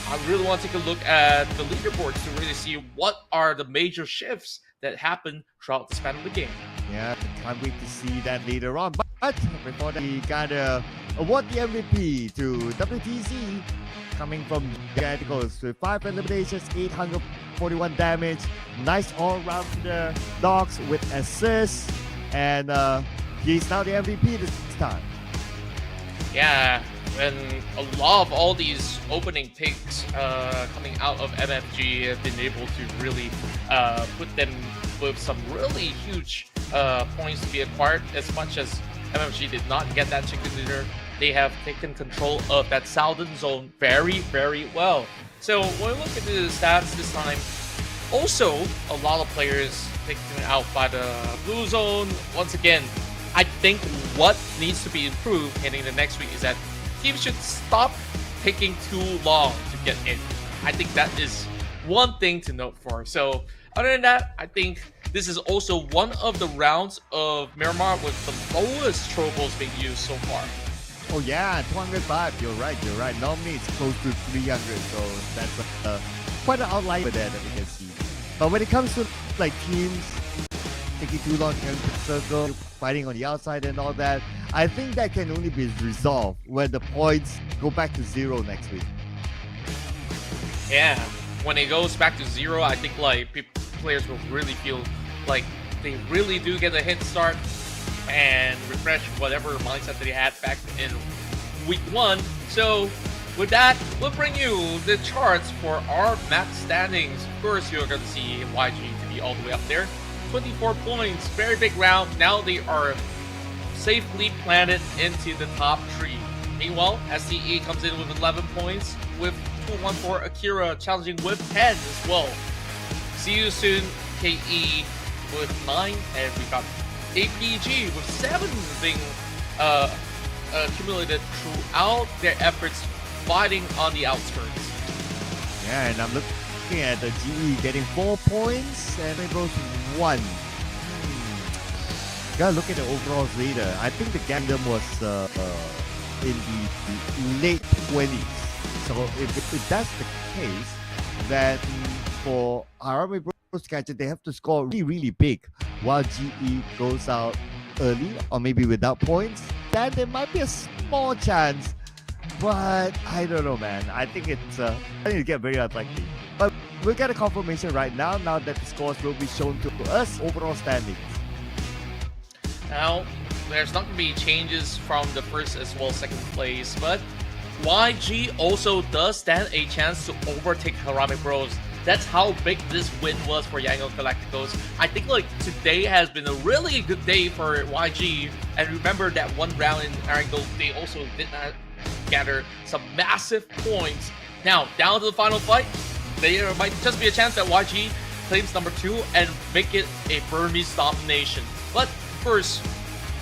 I really want to take a look at the leaderboards to really see what are the major shifts that happen throughout the span of the game. Yeah, can't wait to see that later on. But before that, we gotta award the MVP to WTZ, coming from Galacticos with 5 eliminations, 841 damage. Nice all-rounder. Dogs with assists. And he's now the MVP this time. Yeah, and a lot of all these opening picks coming out of MFG have been able to really put them with some really huge points to be acquired. As much as MFG did not get that chicken dinner, they have taken control of that southern zone very, very well. So when we look at the stats this time, also a lot of players taken out by the blue zone. Once again, I think what needs to be improved heading the next week is that teams should stop taking too long to get in. I think that is one thing to note for. So other than that, I think this is also one of the rounds of Miramar with the lowest trophos being used so far. Oh yeah, 205. You're right. Normally it's close to 300, so that's quite an outlier there that we can see. But when it comes to like teams taking too long in the circle, fighting on the outside and all that, I think that can only be resolved when the points go back to 0 next week. Yeah, when it goes back to 0, I think like players will really feel like they really do get a head start and refresh whatever mindset that they had back in week 1. So with that, we'll bring you the charts for our match standings. First, you're going to see YG to be all the way up there. 24 points, very big round. Now they are safely planted into the top 3. Meanwhile, SEA comes in with 11 points, with 214 Akira challenging with 10 as well. See you soon, KE with 9, and we got APG with 7 being accumulated throughout their efforts fighting on the outskirts. Yeah, and I'm looking at the GE getting 4 points and it goes 1. Gotta look at the overall later. I think the Gundam was in the late 20s. So if that's the case, then for Harame Bros Gadget, they have to score really, really big while GE goes out early or maybe without points. Then there might be a small chance. But I don't know, man. I think it's I think it get very unlikely. But we'll get a confirmation right now that the scores will be shown to us. Overall standings. Now, there's not going to be changes from the first as well as second place, but YG also does stand a chance to overtake Harame Bros. That's how big this win was for Yangon Galacticos. I think like today has been a really good day for YG. And remember that one round in Erangel, they also did not gather some massive points. Now, down to the final fight, there might just be a chance that YG claims number 2 and make it a Burmese domination. But first,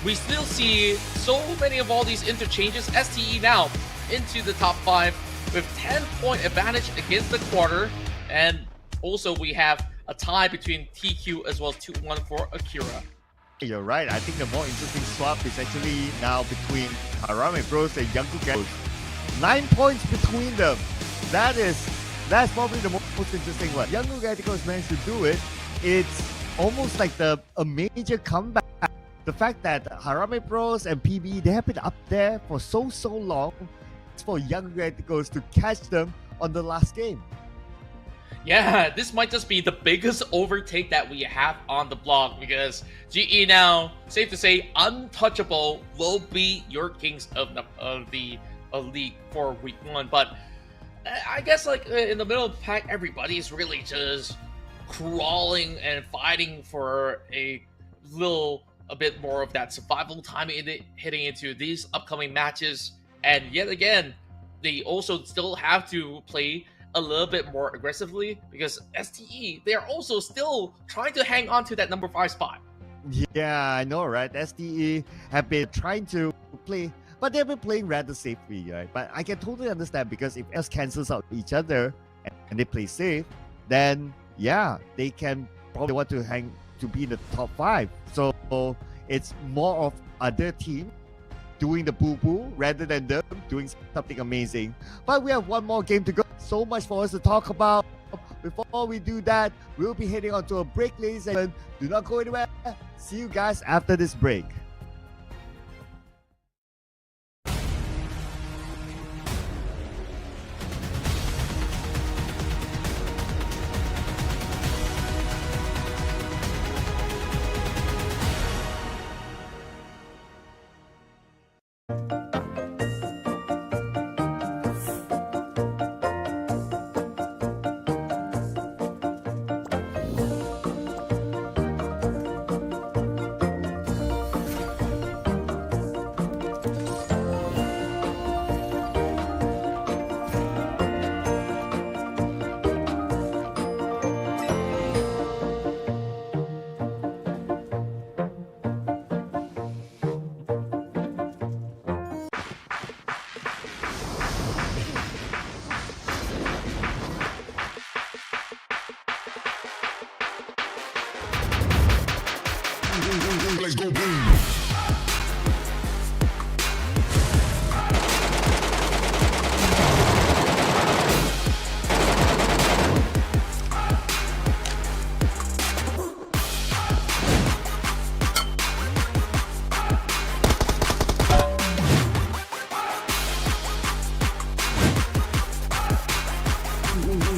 we still see so many of all these interchanges. STE now into the top 5 with 10-point advantage against the quarter. And also we have a tie between TQ as well as 214 Akira. You're right. I think the more interesting swap is actually now between Harame Bros and Yangon Galacticos. 9 points between them. That's probably the most interesting one. Yangon Galacticos managed to do it, it's almost like a major comeback. The fact that Harame Bros and PB, they have been up there for so long. It's for young Radicals to catch them on the last game. Yeah, this might just be the biggest overtake that we have on the block because GE now, safe to say, untouchable, will be your kings of the league for week 1. But I guess like in the middle of the pack, everybody's really just crawling and fighting for a bit more of that survival time hitting into these upcoming matches. And yet again, they also still have to play a little bit more aggressively because STE, they are also still trying to hang on to that number 5 spot. Yeah, I know, right? STE have been trying to play, but they've been playing rather safely, right? But I can totally understand because if else cancels out each other and they play safe, then yeah, they can probably want to be in the top 5. So it's more of other team doing the boo-boo rather than them doing something amazing. But we have one more game to go. So much for us to talk about. Before we do that, we'll be heading on to a break, ladies and gentlemen. Do not go anywhere. See you guys after this break. Let's go boom.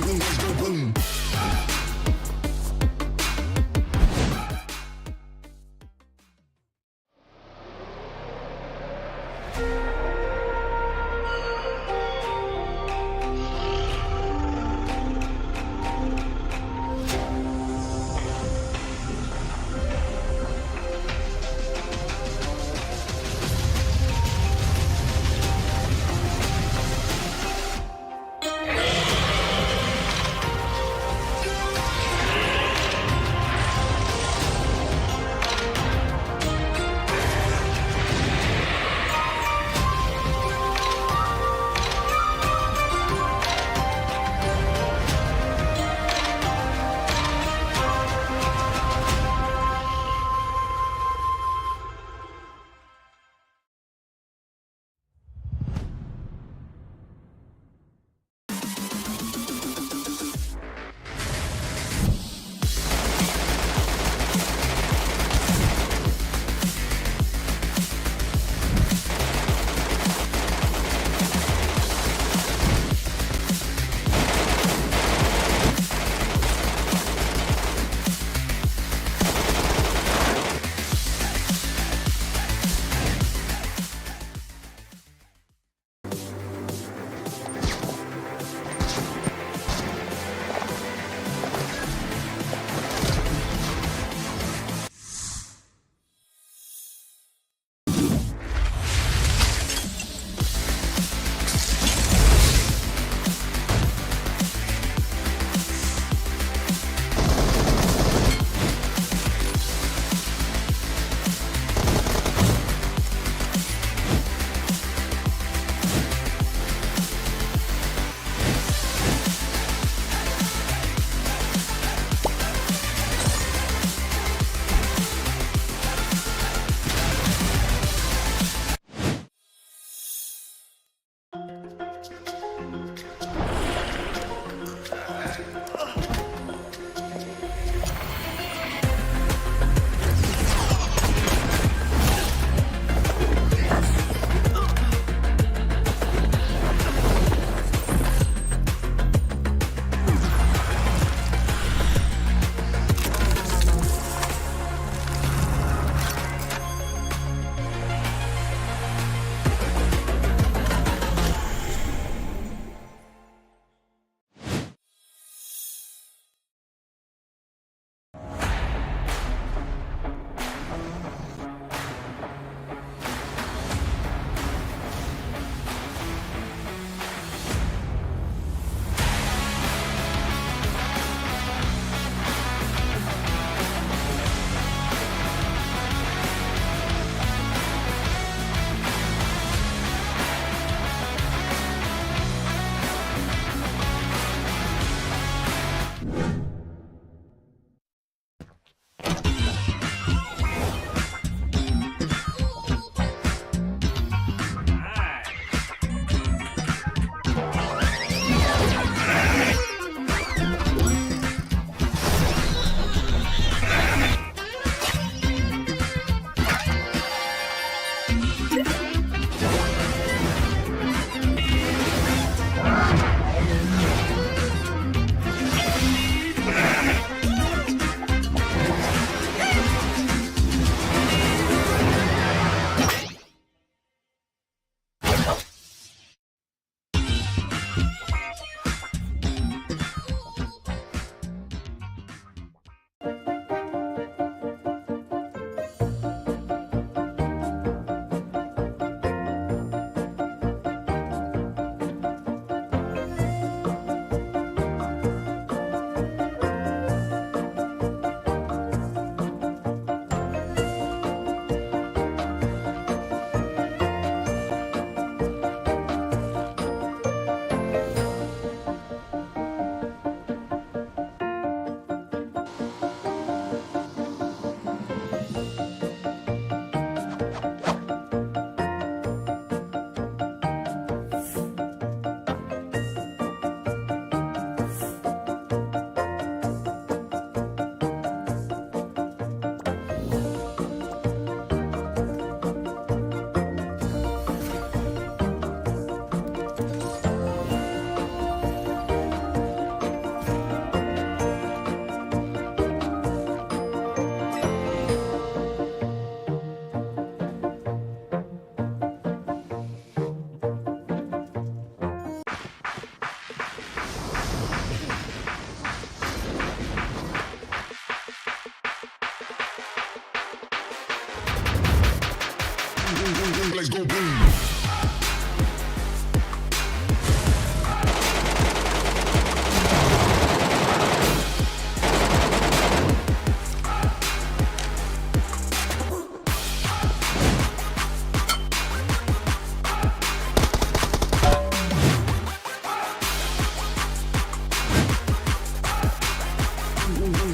Let's go boom. legs go boom.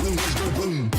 Legs go boom.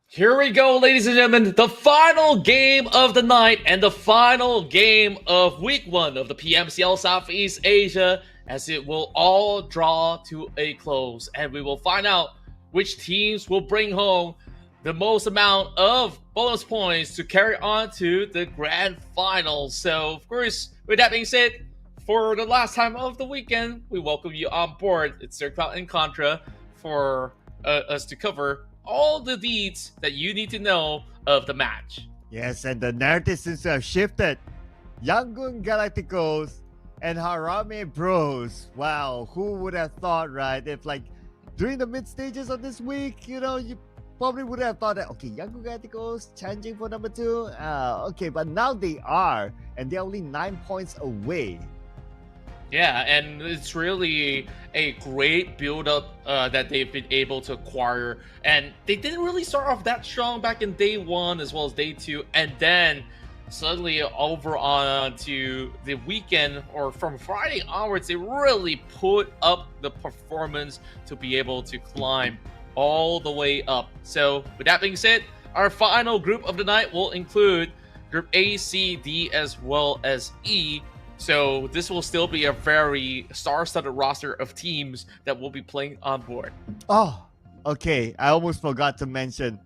Here we go, ladies and gentlemen. The final game of the night and the final game of week 1 of the PMCL Southeast Asia, as it will all draw to a close. And we will find out which teams will bring home the most amount of bonus points to carry on to the grand finals. So, of course, with that being said, for the last time of the weekend, we welcome you on board. It's Circle and Contra for us to cover all the deeds that you need to know of the match. Yes, and the narrative seems to have shifted. Yangon Galacticos and Harame Bros. Wow, who would have thought, right? If like during the mid stages of this week, you probably would have thought that, okay, Yangon Galacticos challenging for number 2. Okay, but now they are, and they're only 9 points away. Yeah, and it's really a great build-up that they've been able to acquire. And they didn't really start off that strong back in day 1 as well as day 2. And then suddenly over on to the weekend or from Friday onwards, they really put up the performance to be able to climb all the way up. So, with that being said, our final group of the night will include Group A, C, D, as well as E. So, this will still be a very star-studded roster of teams that will be playing on board. Oh, okay. I almost forgot to mention.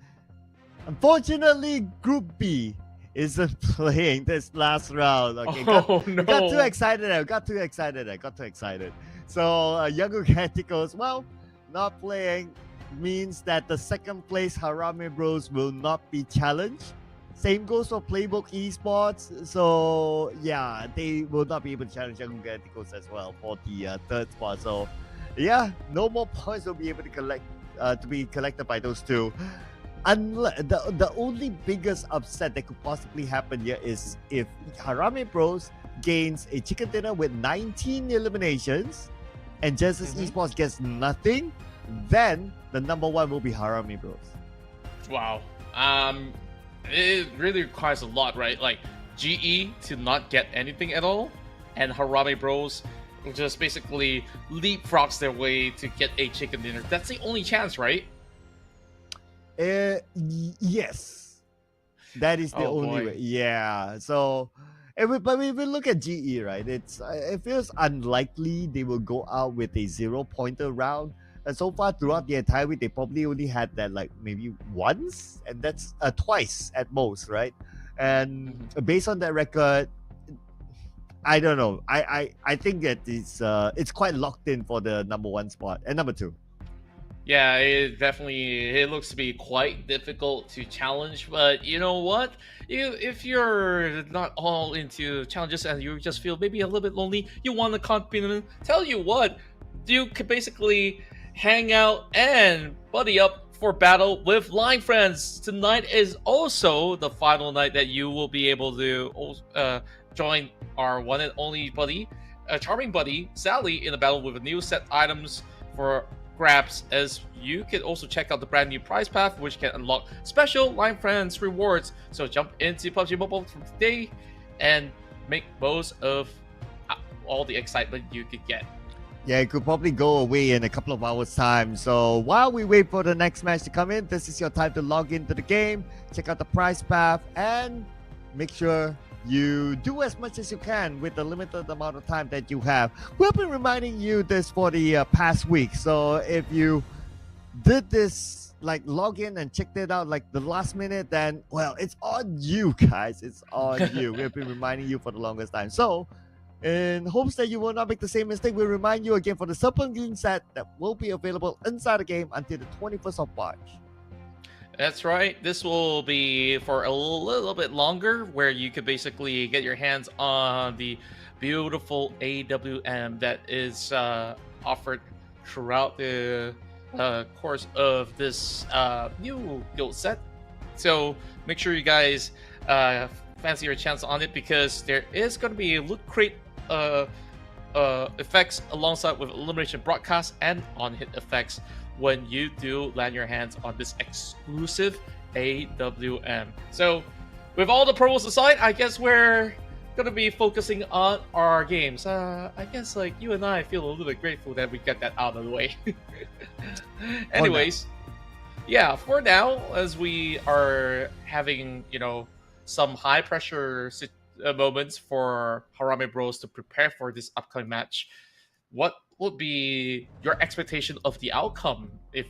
Unfortunately, Group B isn't playing this last round. Okay, Oh got too no! excited. I got too excited. So, Younger Criticals, well, not playing means that the second place Harame Bros will not be challenged. Same goes for Playbook Esports. So, yeah, they will not be able to challenge Younger Criticals as well for the third spot. So, yeah, no more points will be able to be collected by those two. The only biggest upset that could possibly happen here is if Harame Bros gains a chicken dinner with 19 eliminations and Genesis Esports gets nothing, then the number one will be Harame Bros. Wow. It really requires a lot, right? Like GE to not get anything at all, and Harame Bros just basically leapfrogs their way to get a chicken dinner. That's the only chance, right? Yes, that is the only way. Yeah. So, but if we look at GE, right, it feels unlikely they will go out with a 0-pointer round. And so far throughout the entire week, they probably only had that like maybe once, and that's twice at most, right? And based on that record, I don't know. I think that it's quite locked in for the number one spot and number two. Yeah, it looks to be quite difficult to challenge, but you know what? If you're not all into challenges and you just feel maybe a little bit lonely, you want to complement. Tell you what, you could basically hang out and buddy up for battle with line friends. Tonight is also the final night that you will be able to join our one and only buddy, charming buddy Sally, in a battle with a new set items for grabs, as you can also check out the brand new prize path, which can unlock special line friends rewards. So jump into PUBG Mobile from today and make most of all the excitement you could get. Yeah, it could probably go away in a couple of hours time. So while we wait for the next match to come in, this is your time to log into the game, check out the prize path, and make sure you do as much as you can with the limited amount of time that you have. We've been reminding you this for the past week. So if you did this, like log in and checked it out like the last minute, then, well, it's on you guys. It's on you. We've been reminding you for the longest time. So in hopes that you will not make the same mistake, we'll remind you again for the Serpentine set that will be available inside the game until the 21st of March. That's right. This will be for a little bit longer, where you could basically get your hands on the beautiful AWM that is offered throughout the course of this new guild set. So make sure you guys fancy your chance on it, because there is going to be loot crate effects alongside with elimination broadcast and on-hit effects when you do land your hands on this exclusive AWM. So with all the promos aside, I guess we're gonna be focusing on our games. I guess like you and I feel a little bit grateful that we got that out of the way. Anyways, yeah, for now, as we are having, some high pressure moments for Harame Bros to prepare for this upcoming match, what would be your expectation of the outcome, if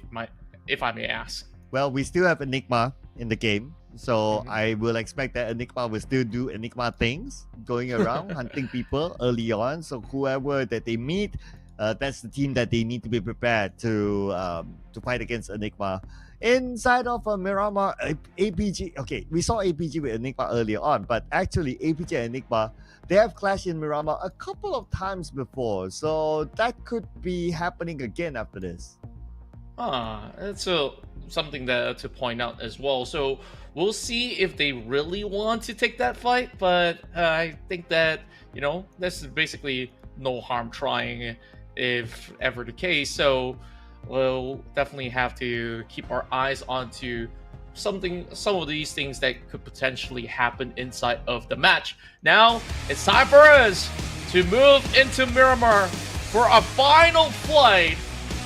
I may ask? Well, we still have Enigma in the game, so I will expect that Enigma will still do Enigma things, going around hunting people early on. So whoever that they meet, that's the team that they need to be prepared to fight against Enigma. Inside of Miramar, APG, okay, we saw APG with Enigma earlier on, but actually APG and Enigma, they have clashed in Miramar a couple of times before, so that could be happening again after this. That's something to point out as well. So we'll see if they really want to take that fight, but I think that, there's basically no harm trying, if ever the case. So we'll definitely have to keep our eyes onto some of these things that could potentially happen inside of the match. Now it's time for us to move into Miramar for a final flight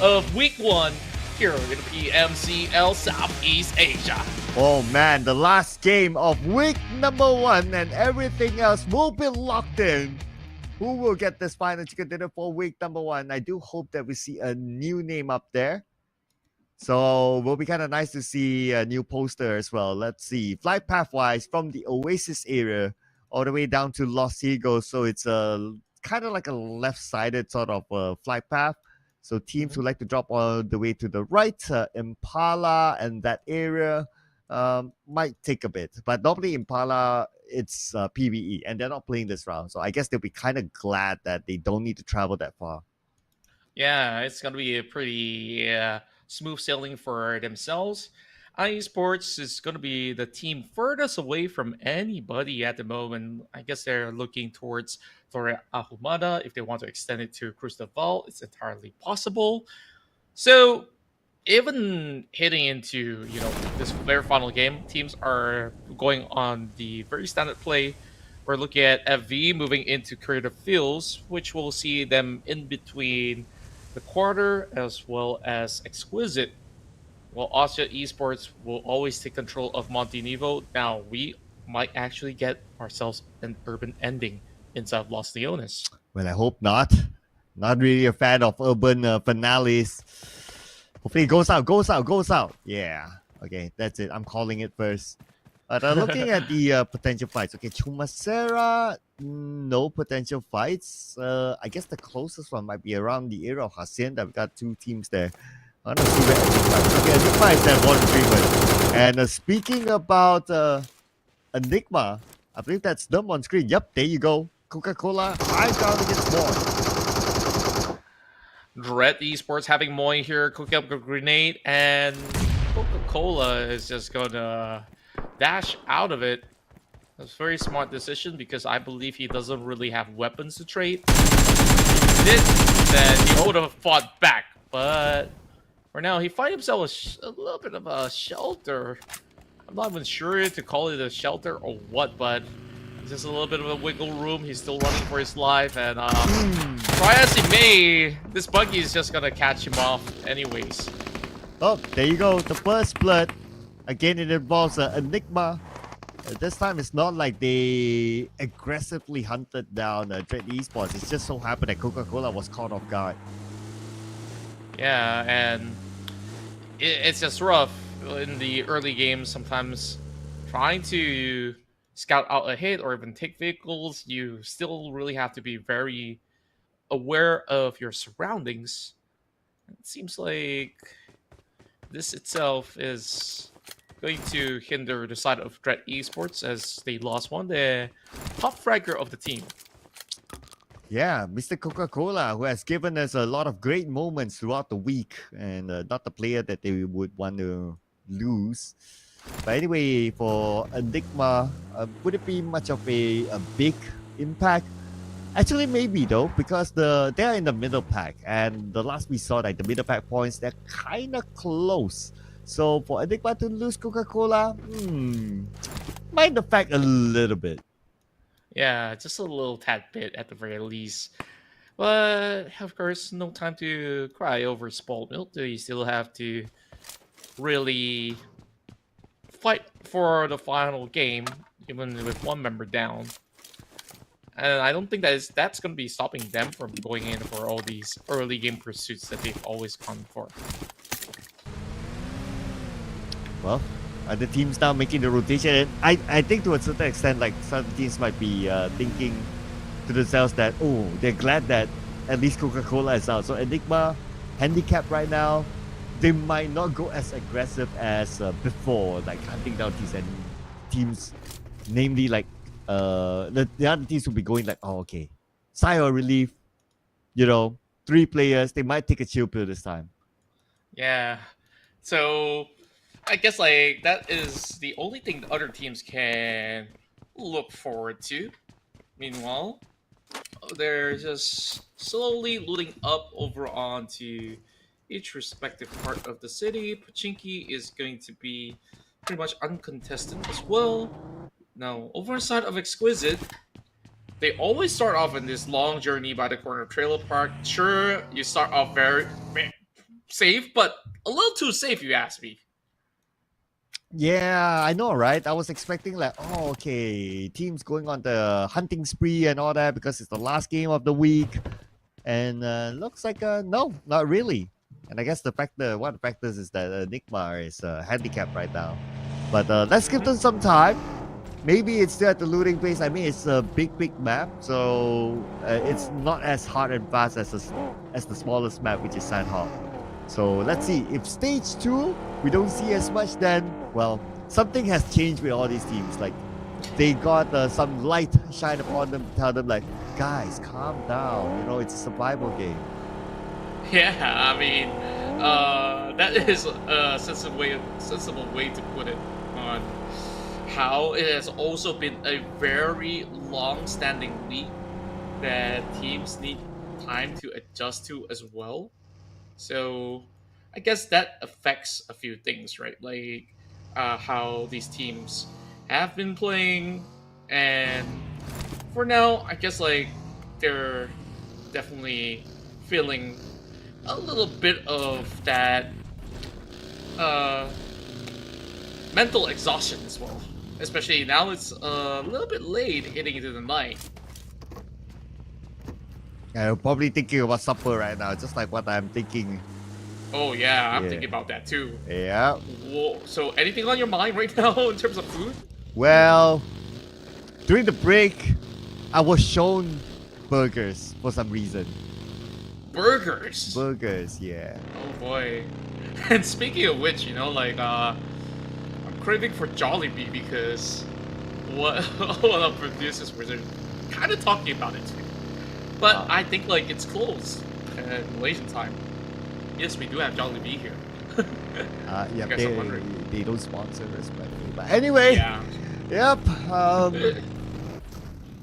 of week 1 here in the PMCL Southeast Asia. Oh man, the last game of week number 1 and everything else will be locked in. Who will get this final chicken dinner for week number 1? I do hope that we see a new name up there. So will be kind of nice to see a new poster as well. Let's see. Flight path-wise from the Oasis area all the way down to Los Eagles. So it's a kind of like a left-sided sort of flight path. So teams who like to drop all the way to the right, Impala and that area might take a bit. But normally Impala, it's PvE and they're not playing this round. So I guess they'll be kind of glad that they don't need to travel that far. Yeah, it's gonna be a pretty smooth sailing for themselves. Esports is gonna be the team furthest away from anybody at the moment. I guess they're looking towards Torre Ahumada. If they want to extend it to Crucival, it's entirely possible. So even heading into this very final game, teams are going on the very standard play. We're looking at FV moving into creative fields, which will see them in between the quarter as well as exquisite. While Austria Esports will always take control of Montenevo, now we might actually get ourselves an urban ending inside of Los Leones. Well, I hope not. Not really a fan of urban finales. Hopefully it goes out. Yeah. Okay, that's it. I'm calling it first. But looking at the potential fights. Okay, Chumacera, no potential fights. I guess the closest one might be around the area of Hacienda. We've got 2 teams there. I want to see where Enigma is. Okay, Enigma is at one treatment. And speaking about Enigma, I believe that's them on screen. Yep, there you go. Coca-Cola, high ground against Moy. Dread Esports having Moy here, cooking up a grenade, and Coca-Cola is just gonna dash out of it. That's a very smart decision because I believe he doesn't really have weapons to trade. If he did, then he would have fought back. But for now, he finds himself a little bit of a shelter. I'm not even sure to call it a shelter or what, but it's just a little bit of a wiggle room. He's still running for his life, and try as he may, this buggy is just gonna catch him off anyways. Oh, there you go. The first blood. Again, it involves Enigma. This time, it's not like they aggressively hunted down Dread Esports. It's just so happened that Coca-Cola was caught off guard. Yeah, and it's just rough in the early games. Sometimes trying to scout out a hit or even take vehicles, you still really have to be very aware of your surroundings. It seems like this itself is going to hinder the side of Dread Esports as they lost the top fragger of the team. Yeah, Mr. Coca-Cola, who has given us a lot of great moments throughout the week, and not the player that they would want to lose. But anyway, for Enigma, would it be much of a big impact? Actually, maybe though, because they're in the middle pack, and the last we saw, like the middle pack points, they're kind of close. So for Enigma to lose Coca-Cola, might affect a little bit. Yeah, just a little tad bit at the very least. But of course, no time to cry over spoiled milk. You still have to really fight for the final game, even with one member down. And I don't think that's going to be stopping them from going in for all these early game pursuits that they've always gone for. Well, the teams now making the rotation. And I think to a certain extent, like some teams might be thinking to themselves that, oh, they're glad that at least Coca-Cola is out. So Enigma, handicapped right now, they might not go as aggressive as before, like hunting down teams, namely like the other teams will be going like, oh, okay, sigh of relief, 3 players, they might take a chill pill this time. Yeah. So I guess like that is the only thing the other teams can look forward to. Meanwhile, they're just slowly looting up over onto each respective part of the city. Pachinki is going to be pretty much uncontested as well. Now, over on the side of Exquisite, they always start off in this long journey by the corner of Trailer Park. Sure, you start off very safe, but a little too safe, you ask me. Yeah, I know, right? I was expecting like, oh, okay, teams going on the hunting spree and all that because it's the last game of the week, and looks like no, not really. And I guess one of the factors is that Enigma is handicapped right now. But let's give them some time. Maybe it's still at the looting phase. I mean, it's a big map, so it's not as hard and fast as the smallest map, which is Sanhok. So let's see. If stage 2 we don't see as much, then well, something has changed with all these teams. Like they got some light shine upon them to tell them like, guys, calm down. You know, it's a survival game. Yeah, I mean, that is a sensible way to put it on how it has also been a very long-standing league that teams need time to adjust to as well. So I guess that affects a few things, right? Like how these teams have been playing, and for now, I guess like they're definitely feeling a little bit of that mental exhaustion as well. Especially now it's a little bit late hitting into the night. I'm probably thinking about supper right now, just like what I'm thinking. Oh yeah, I'm Yeah. thinking about that too. Yeah. Whoa, so anything on your mind right now in terms of food? Well, during the break, I was shown burgers for some reason. Burgers. Burgers, yeah. Oh boy. And speaking of which, you know, like I'm craving for Jollibee because one of the producers were kind of talking about it too. But I think like it's closed at Malaysian time. Yes, we do have Jollibee here. Yeah, guess I'm wondering. they don't sponsor us, by the way. But anyway, Yeah. yep.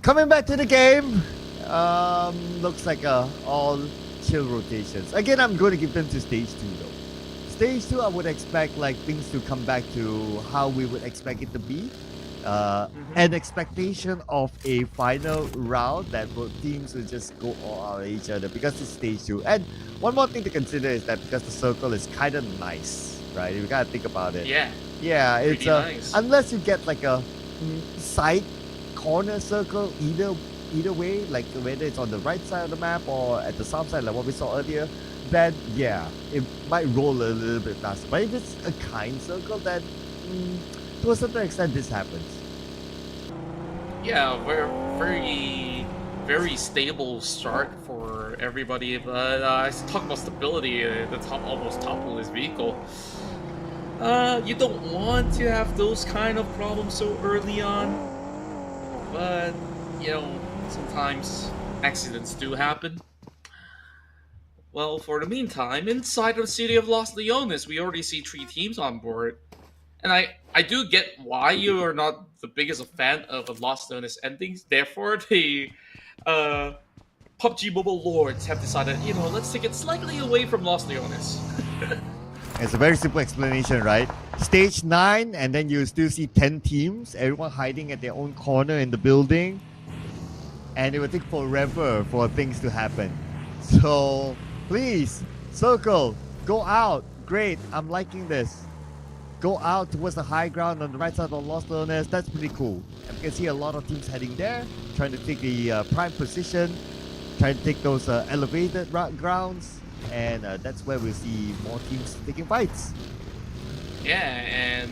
Coming back to the game, looks like all chill rotations. Again, I'm going to give them to stage 2 though. Stage 2, I would expect like things to come back to how we would expect it to be. An expectation of a final round that both teams will just go all out at each other because it's stage 2. And one more thing to consider is that because the circle is kind of nice, right? You gotta think about it. Yeah. Yeah, it's Pretty nice. unless you get like a side corner circle either way, like whether it's on the right side of the map or at the south side, like what we saw earlier, then yeah, it might roll a little bit faster. But if it's a kind circle, then to a certain extent this happens. Yeah, we're very stable start for everybody, but talk about stability, the almost topple his vehicle. You don't want to have those kind of problems so early on, but you know, sometimes accidents do happen. Well, for the meantime, inside of the city of Los Leones, we already see 3 teams on board. And I do get why you are not the biggest of fan of a Los Leones endings. Therefore, the PUBG Mobile Lords have decided, you know, let's take it slightly away from Los Leones. It's a very simple explanation, right? Stage 9, and then you still see 10 teams, everyone hiding at their own corner in the building, and it will take forever for things to happen. So please, circle, go out. Great, I'm liking this. Go out towards the high ground on the right side of Los Leones. That's pretty cool. And you can see a lot of teams heading there, trying to take the prime position, trying to take those elevated grounds, and that's where we'll see more teams taking fights. Yeah, and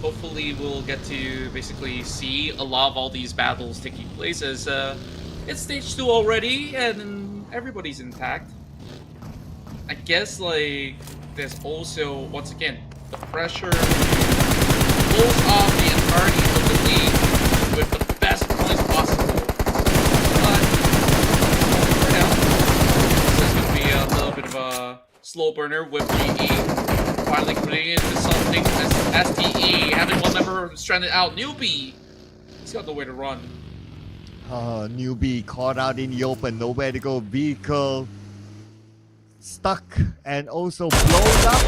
hopefully we'll get to basically see a lot of all these battles taking place as it's stage 2 already and everybody's intact. I guess like there's also, once again, the pressure pulls off the entirety of the league with the best points possible. But for now, this is going to be a little bit of a slow burner with GE finally putting into something as STE having one member stranded out. Newbie, he's got nowhere to run. Newbie caught out in the open, nowhere to go. Vehicle stuck and also blown up.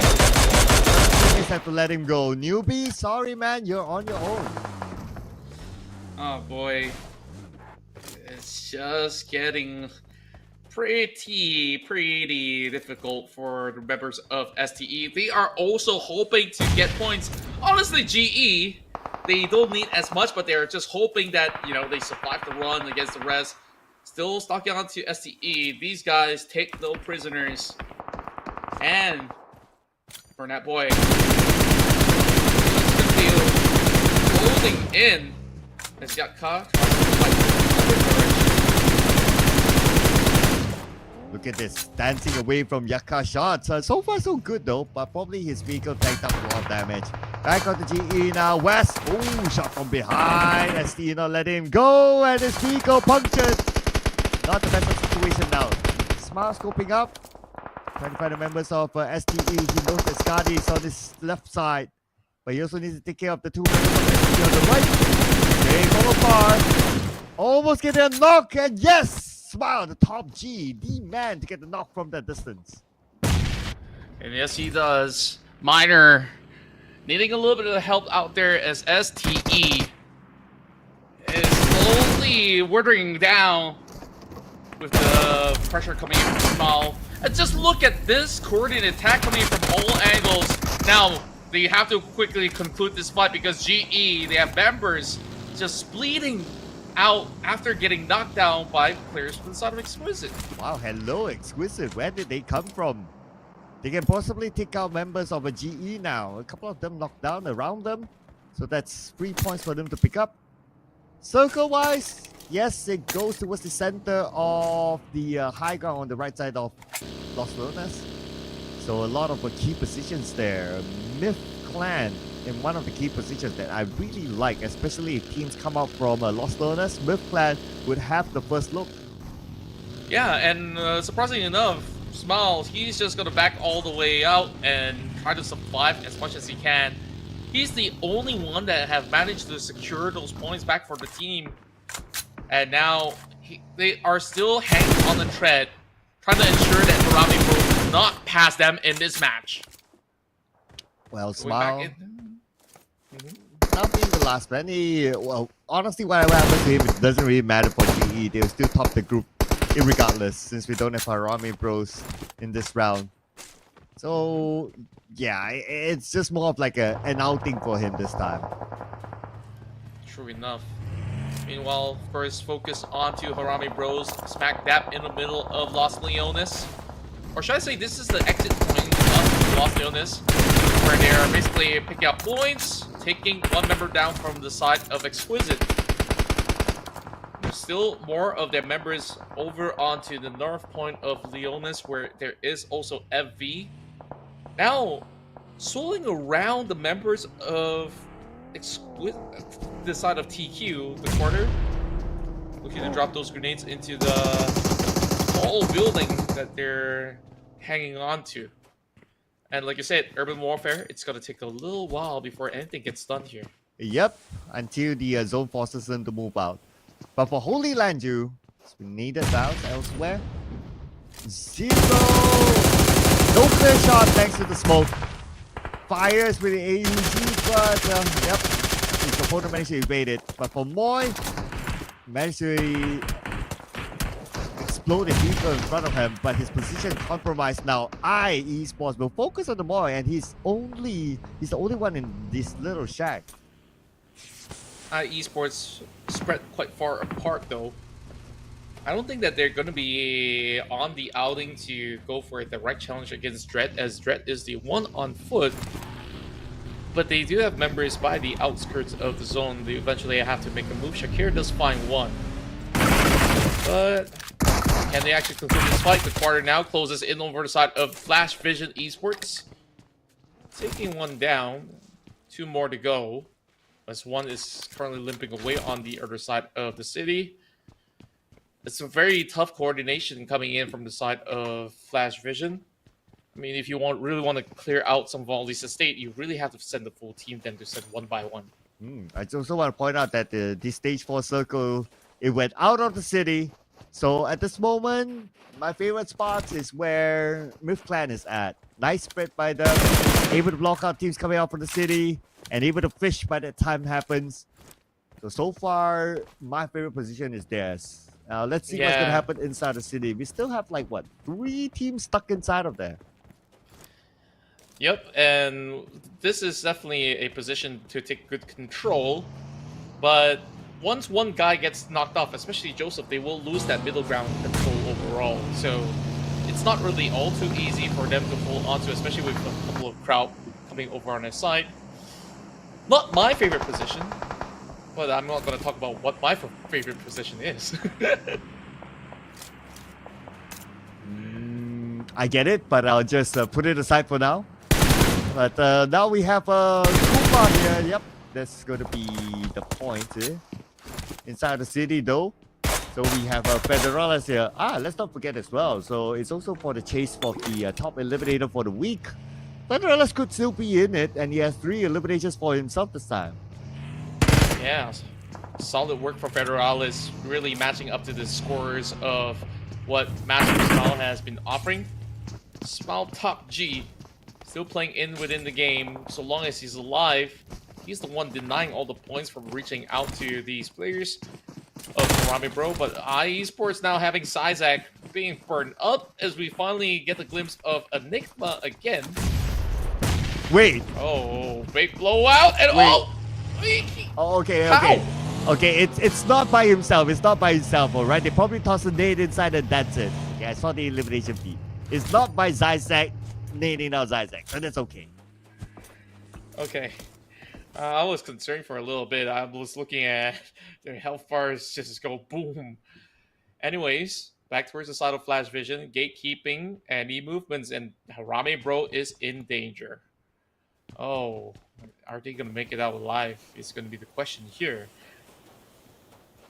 teammates have to let him go. Newbie, sorry man, you're on your own. Oh boy. It's just getting pretty difficult for the members of STE. They are also hoping to get points. Honestly, GE, they don't need as much, but they're just hoping that, they survive the run against the rest. Still stocking on to STE. These guys take no prisoners. And for that boy, closing in as got caught. Look at this, dancing away from Yaka shots. So far so good though, but probably his vehicle tanked up a lot of damage. Back on the GE now, West. Oh, shot from behind. STE not let him go, and his vehicle punctured. Not the best of situation now. Smile scoping up. Trying to find the members of STE. He knows that Skadi is on his left side. But he also needs to take care of the two members of STE on the right. They follow far. Almost get a knock, and yes! Smile, the top G, the man to get the knock from that distance. And yes, he does. Miner needing a little bit of help out there as STE is slowly withering down with the pressure coming in from Smile. And just look at this coordinated attack coming in from all angles. Now, they have to quickly conclude this fight because GE, they have members just bleeding out after getting knocked down by players from the side of Exquisite. Wow, hello Exquisite. Where did they come from? They can possibly take out members of a GE now. A couple of them knocked down around them. So that's 3 points for them to pick up. Circle-wise, yes, it goes towards the center of the high ground on the right side of Los Lunas. So a lot of key positions there. Myth Clan in one of the key positions that I really like, especially if teams come out from Los Lunas. Myth Clan would have the first look. Yeah, and surprisingly enough, Smile, he's just going to back all the way out and try to survive as much as he can. He's the only one that have managed to secure those points back for the team. And now they are still hanging on the thread, trying to ensure that Harami Bros does not pass them in this match. Well, Smile, not being the last man, well, honestly, whatever happens to him, it doesn't really matter for GE. They'll still top the group irregardless, since we don't have Harami Bros in this round. So, yeah, it's just more of like an outing for him this time. True enough. Meanwhile, of course, focus onto Harami Bros, smack dab in the middle of Los Leones. Or should I say this is the exit point of Los Leones, where they're basically picking up points, taking one member down from the side of Exquisite. There's still more of their members over onto the north point of Leones, where there is also FV. Now, swirling around the members of the side of TQ, the corner, looking to drop those grenades into the whole building that they're hanging on to. And like I said, urban warfare, it's gonna take a little while before anything gets done here. Yep, until the zone forces them to move out. But for Holy Landu, we needed bounce elsewhere. 0! No clear shot thanks to the smoke. Fires with the AUG, but yep, his opponent managed to evade it. But for Moy, managed to explode the vehicle in front of him, but his position compromised now. Esports will focus on the Moy, and he's the only one in this little shack. Esports spread quite far apart though. I don't think that they're going to be on the outing to go for a direct challenge against Dread, as Dread is the one on foot. But they do have members by the outskirts of the zone. They eventually have to make a move. Shakir does find one. But can they actually conclude this fight? The quarter now closes in over the side of Flash Vision Esports. Taking one down. 2 more to go, as one is currently limping away on the other side of the city. It's a very tough coordination coming in from the side of Flash Vision. I mean, if you really want to clear out some of all these estate, you really have to send the full team then to send one by one. I also want to point out that this stage 4 circle, it went out of the city, So at this moment, my favorite spots is where Myth Clan is at. Nice spread by them, able to block out teams coming out from the city, and able to fish by the time happens. So far, my favorite position is theirs. Let's see what's gonna Yeah. happen inside the city. We still have like what 3 teams stuck inside of there. Yep, and this is definitely a position to take good control. But once one guy gets knocked off, especially Joseph, they will lose that middle ground control overall. So it's not really all too easy for them to hold onto, especially with a couple of crowd coming over on their side. Not my favorite position, but I'm not going to talk about what my favorite position is. I get it, but I'll just put it aside for now. But now we have a Kuma here. Yep, that's going to be the point inside the city though. So we have Federalis here. Let's not forget as well. So it's also for the chase for the top eliminator for the week. Federalis could still be in it, and he has 3 eliminations for himself this time. Yeah, solid work for Federalis, really matching up to the scores of what Master Smile has been offering. Smile top G, still playing within the game. So long as he's alive, he's the one denying all the points from reaching out to these players of Harame Bro. But Esports now having Syzak being burned up as we finally get a glimpse of Enigma again. Wait. Oh, big blowout and Okay. Okay, it's not by himself. It's not by himself, alright? They probably toss a nade inside and that's it. Yeah, I saw the elimination feed. It's not by Zyzak nading out Zyzak, so that's okay. Okay. I was concerned for a little bit. I was looking at their health bars just go boom. Anyways, back towards the side of Flash Vision, gatekeeping, any movements, and Harame Bro is in danger. Oh, are they going to make it out alive? Is going to be the question here.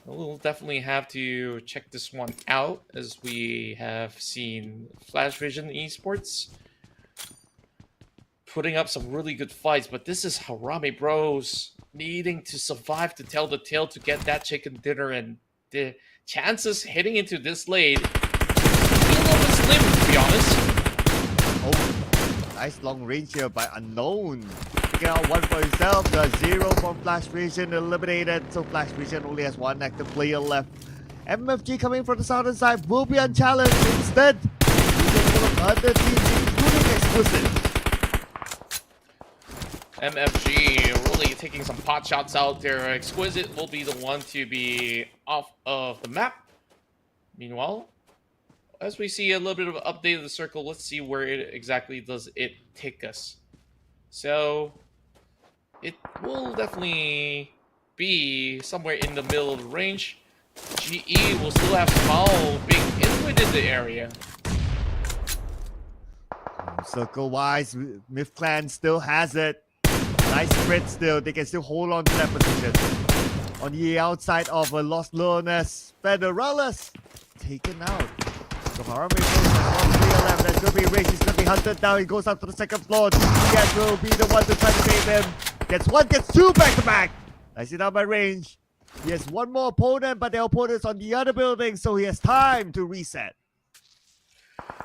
We'll definitely have to check this one out as we have seen Flash Vision Esports putting up some really good fights, but this is Harame Bros needing to survive to tell the tale to get that chicken dinner, and the chances hitting into this lane feel a little bit slim, to be honest. Oh, nice long range here by Unknown. Picking out 1 for himself, the 0 from Flash Vision eliminated, so Flash Vision only has 1 active player left. MFG coming from the southern side will be unchallenged instead. Using one of other teams, including Exclusive. MFG really taking some pot shots out there. Exquisite will be the one to be off of the map. Meanwhile, as we see a little bit of an update of the circle, let's see where it exactly does it take us. So it will definitely be somewhere in the middle of the range. GE will still have Small being in within the area. Circle-wise, Myth Clan still has it. Nice spread still. They can still hold on to that position. On the outside of a Lost Learners, Federalis taken out. So Harame goes on 3 left. That's going to be Rage. He's going to be hunted down. He goes up to the second floor. Yes, will be the one to try to save him. Gets 1, gets 2 back to back. Nicely down by Range. He has 1 more opponent, but the opponent's on the other building, so he has time to reset.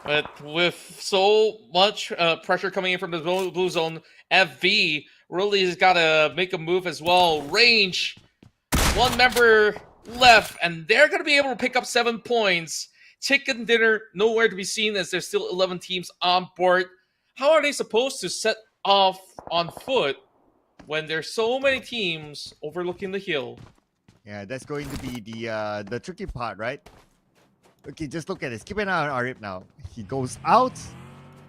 But with so much pressure coming in from the blue zone, FV really has got to make a move as well. Range, 1 member left, and they're going to be able to pick up 7 points. Chicken dinner, nowhere to be seen as there's still 11 teams on board. How are they supposed to set off on foot when there's so many teams overlooking the hill? Yeah, that's going to be the tricky part, right? Okay, just look at this. Keep an eye on Arif now. He goes out,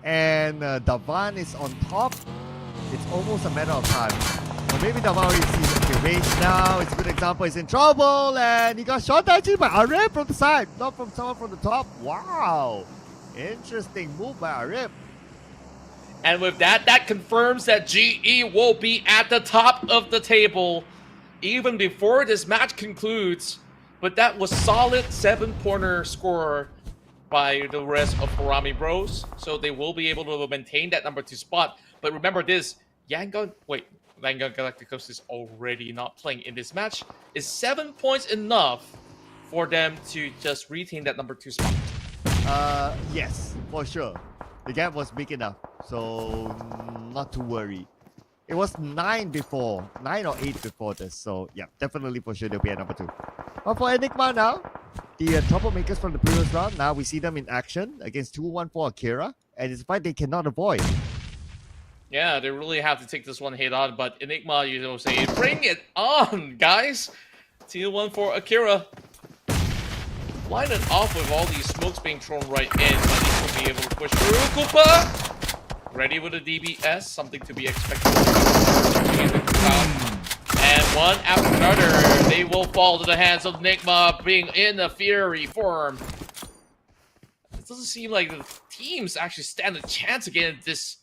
and Davan is on top. It's almost a matter of time. Or maybe Davan sees the range now. It's a good example. He's in trouble, and he got shot actually by Arif from the side, not from someone from the top. Wow. Interesting move by Arif. And with that, that confirms that GE will be at the top of the table even before this match concludes. But that was solid 7-pointer score by the rest of Harame Bros. So they will be able to maintain that number 2 spot. But remember this, Yangon Galacticos is already not playing in this match. Is 7 points enough for them to just retain that number 2 spot. Yes, for sure. The gap was big enough, so not to worry. It was 9 before, 9 or 8 before this, so yeah, definitely for sure they'll be at number 2. But for Enigma now, the troublemakers from the previous round, now we see them in action against 214 Akira, and it's a fight they cannot avoid. Yeah, they really have to take this one head on, but Enigma, you know, say, bring it on, guys! 214 Akira. Line it off with all these smokes being thrown right in, but he will be able to push through. Koopa! Ready with a DBS, something to be expected. And one after another, they will fall to the hands of Enigma, being in a fury form. It doesn't seem like the teams actually stand a chance against this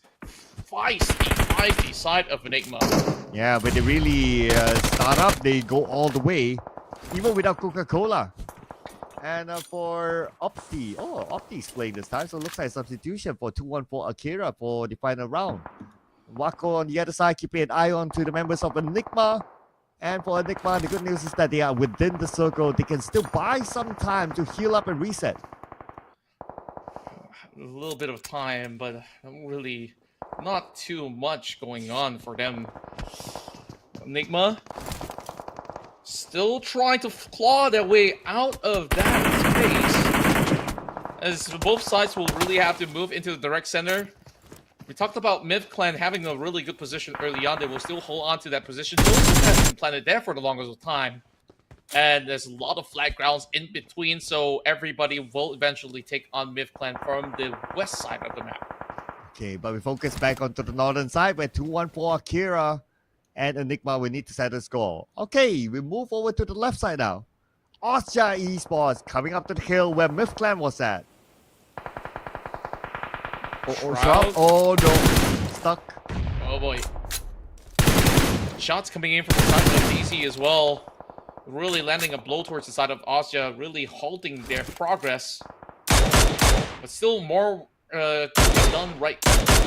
feisty side of Enigma. Yeah, when they really start up, they go all the way, even without Coca-Cola. And for Opti, Opti's playing this time, so it looks like a substitution for 214 Akira for the final round. Wako on the other side, keeping an eye on to the members of Enigma. And for Enigma, the good news is that they are within the circle. They can still buy some time to heal up and reset. A little bit of time, but really not too much going on for them. Enigma still trying to claw their way out of that space, as both sides will really have to move into the direct center. We talked about Myth Clan having a really good position early on. They will still hold on to that position. Joseph has been planted there for the longest time. And there's a lot of flat grounds in between, so everybody will eventually take on Myth Clan from the west side of the map. Okay, but we focus back onto the northern side where 214 Akira and Enigma will need to set a score. Okay, we move over to the left side now. Austria Esports coming up to the hill where Myth Clan was at. Shroud. Oh no, stuck. Oh boy. Shots coming in from the side of DC as well. Really landing a blow towards the side of Austria, really halting their progress. But still more to be done right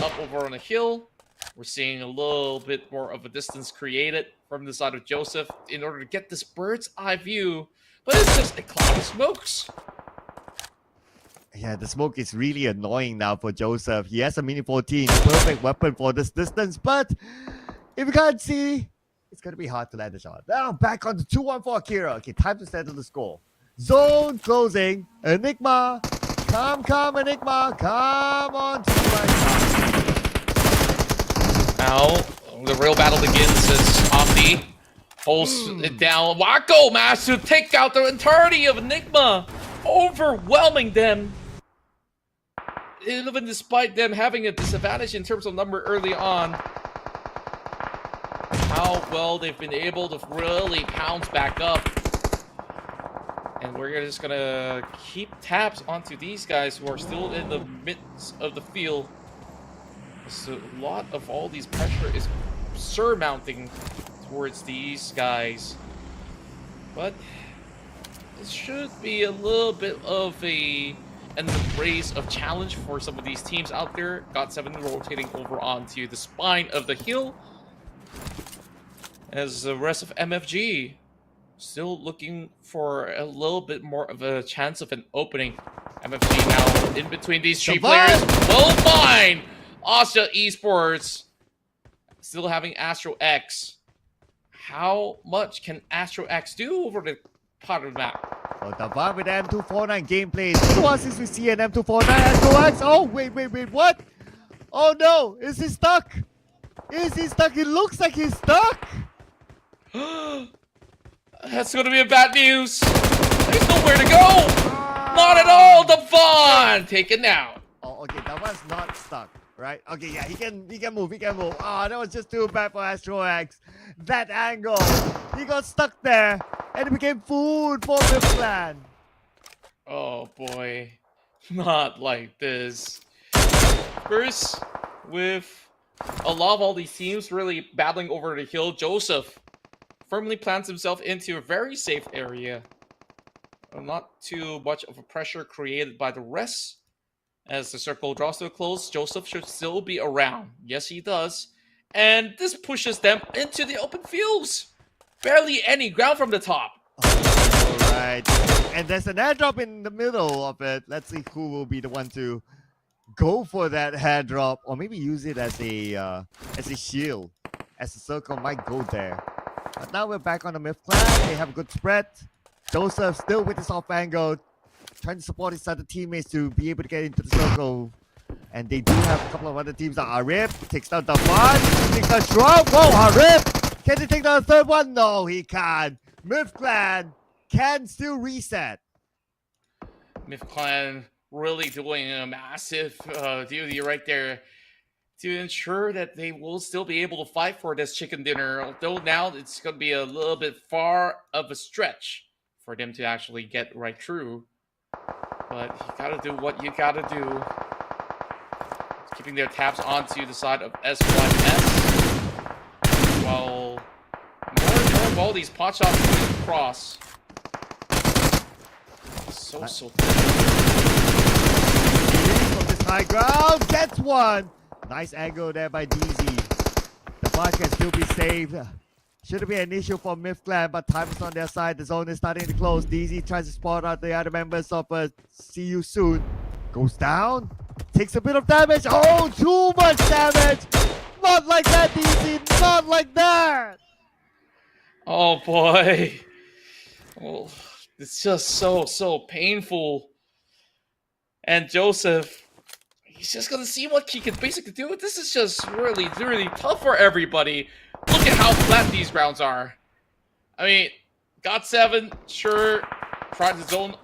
up over on the hill. We're seeing a little bit more of a distance created from the side of Joseph in order to get this bird's eye view. But it's just a cloud of smokes. Yeah, the smoke is really annoying now for Joseph. He has a Mini 14, perfect weapon for this distance, but if you can't see, it's going to be hard to land the shot. Now back on the 214 Akira. Okay, time to settle the score. Zone closing. Enigma. Come, Enigma. Come on to the right side. Now, the real battle begins as Omni holds it down. Wako managed to take out the entirety of Enigma, overwhelming them. Even despite them having a disadvantage in terms of number early on, how well they've been able to really pounce back up. And we're just gonna keep tabs onto these guys who are still in the midst of the field. So a lot of all these pressure is surmounting towards these guys. But it should be a little bit of an embrace of challenge for some of these teams out there. GOT7 rotating over onto the spine of the hill, as the rest of MFG still looking for a little bit more of a chance of an opening. MFG now in between these three players will find Austria Esports still having Astro X. How much can Astro X do over the part of the map? Oh, the one with M249 gameplay. It's been a while since we see an M249 Astro X. Oh, wait, what? Oh no, is he stuck? Is he stuck? It looks like he's stuck. That's going to be a bad news. There's nowhere to go. Not at all. Devon taken out. Oh, okay, that one's not stuck, right? Okay, yeah, he can move. Ah, that was just too bad for Astro X. That angle, he got stuck there, and it became food for the plan. Oh boy, not like this. First, with a lot of all these teams really battling over the hill, Joseph firmly plants himself into a very safe area. Not too much of a pressure created by the rest. As the circle draws to a close, Joseph should still be around. Yes, he does. And this pushes them into the open fields. Barely any ground from the top. Alright. And there's an airdrop in the middle of it. Let's see who will be the one to go for that airdrop, or maybe use it as a shield, as the circle might go there. But now we're back on the Myth Clan. They have a good spread. Joseph still with his off angle, trying to support his other teammates to be able to get into the circle. And they do have a couple of other teams. Arif takes down the one, takes down Strong. Whoa, Arif! Can he take down the third one? No, he can't. Myth Clan can still reset. Myth Clan really doing a massive duty right there to ensure that they will still be able to fight for this chicken dinner. Although now it's going to be a little bit far of a stretch for them to actually get right through. But you gotta do what you gotta do. Keeping their tabs onto the side of SYS. While more and more of all these pot shots coming across. So from this high ground, gets one. Nice angle there by DZ. The bar can still be saved. Shouldn't be an issue for Myth Clan, but time is on their side. The zone is starting to close. DZ tries to spot out the other members of See You Soon. Goes down. Takes a bit of damage. Oh, too much damage. Not like that, DZ. Not like that. Oh, boy. Well, it's just so painful. And Joseph, he's just going to see what he can basically do. This is just really tough for everybody. Look at how flat these grounds are. I mean, GOT7, sure, tried to zone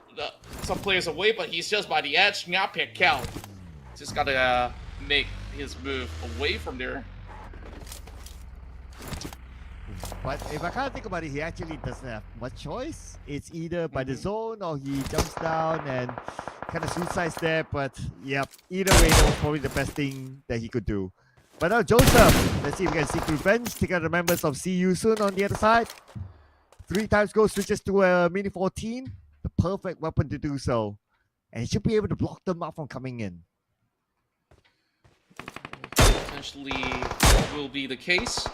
some players away, but he's just by the edge. Not pick out. Just gotta make his move away from there. But if I kind of think about it, he actually doesn't have much choice. It's either by the zone or he jumps down and kind of suicides there. But yeah, either way, that was probably the best thing that he could do. But now Joseph, let's see if we can seek revenge. Take out the members of See You Soon on the other side. 3 times go, switches to a Mini 14. The perfect weapon to do so. And he should be able to block them up from coming in. Potentially will be the case.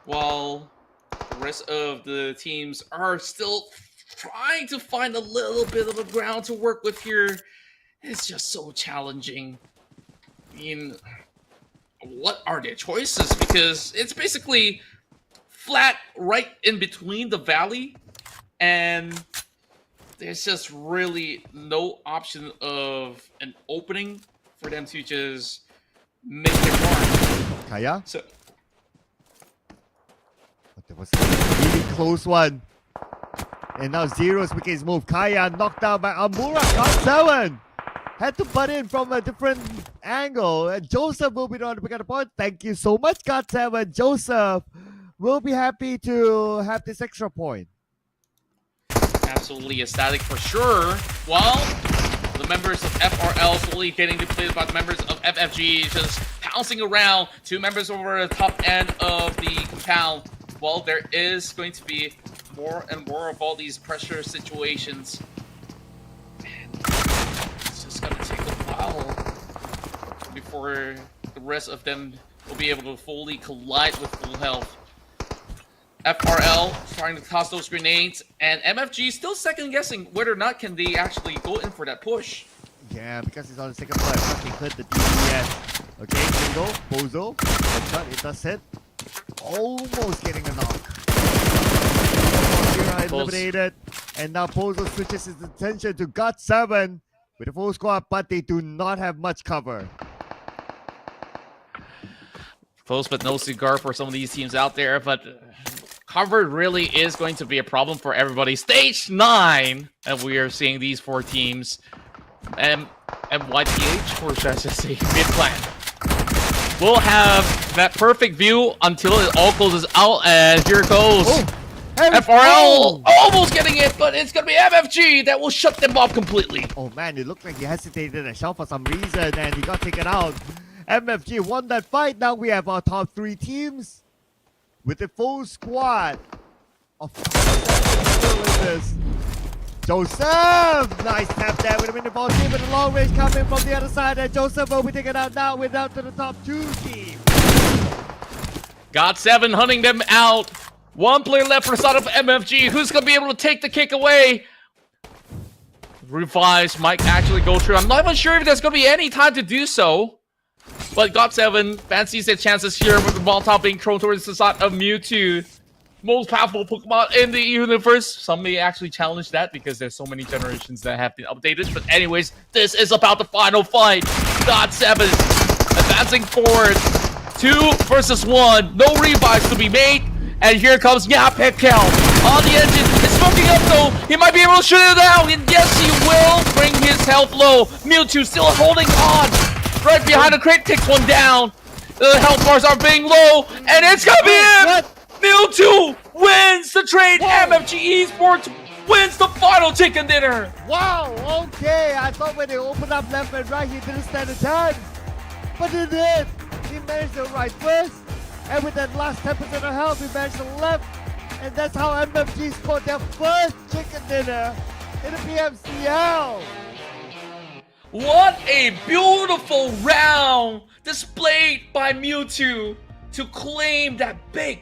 While the rest of the teams are still trying to find a little bit of a ground to work with here. It's just so challenging. I mean, what are their choices? Because it's basically flat right in between the valley, and there's just really no option of an opening for them to just make their mark. Kaya? So that was a really close one. And now Zero's making his move. Kaya knocked down by Amura. GOT7 had to butt in from a different angle. And Joseph will be the one to pick up the point. Thank you so much, GOT7. Joseph will be happy to have this extra point. absolutely ecstatic for sure. While the members of FRL slowly getting depleted by the members of FFG just pouncing around. 2 members over the top end of the compound. Well, there is going to be more and more of all these pressure situations. And it's just gonna take a while before the rest of them will be able to fully collide with full health. FRL trying to toss those grenades, and MFG still second guessing whether or not can they actually go in for that push. Yeah, because it's on the second blood. Nothing hurt the DPS. Okay, single, Bozo. Headshot, it does hit. Almost getting a knock. Eliminated. And now Bozo switches his attention to GOT7 with a full squad, but they do not have much cover. Close but no cigar for some of these teams out there, but cover really is going to be a problem for everybody. Stage 9, and we are seeing these 4 teams. MYPH, or should I just say mid-clan, we'll have that perfect view until it all closes out, and here it goes. FRL almost getting it, but it's going to be FFG that will shut them off completely. Oh man, it looked like he hesitated a shot for some reason, and he got taken out. MFG won that fight. Now we have our top 3 teams with a full squad of this. Joseph! Nice tap there with a minute 14, but a long range coming from the other side, and Joseph will be taken out now. We're down to the top 2 teams. GOT7 hunting them out One player left for the side of MFG. Who's going to be able to take the kick away? Revives might actually go through. I'm not even sure if there's going to be any time to do so. But GOT7 fancies their chances here with the Molotov being thrown towards the side of Mewtwo. Most powerful Pokemon in the universe. Some may actually challenge that because there's so many generations that have been updated. But anyways, this is about the final fight. GOT7 advancing forward. 2 versus 1. No revives to be made. And here comes Yapekal on the engine. It's smoking up though. He might be able to shoot it out. And yes, he will bring his health low. Mewtwo still holding on. Right behind the crate, takes one down. The health bars are being low. And it's gonna be him. Mewtwo wins the trade. MFG Esports wins the final chicken dinner. Wow, okay. I thought when they opened up left and right, he didn't stand a chance. But he did. He managed to right first. And with that last 10% of health, he managed to left. And that's how MFG scored their first chicken dinner in the PMCL. What a beautiful round displayed by Mewtwo to claim that big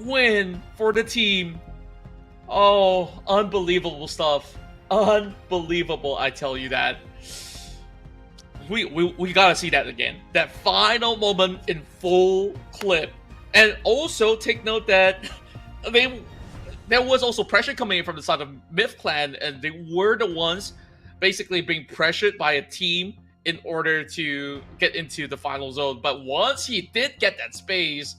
win for the team. Oh, unbelievable stuff. Unbelievable, I tell you that. We gotta see that again. That final moment in full clip. And also take note that there was also pressure coming in from the side of Myth Clan, and they were the ones basically being pressured by a team in order to get into the final zone. But once he did get that space,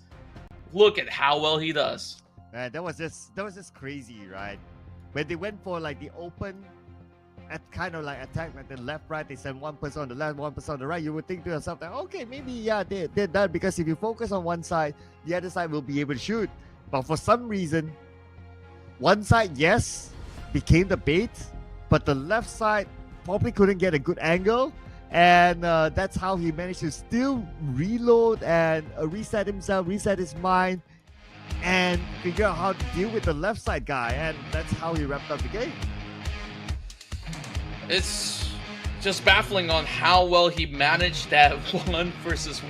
look at how well he does. Man, that was just crazy, right? When they went for like the open at kind of like attack like the left right, they send one person on the left, one person on the right, you would think to yourself that okay, maybe yeah, they're done, because if you focus on one side, the other side will be able to shoot. But for some reason, one side, yes, became the bait, but the left side probably couldn't get a good angle, and that's how he managed to still reload and reset himself, reset his mind, and figure out how to deal with the left side guy, and that's how he wrapped up the game. It's just baffling on how well he managed that 1 versus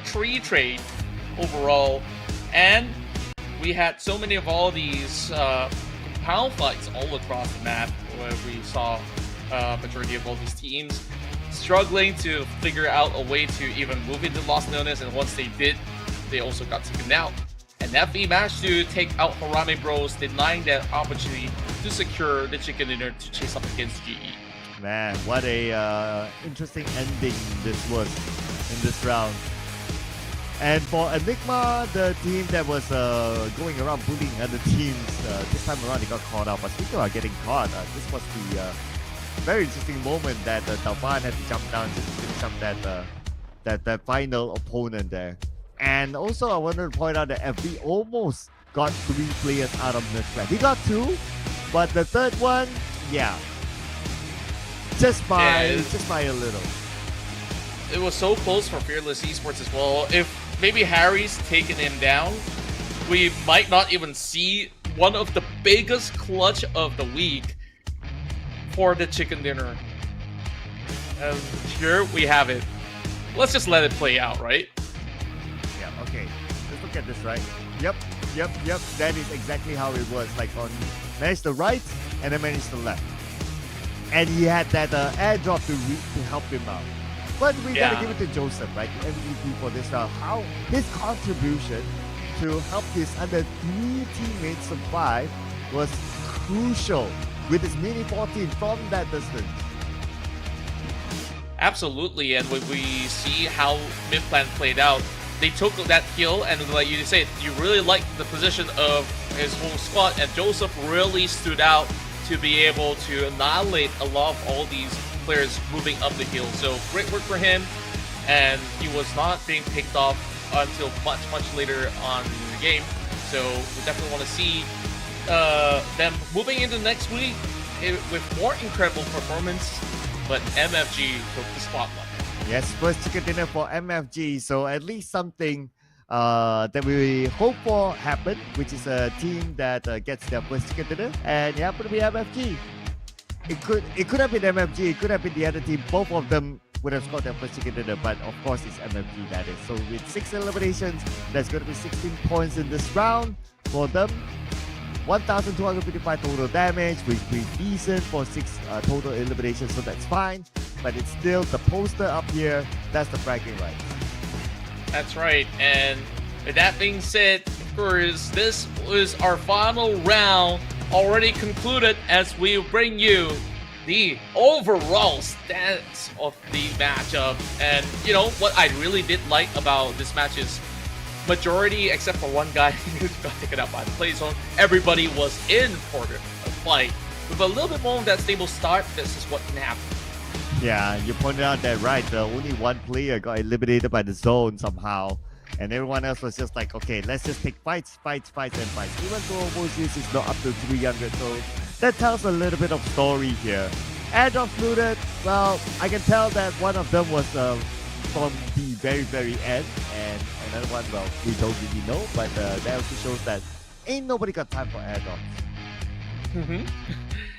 3 trade overall. And we had so many of all these compound fights all across the map where we saw majority of all these teams struggling to figure out a way to even move into Lost Illness, and once they did, they also got taken out. And FB managed to take out Harame Bros, denying that opportunity to secure the chicken dinner to chase up against GE. Man, what a interesting ending this was in this round. And for Enigma, the team that was going around bullying other teams, this time around they got caught out. But speaking of getting caught, this was the very interesting moment that Talvan had to jump down just to finish up that final opponent there. And also, I wanted to point out that FB almost got 3 players out of this flag. He got 2, but the third one, yeah, just by a little. It was so close for Fearless Esports as well. If maybe Harry's taken him down, we might not even see one of the biggest clutch of the week for the chicken dinner. And here we have it. Let's just let it play out, right? Okay, let's look at this, right? Yep. That is exactly how it was. Like on managed the right and then managed the left, and he had that airdrop to help him out. But we gotta give it to Joseph, right? The MVP for this round. How his contribution to help his under 3 teammates survive was crucial with his mini 14 from that distance. Absolutely, and when we see how mid-plan played out, they took that kill, and like you said, you really liked the position of his whole squad, and Joseph really stood out to be able to annihilate a lot of all these players moving up the hill. So great work for him, and he was not being picked off until much later on in the game. So we definitely want to see them moving into next week with more incredible performance, but MFG took the spotlight. Yes, first chicken dinner for MFG. So at least something that we hope for happen, which is a team that gets their first chicken dinner, and it happened to be MFG. It could have been MFG, it could have been the other team. Both of them would have scored their first chicken dinner, but of course it's MFG that is. So with 6 eliminations, there's going to be 16 points in this round. for them. 1,255 total damage, which is decent for 6 total eliminations, so that's fine. But it's still the poster up here. That's the bragging rights. That's right. And with that being said, of course, this was our final round already concluded as we bring you the overall stats of the matchup. And you know what I really did like about this match is majority, except for one guy who got taken out by the play zone, everybody was in for the fight. With a little bit more of that stable start, this is what can happen. Yeah, you pointed out that right. Only one player got eliminated by the zone somehow. And everyone else was just like, okay, let's just take fights. Even though Moses is not up to 300, so that tells a little bit of story here. Airdrops looted, well, I can tell that one of them was from the very, very end, and another one, well, we don't really know, but that also shows that ain't nobody got time for airdrops.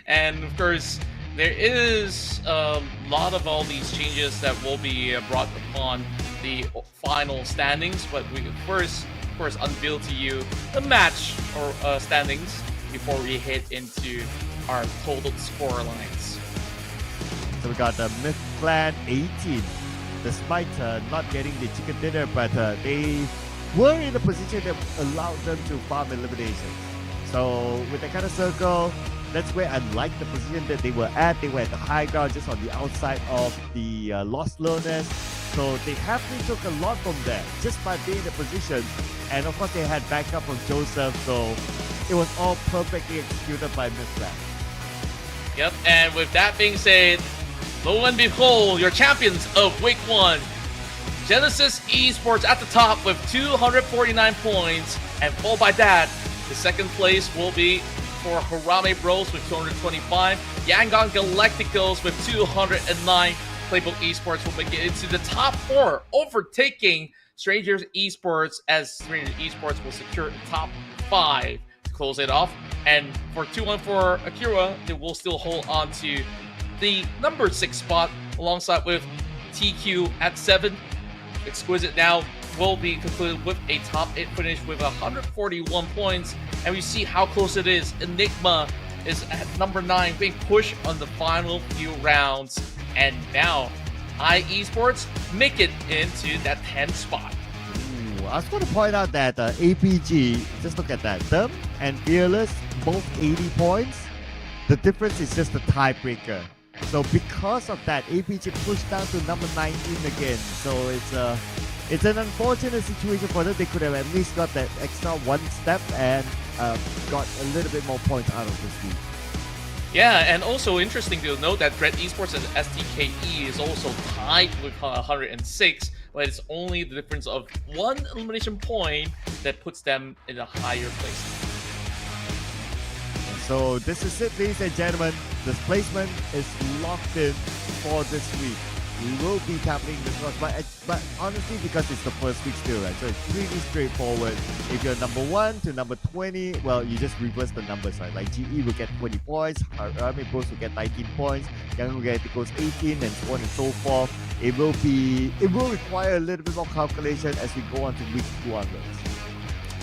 And of course, there is a lot of all these changes that will be brought upon the final standings, but we first, of course, unveil to you the match or standings before we head into our total score lines. So we got the Myth Clan 18. Despite not getting the chicken dinner, but they were in a position that allowed them to farm eliminations. So with that kind of circle, that's where I like the position that they were at. They were at the high ground, just on the outside of the Lost Learners. So they happily took a lot from there just by being in the position. And of course, they had backup from Joseph, so it was all perfectly executed by Mr. Yep, and with that being said, lo and behold, your champions of Week 1, Genesis Esports at the top with 249 points, and followed by that, the second place will be for Harame Bros with 225, Yangon Galacticos with 209. Playbook Esports will make it into the top 4, overtaking Strangers Esports, as Strangers Esports will secure the top 5 to close it off. And for 214 Akira, they will still hold on to the number 6 spot alongside with TQ at 7. Exquisite now will be concluded with a top 8 finish with 141 points. And we see how close it is. Enigma is at number 9, being pushed on the final few rounds. And now, Esports make it into that 10th spot. Ooh, I was going to point out that APG, just look at that. Them and Fearless, both 80 points. The difference is just the tiebreaker. So because of that, APG pushed down to number 19 again. So it's an unfortunate situation for them. They could have at least got that extra one step and got a little bit more points out of this league. Yeah, and also interesting to note that Dread Esports and STKE is also tied with 106, but it's only the difference of one elimination point that puts them in a higher place. So this is it, ladies and gentlemen. This placement is locked in for this week. We will be tapping the scores, but honestly, because it's the first week still, right? So it's pretty straightforward. If you're number 1 to number 20, well, you just reverse the numbers, right? Like GE will get 20 points, Army Bros will get 19 points, Young Galacticos 18, and so on and so forth. It will require a little bit more calculation as we go on to week 2 onwards.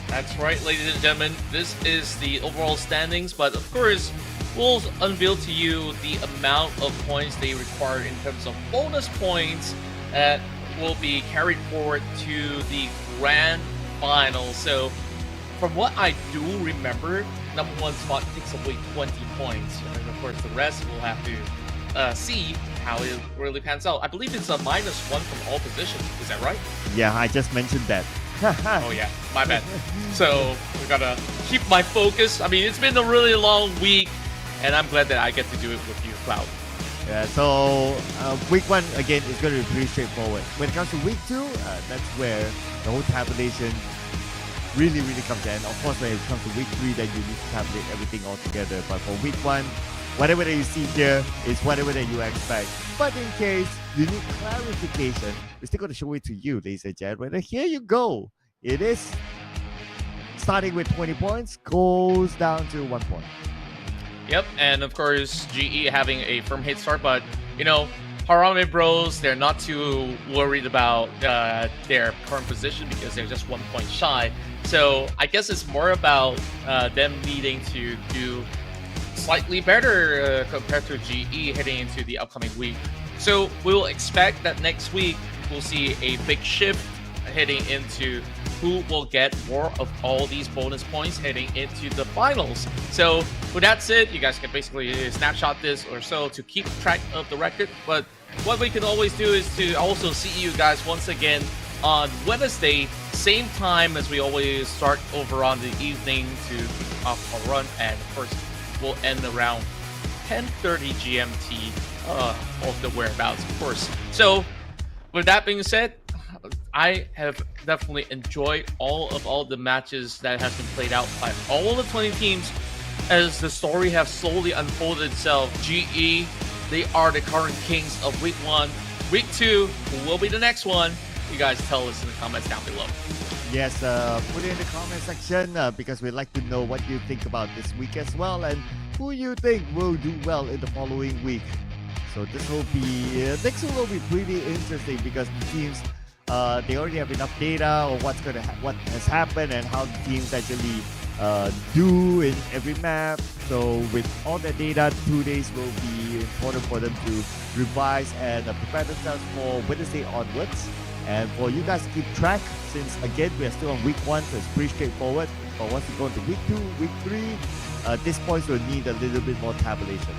That's right, ladies and gentlemen. This is the overall standings, but of course, we'll unveil to you the amount of points they require in terms of bonus points that will be carried forward to the grand final. So, from what I do remember, number 1 spot takes away 20 points, and of course, the rest will have to see how it really pans out. I believe it's a -1 from all positions. Is that right? Yeah, I just mentioned that. Oh yeah, my bad. So we gotta keep my focus. I mean, it's been a really long week, and I'm glad that I get to do it with you, Cloud. Yeah, so week 1 again is going to be pretty straightforward. When it comes to week 2, that's where the whole tabulation really comes in. Of course, when it comes to week 3, then you need to tabulate everything all together. But for week 1, whatever that you see here is whatever that you expect. But in case you need clarification, we're still going to show it to you, ladies and gentlemen. And here you go. It is starting with 20 points, goes down to 1 point. Yep, and of course, GE having a firm head start, but, you know, Harame Bros, they're not too worried about their current position because they're just 1 point shy. So I guess it's more about them needing to do slightly better compared to GE heading into the upcoming week. So we'll expect that next week we'll see a big shift heading into who will get more of all these bonus points heading into the finals. So with that said, you guys can basically snapshot this or so to keep track of the record. But what we can always do is to also see you guys once again on Wednesday, same time as we always start over on the evening to kick off our run. And of course, we'll end around 10:30 GMT of the whereabouts, of course. So with that being said, I have definitely enjoyed all the matches that have been played out by all the 20 teams as the story has slowly unfolded itself. GE, they are the current kings of week 1. Week 2, who will be the next one? You guys tell us in the comments down below. Yes, put it in the comment section because we'd like to know what you think about this week as well and who you think will do well in the following week. So this will be next one will be pretty interesting because the teams they already have enough data on what has happened and how the teams actually do in every map. So with all that data, 2 days will be important for them to revise and prepare themselves for Wednesday onwards. And for you guys to keep track, since again we are still on week 1, so it's pretty straightforward. But once you go into week 2, week 3, these points will need a little bit more tabulation.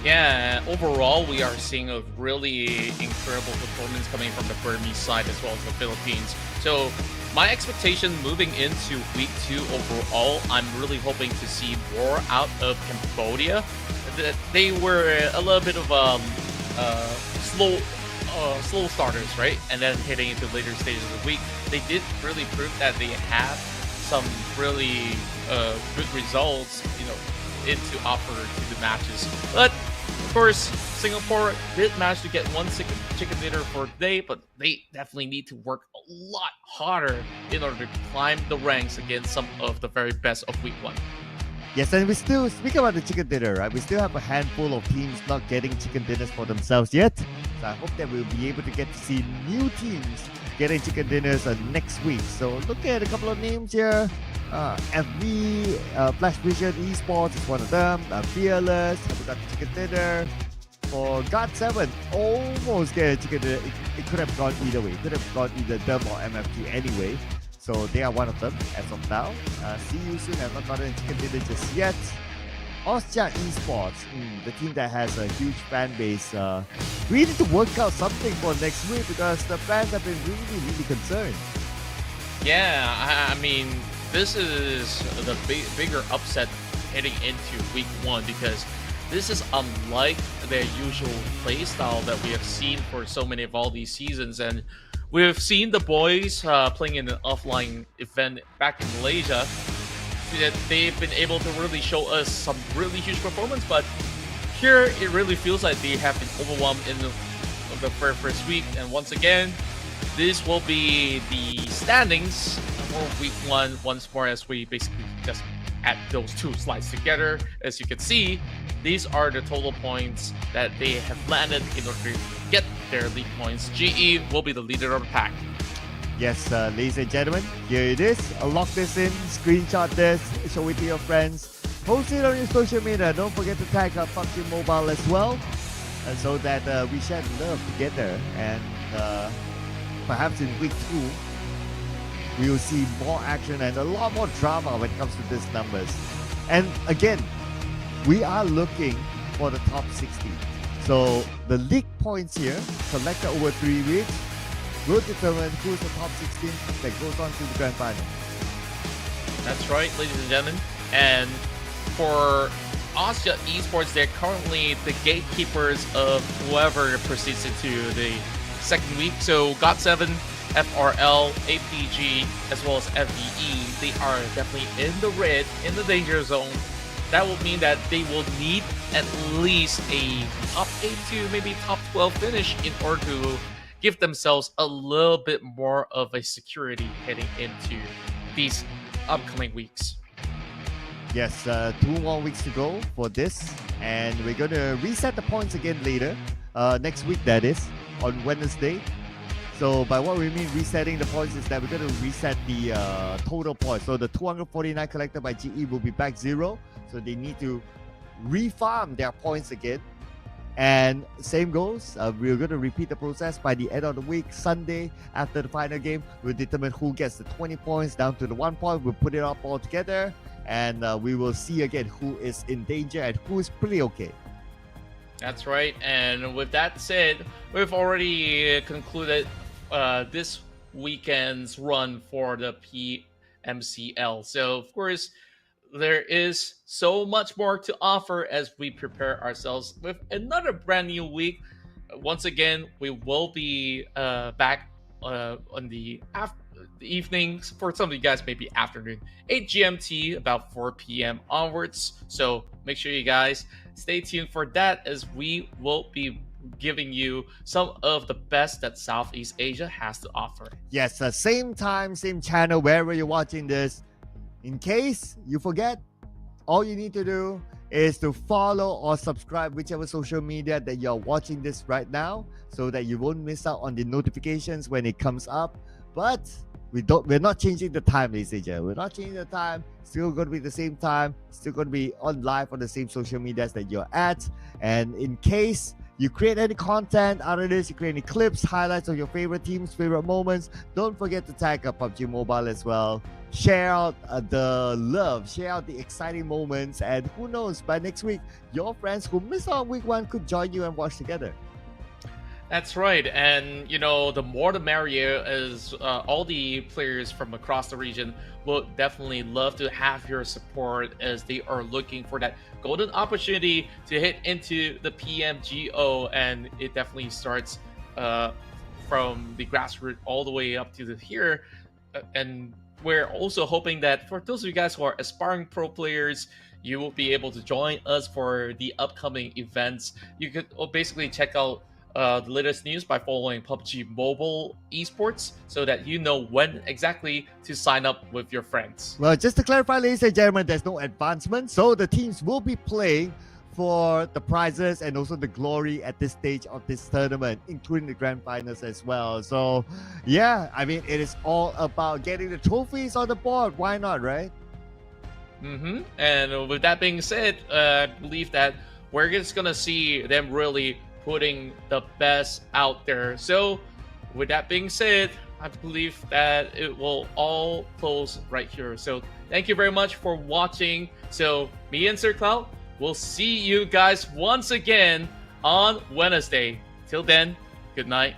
Yeah, overall, we are seeing a really incredible performance coming from the Burmese side as well as the Philippines. So my expectation moving into week 2 overall, I'm really hoping to see more out of Cambodia. They were a little bit of slow starters, right? And then heading into later stages of the week, they did really prove that they have some really good results, into offer to the matches. But of course, Singapore did manage to get one chicken dinner for today, but they definitely need to work a lot harder in order to climb the ranks against some of the very best of week 1. Yes, and we still speak about the chicken dinner, right? We still have a handful of teams not getting chicken dinners for themselves yet. So I hope that we'll be able to get to see new teams getting chicken dinners next week. So look at a couple of names here. FV, Flash Vision Esports is one of them. Fearless, have got the chicken dinner. For God7, almost get a chicken dinner. It could have gone either way. It could have gone either them or MFT anyway. So they are one of them as of now. See you soon. I've not gotten a chicken dinner just yet. Austria Esports, the team that has a huge fan base. We need to work out something for next week because the fans have been really concerned. Yeah, I mean, this is the bigger upset heading into week 1 because this is unlike their usual playstyle that we have seen for so many of all these seasons. And we've seen the boys playing in an offline event back in Malaysia. That they've been able to really show us some really huge performance, but here it really feels like they have been overwhelmed in the very first week. And once again, this will be the standings for week 1 once more as we basically just add those 2 slides together. As you can see, these are the total points that they have landed in order to get their league points. GE will be the leader of the pack. Yes, ladies and gentlemen, here it is. Lock this in, screenshot this, show it to your friends, post it on your social media. Don't forget to tag PUBG Mobile as well, so that we share love together. And perhaps in week 2, we will see more action and a lot more drama when it comes to these numbers. And again, we are looking for the top 60. So the league points here, collected over 3 weeks, will determine who's the top 16 that goes on to the grand final. That's right, ladies and gentlemen. And for Austria Esports, they're currently the gatekeepers of whoever proceeds into the second week. So GOT7, FRL, APG, as well as FVE, they are definitely in the red, in the danger zone. That will mean that they will need at least a top 8 to maybe top 12 finish in order to give themselves a little bit more of a security heading into these upcoming weeks. Yes, 2 more weeks to go for this, and we're going to reset the points again later. next week, that is, on Wednesday. So by what we mean resetting the points is that we're going to reset the total points. So the 249 collected by GE will be back 0. So they need to refarm their points again. And same goes, we're going to repeat the process by the end of the week. Sunday, after the final game, we'll determine who gets the 20 points down to the 1 point. We'll put it up all together. And we will see again who is in danger and who is pretty okay. That's right. And with that said, we've already concluded this weekend's run for the PMCL. So, of course, there is so much more to offer as we prepare ourselves with another brand new week. Once again, we will be back on the evenings. For some of you guys, maybe afternoon, 8 GMT, about 4 p.m. onwards. So make sure you guys stay tuned for that, as we will be giving you some of the best that Southeast Asia has to offer. Yes, same time, same channel, wherever you're watching this. In case you forget, all you need to do is to follow or subscribe whichever social media that you're watching this right now, so that you won't miss out on the notifications when it comes up. But we're not changing the time, ladies and gentlemen. We're not changing the time. Still going to be the same time. Still going to be on live on the same social medias that you're at. And in case you create any content out of this, you create any clips, highlights of your favorite teams, favorite moments, don't forget to tag up PUBG Mobile as well. Share out the love, share out the exciting moments, and who knows, by next week, your friends who missed out on week 1 could join you and watch together. That's right. And, the more the merrier, as all the players from across the region will definitely love to have your support, as they are looking for that golden opportunity to hit into the PMGO. And it definitely starts from the grassroots all the way up to here. And we're also hoping that for those of you guys who are aspiring pro players, you will be able to join us for the upcoming events. You could basically check out the latest news by following PUBG Mobile Esports, so that you know when exactly to sign up with your friends. Well, just to clarify, ladies and gentlemen, there's no advancement. So the teams will be playing for the prizes and also the glory at this stage of this tournament, including the grand finals as well. So, yeah, I mean, it is all about getting the trophies on the board. Why not, right? And with that being said, I believe that we're just going to see them really putting the best out there. So with that being said, I believe that it will all close right here. So thank you very much for watching. So me and Sir Cloud will see you guys once again on Wednesday. Till then, good night.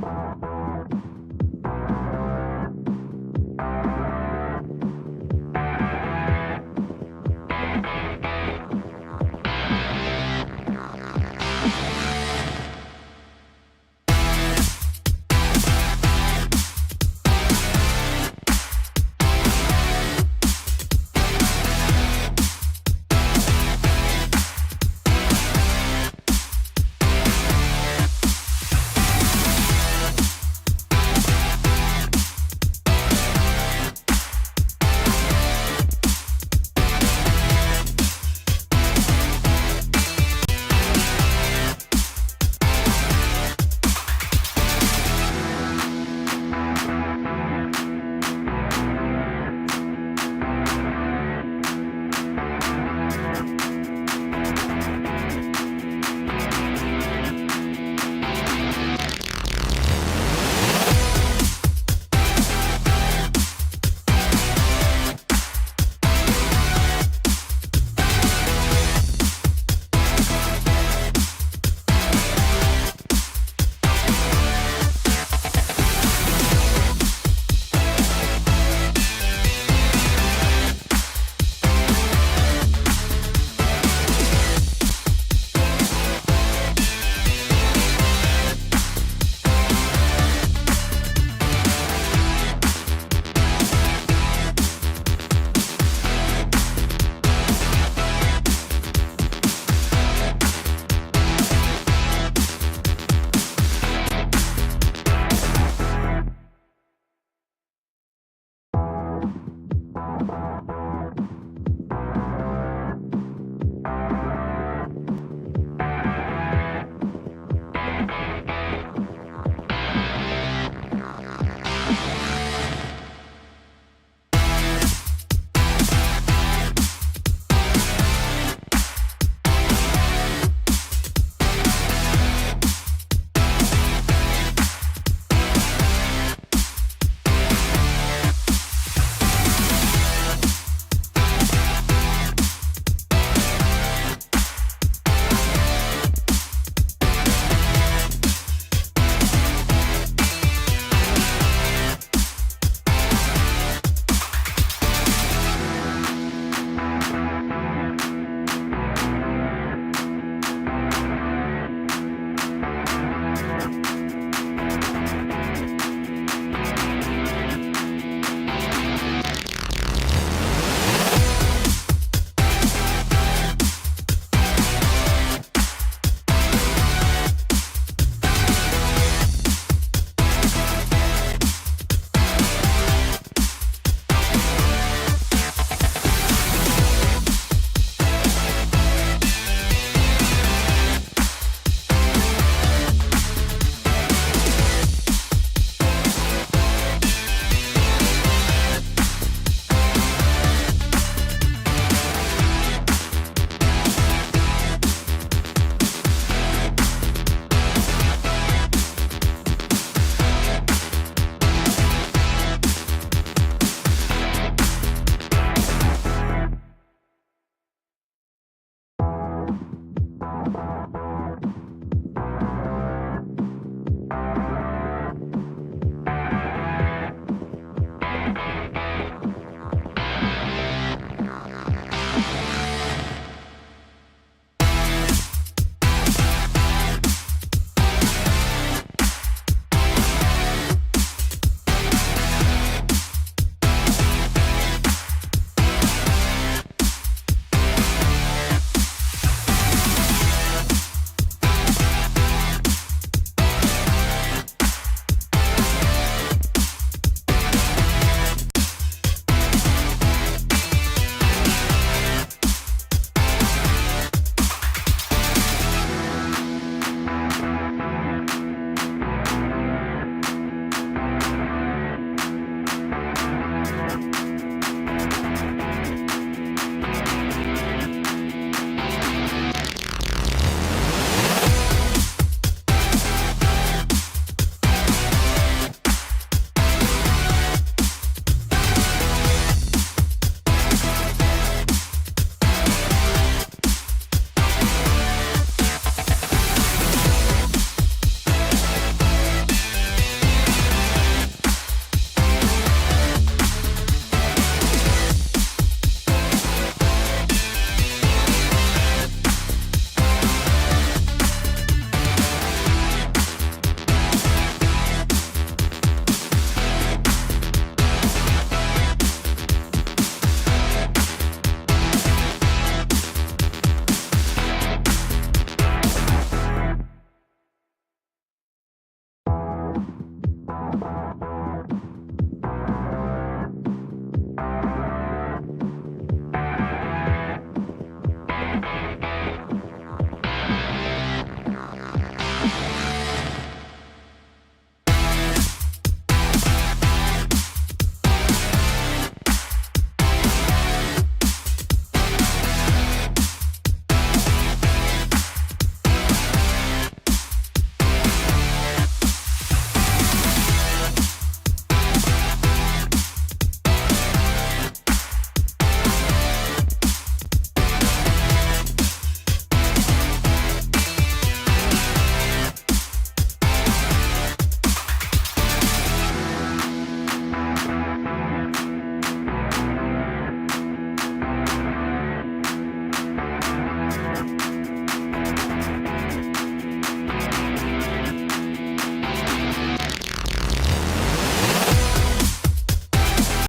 boom.